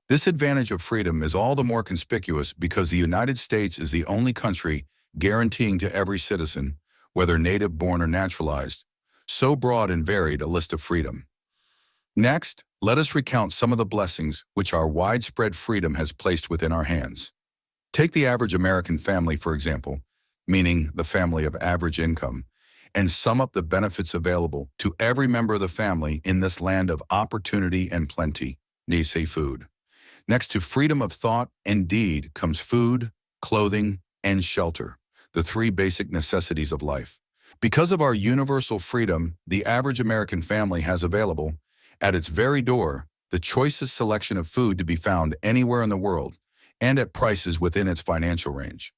This advantage of freedom is all the more conspicuous because the United States is the only country guaranteeing to every citizen, whether native-born or naturalized, so broad and varied a list of freedom. Next, let us recount some of the blessings which our widespread freedom has placed within our hands. Take the average American family, for example, meaning the family of average income, and sum up the benefits available to every member of the family in this land of opportunity and plenty, nay, food. Next to freedom of thought and deed comes food, clothing, and shelter, the three basic necessities of life. Because of our universal freedom, the average American family has available, at its very door, the choicest selection of food to be found anywhere in the world, and at prices within its financial range.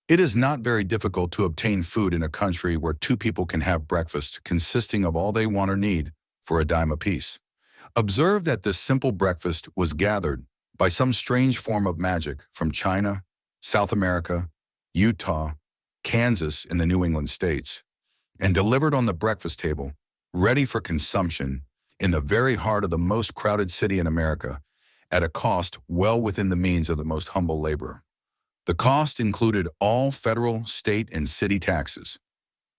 It is not very difficult to obtain food in a country where two people can have breakfast consisting of all they want or need for a dime apiece. Observe that this simple breakfast was gathered by some strange form of magic from China, South America, Utah, Kansas, and the New England states, and delivered on the breakfast table, ready for consumption in the very heart of the most crowded city in America, at a cost well within the means of the most humble laborer. The cost included all federal, state, and city taxes.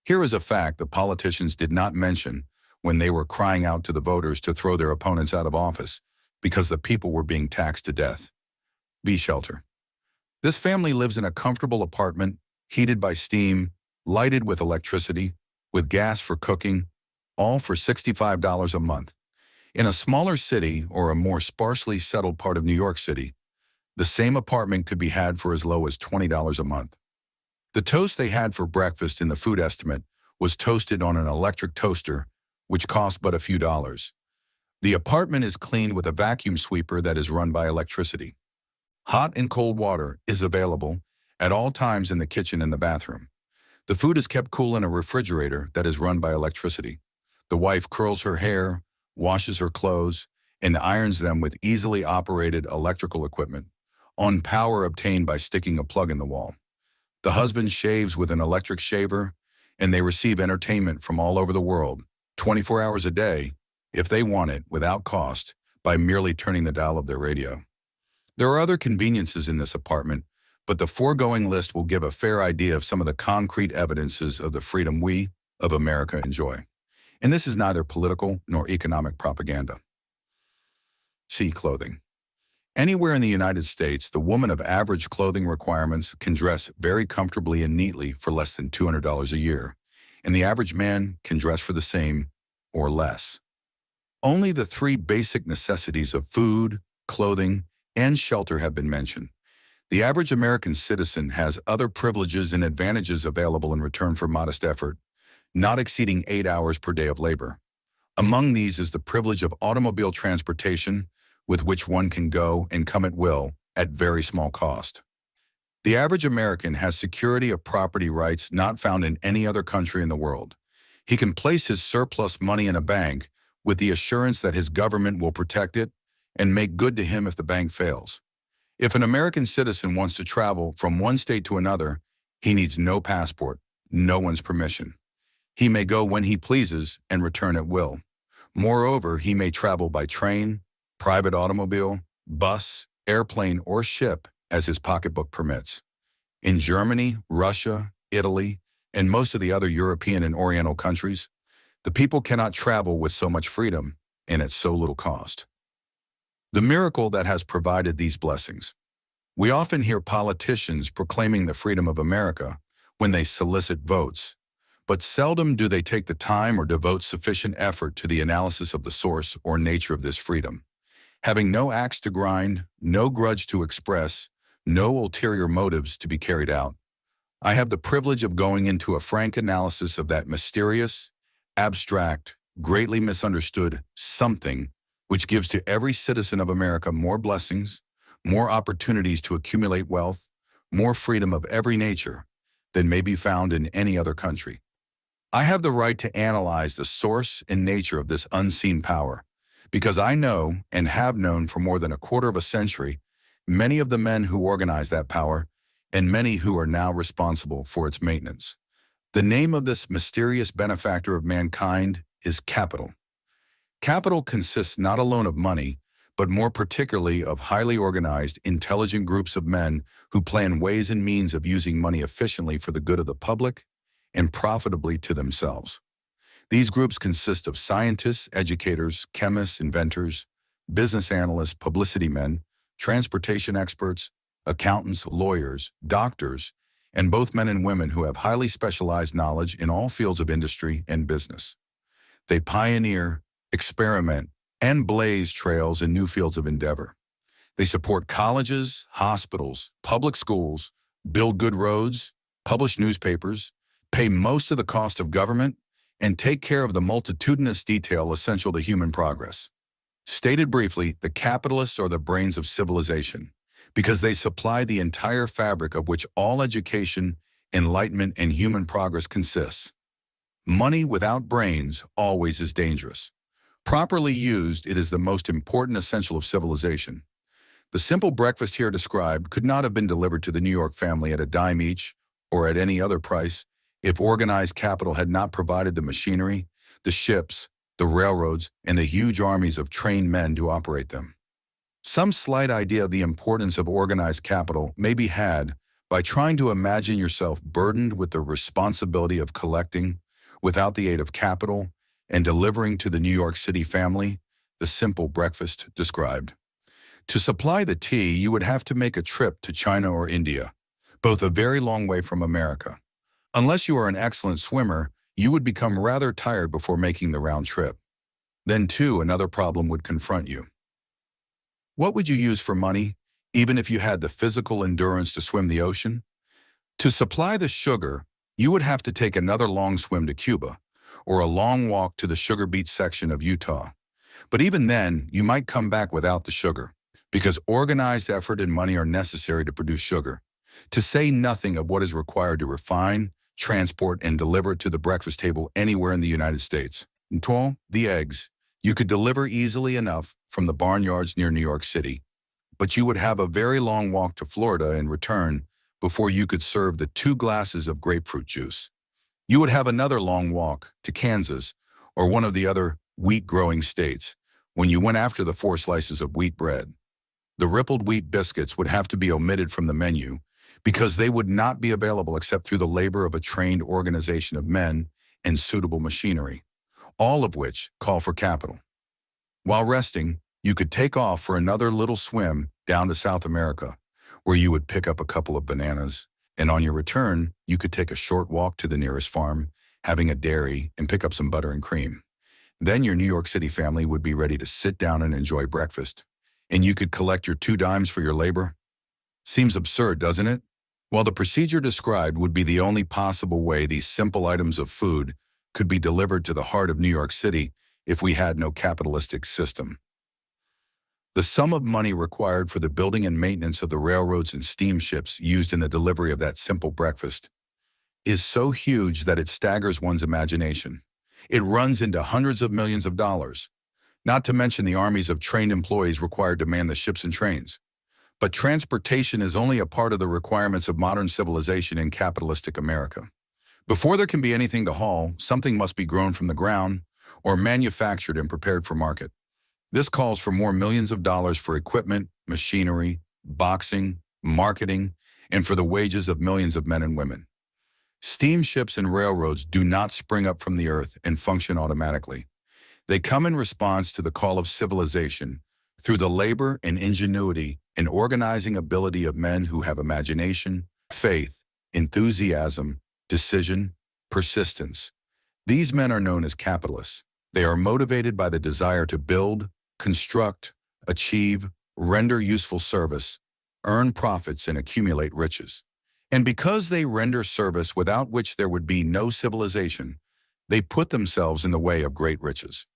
Here is a fact the politicians did not mention when they were crying out to the voters to throw their opponents out of office because the people were being taxed to death. B shelter. This family lives in a comfortable apartment, heated by steam, lighted with electricity, with gas for cooking, all for $65 a month. In a smaller city or a more sparsely settled part of New York City, the same apartment could be had for as low as $20 a month. The toast they had for breakfast in the food estimate was toasted on an electric toaster, which cost but a few dollars. The apartment is cleaned with a vacuum sweeper that is run by electricity. Hot and cold water is available at all times in the kitchen and the bathroom. The food is kept cool in a refrigerator that is run by electricity. The wife curls her hair, washes her clothes, and irons them with easily operated electrical equipment, on power obtained by sticking a plug in the wall. The husband shaves with an electric shaver, and they receive entertainment from all over the world, 24 hours a day, if they want it, without cost, by merely turning the dial of their radio. There are other conveniences in this apartment, but the foregoing list will give a fair idea of some of the concrete evidences of the freedom we, of America, enjoy. And this is neither political nor economic propaganda. C. Clothing. Anywhere in the United States, the woman of average clothing requirements can dress very comfortably and neatly for less than $200 a year, and the average man can dress for the same or less. Only the three basic necessities of food, clothing, and shelter have been mentioned. The average American citizen has other privileges and advantages available in return for modest effort, not exceeding 8 hours per day of labor. Among these is the privilege of automobile transportation, with which one can go and come at will at very small cost. The average American has security of property rights not found in any other country in the world. He can place his surplus money in a bank with the assurance that his government will protect it and make good to him if the bank fails. If an American citizen wants to travel from one state to another, he needs no passport, no one's permission. He may go when he pleases and return at will. Moreover, he may travel by train, private automobile, bus, airplane, or ship as his pocketbook permits. In Germany, Russia, Italy, and most of the other European and Oriental countries, the people cannot travel with so much freedom and at so little cost. The miracle that has provided these blessings. We often hear politicians proclaiming the freedom of America when they solicit votes, but seldom do they take the time or devote sufficient effort to the analysis of the source or nature of this freedom. Having no axe to grind, no grudge to express, no ulterior motives to be carried out, I have the privilege of going into a frank analysis of that mysterious, abstract, greatly misunderstood something which gives to every citizen of America more blessings, more opportunities to accumulate wealth, more freedom of every nature than may be found in any other country. I have the right to analyze the source and nature of this unseen power, because I know and have known for more than a quarter of a century many of the men who organize that power and many who are now responsible for its maintenance. The name of this mysterious benefactor of mankind is capital. Capital consists not alone of money, but more particularly of highly organized, intelligent groups of men who plan ways and means of using money efficiently for the good of the public and profitably to themselves. These groups consist of scientists, educators, chemists, inventors, business analysts, publicity men, transportation experts, accountants, lawyers, doctors, and both men and women who have highly specialized knowledge in all fields of industry and business. They pioneer, experiment, and blaze trails in new fields of endeavor. They support colleges, hospitals, public schools, build good roads, publish newspapers, pay most of the cost of government, and take care of the multitudinous detail essential to human progress. Stated briefly, the capitalists are the brains of civilization because they supply the entire fabric of which all education, enlightenment, and human progress consists. Money without brains always is dangerous. Properly used, it is the most important essential of civilization. The simple breakfast here described could not have been delivered to the New York family at a dime each or at any other price if organized capital had not provided the machinery, the ships, the railroads, and the huge armies of trained men to operate them. Some slight idea of the importance of organized capital may be had by trying to imagine yourself burdened with the responsibility of collecting, without the aid of capital, and delivering to the New York City family the simple breakfast described. To supply the tea, you would have to make a trip to China or India, both a very long way from America. Unless you are an excellent swimmer, you would become rather tired before making the round trip. Then, too, another problem would confront you. What would you use for money, even if you had the physical endurance to swim the ocean? To supply the sugar, you would have to take another long swim to Cuba, or a long walk to the sugar beet section of Utah. But even then, you might come back without the sugar, because organized effort and money are necessary to produce sugar, to say nothing of what is required to refine, transport, and deliver it to the breakfast table anywhere in the United States. The eggs, you could deliver easily enough from the barnyards near New York City, but you would have a very long walk to Florida and return before you could serve the 2 glasses of grapefruit juice. You would have another long walk to Kansas or one of the other wheat-growing states when you went after the 4 slices of wheat bread. The rippled wheat biscuits would have to be omitted from the menu because they would not be available except through the labor of a trained organization of men and suitable machinery, all of which call for capital. While resting, you could take off for another little swim down to South America, where you would pick up a couple of bananas, and on your return, you could take a short walk to the nearest farm, having a dairy, and pick up some butter and cream. Then your New York City family would be ready to sit down and enjoy breakfast, and you could collect your 2 dimes for your labor. Seems absurd, doesn't it? Well, the procedure described would be the only possible way these simple items of food could be delivered to the heart of New York City if we had no capitalistic system. The sum of money required for the building and maintenance of the railroads and steamships used in the delivery of that simple breakfast is so huge that it staggers one's imagination. It runs into hundreds of millions of dollars, not to mention the armies of trained employees required to man the ships and trains. But transportation is only a part of the requirements of modern civilization in capitalistic America. Before there can be anything to haul, something must be grown from the ground or manufactured and prepared for market. This calls for more millions of dollars for equipment, machinery, boxing, marketing, and for the wages of millions of men and women. Steamships and railroads do not spring up from the earth and function automatically. They come in response to the call of civilization through the labor and ingenuity and organizing ability of men who have imagination, faith, enthusiasm, decision, persistence. These men are known as capitalists. They are motivated by the desire to build, construct, achieve, render useful service, earn profits, and accumulate riches. And because they render service without which there would be no civilization, they put themselves in the way of great riches.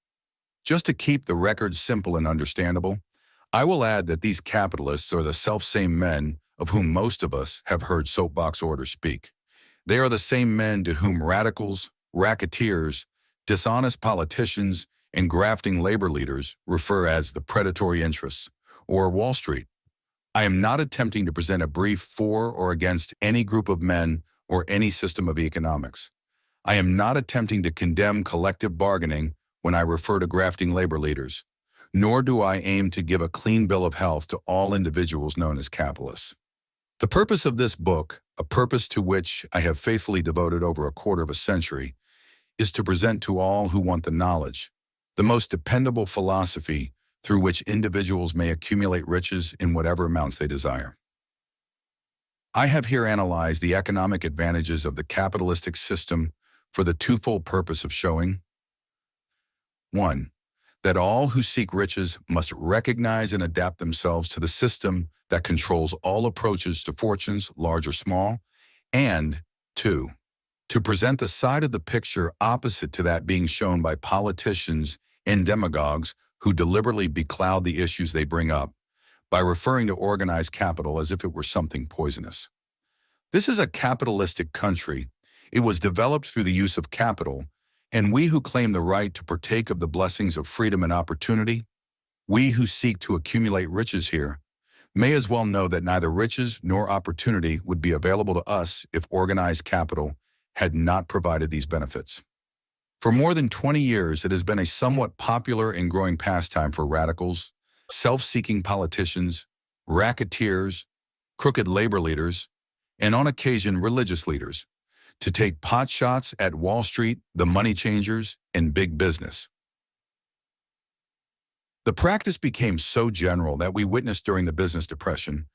Just to keep the record simple and understandable, I will add that these capitalists are the selfsame men of whom most of us have heard soapbox orders speak. They are the same men to whom radicals, racketeers, dishonest politicians, and grafting labor leaders refer as the predatory interests, or Wall Street. I am not attempting to present a brief for or against any group of men or any system of economics. I am not attempting to condemn collective bargaining when I refer to grafting labor leaders, nor do I aim to give a clean bill of health to all individuals known as capitalists. The purpose of this book, a purpose to which I have faithfully devoted over a quarter of a century, is to present to all who want the knowledge, the most dependable philosophy through which individuals may accumulate riches in whatever amounts they desire. I have here analyzed the economic advantages of the capitalistic system for the twofold purpose of showing 1. That all who seek riches must recognize and adapt themselves to the system that controls all approaches to fortunes, large or small, and 2. To present the side of the picture opposite to that being shown by politicians and demagogues who deliberately becloud the issues they bring up by referring to organized capital as if it were something poisonous. This is a capitalistic country. It was developed through the use of capital, and we who claim the right to partake of the blessings of freedom and opportunity, we who seek to accumulate riches here, may as well know that neither riches nor opportunity would be available to us if organized capital had not provided these benefits. For more than 20 years, it has been a somewhat popular and growing pastime for radicals, self-seeking politicians, racketeers, crooked labor leaders, and on occasion religious leaders, to take potshots at Wall Street, the money changers, and big business. The practice became so general that we witnessed during the business depression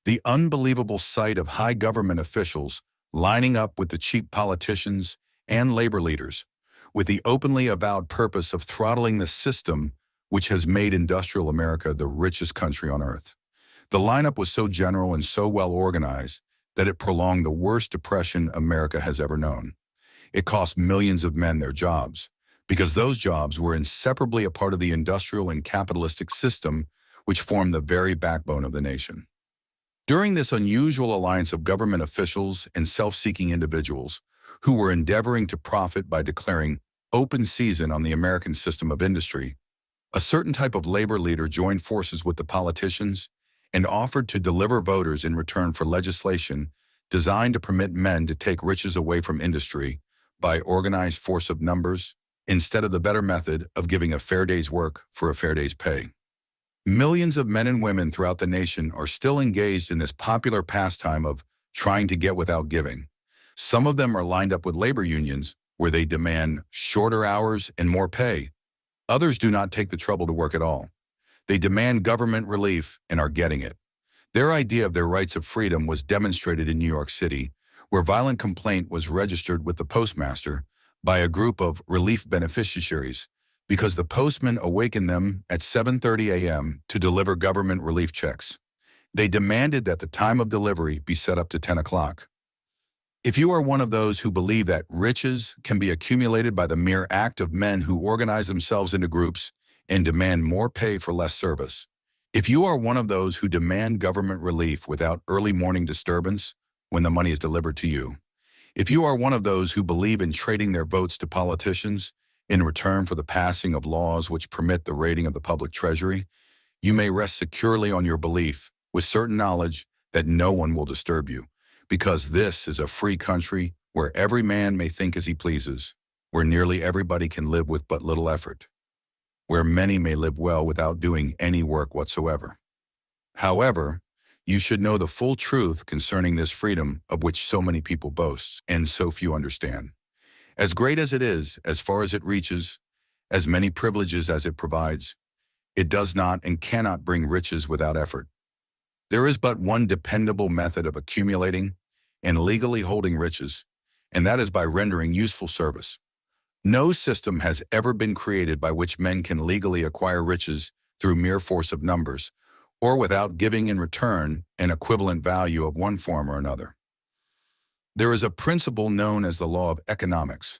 the unbelievable sight of high government officials lining up with the cheap politicians and labor leaders, with the openly avowed purpose of throttling the system which has made industrial America the richest country on earth. The lineup was so general and so well organized that it prolonged the worst depression America has ever known. It cost millions of men their jobs, because those jobs were inseparably a part of the industrial and capitalistic system which formed the very backbone of the nation. During this unusual alliance of government officials and self-seeking individuals who were endeavoring to profit by declaring open season on the American system of industry, a certain type of labor leader joined forces with the politicians and offered to deliver voters in return for legislation designed to permit men to take riches away from industry by organized force of numbers, instead of the better method of giving a fair day's work for a fair day's pay. Millions of men and women throughout the nation are still engaged in this popular pastime of trying to get without giving. Some of them are lined up with labor unions where they demand shorter hours and more pay. Others do not take the trouble to work at all. They demand government relief and are getting it. Their idea of their rights of freedom was demonstrated in New York City, where violent complaint was registered with the postmaster by a group of relief beneficiaries because the postman awakened them at 7:30 a.m. to deliver government relief checks. They demanded that the time of delivery be set up to 10 o'clock. If you are one of those who believe that riches can be accumulated by the mere act of men who organize themselves into groups and demand more pay for less service, if you are one of those who demand government relief without early morning disturbance when the money is delivered to you, if you are one of those who believe in trading their votes to politicians in return for the passing of laws which permit the raiding of the public treasury, you may rest securely on your belief with certain knowledge that no one will disturb you, because this is a free country where every man may think as he pleases, where nearly everybody can live with but little effort, where many may live well without doing any work whatsoever. However, you should know the full truth concerning this freedom of which so many people boast and so few understand. As great as it is, as far as it reaches, as many privileges as it provides, it does not and cannot bring riches without effort. There is but one dependable method of accumulating and legally holding riches, and that is by rendering useful service. No system has ever been created by which men can legally acquire riches through mere force of numbers, or without giving in return an equivalent value of one form or another. There is a principle known as the law of economics.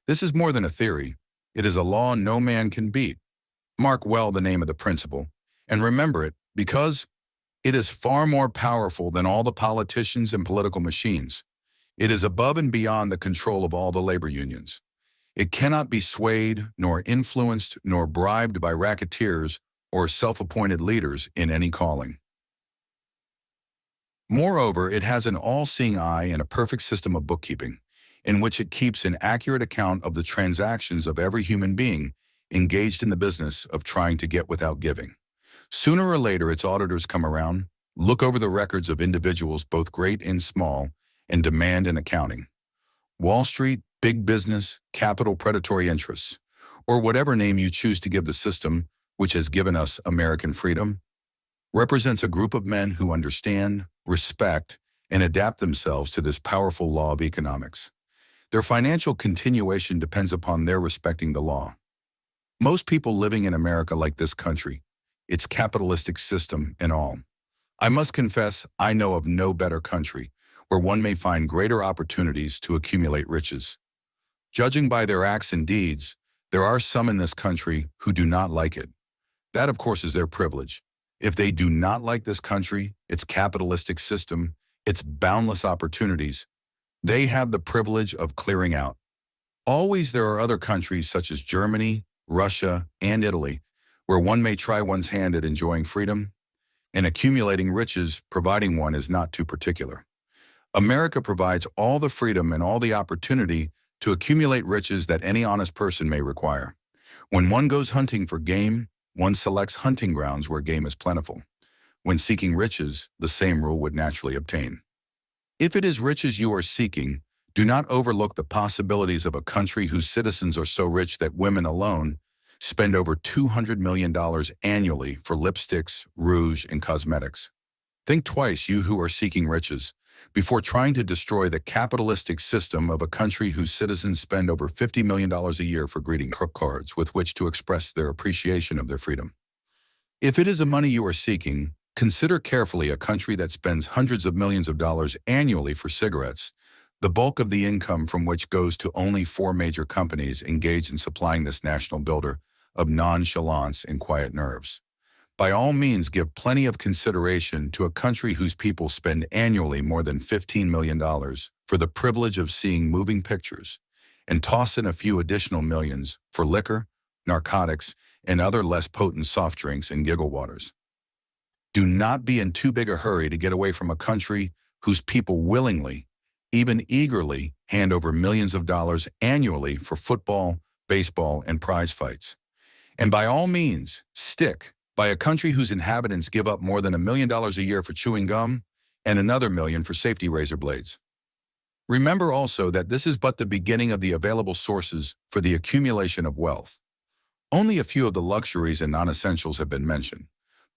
This is more than a theory. It is a law no man can beat. Mark well the name of the principle, and remember it, because it is far more powerful than all the politicians and political machines. It is above and beyond the control of all the labor unions. It cannot be swayed, nor influenced, nor bribed by racketeers or self-appointed leaders in any calling. Moreover, it has an all-seeing eye and a perfect system of bookkeeping, in which it keeps an accurate account of the transactions of every human being engaged in the business of trying to get without giving. Sooner or later, its auditors come around, look over the records of individuals both great and small, and demand an accounting. Wall Street, big business, capital predatory interests, or whatever name you choose to give the system which has given us American freedom, represents a group of men who understand, respect, and adapt themselves to this powerful law of economics. Their financial continuation depends upon their respecting the law. Most people living in America like this country, its capitalistic system and all. I must confess, I know of no better country where one may find greater opportunities to accumulate riches. Judging by their acts and deeds, there are some in this country who do not like it. That, of course, is their privilege. If they do not like this country, its capitalistic system, its boundless opportunities, they have the privilege of clearing out. Always there are other countries such as Germany, Russia, and Italy, where one may try one's hand at enjoying freedom and accumulating riches, providing one is not too particular. America provides all the freedom and all the opportunity to accumulate riches that any honest person may require. When one goes hunting for game, one selects hunting grounds where game is plentiful. When seeking riches, the same rule would naturally obtain. If it is riches you are seeking, do not overlook the possibilities of a country whose citizens are so rich that women alone spend over $200 million annually for lipsticks, rouge, and cosmetics. Think twice, you who are seeking riches, before trying to destroy the capitalistic system of a country whose citizens spend over $50 million a year for greeting cards with which to express their appreciation of their freedom. If it is the money you are seeking, consider carefully a country that spends hundreds of millions of dollars annually for cigarettes, the bulk of the income from which goes to only 4 major companies engaged in supplying this national builder of nonchalance and quiet nerves. By all means, give plenty of consideration to a country whose people spend annually more than $15 million for the privilege of seeing moving pictures, and toss in a few additional millions for liquor, narcotics, and other less potent soft drinks and giggle waters. Do not be in too big a hurry to get away from a country whose people willingly, even eagerly, hand over millions of dollars annually for football, baseball, and prize fights. And by all means, stick by a country whose inhabitants give up more than $1 million a year for chewing gum and another million for safety razor blades. Remember also that this is but the beginning of the available sources for the accumulation of wealth. Only a few of the luxuries and non-essentials have been mentioned.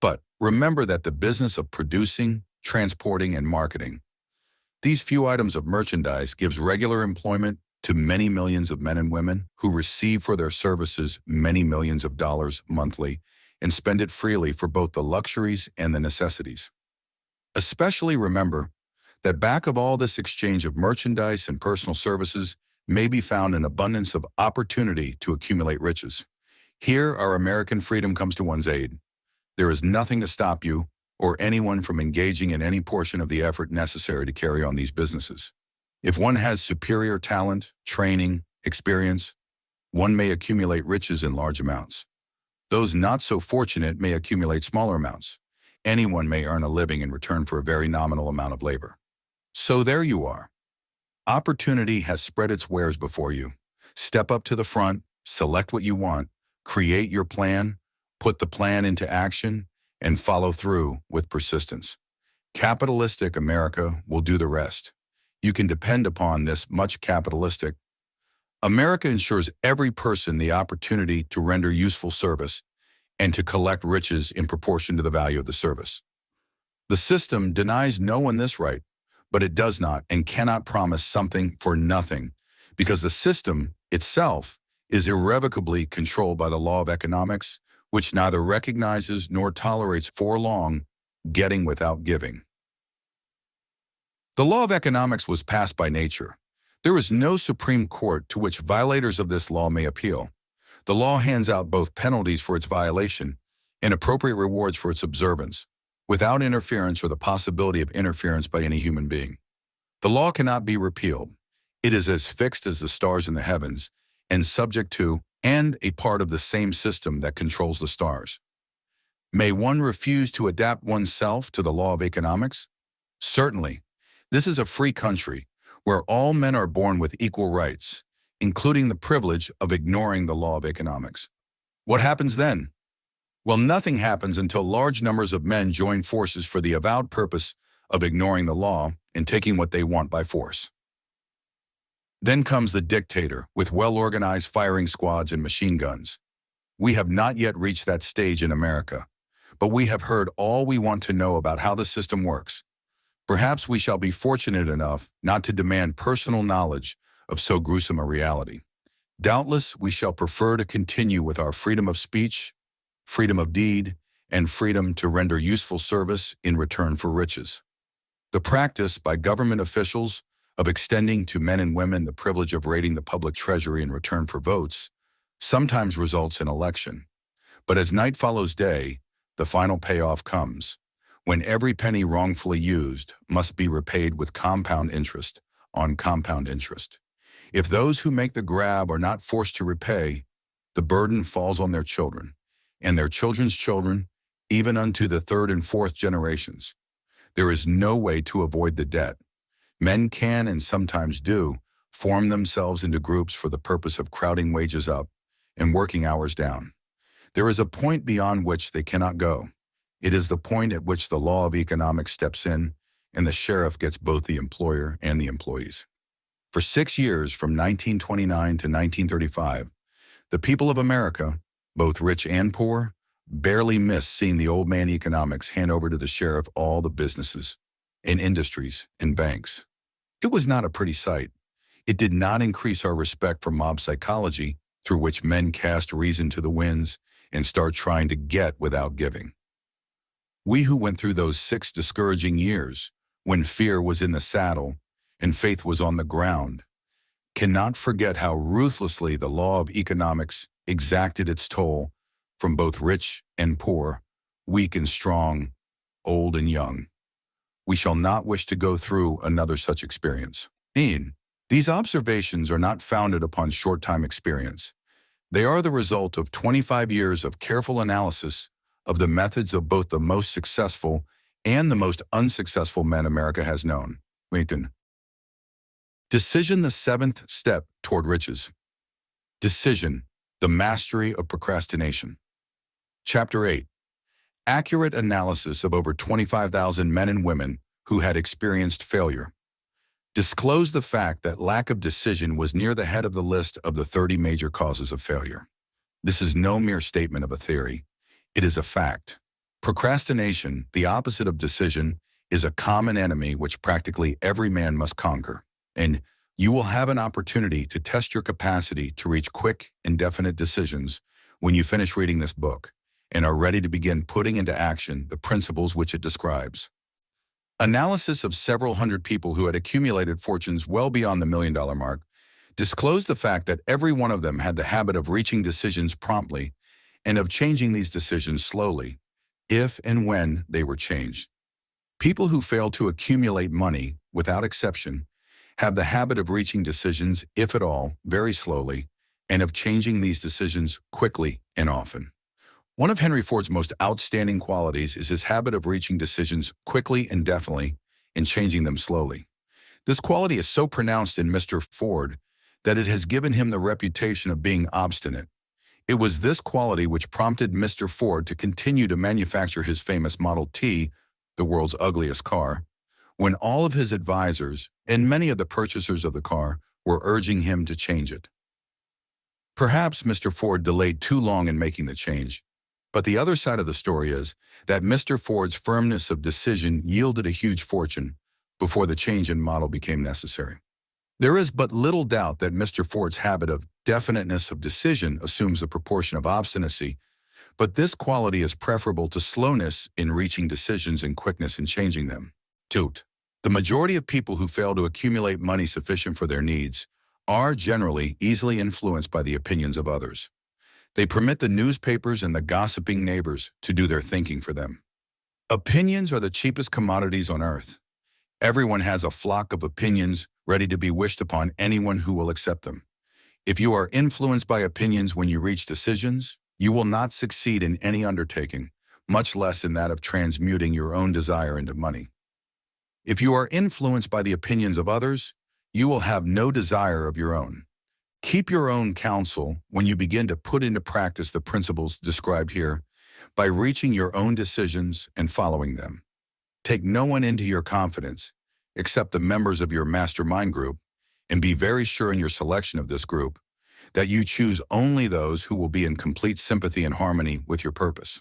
But remember that the business of producing, transporting, and marketing these few items of merchandise gives regular employment to many millions of men and women who receive for their services many millions of dollars monthly and spend it freely for both the luxuries and the necessities. Especially remember that back of all this exchange of merchandise and personal services may be found an abundance of opportunity to accumulate riches. Here, our American freedom comes to one's aid. There is nothing to stop you or anyone from engaging in any portion of the effort necessary to carry on these businesses. If one has superior talent, training, experience, one may accumulate riches in large amounts. Those not so fortunate may accumulate smaller amounts. Anyone may earn a living in return for a very nominal amount of labor. So there you are. Opportunity has spread its wares before you. Step up to the front, select what you want, create your plan, put the plan into action, and follow through with persistence. Capitalistic America will do the rest. You can depend upon this much capitalistic. America ensures every person the opportunity to render useful service and to collect riches in proportion to the value of the service. The system denies no one this right, but it does not and cannot promise something for nothing, because the system itself is irrevocably controlled by the law of economics, which neither recognizes nor tolerates for long getting without giving. The law of economics was passed by nature. There is no Supreme Court to which violators of this law may appeal. The law hands out both penalties for its violation and appropriate rewards for its observance, without interference or the possibility of interference by any human being. The law cannot be repealed. It is as fixed as the stars in the heavens and subject to and a part of the same system that controls the stars. May one refuse to adapt oneself to the law of economics? Certainly. This is a free country where all men are born with equal rights, including the privilege of ignoring the law of economics. What happens then? Well, nothing happens until large numbers of men join forces for the avowed purpose of ignoring the law and taking what they want by force. Then comes the dictator with well-organized firing squads and machine guns. We have not yet reached that stage in America, but we have heard all we want to know about how the system works. Perhaps we shall be fortunate enough not to demand personal knowledge of so gruesome a reality. Doubtless, we shall prefer to continue with our freedom of speech, freedom of deed, and freedom to render useful service in return for riches. The practice by government officials of extending to men and women the privilege of raiding the public treasury in return for votes sometimes results in election. But as night follows day, the final payoff comes, when every penny wrongfully used must be repaid with compound interest on compound interest. If those who make the grab are not forced to repay, the burden falls on their children, and their children's children, even unto the third and fourth generations. There is no way to avoid the debt. Men can, and sometimes do, form themselves into groups for the purpose of crowding wages up and working hours down. There is a point beyond which they cannot go. It is the point at which the law of economics steps in, and the sheriff gets both the employer and the employees. For 6 years, from 1929 to 1935, the people of America, both rich and poor, barely missed seeing the old man economics hand over to the sheriff all the businesses and industries and banks. It was not a pretty sight. It did not increase our respect for mob psychology, through which men cast reason to the winds and start trying to get without giving. We who went through those 6 discouraging years, when fear was in the saddle and faith was on the ground, cannot forget how ruthlessly the law of economics exacted its toll from both rich and poor, weak and strong, old and young. We shall not wish to go through another such experience. These observations are not founded upon short-time experience. They are the result of 25 years of careful analysis of the methods of both the most successful and the most unsuccessful men America has known. Decision, the 7th step toward riches. Decision, the mastery of procrastination. Chapter 8. Accurate analysis of over 25,000 men and women who had experienced failure. Disclosed the fact that lack of decision was near the head of the list of the 30 major causes of failure. This is no mere statement of a theory. It is a fact. Procrastination, the opposite of decision, is a common enemy which practically every man must conquer. And you will have an opportunity to test your capacity to reach quick and definite decisions when you finish reading this book and are ready to begin putting into action the principles which it describes. Analysis of several hundred people who had accumulated fortunes well beyond the $1 million mark disclosed the fact that every one of them had the habit of reaching decisions promptly and of changing these decisions slowly, if and when they were changed. People who fail to accumulate money, without exception, have the habit of reaching decisions, if at all, very slowly, and of changing these decisions quickly and often. One of Henry Ford's most outstanding qualities is his habit of reaching decisions quickly and definitely and changing them slowly. This quality is so pronounced in Mr. Ford that it has given him the reputation of being obstinate. It was this quality which prompted Mr. Ford to continue to manufacture his famous Model T, the world's ugliest car, when all of his advisors and many of the purchasers of the car were urging him to change it. Perhaps Mr. Ford delayed too long in making the change, but the other side of the story is that Mr. Ford's firmness of decision yielded a huge fortune before the change in model became necessary. There is but little doubt that Mr. Ford's habit of definiteness of decision assumes a proportion of obstinacy, but this quality is preferable to slowness in reaching decisions and quickness in changing them. The majority of people who fail to accumulate money sufficient for their needs are generally easily influenced by the opinions of others. They permit the newspapers and the gossiping neighbors to do their thinking for them. Opinions are the cheapest commodities on earth. Everyone has a flock of opinions ready to be wished upon anyone who will accept them. If you are influenced by opinions when you reach decisions, you will not succeed in any undertaking, much less in that of transmuting your own desire into money. If you are influenced by the opinions of others, you will have no desire of your own. Keep your own counsel when you begin to put into practice the principles described here by reaching your own decisions and following them. Take no one into your confidence except the members of your mastermind group, and be very sure in your selection of this group that you choose only those who will be in complete sympathy and harmony with your purpose.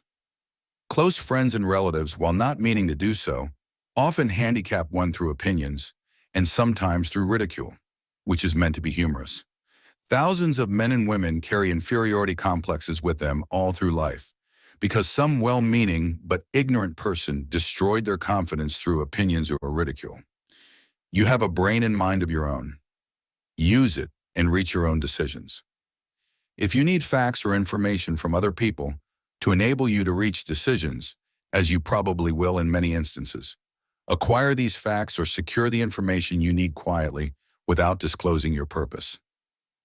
Close friends and relatives, while not meaning to do so, often handicap one through opinions and sometimes through ridicule, which is meant to be humorous. Thousands of men and women carry inferiority complexes with them all through life because some well-meaning but ignorant person destroyed their confidence through opinions or ridicule. You have a brain and mind of your own. Use it and reach your own decisions. If you need facts or information from other people, to enable you to reach decisions, as you probably will in many instances. Acquire these facts or secure the information you need quietly without disclosing your purpose.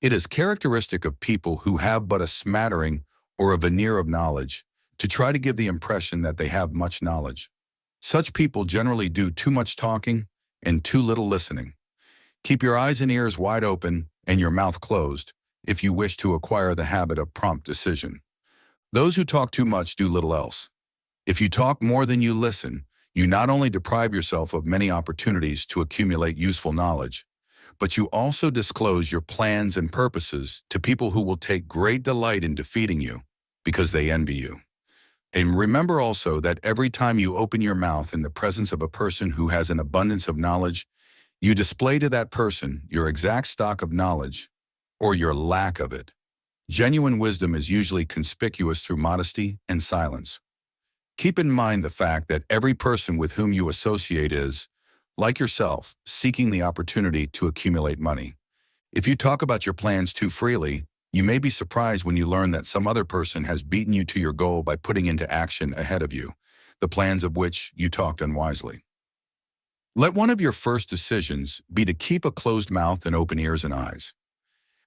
It is characteristic of people who have but a smattering or a veneer of knowledge to try to give the impression that they have much knowledge. Such people generally do too much talking and too little listening. Keep your eyes and ears wide open and your mouth closed if you wish to acquire the habit of prompt decision. Those who talk too much do little else. If you talk more than you listen, you not only deprive yourself of many opportunities to accumulate useful knowledge, but you also disclose your plans and purposes to people who will take great delight in defeating you because they envy you. And remember also that every time you open your mouth in the presence of a person who has an abundance of knowledge, you display to that person your exact stock of knowledge or your lack of it. Genuine wisdom is usually conspicuous through modesty and silence. Keep in mind the fact that every person with whom you associate is, like yourself, seeking the opportunity to accumulate money. If you talk about your plans too freely, you may be surprised when you learn that some other person has beaten you to your goal by putting into action ahead of you, the plans of which you talked unwisely. Let one of your first decisions be to keep a closed mouth and open ears and eyes.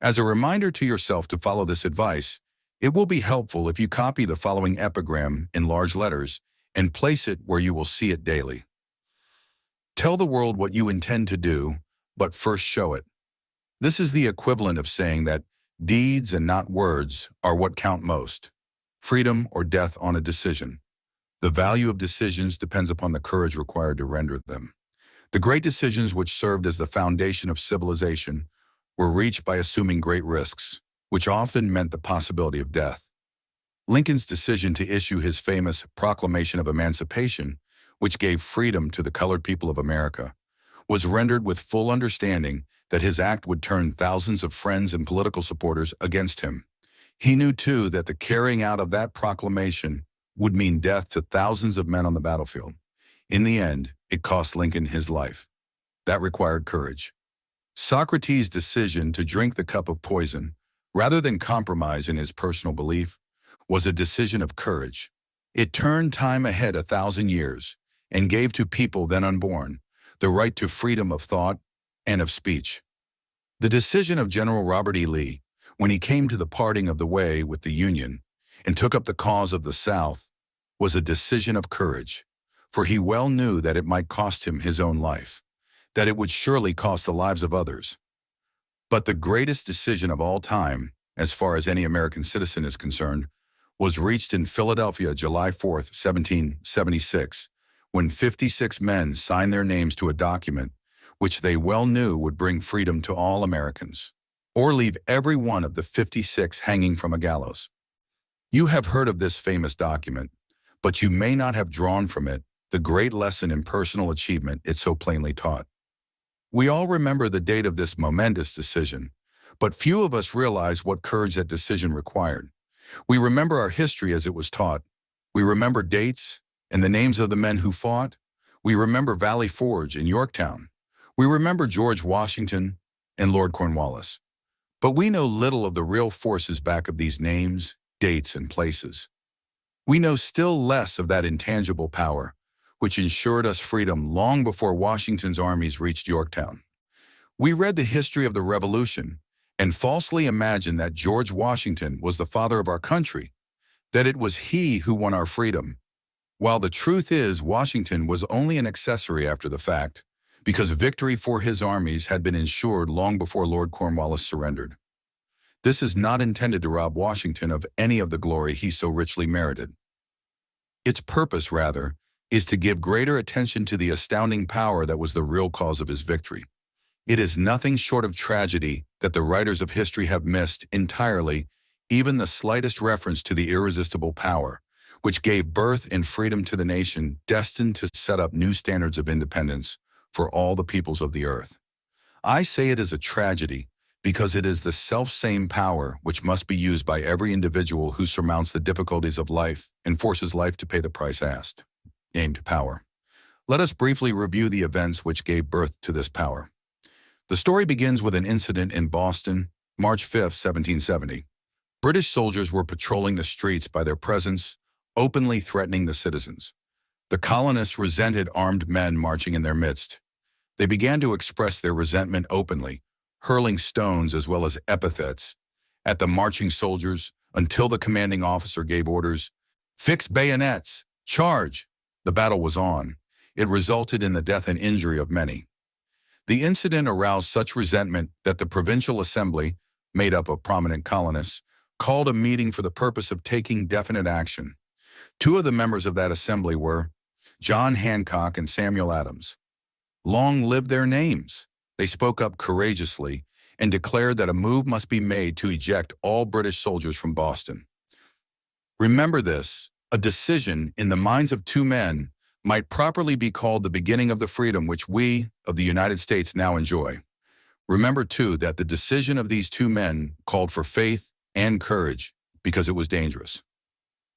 As a reminder to yourself to follow this advice, it will be helpful if you copy the following epigram in large letters and place it where you will see it daily. Tell the world what you intend to do, but first show it. This is the equivalent of saying that deeds and not words are what count most. Freedom or death on a decision. The value of decisions depends upon the courage required to render them. The great decisions which served as the foundation of civilization were reached by assuming great risks, which often meant the possibility of death. Lincoln's decision to issue his famous Proclamation of Emancipation, which gave freedom to the colored people of America, was rendered with full understanding that his act would turn thousands of friends and political supporters against him. He knew, too, that the carrying out of that proclamation would mean death to thousands of men on the battlefield. In the end, it cost Lincoln his life. That required courage. Socrates' decision to drink the cup of poison, rather than compromise in his personal belief, was a decision of courage. It turned time ahead 1,000 years and gave to people then unborn the right to freedom of thought and of speech. The decision of General Robert E. Lee, when he came to the parting of the way with the Union and took up the cause of the South, was a decision of courage, for he well knew that it might cost him his own life, that it would surely cost the lives of others. But the greatest decision of all time, as far as any American citizen is concerned, was reached in Philadelphia, July 4, 1776, when 56 men signed their names to a document which they well knew would bring freedom to all Americans, or leave every one of the 56 hanging from a gallows. You have heard of this famous document, but you may not have drawn from it the great lesson in personal achievement it so plainly taught. We all remember the date of this momentous decision, but few of us realize what courage that decision required. We remember our history as it was taught. We remember dates and the names of the men who fought. We remember Valley Forge in Yorktown. We remember George Washington and Lord Cornwallis. But we know little of the real forces back of these names, dates, and places. We know still less of that intangible power, which ensured us freedom long before Washington's armies reached Yorktown. We read the history of the Revolution and falsely imagined that George Washington was the father of our country, that it was he who won our freedom, while the truth is Washington was only an accessory after the fact, because victory for his armies had been ensured long before Lord Cornwallis surrendered. This is not intended to rob Washington of any of the glory he so richly merited. Its purpose, rather, is to give greater attention to the astounding power that was the real cause of his victory. It is nothing short of tragedy that the writers of history have missed entirely even the slightest reference to the irresistible power, which gave birth and freedom to the nation destined to set up new standards of independence for all the peoples of the earth. I say it is a tragedy because it is the self-same power which must be used by every individual who surmounts the difficulties of life and forces life to pay the price asked. Named power. Let us briefly review the events which gave birth to this power. The story begins with an incident in Boston, March 5, 1770. British soldiers were patrolling the streets by their presence, openly threatening the citizens. The colonists resented armed men marching in their midst. They began to express their resentment openly, hurling stones as well as epithets at the marching soldiers until the commanding officer gave orders, "Fix bayonets! Charge!" The battle was on. It resulted in the death and injury of many. The incident aroused such resentment that the Provincial Assembly, made up of prominent colonists, called a meeting for the purpose of taking definite action. Two of the members of that assembly were John Hancock and Samuel Adams. Long live their names! They spoke up courageously and declared that a move must be made to eject all British soldiers from Boston. Remember this, a decision in the minds of two men might properly be called the beginning of the freedom which we of the United States now enjoy. Remember, too, that the decision of these two men called for faith and courage because it was dangerous.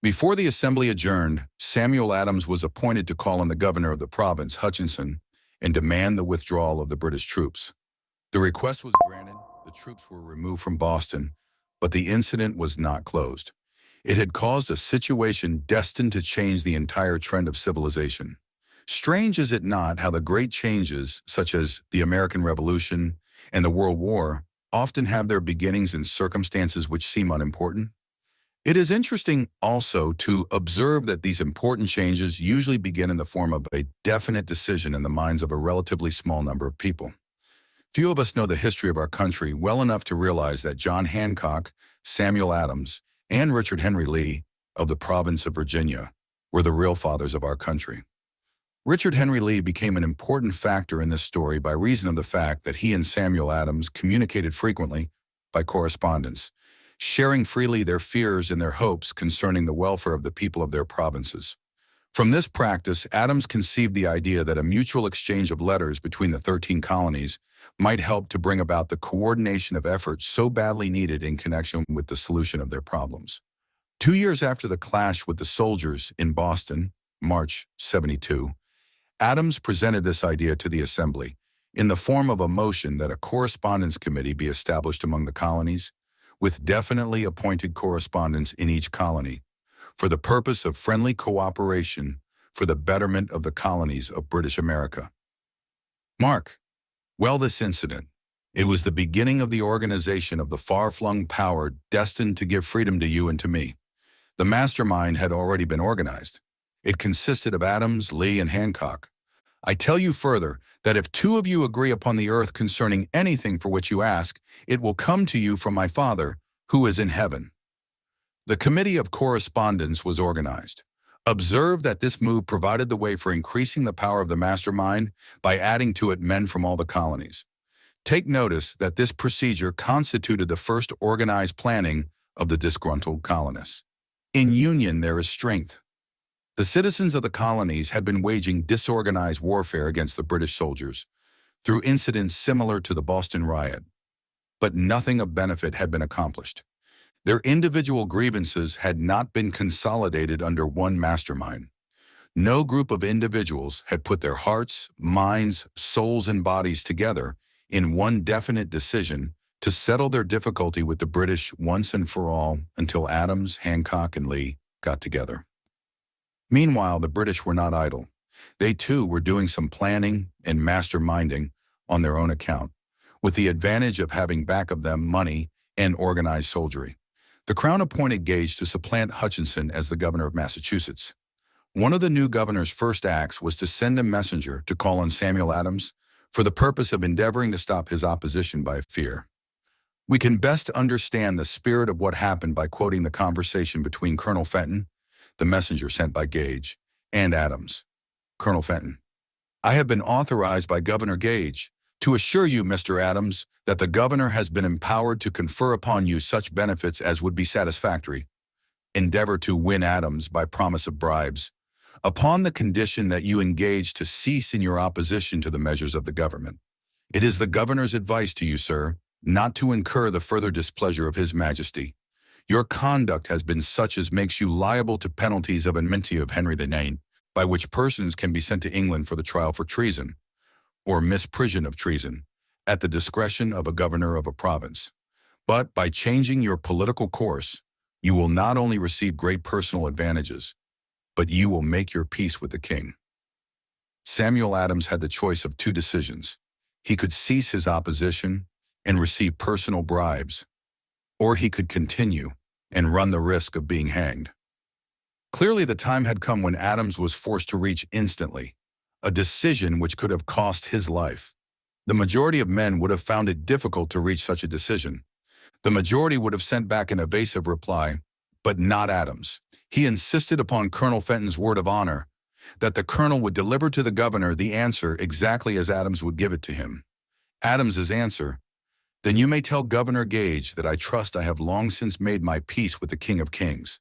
Before the assembly adjourned, Samuel Adams was appointed to call on the governor of the province, Hutchinson, and demand the withdrawal of the British troops. The request was granted, the troops were removed from Boston, but the incident was not closed. It had caused a situation destined to change the entire trend of civilization. Strange is it not how the great changes, such as the American Revolution and the World War, often have their beginnings in circumstances which seem unimportant? It is interesting also to observe that these important changes usually begin in the form of a definite decision in the minds of a relatively small number of people. Few of us know the history of our country well enough to realize that John Hancock, Samuel Adams, and Richard Henry Lee of the province of Virginia were the real fathers of our country. Richard Henry Lee became an important factor in this story by reason of the fact that he and Samuel Adams communicated frequently by correspondence, sharing freely their fears and their hopes concerning the welfare of the people of their provinces. From this practice, Adams conceived the idea that a mutual exchange of letters between the 13 colonies might help to bring about the coordination of efforts so badly needed in connection with the solution of their problems. 2 years after the clash with the soldiers in Boston, March 72, Adams presented this idea to the Assembly in the form of a motion that a correspondence committee be established among the colonies, with definitely appointed correspondents in each colony, for the purpose of friendly cooperation for the betterment of the colonies of British America. Mark well this incident. It was the beginning of the organization of the far-flung power destined to give freedom to you and to me. The mastermind had already been organized. It consisted of Adams, Lee, and Hancock. I tell you further that if two of you agree upon the earth concerning anything for which you ask, it will come to you from my Father, who is in heaven. The Committee of Correspondence was organized. Observe that this move provided the way for increasing the power of the mastermind by adding to it men from all the colonies. Take notice that this procedure constituted the first organized planning of the disgruntled colonists. In union there is strength. The citizens of the colonies had been waging disorganized warfare against the British soldiers through incidents similar to the Boston riot, but nothing of benefit had been accomplished. Their individual grievances had not been consolidated under one mastermind. No group of individuals had put their hearts, minds, souls, and bodies together in one definite decision to settle their difficulty with the British once and for all until Adams, Hancock, and Lee got together. Meanwhile, the British were not idle. They too were doing some planning and masterminding on their own account, with the advantage of having back of them money and organized soldiery. The Crown appointed Gage to supplant Hutchinson as the governor of Massachusetts. One of the new governor's first acts was to send a messenger to call on Samuel Adams for the purpose of endeavoring to stop his opposition by fear. We can best understand the spirit of what happened by quoting the conversation between Colonel Fenton, the messenger sent by Gage, and Adams. Colonel Fenton: I have been authorized by Governor Gage to assure you, Mr. Adams, that the governor has been empowered to confer upon you such benefits as would be satisfactory. Endeavor to win Adams by promise of bribes, upon the condition that you engage to cease in your opposition to the measures of the government. It is the governor's advice to you, sir, not to incur the further displeasure of His Majesty. Your conduct has been such as makes you liable to penalties of enmity of Henry IX, by which persons can be sent to England for the trial for treason, or misprision of treason, at the discretion of a governor of a province. But by changing your political course, you will not only receive great personal advantages, but you will make your peace with the king. Samuel Adams had the choice of two decisions. He could cease his opposition and receive personal bribes, or he could continue and run the risk of being hanged. Clearly, the time had come when Adams was forced to reach instantly, a decision which could have cost his life. The majority of men would have found it difficult to reach such a decision. The majority would have sent back an evasive reply, but not Adams. He insisted upon Colonel Fenton's word of honor that the colonel would deliver to the governor the answer exactly as Adams would give it to him. Adams's answer: "Then you may tell Governor Gage that I trust I have long since made my peace with the King of Kings.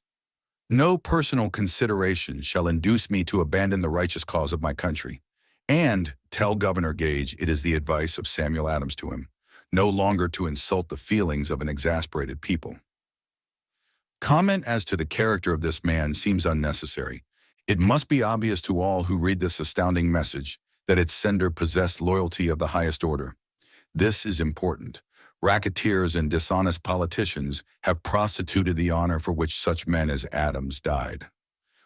No personal consideration shall induce me to abandon the righteous cause of my country. And tell Governor Gage it is the advice of Samuel Adams to him, no longer to insult the feelings of an exasperated people." Comment as to the character of this man seems unnecessary. It must be obvious to all who read this astounding message that its sender possessed loyalty of the highest order. This is important. Racketeers and dishonest politicians have prostituted the honor for which such men as Adams died.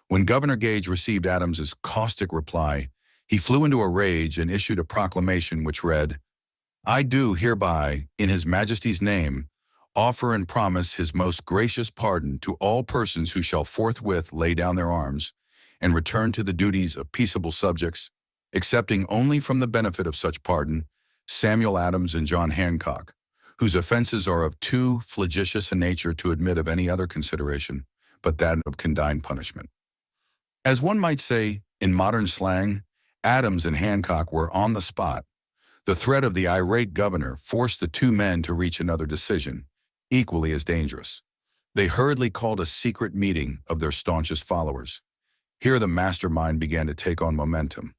When Governor Gage received Adams's caustic reply, he flew into a rage and issued a proclamation which read, "I do hereby, in His Majesty's name, offer and promise His most gracious pardon to all persons who shall forthwith lay down their arms and return to the duties of peaceable subjects, excepting only from the benefit of such pardon Samuel Adams and John Hancock, whose offenses are of too flagitious a nature to admit of any other consideration but that of condign punishment." As one might say, in modern slang, Adams and Hancock were on the spot. The threat of the irate governor forced the two men to reach another decision, equally as dangerous. They hurriedly called a secret meeting of their staunchest followers. Here the mastermind began to take on momentum.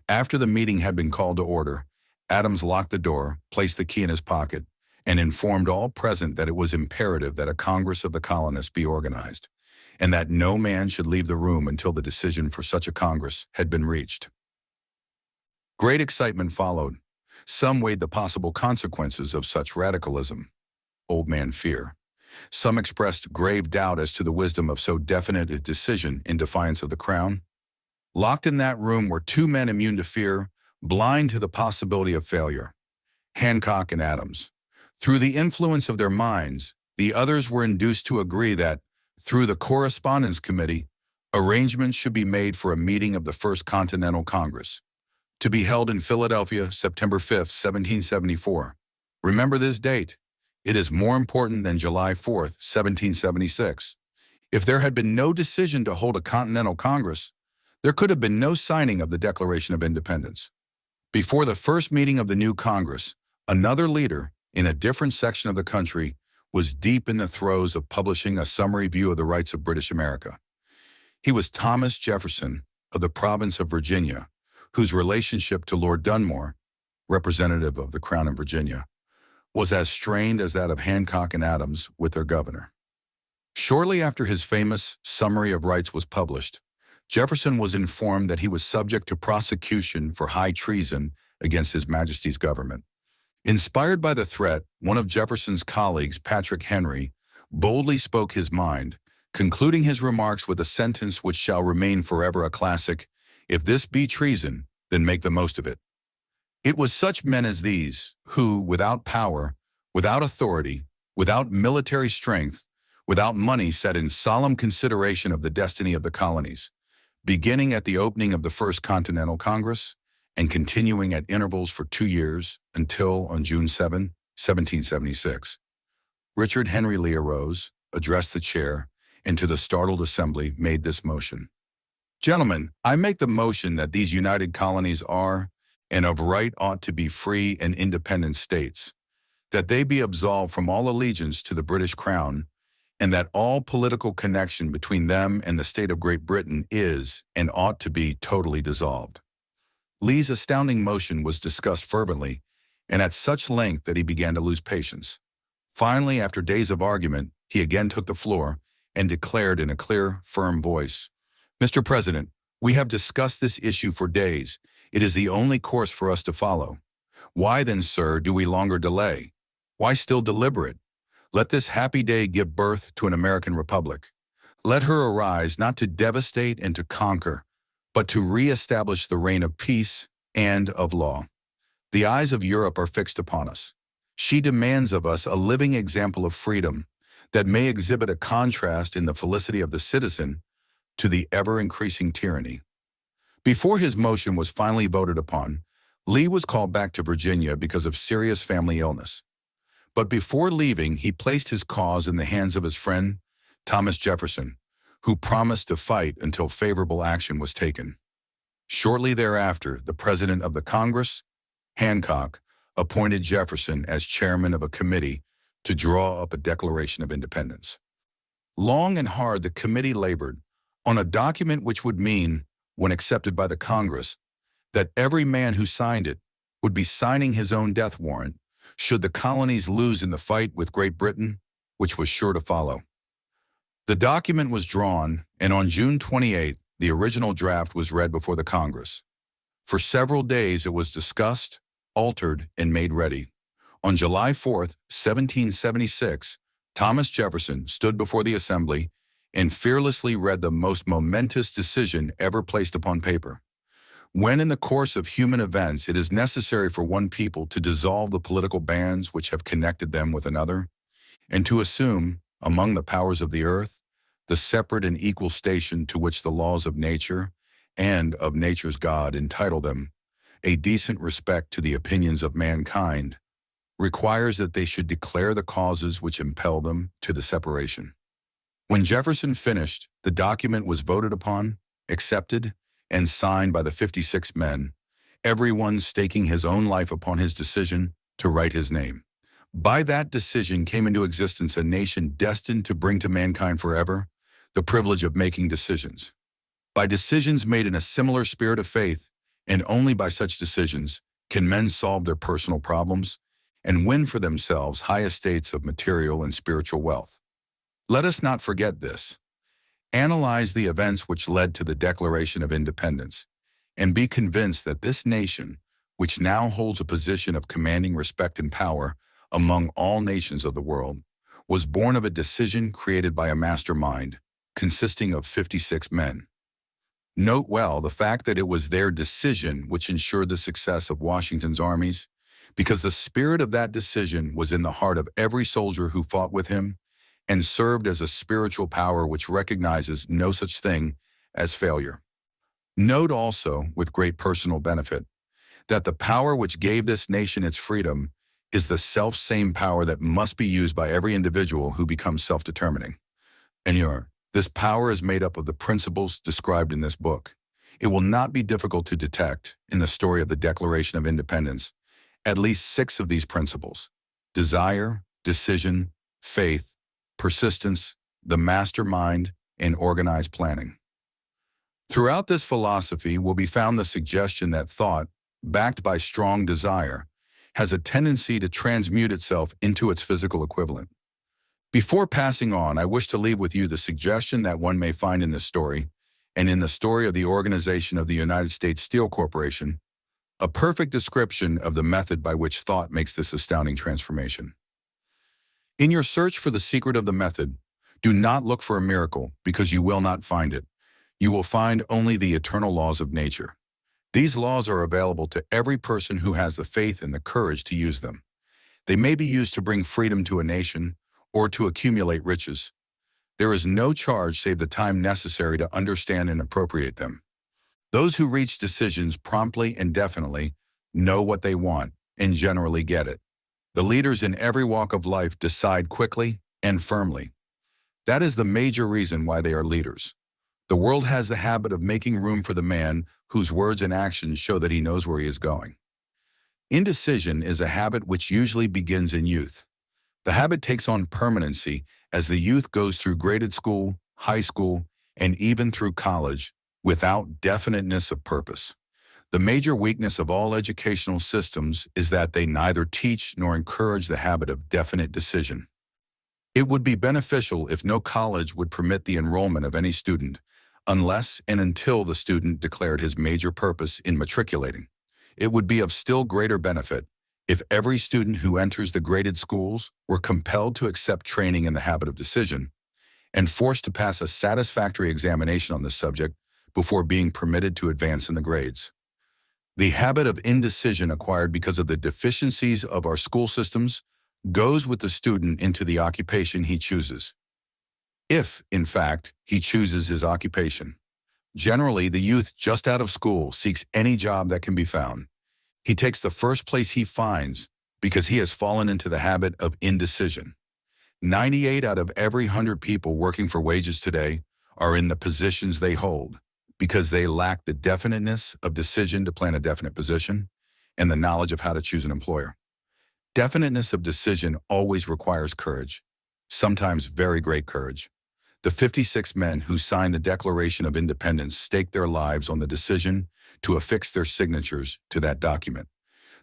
After the meeting had been called to order, Adams locked the door, placed the key in his pocket, and informed all present that it was imperative that a Congress of the colonists be organized, and that no man should leave the room until the decision for such a Congress had been reached. Great excitement followed. Some weighed the possible consequences of such radicalism. Old man fear. Some expressed grave doubt as to the wisdom of so definite a decision in defiance of the crown. Locked in that room were two men immune to fear, blind to the possibility of failure: Hancock and Adams. Through the influence of their minds, the others were induced to agree that, through the Correspondence Committee, arrangements should be made for a meeting of the First Continental Congress, to be held in Philadelphia, September 5th, 1774. Remember this date. It is more important than July 4th, 1776. If there had been no decision to hold a Continental Congress, there could have been no signing of the Declaration of Independence. Before the first meeting of the new Congress, another leader, in a different section of the country, was deep in the throes of publishing a summary view of the rights of British America. He was Thomas Jefferson of the province of Virginia, whose relationship to Lord Dunmore, representative of the Crown of Virginia, was as strained as that of Hancock and Adams with their governor. Shortly after his famous Summary of Rights was published, Jefferson was informed that he was subject to prosecution for high treason against His Majesty's government. Inspired by the threat, one of Jefferson's colleagues, Patrick Henry, boldly spoke his mind, concluding his remarks with a sentence which shall remain forever a classic: "If this be treason, then make the most of it." It was such men as these who, without power, without authority, without military strength, without money, sat in solemn consideration of the destiny of the colonies, beginning at the opening of the First Continental Congress and continuing at intervals for 2 years until, on June 7, 1776, Richard Henry Lee arose, addressed the chair, and to the startled assembly made this motion: "Gentlemen, I make the motion that these united colonies are, and of right ought to be, free and independent states, that they be absolved from all allegiance to the British Crown, and that all political connection between them and the state of Great Britain is and ought to be totally dissolved." Lee's astounding motion was discussed fervently and at such length that he began to lose patience. Finally, after days of argument, he again took the floor and declared in a clear, firm voice, "Mr. President, we have discussed this issue for days. It is the only course for us to follow. Why then, sir, do we longer delay? Why still deliberate? Let this happy day give birth to an American republic. Let her arise not to devastate and to conquer, but to re-establish the reign of peace and of law. The eyes of Europe are fixed upon us. She demands of us a living example of freedom that may exhibit a contrast in the felicity of the citizen to the ever-increasing tyranny. Before his motion was finally voted upon, Lee was called back to Virginia because of serious family illness. But before leaving, he placed his cause in the hands of his friend, Thomas Jefferson, who promised to fight until favorable action was taken. Shortly thereafter, the President of the Congress, Hancock, appointed Jefferson as chairman of a committee to draw up a Declaration of Independence. Long and hard the committee labored on a document which would mean, when accepted by the Congress, that every man who signed it would be signing his own death warrant should the colonies lose in the fight with Great Britain, which was sure to follow. The document was drawn, and on June 28th, the original draft was read before the Congress. For several days it was discussed, altered, and made ready. On July 4th, 1776, Thomas Jefferson stood before the Assembly and fearlessly read the most momentous decision ever placed upon paper. When in the course of human events it is necessary for one people to dissolve the political bands which have connected them with another, and to assume, among the powers of the earth, the separate and equal station to which the laws of nature and of nature's God entitle them, a decent respect to the opinions of mankind, requires that they should declare the causes which impel them to the separation. When Jefferson finished, the document was voted upon, accepted, and signed by the 56 men, everyone staking his own life upon his decision to write his name. By that decision came into existence a nation destined to bring to mankind forever the privilege of making decisions. By decisions made in a similar spirit of faith, and only by such decisions, can men solve their personal problems and win for themselves high estates of material and spiritual wealth. Let us not forget this. Analyze the events which led to the Declaration of Independence, and be convinced that this nation, which now holds a position of commanding respect and power among all nations of the world, was born of a decision created by a mastermind consisting of 56 men. Note well the fact that it was their decision which ensured the success of Washington's armies, because the spirit of that decision was in the heart of every soldier who fought with him, and served as a spiritual power which recognizes no such thing as failure. Note also, with great personal benefit, that the power which gave this nation its freedom is the self-same power that must be used by every individual who becomes self-determining. And this power is made up of the principles described in this book. It will not be difficult to detect, in the story of the Declaration of Independence, at least 6 of these principles: desire, decision, faith, persistence, the mastermind, and organized planning. Throughout this philosophy will be found the suggestion that thought, backed by strong desire, has a tendency to transmute itself into its physical equivalent. Before passing on, I wish to leave with you the suggestion that one may find in this story, and in the story of the organization of the United States Steel Corporation, a perfect description of the method by which thought makes this astounding transformation. In your search for the secret of the method, do not look for a miracle, because you will not find it. You will find only the eternal laws of nature. These laws are available to every person who has the faith and the courage to use them. They may be used to bring freedom to a nation or to accumulate riches. There is no charge save the time necessary to understand and appropriate them. Those who reach decisions promptly and definitely know what they want and generally get it. The leaders in every walk of life decide quickly and firmly. That is the major reason why they are leaders. The world has the habit of making room for the man whose words and actions show that he knows where he is going. Indecision is a habit which usually begins in youth. The habit takes on permanency as the youth goes through graded school, high school, and even through college without definiteness of purpose. The major weakness of all educational systems is that they neither teach nor encourage the habit of definite decision. It would be beneficial if no college would permit the enrollment of any student unless and until the student declared his major purpose in matriculating. It would be of still greater benefit If every student who enters the graded schools were compelled to accept training in the habit of decision and forced to pass a satisfactory examination on this subject before being permitted to advance in the grades. The habit of indecision acquired because of the deficiencies of our school systems goes with the student into the occupation he chooses. If, in fact, he chooses his occupation. Generally, the youth just out of school seeks any job that can be found. He takes the first place he finds because he has fallen into the habit of indecision. 98 out of every 100 people working for wages today are in the positions they hold because they lack the definiteness of decision to plan a definite position and the knowledge of how to choose an employer. Definiteness of decision always requires courage, sometimes very great courage. The 56 men who signed the Declaration of Independence staked their lives on the decision to affix their signatures to that document.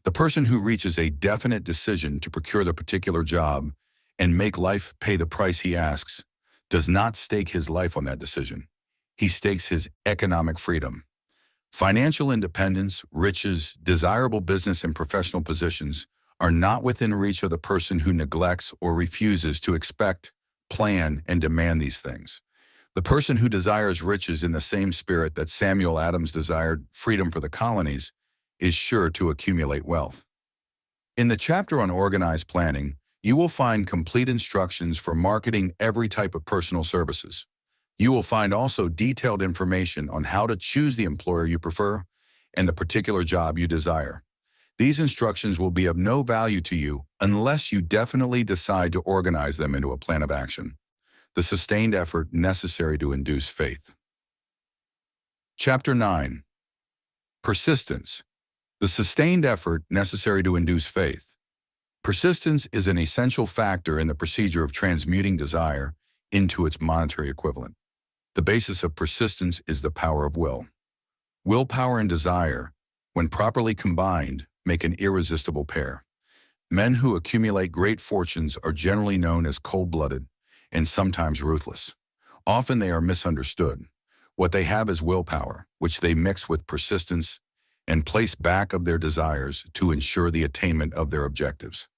The person who reaches a definite decision to procure the particular job and make life pay the price he asks does not stake his life on that decision. He stakes his economic freedom. Financial independence, riches, desirable business and professional positions are not within reach of the person who neglects or refuses to expect, plan, and demand these things. The person who desires riches in the same spirit that Samuel Adams desired freedom for the colonies is sure to accumulate wealth. In the chapter on organized planning, you will find complete instructions for marketing every type of personal services. You will find also detailed information on how to choose the employer you prefer and the particular job you desire. These instructions will be of no value to you unless you definitely decide to organize them into a plan of action. The sustained effort necessary to induce faith. Chapter 9. Persistence. The sustained effort necessary to induce faith. Persistence is an essential factor in the procedure of transmuting desire into its monetary equivalent. The basis of persistence is the power of will. Willpower and desire, when properly combined, make an irresistible pair. Men who accumulate great fortunes are generally known as cold-blooded and sometimes ruthless. Often they are misunderstood. What they have is willpower, which they mix with persistence and place back of their desires to ensure the attainment of their objectives.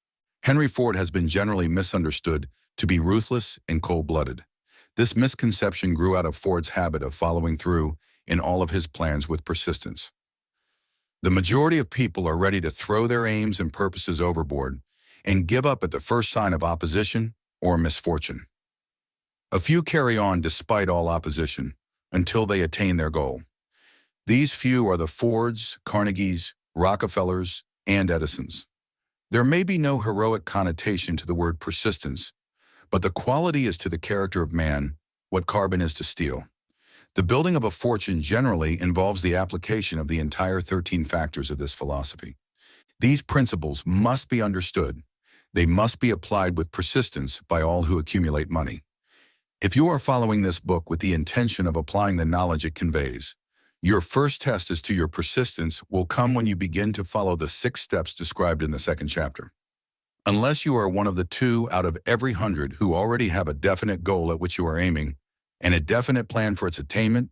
Henry Ford has been generally misunderstood to be ruthless and cold-blooded. This misconception grew out of Ford's habit of following through in all of his plans with persistence. The majority of people are ready to throw their aims and purposes overboard and give up at the first sign of opposition or misfortune. A few carry on despite all opposition until they attain their goal. These few are the Fords, Carnegies, Rockefellers, and Edisons. There may be no heroic connotation to the word persistence, but the quality is to the character of man what carbon is to steel. The building of a fortune generally involves the application of the entire 13 factors of this philosophy. These principles must be understood. They must be applied with persistence by all who accumulate money. If you are following this book with the intention of applying the knowledge it conveys, your first test as to your persistence will come when you begin to follow the 6 steps described in the 2nd chapter. Unless you are one of the 2 out of every 100 who already have a definite goal at which you are aiming and a definite plan for its attainment,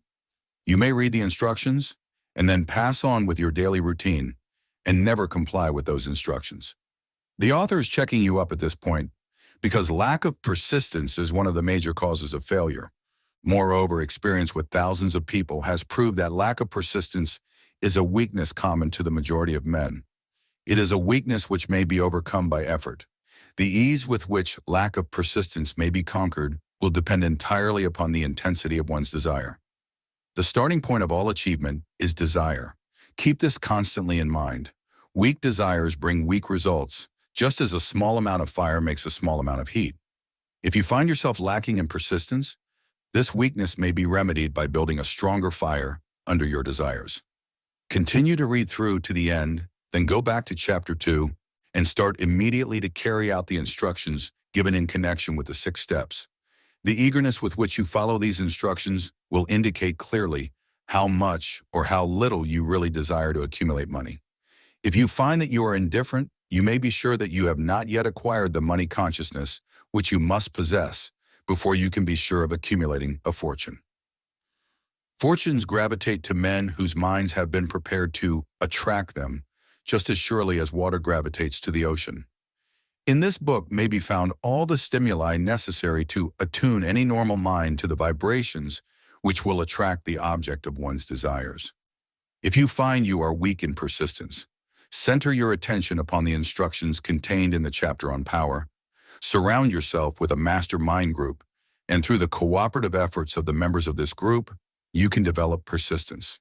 you may read the instructions and then pass on with your daily routine and never comply with those instructions. The author is checking you up at this point because lack of persistence is one of the major causes of failure. Moreover, experience with thousands of people has proved that lack of persistence is a weakness common to the majority of men. It is a weakness which may be overcome by effort. The ease with which lack of persistence may be conquered will depend entirely upon the intensity of one's desire. The starting point of all achievement is desire. Keep this constantly in mind. Weak desires bring weak results, just as a small amount of fire makes a small amount of heat. If you find yourself lacking in persistence, this weakness may be remedied by building a stronger fire under your desires. Continue to read through to the end, then go back to chapter 2 and start immediately to carry out the instructions given in connection with the 6 steps. The eagerness with which you follow these instructions will indicate clearly how much or how little you really desire to accumulate money. If you find that you are indifferent, you may be sure that you have not yet acquired the money consciousness which you must possess before you can be sure of accumulating a fortune. Fortunes gravitate to men whose minds have been prepared to attract them, just as surely as water gravitates to the ocean. In this book may be found all the stimuli necessary to attune any normal mind to the vibrations which will attract the object of one's desires. If you find you are weak in persistence, center your attention upon the instructions contained in the chapter on power. Surround yourself with a master mind group, and through the cooperative efforts of the members of this group, you can develop persistence.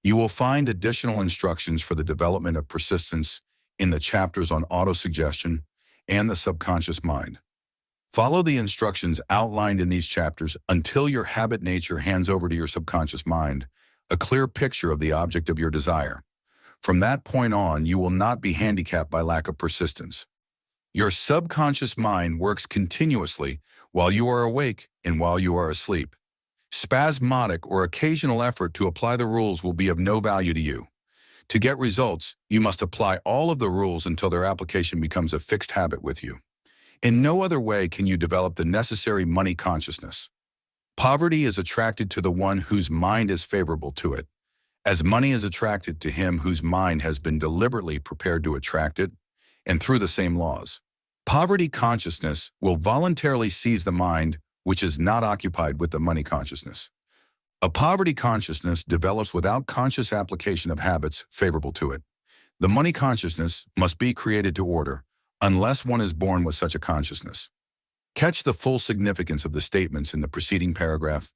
You will find additional instructions for the development of persistence in the chapters on autosuggestion and the subconscious mind. Follow the instructions outlined in these chapters until your habit nature hands over to your subconscious mind a clear picture of the object of your desire. From that point on, you will not be handicapped by lack of persistence. Your subconscious mind works continuously while you are awake and while you are asleep. Spasmodic or occasional effort to apply the rules will be of no value to you. To get results, you must apply all of the rules until their application becomes a fixed habit with you. In no other way can you develop the necessary money consciousness. Poverty is attracted to the one whose mind is favorable to it, as money is attracted to him whose mind has been deliberately prepared to attract it, and through the same laws. Poverty consciousness will voluntarily seize the mind which is not occupied with the money consciousness. A poverty consciousness develops without conscious application of habits favorable to it. The money consciousness must be created to order, unless one is born with such a consciousness. Catch the full significance of the statements in the preceding paragraph,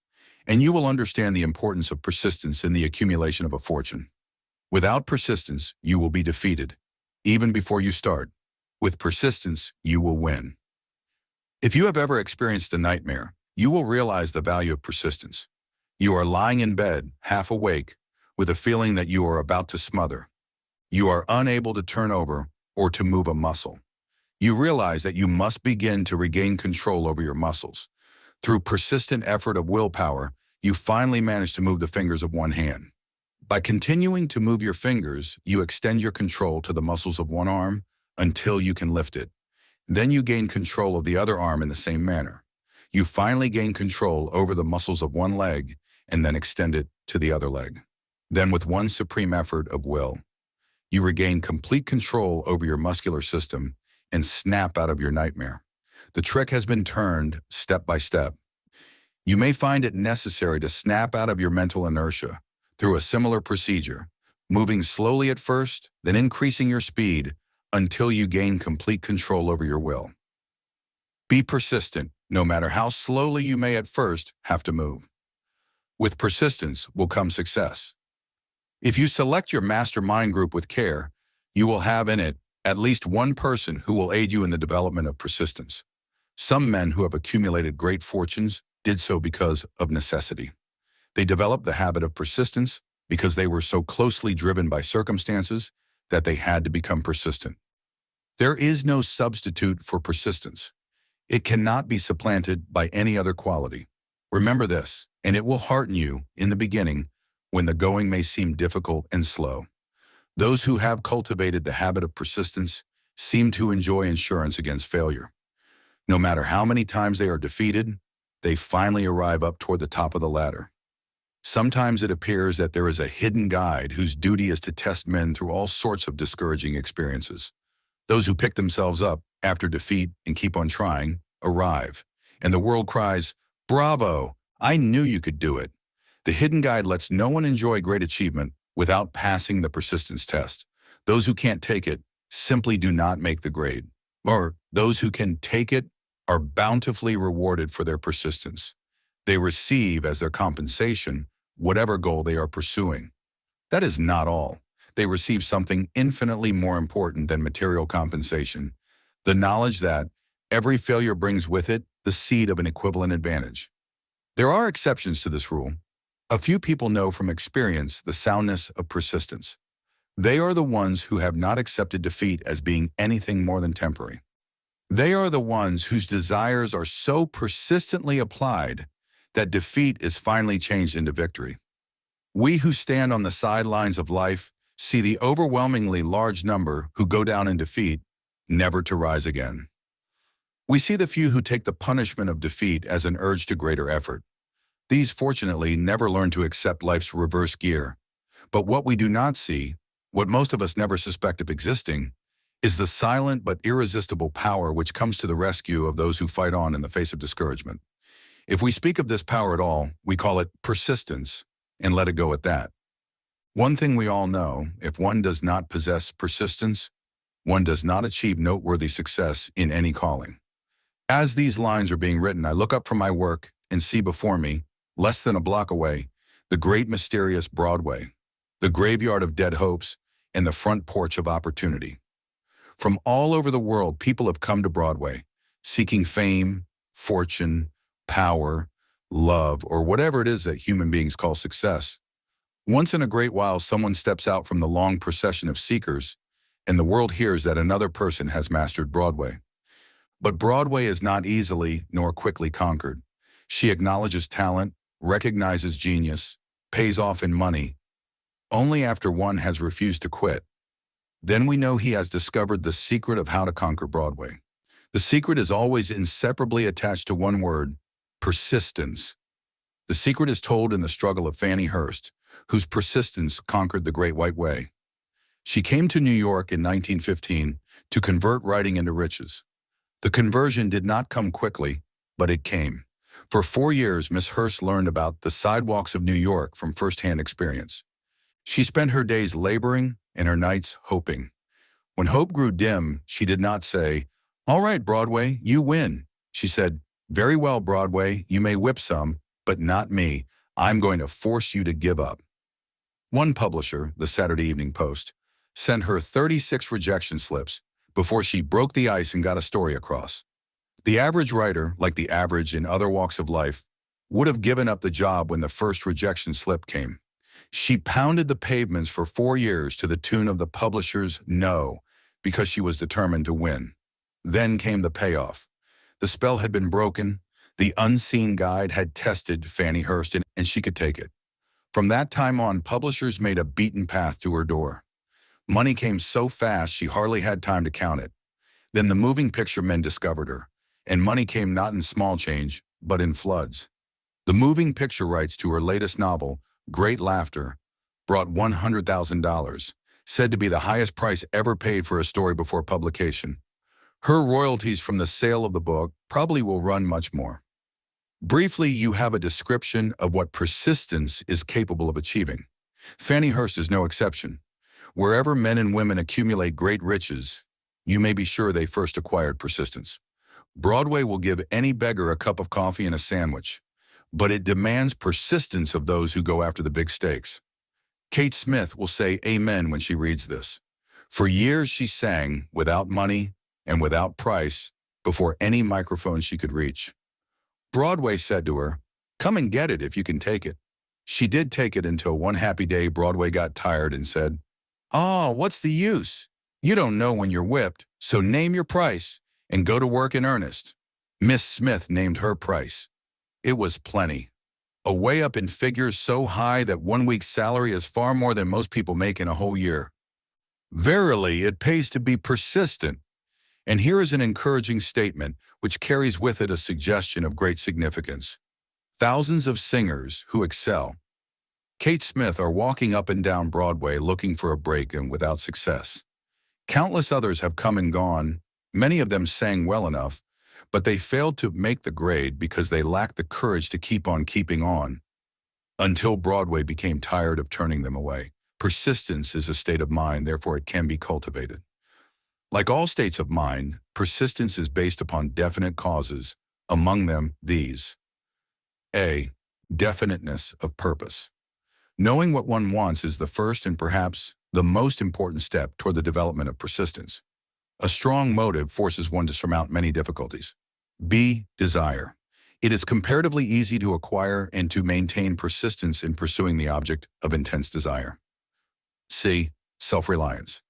and you will understand the importance of persistence in the accumulation of a fortune. Without persistence, you will be defeated, even before you start. With persistence, you will win. If you have ever experienced a nightmare, you will realize the value of persistence. You are lying in bed, half awake, with a feeling that you are about to smother. You are unable to turn over or to move a muscle. You realize that you must begin to regain control over your muscles. Through persistent effort of willpower, you finally manage to move the fingers of one hand. By continuing to move your fingers, you extend your control to the muscles of one arm until you can lift it. Then you gain control of the other arm in the same manner. You finally gain control over the muscles of one leg and then extend it to the other leg. Then with one supreme effort of will, you regain complete control over your muscular system and snap out of your nightmare. The trick has been turned step by step. You may find it necessary to snap out of your mental inertia through a similar procedure, moving slowly at first, then increasing your speed until you gain complete control over your will. Be persistent, no matter how slowly you may at first have to move. With persistence will come success. If you select your mastermind group with care, you will have in it at least one person who will aid you in the development of persistence. Some men who have accumulated great fortunes did so because of necessity. They developed the habit of persistence because they were so closely driven by circumstances that they had to become persistent. There is no substitute for persistence. It cannot be supplanted by any other quality. Remember this, and it will hearten you in the beginning when the going may seem difficult and slow. Those who have cultivated the habit of persistence seem to enjoy insurance against failure. No matter how many times they are defeated, they finally arrive up toward the top of the ladder. Sometimes it appears that there is a hidden guide whose duty is to test men through all sorts of discouraging experiences. Those who pick themselves up after defeat and keep on trying arrive, and the world cries, "Bravo! I knew you could do it." The hidden guide lets no one enjoy great achievement without passing the persistence test. Those who can't take it simply do not make the grade. Or those who can take it are bountifully rewarded for their persistence. They receive as their compensation whatever goal they are pursuing. That is not all. They receive something infinitely more important than material compensation, the knowledge that every failure brings with it the seed of an equivalent advantage. There are exceptions to this rule. A few people know from experience the soundness of persistence. They are the ones who have not accepted defeat as being anything more than temporary. They are the ones whose desires are so persistently applied that defeat is finally changed into victory. We who stand on the sidelines of life see the overwhelmingly large number who go down in defeat, never to rise again. We see the few who take the punishment of defeat as an urge to greater effort. These, fortunately, never learn to accept life's reverse gear. But what we do not see What most of us never suspect of existing is the silent but irresistible power which comes to the rescue of those who fight on in the face of discouragement. If we speak of this power at all, we call it persistence, and let it go at that. One thing we all know, if one does not possess persistence, one does not achieve noteworthy success in any calling. As these lines are being written, I look up from my work and see before me, less than a block away, the great mysterious Broadway, the graveyard of dead hopes, and the front porch of opportunity. From all over the world, people have come to Broadway, seeking fame, fortune, power, love, or whatever it is that human beings call success. Once in a great while, someone steps out from the long procession of seekers, and the world hears that another person has mastered Broadway. But Broadway is not easily nor quickly conquered. She acknowledges talent, recognizes genius, pays off in money, only after one has refused to quit. Then we know he has discovered the secret of how to conquer Broadway. The secret is always inseparably attached to one word: persistence. The secret is told in the struggle of Fannie Hurst, whose persistence conquered the Great White Way. She came to New York in 1915 to convert writing into riches. The conversion did not come quickly, but it came. For 4 years, Miss Hurst learned about the sidewalks of New York from firsthand experience. She spent her days laboring and her nights hoping. When hope grew dim, she did not say, "All right, Broadway, you win." She said, "Very well, Broadway, you may whip some, but not me. I'm going to force you to give up." One publisher, the Saturday Evening Post, sent her 36 rejection slips before she broke the ice and got a story across. The average writer, like the average in other walks of life, would have given up the job when the first rejection slip came. She pounded the pavements for 4 years to the tune of the publisher's no, because she was determined to win. Then came the payoff. The spell had been broken. The unseen guide had tested Fannie Hurst, and she could take it. From that time on, publishers made a beaten path to her door. Money came so fast she hardly had time to count it. Then the moving picture men discovered her, and money came not in small change, but in floods. The moving picture rights to her latest novel, Great Laughter, brought $100,000, said to be the highest price ever paid for a story before publication. Her royalties from the sale of the book probably will run much more. Briefly, you have a description of what persistence is capable of achieving. Fannie Hurst is no exception. Wherever men and women accumulate great riches, you may be sure they first acquired persistence. Broadway will give any beggar a cup of coffee and a sandwich, but it demands persistence of those who go after the big stakes. Kate Smith will say amen when she reads this. For years she sang without money and without price before any microphone she could reach. Broadway said to her, "Come and get it if you can take it." She did take it until one happy day Broadway got tired and said, "Oh, what's the use? You don't know when you're whipped, so name your price and go to work in earnest." Miss Smith named her price. It was plenty. A way up in figures so high that 1 week's salary is far more than most people make in a whole year. Verily, it pays to be persistent. And here is an encouraging statement which carries with it a suggestion of great significance. Thousands of singers who excel. Kate Smith are walking up and down Broadway looking for a break and without success. Countless others have come and gone. Many of them sang well enough, but they failed to make the grade because they lacked the courage to keep on keeping on, until Broadway became tired of turning them away. Persistence is a state of mind, therefore it can be cultivated. Like all states of mind, persistence is based upon definite causes, among them these. A. Definiteness of purpose. Knowing what one wants is the first and perhaps the most important step toward the development of persistence. A strong motive forces one to surmount many difficulties. B. Desire. It is comparatively easy to acquire and to maintain persistence in pursuing the object of intense desire. C. Self-reliance.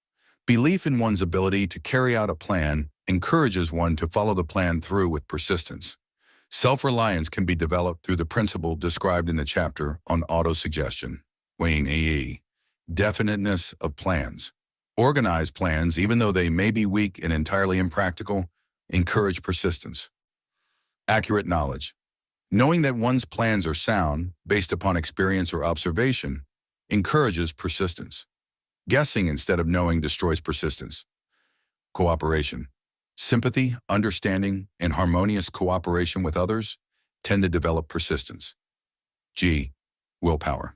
Belief in one's ability to carry out a plan encourages one to follow the plan through with persistence. Self-reliance can be developed through the principle described in the chapter on autosuggestion. Wayne A.E. Definiteness of plans. Organized plans, even though they may be weak and entirely impractical, encourage persistence. Accurate knowledge. Knowing that one's plans are sound, based upon experience or observation, encourages persistence. Guessing instead of knowing destroys persistence. Cooperation. Sympathy, understanding, and harmonious cooperation with others tend to develop persistence. G. Willpower.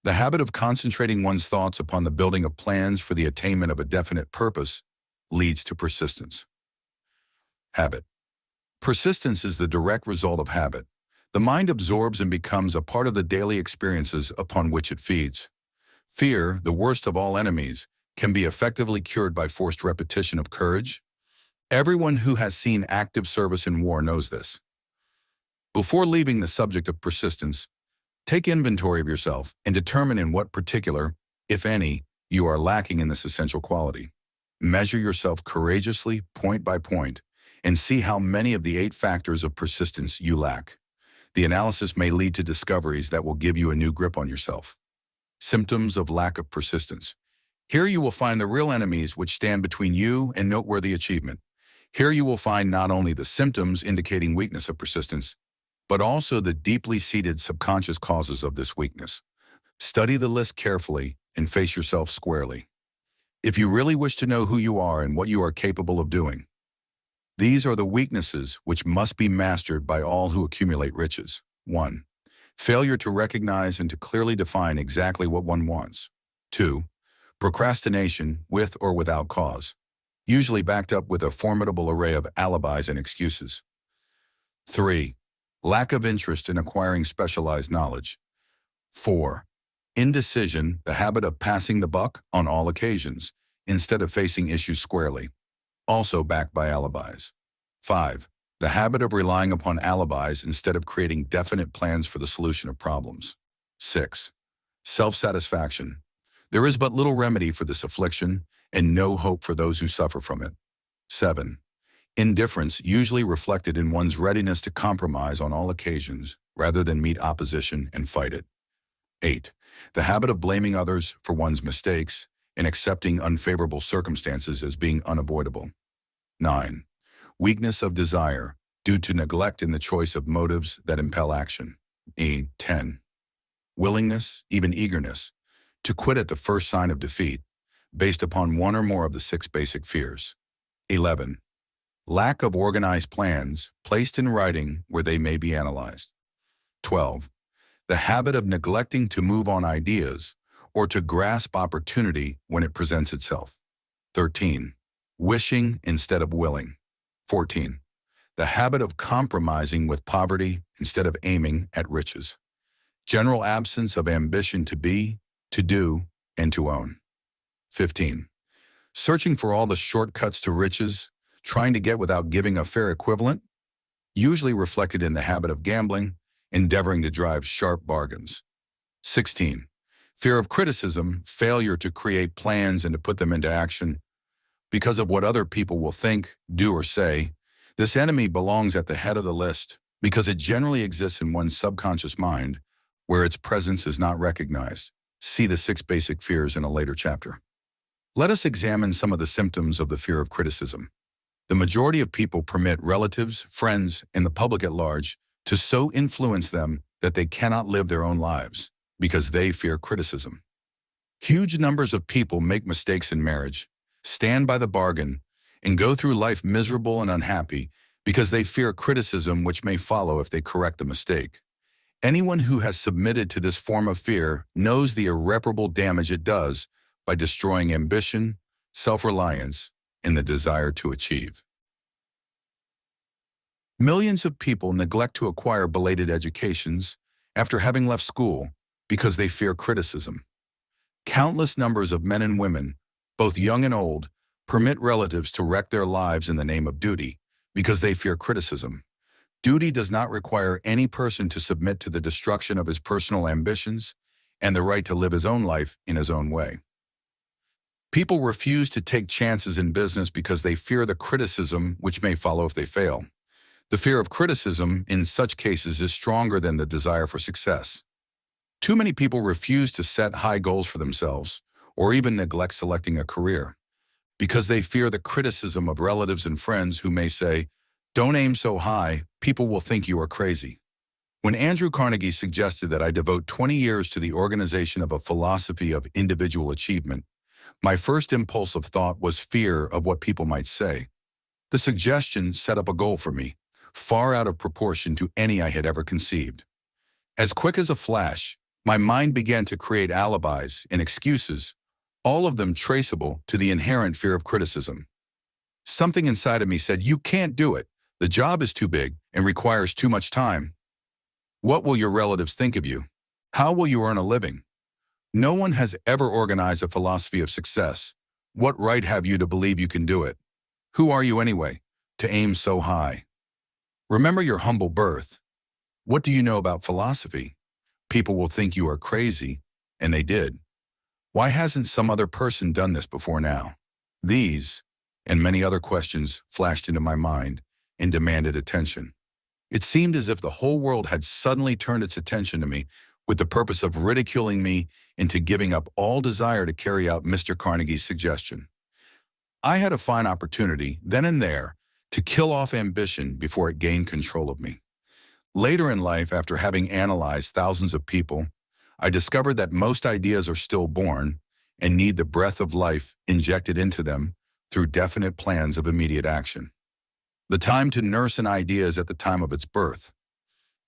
The habit of concentrating one's thoughts upon the building of plans for the attainment of a definite purpose leads to persistence. Habit. Persistence is the direct result of habit. The mind absorbs and becomes a part of the daily experiences upon which it feeds. Fear, the worst of all enemies, can be effectively cured by forced repetition of courage. Everyone who has seen active service in war knows this. Before leaving the subject of persistence, take inventory of yourself and determine in what particular, if any, you are lacking in this essential quality. Measure yourself courageously, point by point, and see how many of the 8 factors of persistence you lack. The analysis may lead to discoveries that will give you a new grip on yourself. Symptoms of lack of persistence. Here you will find the real enemies which stand between you and noteworthy achievement. Here you will find not only the symptoms indicating weakness of persistence, but also the deeply seated subconscious causes of this weakness. Study the list carefully and face yourself squarely. If you really wish to know who you are and what you are capable of doing, these are the weaknesses which must be mastered by all who accumulate riches. 1. Failure to recognize and to clearly define exactly what one wants. 2. Procrastination with or without cause, usually backed up with a formidable array of alibis and excuses. 3. Lack of interest in acquiring specialized knowledge. 4. Indecision, the habit of passing the buck on all occasions, instead of facing issues squarely, also backed by alibis. 5. The habit of relying upon alibis instead of creating definite plans for the solution of problems. 6. Self-satisfaction. There is but little remedy for this affliction and no hope for those who suffer from it. 7. Indifference, usually reflected in one's readiness to compromise on all occasions rather than meet opposition and fight it. 8. The habit of blaming others for one's mistakes and accepting unfavorable circumstances as being unavoidable. 9. Weakness of desire, due to neglect in the choice of motives that impel action. 10. Willingness, even eagerness, to quit at the first sign of defeat, based upon one or more of the 6 basic fears. 11. Lack of organized plans, placed in writing where they may be analyzed. 12. The habit of neglecting to move on ideas or to grasp opportunity when it presents itself. 13. Wishing instead of willing. 14. The habit of compromising with poverty instead of aiming at riches. General absence of ambition to be, to do, and to own. 15. Searching for all the shortcuts to riches, trying to get without giving a fair equivalent, usually reflected in the habit of gambling, endeavoring to drive sharp bargains. 16. Fear of criticism, failure to create plans and to put them into action because of what other people will think, do, or say. This enemy belongs at the head of the list because it generally exists in one's subconscious mind where its presence is not recognized. See the 6 basic fears in a later chapter. Let us examine some of the symptoms of the fear of criticism. The majority of people permit relatives, friends, and the public at large to so influence them that they cannot live their own lives because they fear criticism. Huge numbers of people make mistakes in marriage, stand by the bargain, and go through life miserable and unhappy because they fear criticism which may follow if they correct the mistake. Anyone who has submitted to this form of fear knows the irreparable damage it does by destroying ambition, self-reliance, and the desire to achieve. Millions of people neglect to acquire belated educations after having left school because they fear criticism. Countless numbers of men and women, both young and old, permit relatives to wreck their lives in the name of duty because they fear criticism. Duty does not require any person to submit to the destruction of his personal ambitions and the right to live his own life in his own way. People refuse to take chances in business because they fear the criticism which may follow if they fail. The fear of criticism in such cases is stronger than the desire for success. Too many people refuse to set high goals for themselves or even neglect selecting a career because they fear the criticism of relatives and friends who may say, "Don't aim so high, people will think you are crazy." When Andrew Carnegie suggested that I devote 20 years to the organization of a philosophy of individual achievement, My first impulsive thought was fear of what people might say. The suggestion set up a goal for me, far out of proportion to any I had ever conceived. As quick as a flash, my mind began to create alibis and excuses, all of them traceable to the inherent fear of criticism. Something inside of me said, "You can't do it. The job is too big and requires too much time. What will your relatives think of you? How will you earn a living? No one has ever organized a philosophy of success. What right have you to believe you can do it? Who are you anyway, to aim so high? Remember your humble birth. What do you know about philosophy? People will think you are crazy," and they did. Why hasn't some other person done this before now? These, and many other questions, flashed into my mind and demanded attention. It seemed as if the whole world had suddenly turned its attention to me with the purpose of ridiculing me into giving up all desire to carry out Mr. Carnegie's suggestion. I had a fine opportunity, then and there, to kill off ambition before it gained control of me. Later in life, after having analyzed thousands of people, I discovered that most ideas are still born and need the breath of life injected into them through definite plans of immediate action. The time to nurse an idea is at the time of its birth.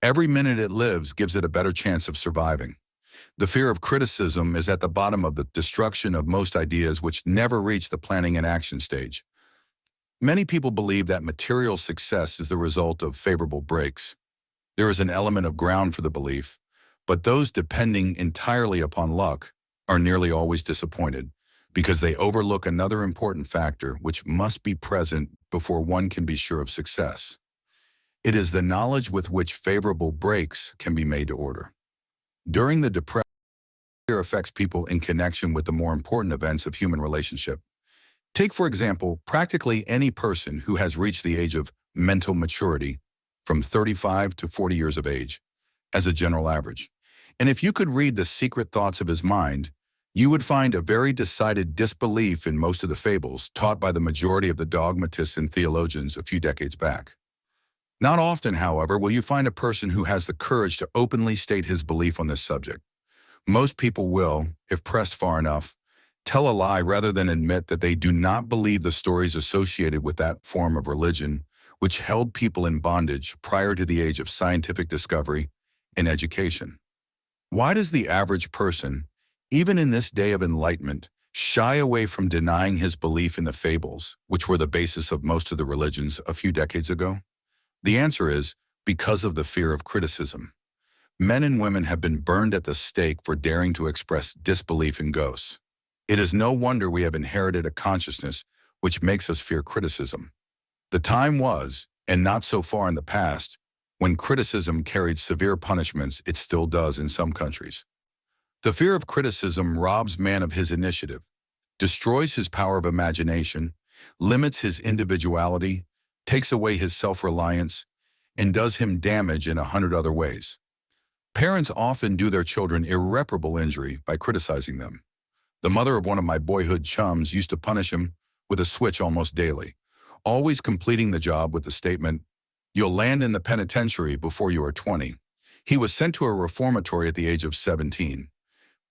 Every minute it lives gives it a better chance of surviving. The fear of criticism is at the bottom of the destruction of most ideas which never reach the planning and action stage. Many people believe that material success is the result of favorable breaks. There is an element of ground for the belief, but those depending entirely upon luck are nearly always disappointed because they overlook another important factor which must be present before one can be sure of success. It is the knowledge with which favorable breaks can be made to order. During the depression, fear affects people in connection with the more important events of human relationship. Take, for example, practically any person who has reached the age of mental maturity from 35 to 40 years of age, as a general average. And if you could read the secret thoughts of his mind, you would find a very decided disbelief in most of the fables taught by the majority of the dogmatists and theologians a few decades back. Not often, however, will you find a person who has the courage to openly state his belief on this subject. Most people will, if pressed far enough, tell a lie rather than admit that they do not believe the stories associated with that form of religion which held people in bondage prior to the age of scientific discovery and education. Why does the average person, even in this day of enlightenment, shy away from denying his belief in the fables, which were the basis of most of the religions a few decades ago? The answer is because of the fear of criticism. Men and women have been burned at the stake for daring to express disbelief in ghosts. It is no wonder we have inherited a consciousness which makes us fear criticism. The time was, and not so far in the past, when criticism carried severe punishments. It still does in some countries. The fear of criticism robs man of his initiative, destroys his power of imagination, limits his individuality, takes away his self-reliance, and does him damage in 100 other ways. Parents often do their children irreparable injury by criticizing them. The mother of one of my boyhood chums used to punish him with a switch almost daily, always completing the job with the statement, "You'll land in the penitentiary before you are 20. He was sent to a reformatory at the age of 17.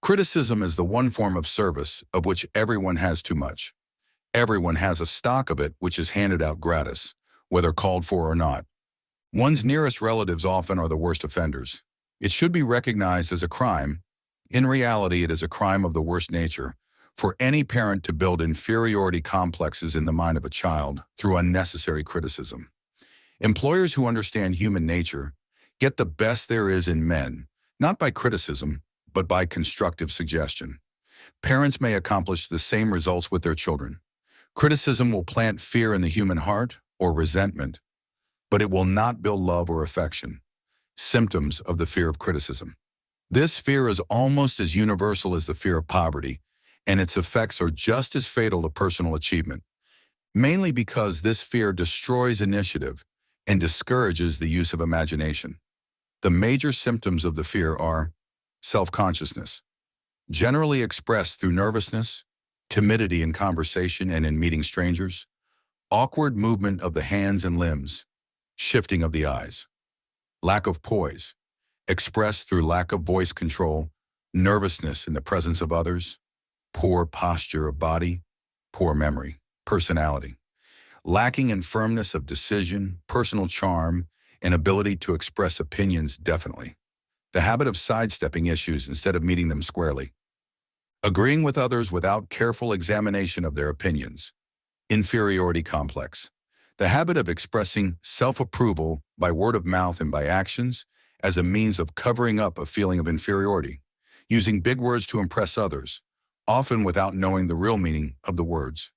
Criticism is the one form of service of which everyone has too much. Everyone has a stock of it which is handed out gratis, whether called for or not. One's nearest relatives often are the worst offenders. It should be recognized as a crime. In reality, it is a crime of the worst nature for any parent to build inferiority complexes in the mind of a child through unnecessary criticism. Employers who understand human nature get the best there is in men, not by criticism, but by constructive suggestion. Parents may accomplish the same results with their children. Criticism will plant fear in the human heart or resentment, but it will not build love or affection, symptoms of the fear of criticism. This fear is almost as universal as the fear of poverty, and its effects are just as fatal to personal achievement, mainly because this fear destroys initiative and discourages the use of imagination. The major symptoms of the fear are self-consciousness, generally expressed through nervousness, timidity in conversation and in meeting strangers, awkward movement of the hands and limbs, shifting of the eyes, lack of poise, expressed through lack of voice control, nervousness in the presence of others, poor posture of body, poor memory, personality, lacking in firmness of decision, personal charm, and ability to express opinions definitely. The habit of sidestepping issues instead of meeting them squarely. Agreeing with others without careful examination of their opinions. Inferiority complex. The habit of expressing self-approval by word of mouth and by actions as a means of covering up a feeling of inferiority, using big words to impress others, often without knowing the real meaning of the words.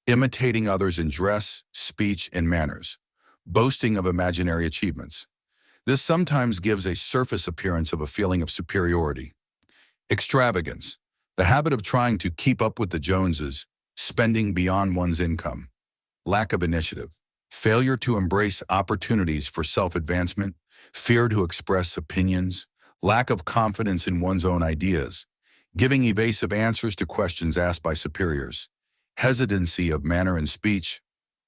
Imitating others in dress, speech, and manners. Boasting of imaginary achievements. This sometimes gives a surface appearance of a feeling of superiority. Extravagance. The habit of trying to keep up with the Joneses, spending beyond one's income. Lack of initiative. Failure to embrace opportunities for self-advancement, fear to express opinions, lack of confidence in one's own ideas, giving evasive answers to questions asked by superiors, hesitancy of manner and speech,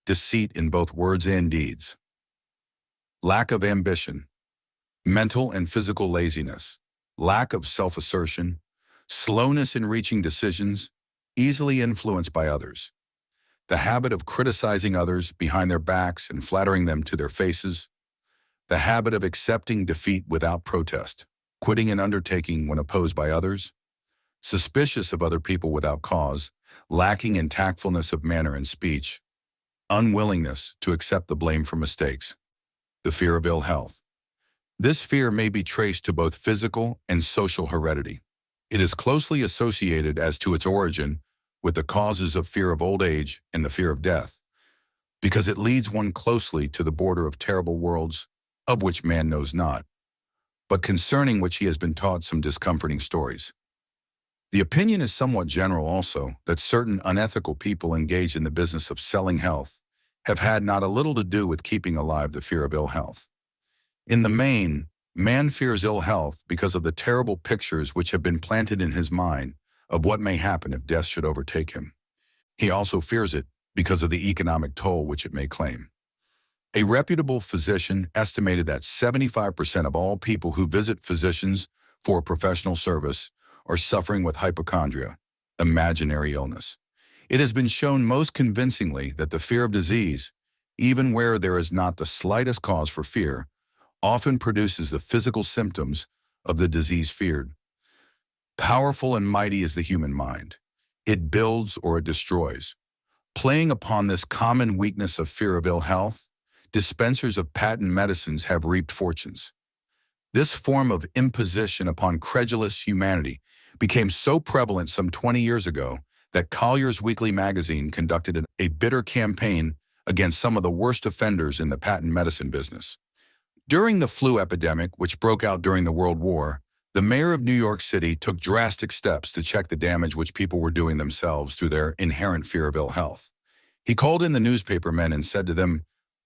deceit in both words and deeds. Lack of ambition, mental and physical laziness, lack of self-assertion, slowness in reaching decisions, easily influenced by others. The habit of criticizing others behind their backs and flattering them to their faces. The habit of accepting defeat without protest, quitting an undertaking when opposed by others. Suspicious of other people without cause, lacking in tactfulness of manner and speech. Unwillingness to accept the blame for mistakes. The fear of ill health. This fear may be traced to both physical and social heredity. It is closely associated as to its origin with the causes of fear of old age and the fear of death, because it leads one closely to the border of terrible worlds of which man knows not, but concerning which he has been taught some discomforting stories. The opinion is somewhat general also that certain unethical people engaged in the business of selling health have had not a little to do with keeping alive the fear of ill health. In the main, man fears ill health because of the terrible pictures which have been planted in his mind of what may happen if death should overtake him. He also fears it because of the economic toll which it may claim. A reputable physician estimated that 75% of all people who visit physicians for professional service are suffering with hypochondria, imaginary illness. It has been shown most convincingly that the fear of disease, even where there is not the slightest cause for fear, often produces the physical symptoms of the disease feared. Powerful and mighty is the human mind. It builds or it destroys. Playing upon this common weakness of fear of ill health, dispensers of patent medicines have reaped fortunes. This form of imposition upon credulous humanity became so prevalent some 20 years ago that Collier's Weekly magazine conducted a bitter campaign against some of the worst offenders in the patent medicine business. During the flu epidemic, which broke out during the World War, the mayor of New York City took drastic steps to check the damage which people were doing themselves through their inherent fear of ill health. He called in the newspapermen and said to them,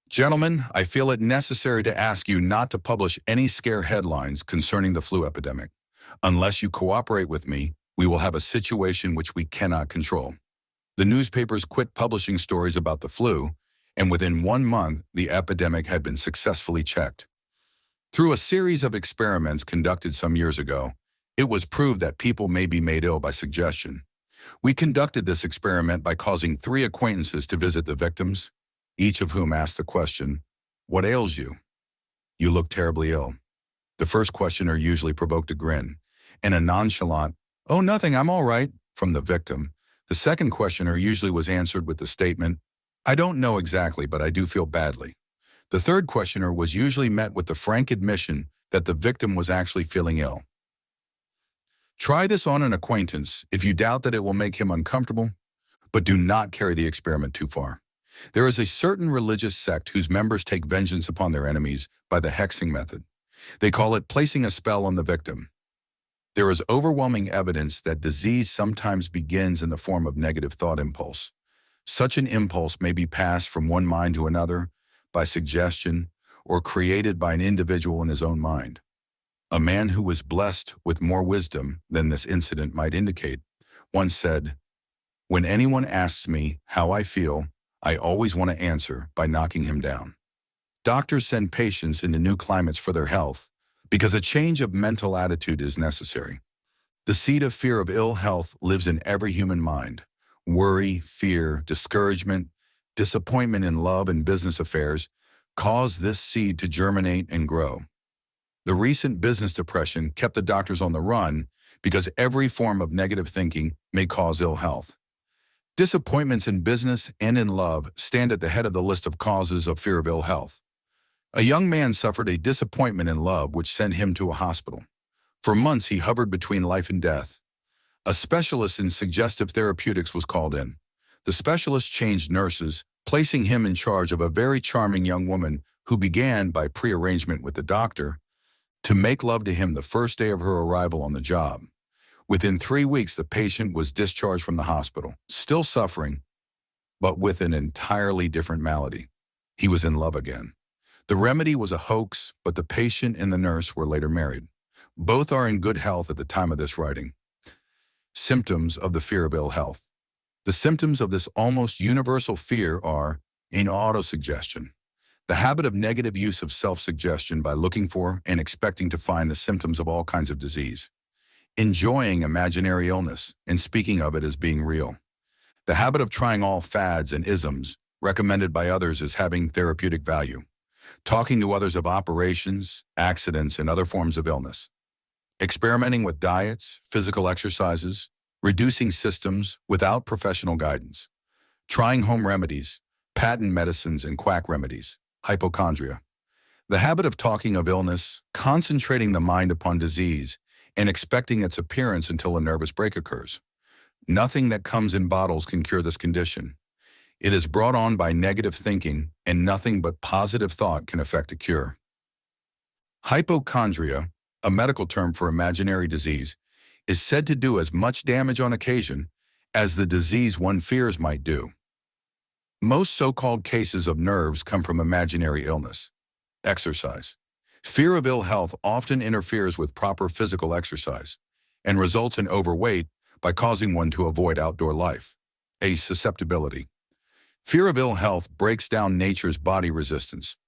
"Gentlemen, I feel it necessary to ask you not to publish any scare headlines concerning the flu epidemic. Unless you cooperate with me, we will have a situation which we cannot control." The newspapers quit publishing stories about the flu, and within 1 month, the epidemic had been successfully checked. Through a series of experiments conducted some years ago, it was proved that people may be made ill by suggestion. We conducted this experiment by causing 3 acquaintances to visit the victims, each of whom asked the question, "What ails you?" "You look terribly ill." The first questioner usually provoked a grin, and a nonchalant, "Oh, nothing, I'm all right," from the victim. The second questioner usually was answered with the statement, "I don't know exactly, but I do feel badly." The third questioner was usually met with the frank admission that the victim was actually feeling ill. Try this on an acquaintance if you doubt that it will make him uncomfortable, but do not carry the experiment too far. There is a certain religious sect whose members take vengeance upon their enemies by the hexing method. They call it placing a spell on the victim. There is overwhelming evidence that disease sometimes begins in the form of negative thought impulse. Such an impulse may be passed from one mind to another, by suggestion, or created by an individual in his own mind. A man who was blessed with more wisdom than this incident might indicate once said, "When anyone asks me how I feel, I always want to answer by knocking him down." Doctors send patients into new climates for their health because a change of mental attitude is necessary. The seed of fear of ill health lives in every human mind. Worry, fear, discouragement, disappointment in love and business affairs cause this seed to germinate and grow. The recent business depression kept the doctors on the run because every form of negative thinking may cause ill health. Disappointments in business and in love stand at the head of the list of causes of fear of ill health. A young man suffered a disappointment in love which sent him to a hospital. For months he hovered between life and death. A specialist in suggestive therapeutics was called in. The specialist changed nurses, placing him in charge of a very charming young woman who began, by prearrangement with the doctor, to make love to him the first day of her arrival on the job. Within 3 weeks, the patient was discharged from the hospital, still suffering, but with an entirely different malady. He was in love again. The remedy was a hoax, but the patient and the nurse were later married. Both are in good health at the time of this writing. Symptoms of the fear of ill health. The symptoms of this almost universal fear are an autosuggestion, the habit of negative use of self-suggestion by looking for and expecting to find the symptoms of all kinds of disease, enjoying imaginary illness and speaking of it as being real, the habit of trying all fads and isms recommended by others as having therapeutic value, talking to others of operations, accidents, and other forms of illness, experimenting with diets, physical exercises, reducing systems without professional guidance, trying home remedies, patent medicines, and quack remedies, hypochondria, the habit of talking of illness, concentrating the mind upon disease, and expecting its appearance until a nervous break occurs. Nothing that comes in bottles can cure this condition. It is brought on by negative thinking, and nothing but positive thought can effect a cure. Hypochondria, a medical term for imaginary disease, is said to do as much damage on occasion as the disease one fears might do. Most so-called cases of nerves come from imaginary illness. Exercise. Fear of ill health often interferes with proper physical exercise and results in overweight by causing one to avoid outdoor life. A susceptibility. Fear of ill health breaks down nature's body resistance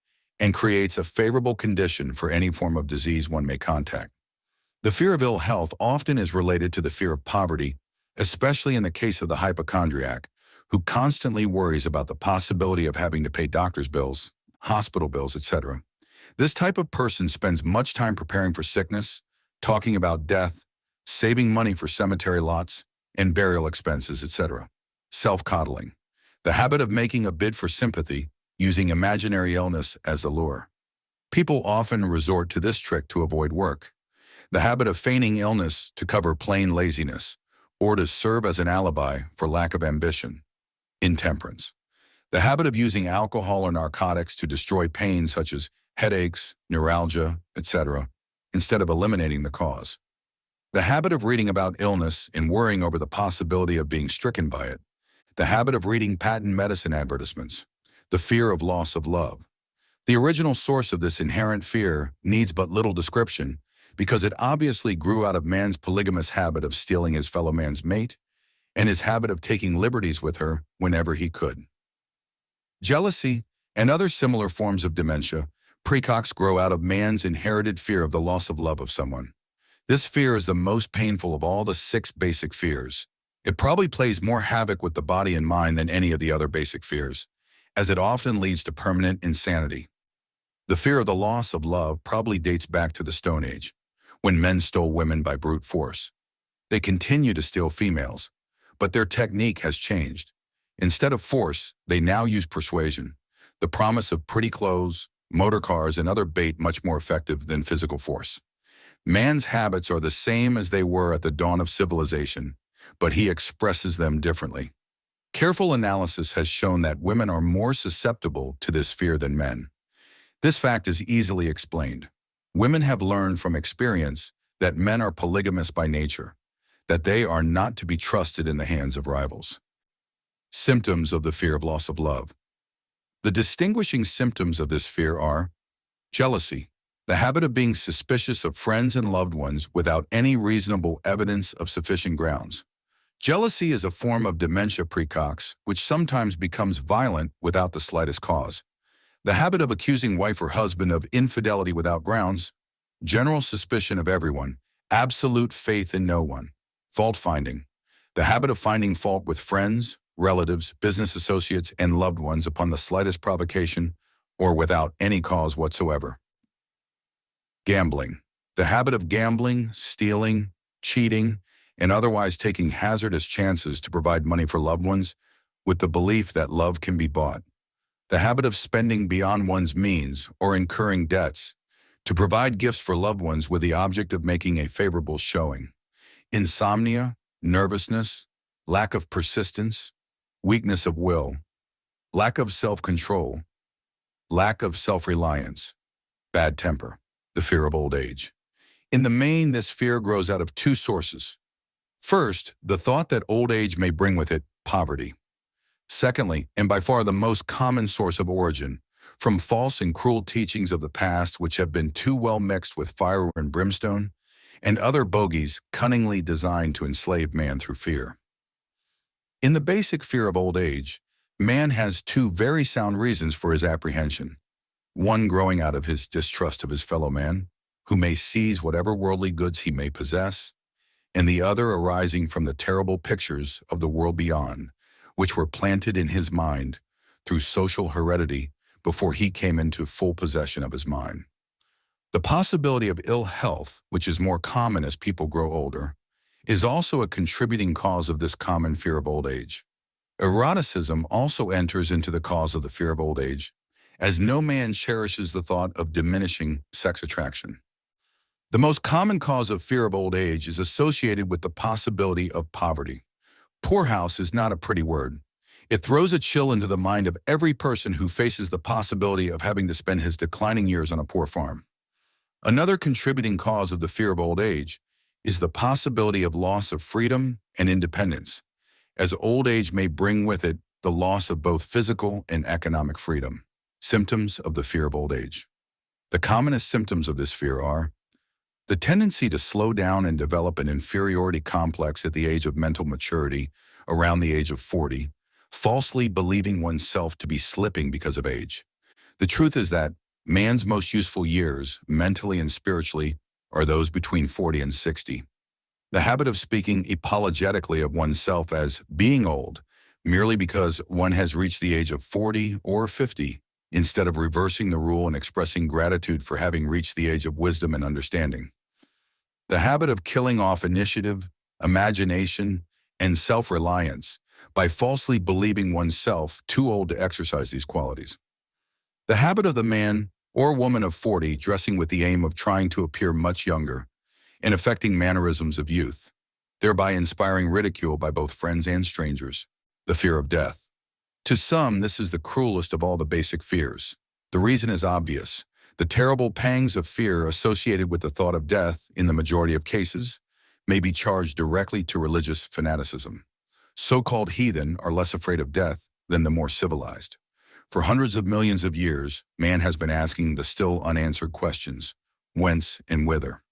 and creates a favorable condition for any form of disease one may contact. The fear of ill health often is related to the fear of poverty, especially in the case of the hypochondriac, who constantly worries about the possibility of having to pay doctor's bills, hospital bills, etc. This type of person spends much time preparing for sickness, talking about death, saving money for cemetery lots and burial expenses, etc. Self-coddling. The habit of making a bid for sympathy, using imaginary illness as a lure. People often resort to this trick to avoid work. The habit of feigning illness to cover plain laziness, or to serve as an alibi for lack of ambition. Intemperance. The habit of using alcohol or narcotics to destroy pain such as headaches, neuralgia, etc., instead of eliminating the cause. The habit of reading about illness and worrying over the possibility of being stricken by it. The habit of reading patent medicine advertisements. The fear of loss of love. The original source of this inherent fear needs but little description because it obviously grew out of man's polygamous habit of stealing his fellow man's mate and his habit of taking liberties with her whenever he could. Jealousy and other similar forms of dementia precox grow out of man's inherited fear of the loss of love of someone. This fear is the most painful of all the 6 basic fears. It probably plays more havoc with the body and mind than any of the other basic fears, as it often leads to permanent insanity. The fear of the loss of love probably dates back to the Stone Age, when men stole women by brute force. They continue to steal females, but their technique has changed. Instead of force, they now use persuasion, the promise of pretty clothes, motor cars, and other bait much more effective than physical force. Man's habits are the same as they were at the dawn of civilization, but he expresses them differently. Careful analysis has shown that women are more susceptible to this fear than men. This fact is easily explained. Women have learned from experience that men are polygamous by nature, that they are not to be trusted in the hands of rivals. Symptoms of the fear of loss of love. The distinguishing symptoms of this fear are jealousy, the habit of being suspicious of friends and loved ones without any reasonable evidence of sufficient grounds. Jealousy is a form of dementia precox, which sometimes becomes violent without the slightest cause. The habit of accusing wife or husband of infidelity without grounds, general suspicion of everyone, Absolute faith in no one. Fault finding. The habit of finding fault with friends, relatives, business associates, and loved ones upon the slightest provocation or without any cause whatsoever. Gambling. The habit of gambling, stealing, cheating, and otherwise taking hazardous chances to provide money for loved ones with the belief that love can be bought. The habit of spending beyond one's means or incurring debts to provide gifts for loved ones with the object of making a favorable showing. Insomnia, nervousness, lack of persistence, weakness of will, lack of self-control, lack of self-reliance, bad temper, the fear of old age. In the main, this fear grows out of two sources. First, the thought that old age may bring with it poverty. Secondly, and by far the most common source of origin, from false and cruel teachings of the past which have been too well mixed with fire and brimstone, and other bogies cunningly designed to enslave man through fear. In the basic fear of old age, man has two very sound reasons for his apprehension. One growing out of his distrust of his fellow man, who may seize whatever worldly goods he may possess, and the other arising from the terrible pictures of the world beyond, which were planted in his mind through social heredity before he came into full possession of his mind. The possibility of ill health, which is more common as people grow older, is also a contributing cause of this common fear of old age. Eroticism also enters into the cause of the fear of old age, as no man cherishes the thought of diminishing sex attraction. The most common cause of fear of old age is associated with the possibility of poverty. Poorhouse is not a pretty word. It throws a chill into the mind of every person who faces the possibility of having to spend his declining years on a poor farm. Another contributing cause of the fear of old age is the possibility of loss of freedom and independence, as old age may bring with it the loss of both physical and economic freedom. Symptoms of the fear of old age. The commonest symptoms of this fear are the tendency to slow down and develop an inferiority complex at the age of mental maturity, around the age of 40, falsely believing oneself to be slipping because of age. The truth is that man's most useful years, mentally and spiritually, are those between 40 and 60. The habit of speaking apologetically of oneself as being old, merely because one has reached the age of 40 or 50, instead of reversing the rule and expressing gratitude for having reached the age of wisdom and understanding. The habit of killing off initiative, imagination, and self-reliance by falsely believing oneself too old to exercise these qualities. The habit of the man or woman of 40 dressing with the aim of trying to appear much younger and affecting mannerisms of youth, thereby inspiring ridicule by both friends and strangers. The fear of death. To some, this is the cruelest of all the basic fears. The reason is obvious. The terrible pangs of fear associated with the thought of death, in the majority of cases, may be charged directly to religious fanaticism. So-called heathen are less afraid of death than the more civilized. For hundreds of millions of years, man has been asking the still unanswered questions: whence and whither?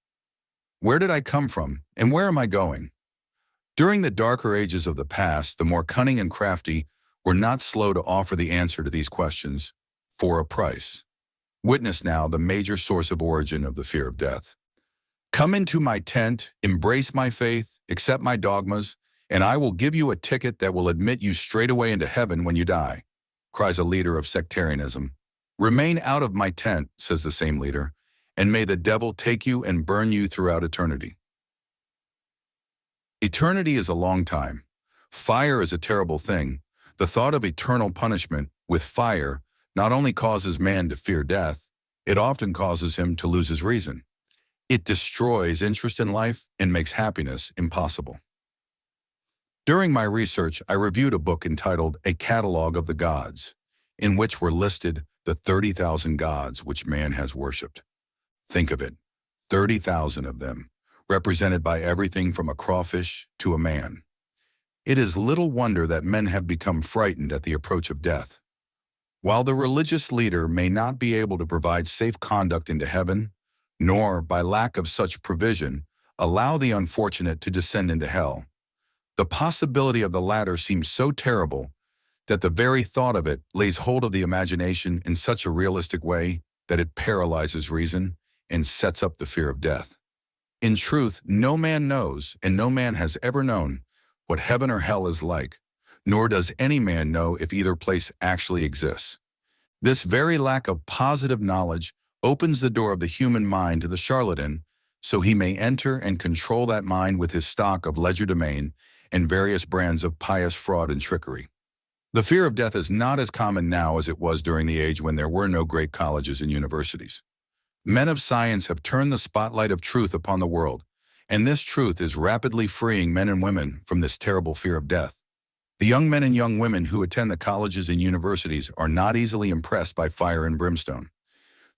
Where did I come from, and where am I going? During the darker ages of the past, the more cunning and crafty were not slow to offer the answer to these questions for a price. Witness now the major source of origin of the fear of death. Come into my tent, embrace my faith, accept my dogmas, and I will give you a ticket that will admit you straight away into heaven when you die, cries a leader of sectarianism. Remain out of my tent, says the same leader, and may the devil take you and burn you throughout eternity. Eternity is a long time. Fire is a terrible thing. The thought of eternal punishment with fire not only causes man to fear death, it often causes him to lose his reason. It destroys interest in life and makes happiness impossible. During my research, I reviewed a book entitled A Catalog of the Gods, in which were listed the 30,000 gods which man has worshipped. Think of it, 30,000 of them, represented by everything from a crawfish to a man. It is little wonder that men have become frightened at the approach of death. While the religious leader may not be able to provide safe conduct into heaven, nor, by lack of such provision, allow the unfortunate to descend into hell, the possibility of the latter seems so terrible that the very thought of it lays hold of the imagination in such a realistic way that it paralyzes reason and sets up the fear of death. In truth, no man knows, and no man has ever known, what heaven or hell is like, nor does any man know if either place actually exists. This very lack of positive knowledge opens the door of the human mind to the charlatan, so he may enter and control that mind with his stock of legerdemain and various brands of pious fraud and trickery. The fear of death is not as common now as it was during the age when there were no great colleges and universities. Men of science have turned the spotlight of truth upon the world, and this truth is rapidly freeing men and women from this terrible fear of death. The young men and young women who attend the colleges and universities are not easily impressed by fire and brimstone.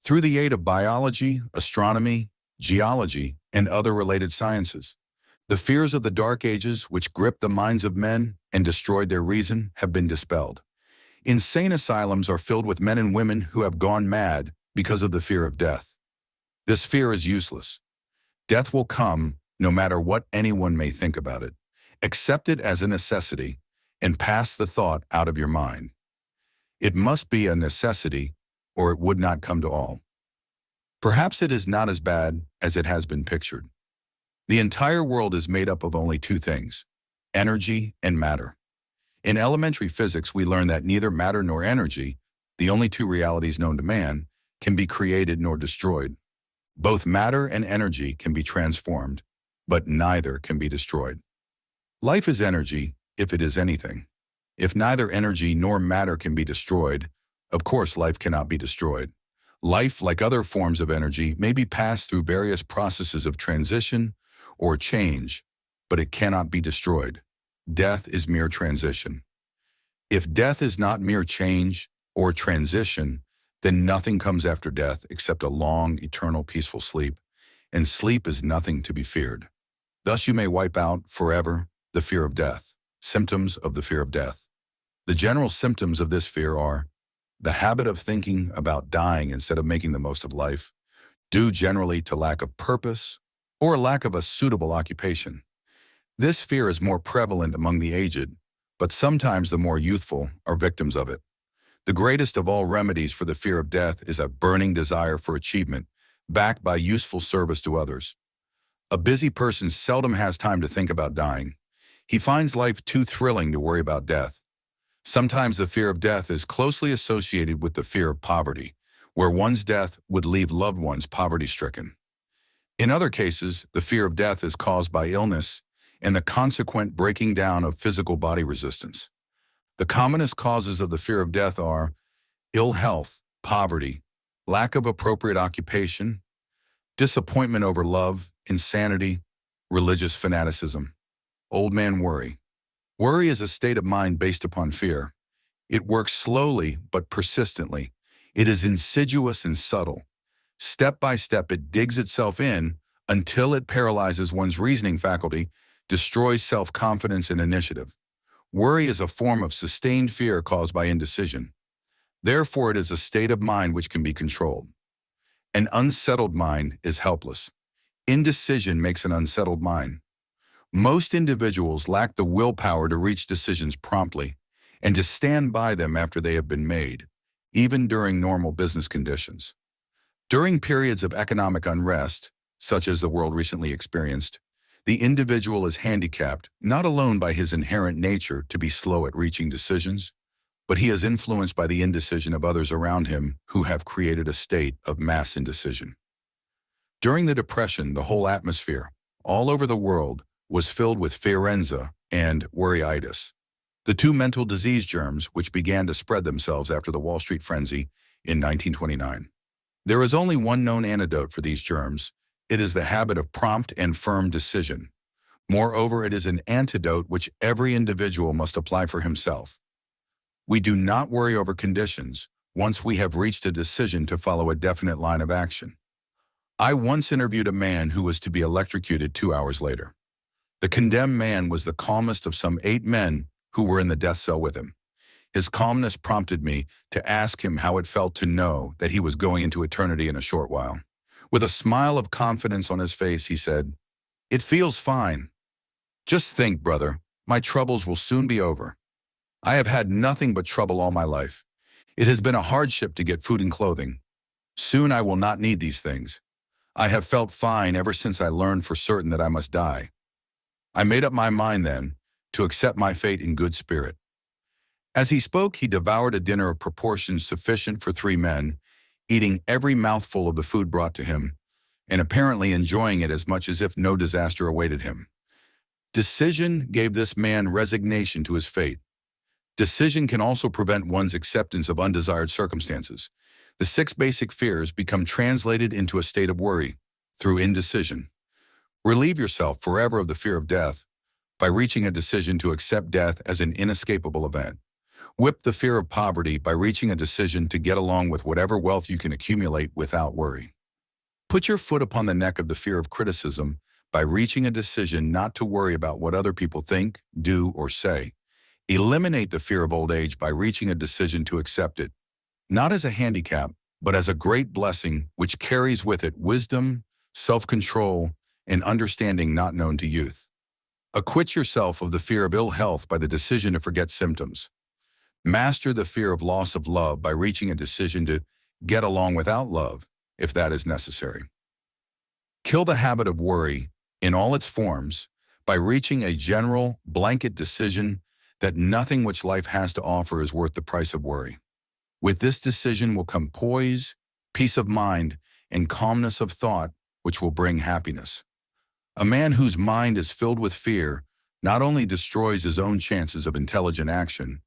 Through the aid of biology, astronomy, geology, and other related sciences, the fears of the Dark Ages, which gripped the minds of men and destroyed their reason, have been dispelled. Insane asylums are filled with men and women who have gone mad because of the fear of death. This fear is useless. Death will come no matter what anyone may think about it. Accept it as a necessity and pass the thought out of your mind. It must be a necessity or it would not come to all. Perhaps it is not as bad as it has been pictured. The entire world is made up of only two things: energy and matter. In elementary physics, we learn that neither matter nor energy, the only two realities known to man, can be created nor destroyed. Both matter and energy can be transformed, but neither can be destroyed. Life is energy, if it is anything. If neither energy nor matter can be destroyed, of course life cannot be destroyed. Life, like other forms of energy, may be passed through various processes of transition or change, but it cannot be destroyed. Death is mere transition. If death is not mere change or transition, then nothing comes after death except a long, eternal, peaceful sleep, and sleep is nothing to be feared. Thus you may wipe out forever the fear of death. Symptoms of the fear of death. The general symptoms of this fear are the habit of thinking about dying instead of making the most of life, due generally to lack of purpose or lack of a suitable occupation. This fear is more prevalent among the aged, but sometimes the more youthful are victims of it. The greatest of all remedies for the fear of death is a burning desire for achievement, backed by useful service to others. A busy person seldom has time to think about dying. He finds life too thrilling to worry about death. Sometimes the fear of death is closely associated with the fear of poverty, where one's death would leave loved ones poverty-stricken. In other cases, the fear of death is caused by illness and the consequent breaking down of physical body resistance. The commonest causes of the fear of death are ill health, poverty, lack of appropriate occupation, disappointment over love, insanity, religious fanaticism. Old man worry. Worry is a state of mind based upon fear. It works slowly but persistently. It is insidious and subtle. Step by step, it digs itself in until it paralyzes one's reasoning faculty, destroys self-confidence and initiative. Worry is a form of sustained fear caused by indecision. Therefore, it is a state of mind which can be controlled. An unsettled mind is helpless. Indecision makes an unsettled mind. Most individuals lack the willpower to reach decisions promptly and to stand by them after they have been made, even during normal business conditions. During periods of economic unrest, such as the world recently experienced, the individual is handicapped not alone by his inherent nature to be slow at reaching decisions, but he is influenced by the indecision of others around him who have created a state of mass indecision. During the Depression, the whole atmosphere, all over the world, was filled with fearenza and worryitis, the two mental disease germs which began to spread themselves after the Wall Street frenzy in 1929. There is only one known antidote for these germs. It is the habit of prompt and firm decision. Moreover, it is an antidote which every individual must apply for himself. We do not worry over conditions once we have reached a decision to follow a definite line of action. I once interviewed a man who was to be electrocuted 2 hours later. The condemned man was the calmest of some 8 men who were in the death cell with him. His calmness prompted me to ask him how it felt to know that he was going into eternity in a short while. With a smile of confidence on his face, he said, "It feels fine. Just think, brother, my troubles will soon be over. I have had nothing but trouble all my life. It has been a hardship to get food and clothing. Soon I will not need these things. I have felt fine ever since I learned for certain that I must die. I made up my mind then to accept my fate in good spirit. As he spoke, he devoured a dinner of proportions sufficient for 3 men, eating every mouthful of the food brought to him, and apparently enjoying it as much as if no disaster awaited him. Decision gave this man resignation to his fate. Decision can also prevent one's acceptance of undesired circumstances. The 6 basic fears become translated into a state of worry through indecision. Relieve yourself forever of the fear of death by reaching a decision to accept death as an inescapable event. Whip the fear of poverty by reaching a decision to get along with whatever wealth you can accumulate without worry. Put your foot upon the neck of the fear of criticism by reaching a decision not to worry about what other people think, do, or say. Eliminate the fear of old age by reaching a decision to accept it, not as a handicap, but as a great blessing which carries with it wisdom, self-control, and understanding not known to youth. Acquit yourself of the fear of ill health by the decision to forget symptoms. Master the fear of loss of love by reaching a decision to get along without love, if that is necessary. Kill the habit of worry in all its forms by reaching a general, blanket decision that nothing which life has to offer is worth the price of worry. With this decision will come poise, peace of mind, and calmness of thought, which will bring happiness. A man whose mind is filled with fear not only destroys his own chances of intelligent action,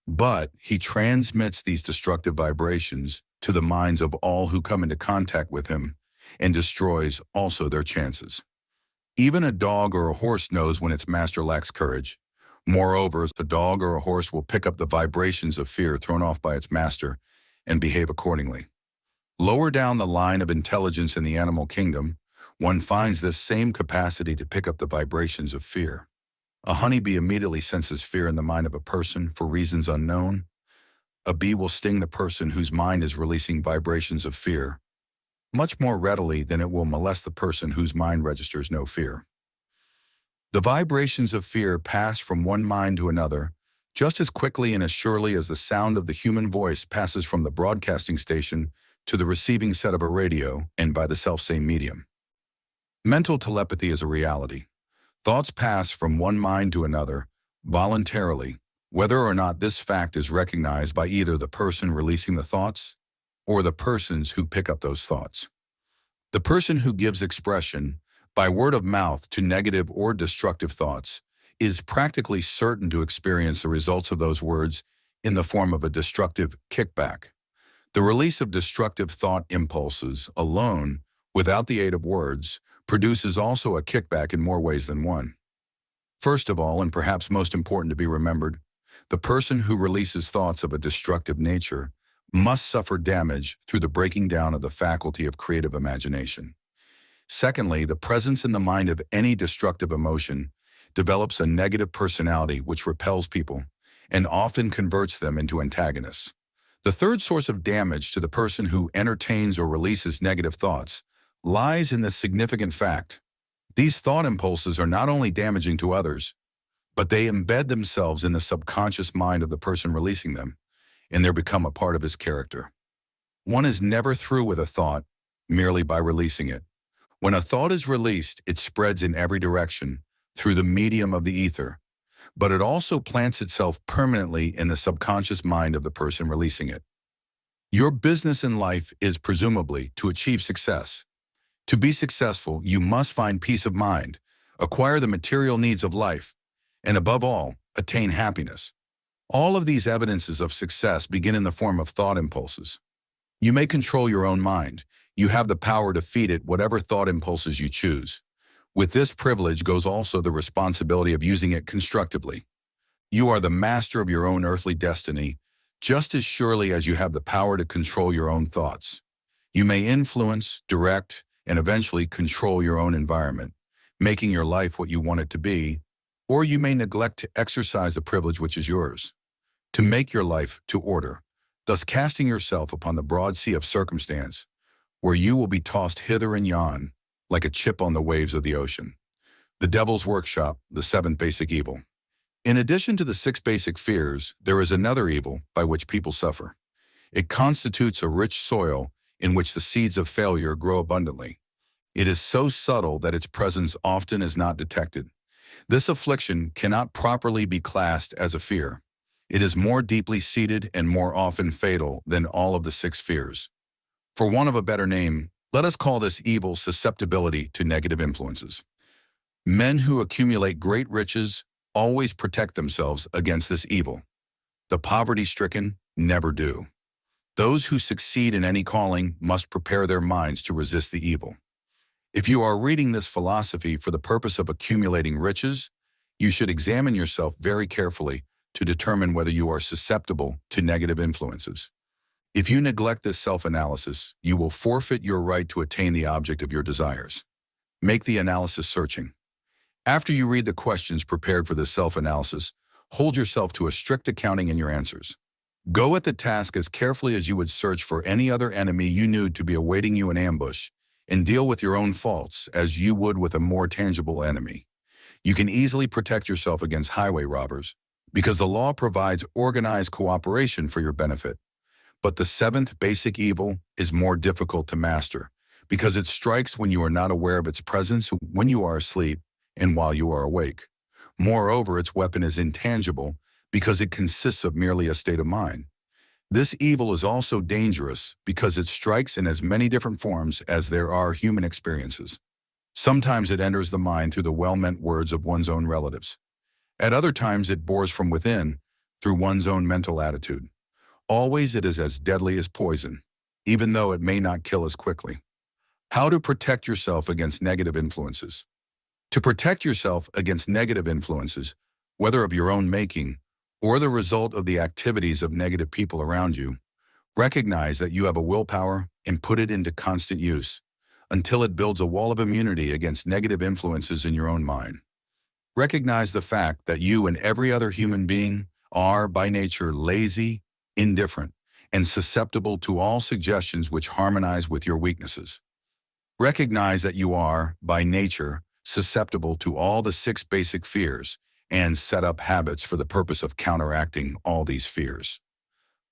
but he transmits these destructive vibrations to the minds of all who come into contact with him and destroys also their chances. Even a dog or a horse knows when its master lacks courage. Moreover, a dog or a horse will pick up the vibrations of fear thrown off by its master and behave accordingly. Lower down the line of intelligence in the animal kingdom, one finds this same capacity to pick up the vibrations of fear. A honeybee immediately senses fear in the mind of a person for reasons unknown. A bee will sting the person whose mind is releasing vibrations of fear much more readily than it will molest the person whose mind registers no fear. The vibrations of fear pass from one mind to another just as quickly and as surely as the sound of the human voice passes from the broadcasting station to the receiving set of a radio and by the selfsame medium. Mental telepathy is a reality. Thoughts pass from one mind to another voluntarily, whether or not this fact is recognized by either the person releasing the thoughts or the persons who pick up those thoughts. The person who gives expression by word of mouth to negative or destructive thoughts is practically certain to experience the results of those words in the form of a destructive kickback. The release of destructive thought impulses alone, without the aid of words, produces also a kickback in more ways than one. First of all, and perhaps most important to be remembered, the person who releases thoughts of a destructive nature must suffer damage through the breaking down of the faculty of creative imagination. Secondly, the presence in the mind of any destructive emotion develops a negative personality which repels people and often converts them into antagonists. The third source of damage to the person who entertains or releases negative thoughts lies in this significant fact. These thought impulses are not only damaging to others, but they embed themselves in the subconscious mind of the person releasing them, and they become a part of his character. One is never through with a thought merely by releasing it. When a thought is released, it spreads in every direction through the medium of the ether, but it also plants itself permanently in the subconscious mind of the person releasing it. Your business in life is presumably to achieve success. To be successful, you must find peace of mind, acquire the material needs of life, and above all, attain happiness. All of these evidences of success begin in the form of thought impulses. You may control your own mind. You have the power to feed it whatever thought impulses you choose. With this privilege goes also the responsibility of using it constructively. You are the master of your own earthly destiny, just as surely as you have the power to control your own thoughts. You may influence, direct, and eventually control your own environment, making your life what you want it to be, or you may neglect to exercise the privilege which is yours, to make your life to order, thus casting yourself upon the broad sea of circumstance, where you will be tossed hither and yon like a chip on the waves of the ocean. The Devil's Workshop, the 7th basic evil. In addition to the 6 basic fears, there is another evil by which people suffer. It constitutes a rich soil in which the seeds of failure grow abundantly. It is so subtle that its presence often is not detected. This affliction cannot properly be classed as a fear. It is more deeply seated and more often fatal than all of the six fears. For want of a better name, let us call this evil susceptibility to negative influences. Men who accumulate great riches always protect themselves against this evil. The poverty-stricken never do. Those who succeed in any calling must prepare their minds to resist the evil. If you are reading this philosophy for the purpose of accumulating riches, you should examine yourself very carefully to determine whether you are susceptible to negative influences. If you neglect this self-analysis, you will forfeit your right to attain the object of your desires. Make the analysis searching. After you read the questions prepared for this self-analysis, hold yourself to a strict accounting in your answers. Go at the task as carefully as you would search for any other enemy you knew to be awaiting you in ambush, and deal with your own faults as you would with a more tangible enemy. You can easily protect yourself against highway robbers because the law provides organized cooperation for your benefit. But the seventh basic evil is more difficult to master because it strikes when you are not aware of its presence, when you are asleep, and while you are awake. Moreover, its weapon is intangible because it consists of merely a state of mind. This evil is also dangerous because it strikes in as many different forms as there are human experiences. Sometimes it enters the mind through the well-meant words of one's own relatives. At other times it bores from within through one's own mental attitude. Always it is as deadly as poison, even though it may not kill as quickly. How to protect yourself against negative influences. To protect yourself against negative influences, whether of your own making or the result of the activities of negative people around you, recognize that you have a willpower and put it into constant use until it builds a wall of immunity against negative influences in your own mind. Recognize the fact that you and every other human being are, by nature, lazy, indifferent, and susceptible to all suggestions which harmonize with your weaknesses. Recognize that you are, by nature, susceptible to all the six basic fears and set up habits for the purpose of counteracting all these fears.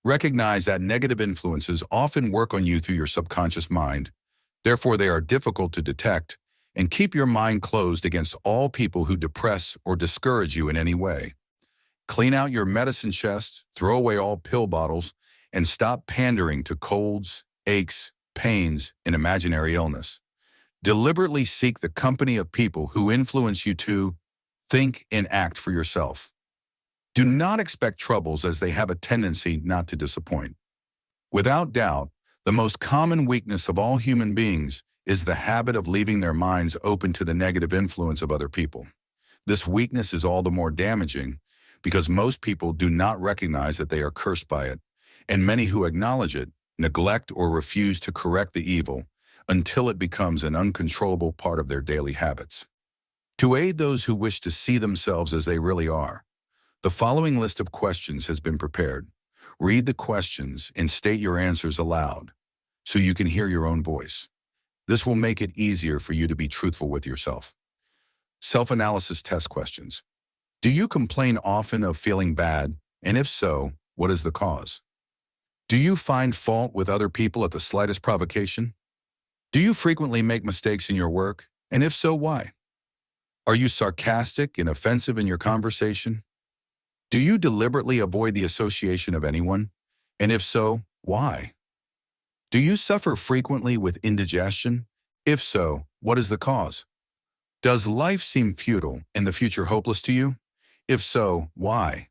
Recognize that negative influences often work on you through your subconscious mind. Therefore, they are difficult to detect, and keep your mind closed against all people who depress or discourage you in any way. Clean out your medicine chest, throw away all pill bottles, and stop pandering to colds, aches, pains, and imaginary illness. Deliberately seek the company of people who influence you to think and act for yourself. Do not expect troubles, as they have a tendency not to disappoint. Without doubt, the most common weakness of all human beings is the habit of leaving their minds open to the negative influence of other people. This weakness is all the more damaging because most people do not recognize that they are cursed by it, and many who acknowledge it neglect or refuse to correct the evil until it becomes an uncontrollable part of their daily habits. To aid those who wish to see themselves as they really are, the following list of questions has been prepared. Read the questions and state your answers aloud so you can hear your own voice. This will make it easier for you to be truthful with yourself. Self-analysis test questions. Do you complain often of feeling bad? And if so, what is the cause? Do you find fault with other people at the slightest provocation? Do you frequently make mistakes in your work? And if so, why? Are you sarcastic and offensive in your conversation? Do you deliberately avoid the association of anyone? And if so, why? Do you suffer frequently with indigestion? If so, what is the cause? Does life seem futile and the future hopeless to you? If so, why?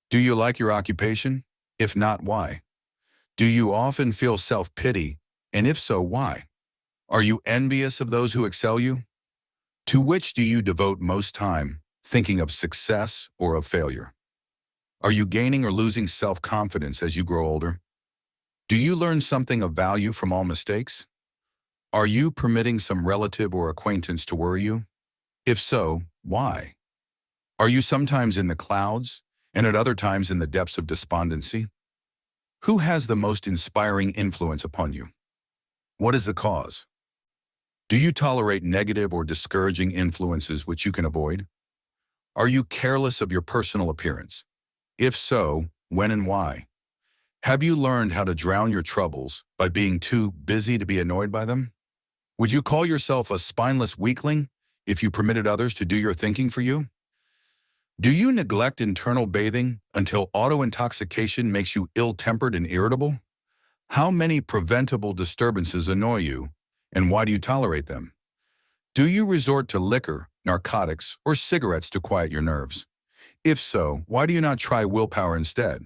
Do you like your occupation? If not, why? Do you often feel self-pity? And if so, why? Are you envious of those who excel you? To which do you devote most time, thinking of success or of failure? Are you gaining or losing self-confidence as you grow older? Do you learn something of value from all mistakes? Are you permitting some relative or acquaintance to worry you? If so, why? Are you sometimes in the clouds and at other times in the depths of despondency? Who has the most inspiring influence upon you? What is the cause? Do you tolerate negative or discouraging influences which you can avoid? Are you careless of your personal appearance? If so, when and why? Have you learned how to drown your troubles by being too busy to be annoyed by them? Would you call yourself a spineless weakling if you permitted others to do your thinking for you? Do you neglect internal bathing until auto-intoxication makes you ill-tempered and irritable? How many preventable disturbances annoy you, and why do you tolerate them? Do you resort to liquor, narcotics, or cigarettes to quiet your nerves? If so, why do you not try willpower instead?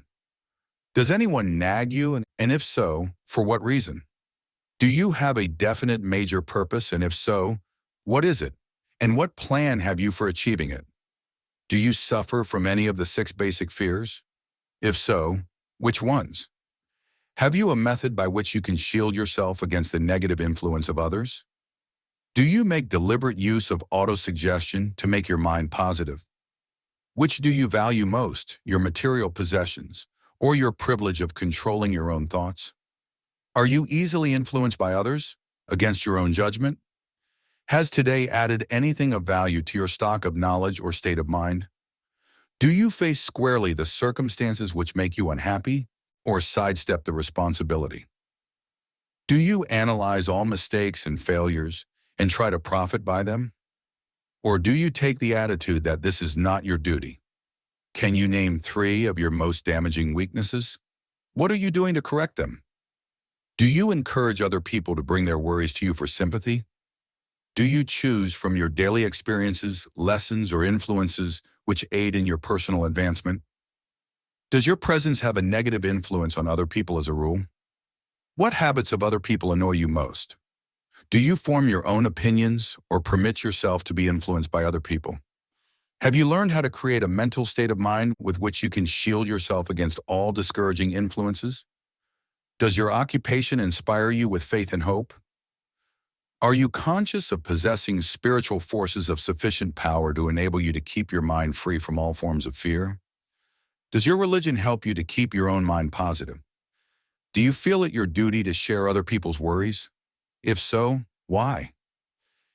Does anyone nag you, and if so, for what reason? Do you have a definite major purpose, and if so, what is it? And what plan have you for achieving it? Do you suffer from any of the 6 basic fears? If so, which ones? Have you a method by which you can shield yourself against the negative influence of others? Do you make deliberate use of autosuggestion to make your mind positive? Which do you value most, your material possessions, or your privilege of controlling your own thoughts? Are you easily influenced by others, against your own judgment? Has today added anything of value to your stock of knowledge or state of mind? Do you face squarely the circumstances which make you unhappy, or sidestep the responsibility? Do you analyze all mistakes and failures and try to profit by them? Or do you take the attitude that this is not your duty? Can you name 3 of your most damaging weaknesses? What are you doing to correct them? Do you encourage other people to bring their worries to you for sympathy? Do you choose from your daily experiences, lessons, or influences which aid in your personal advancement? Does your presence have a negative influence on other people as a rule? What habits of other people annoy you most? Do you form your own opinions or permit yourself to be influenced by other people? Have you learned how to create a mental state of mind with which you can shield yourself against all discouraging influences? Does your occupation inspire you with faith and hope? Are you conscious of possessing spiritual forces of sufficient power to enable you to keep your mind free from all forms of fear? Does your religion help you to keep your own mind positive? Do you feel it your duty to share other people's worries? If so, why?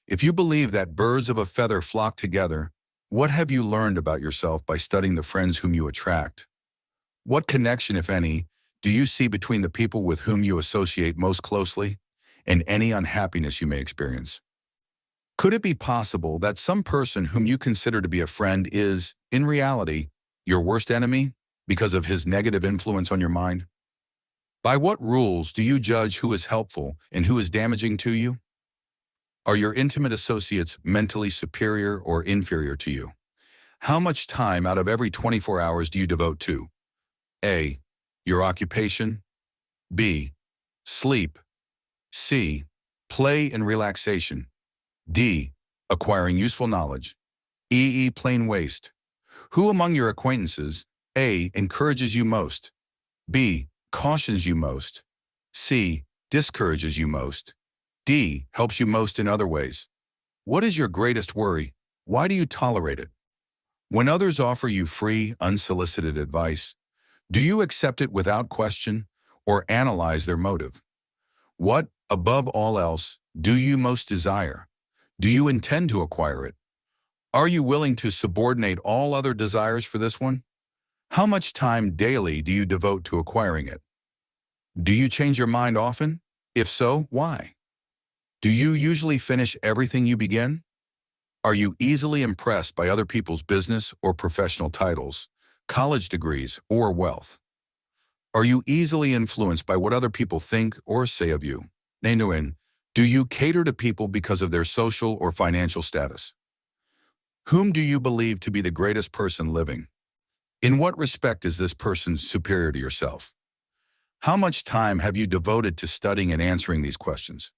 If you believe that birds of a feather flock together, what have you learned about yourself by studying the friends whom you attract? What connection, if any, do you see between the people with whom you associate most closely and any unhappiness you may experience? Could it be possible that some person whom you consider to be a friend is, in reality, your worst enemy because of his negative influence on your mind? By what rules do you judge who is helpful and who is damaging to you? Are your intimate associates mentally superior or inferior to you? How much time out of every 24 hours do you devote to A. Your occupation, B. Sleep, C. Play and relaxation, D. Acquiring useful knowledge, E. Plain waste? Who among your acquaintances A. Encourages you most, B. Cautions you most, C. Discourages you most, D. Helps you most in other ways? What is your greatest worry? Why do you tolerate it? When others offer you free, unsolicited advice, do you accept it without question or analyze their motive? What, above all else, do you most desire? Do you intend to acquire it? Are you willing to subordinate all other desires for this one? How much time daily do you devote to acquiring it? Do you change your mind often? If so, why? Do you usually finish everything you begin? Are you easily impressed by other people's business or professional titles, college degrees, or wealth? Are you easily influenced by what other people think or say of you? Nanuin, do you cater to people because of their social or financial status? Whom do you believe to be the greatest person living? In what respect is this person superior to yourself? How much time have you devoted to studying and answering these questions?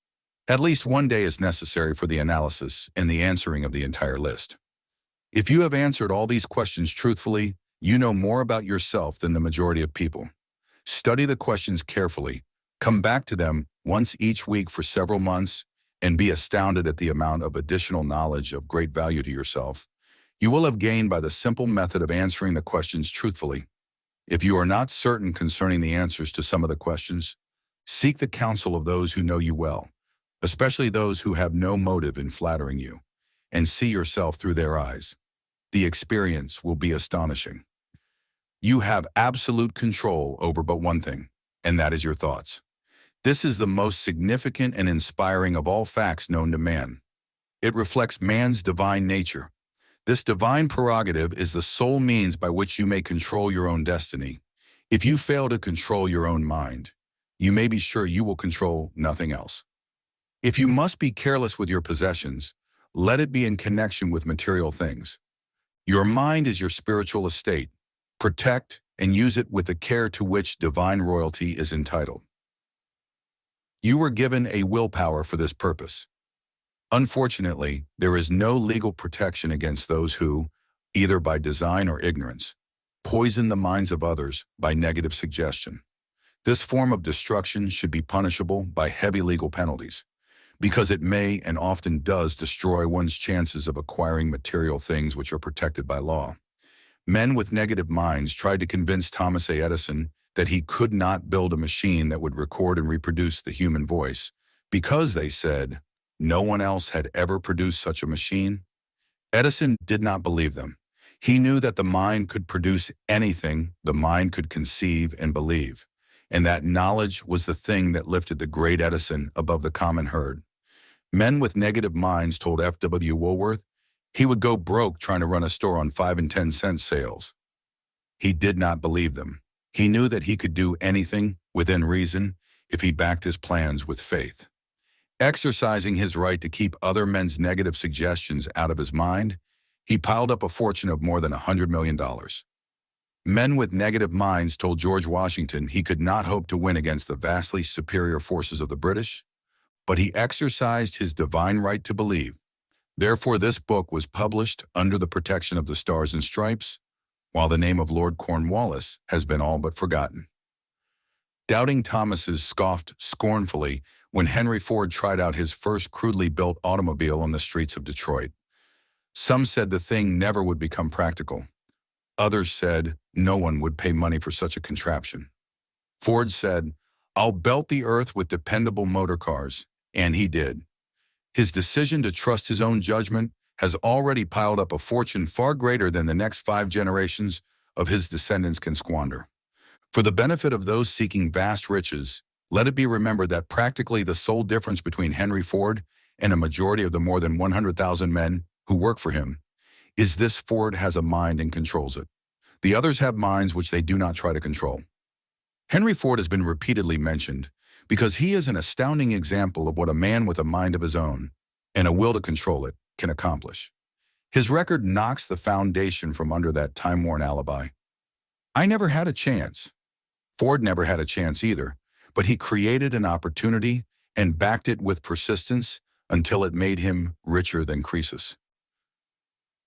At least one day is necessary for the analysis and the answering of the entire list. If you have answered all these questions truthfully, you know more about yourself than the majority of people. Study the questions carefully, come back to them once each week for several months, and be astounded at the amount of additional knowledge of great value to yourself you will have gained by the simple method of answering the questions truthfully. If you are not certain concerning the answers to some of the questions, seek the counsel of those who know you well, especially those who have no motive in flattering you, and see yourself through their eyes. The experience will be astonishing. You have absolute control over but one thing, and that is your thoughts. This is the most significant and inspiring of all facts known to man. It reflects man's divine nature. This divine prerogative is the sole means by which you may control your own destiny. If you fail to control your own mind, you may be sure you will control nothing else. If you must be careless with your possessions, let it be in connection with material things. Your mind is your spiritual estate. Protect and use it with the care to which divine royalty is entitled. You were given a willpower for this purpose. Unfortunately, there is no legal protection against those who, either by design or ignorance, poison the minds of others by negative suggestion. This form of destruction should be punishable by heavy legal penalties, because it may and often does destroy one's chances of acquiring material things which are protected by law. Men with negative minds tried to convince Thomas A. Edison that he could not build a machine that would record and reproduce the human voice, because, they said, no one else had ever produced such a machine. Edison did not believe them. He knew that the mind could produce anything the mind could conceive and believe, and that knowledge was the thing that lifted the great Edison above the common herd. Men with negative minds told F.W. Woolworth he would go broke trying to run a store on 5 and 10 cent sales. He did not believe them. He knew that he could do anything, within reason, if he backed his plans with faith. Exercising his right to keep other men's negative suggestions out of his mind, he piled up a fortune of more than $100 million. Men with negative minds told George Washington he could not hope to win against the vastly superior forces of the British, but he exercised his divine right to believe. Therefore, this book was published under the protection of the Stars and Stripes, while the name of Lord Cornwallis has been all but forgotten. Doubting Thomases scoffed scornfully when Henry Ford tried out his first crudely built automobile on the streets of Detroit. Some said the thing never would become practical. Others said no one would pay money for such a contraption. Ford said, "I'll belt the earth with dependable motor cars," and he did. His decision to trust his own judgment has already piled up a fortune far greater than the next 5 generations of his descendants can squander. For the benefit of those seeking vast riches, let it be remembered that practically the sole difference between Henry Ford and a majority of the more than 100,000 men who work for him is this: Ford has a mind and controls it. The others have minds which they do not try to control. Henry Ford has been repeatedly mentioned because he is an astounding example of what a man with a mind of his own and a will to control it can accomplish. His record knocks the foundation from under that time-worn alibi. I never had a chance. Ford never had a chance either, but he created an opportunity and backed it with persistence until it made him richer than Croesus.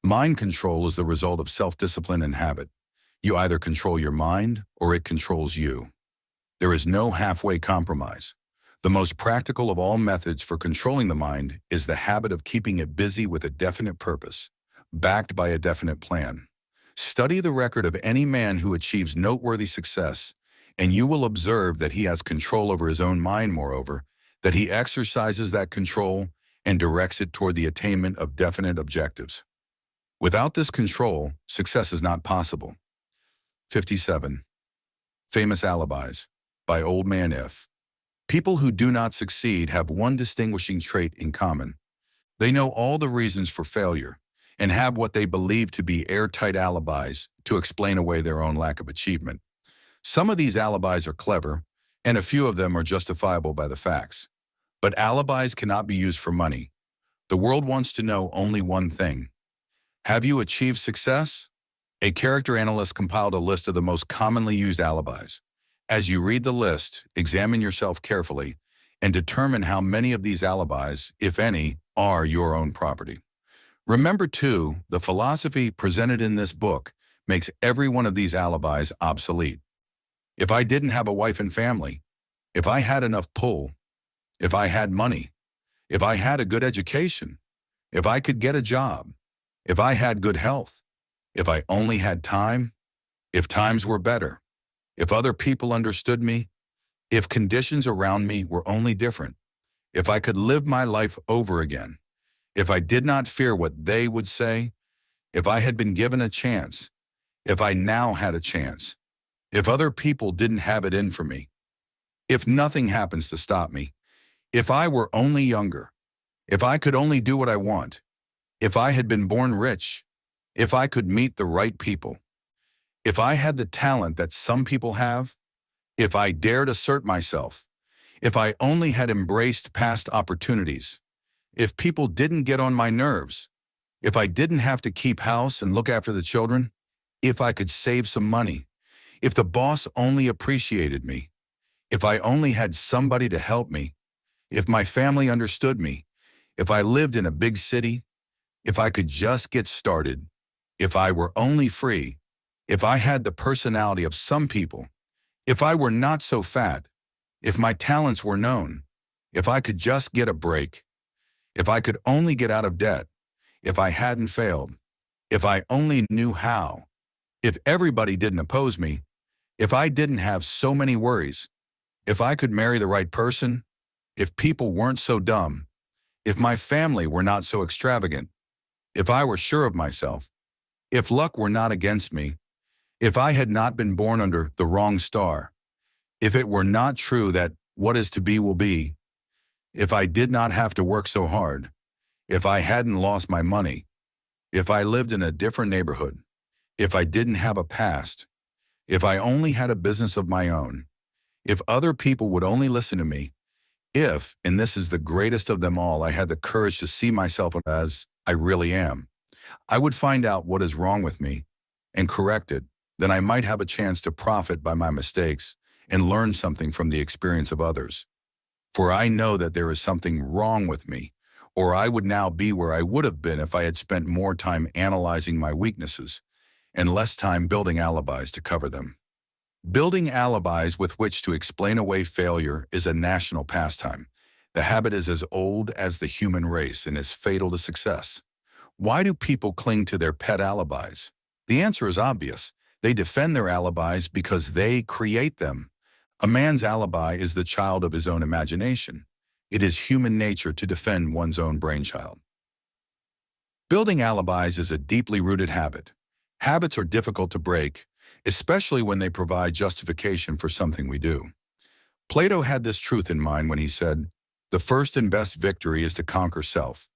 Mind control is the result of self-discipline and habit. You either control your mind or it controls you. There is no halfway compromise. The most practical of all methods for controlling the mind is the habit of keeping it busy with a definite purpose, backed by a definite plan. Study the record of any man who achieves noteworthy success, and you will observe that he has control over his own mind, moreover, that he exercises that control and directs it toward the attainment of definite objectives. Without this control, success is not possible. 57. Famous Alibis, by Old Man If. People who do not succeed have one distinguishing trait in common. They know all the reasons for failure and have what they believe to be airtight alibis to explain away their own lack of achievement. Some of these alibis are clever, and a few of them are justifiable by the facts. But alibis cannot be used for money. The world wants to know only one thing: have you achieved success? A character analyst compiled a list of the most commonly used alibis. As you read the list, examine yourself carefully and determine how many of these alibis, if any, are your own property. Remember, too, the philosophy presented in this book makes every one of these alibis obsolete. If I didn't have a wife and family, if I had enough pull, if I had money, if I had a good education, if I could get a job, if I had good health, if I only had time, if times were better, if other people understood me, if conditions around me were only different, if I could live my life over again, if I did not fear what they would say, if I had been given a chance, if I now had a chance, if other people didn't have it in for me, If nothing happens to stop me, if I were only younger, if I could only do what I want, if I had been born rich, if I could meet the right people, if I had the talent that some people have, if I dared assert myself, if I only had embraced past opportunities, if people didn't get on my nerves, if I didn't have to keep house and look after the children, if I could save some money, if the boss only appreciated me, if I only had somebody to help me, if my family understood me, if I lived in a big city, if I could just get started, if I were only free, if I had the personality of some people, if I were not so fat, if my talents were known, if I could just get a break, if I could only get out of debt, if I hadn't failed, if I only knew how, if everybody didn't oppose me, if I didn't have so many worries, if I could marry the right person, if people weren't so dumb, if my family were not so extravagant, if I were sure of myself, if luck were not against me, if I had not been born under the wrong star, if it were not true that what is to be will be, if I did not have to work so hard, if I hadn't lost my money, if I lived in a different neighborhood, if I didn't have a past, if I only had a business of my own, if other people would only listen to me, if, and this is the greatest of them all, I had the courage to see myself as I really am, I would find out what is wrong with me and correct it. Then I might have a chance to profit by my mistakes and learn something from the experience of others. For I know that there is something wrong with me, or I would now be where I would have been if I had spent more time analyzing my weaknesses and less time building alibis to cover them. Building alibis with which to explain away failure is a national pastime. The habit is as old as the human race and is fatal to success. Why do people cling to their pet alibis? The answer is obvious. They defend their alibis because they create them. A man's alibi is the child of his own imagination. It is human nature to defend one's own brainchild. Building alibis is a deeply rooted habit. Habits are difficult to break, especially when they provide justification for something we do. Plato had this truth in mind when he said, "The first and best victory is to conquer self.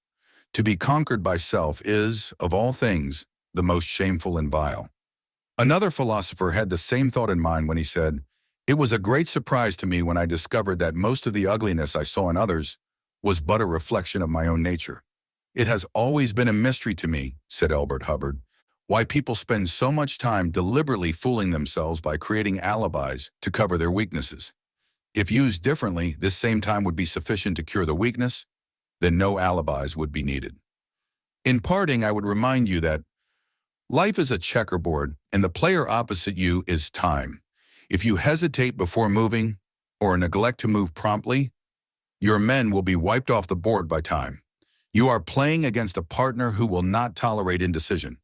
To be conquered by self is, of all things, the most shameful and vile." Another philosopher had the same thought in mind when he said, "It was a great surprise to me when I discovered that most of the ugliness I saw in others was but a reflection of my own nature." "It has always been a mystery to me," said Albert Hubbard, "why people spend so much time deliberately fooling themselves by creating alibis to cover their weaknesses. If used differently, this same time would be sufficient to cure the weakness, then no alibis would be needed." In parting, I would remind you that life is a checkerboard, and the player opposite you is time. If you hesitate before moving, or neglect to move promptly, your men will be wiped off the board by time. You are playing against a partner who will not tolerate indecision.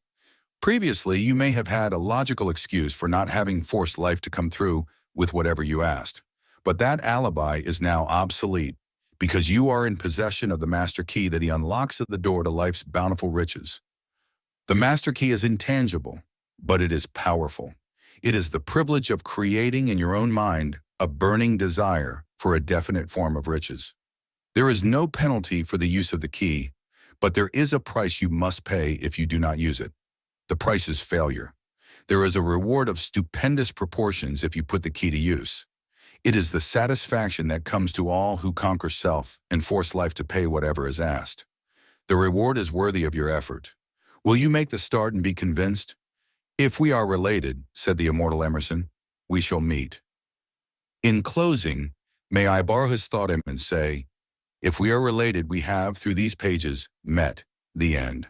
Previously, you may have had a logical excuse for not having forced life to come through with whatever you asked. But that alibi is now obsolete because you are in possession of the master key that he unlocks at the door to life's bountiful riches. The master key is intangible, but it is powerful. It is the privilege of creating in your own mind a burning desire for a definite form of riches. There is no penalty for the use of the key, but there is a price you must pay if you do not use it. The price is failure. There is a reward of stupendous proportions if you put the key to use. It is the satisfaction that comes to all who conquer self and force life to pay whatever is asked. The reward is worthy of your effort. Will you make the start and be convinced? "If we are related," said the immortal Emerson, "we shall meet." In closing, may I borrow his thought and say, if we are related, we have, through these pages, met the end.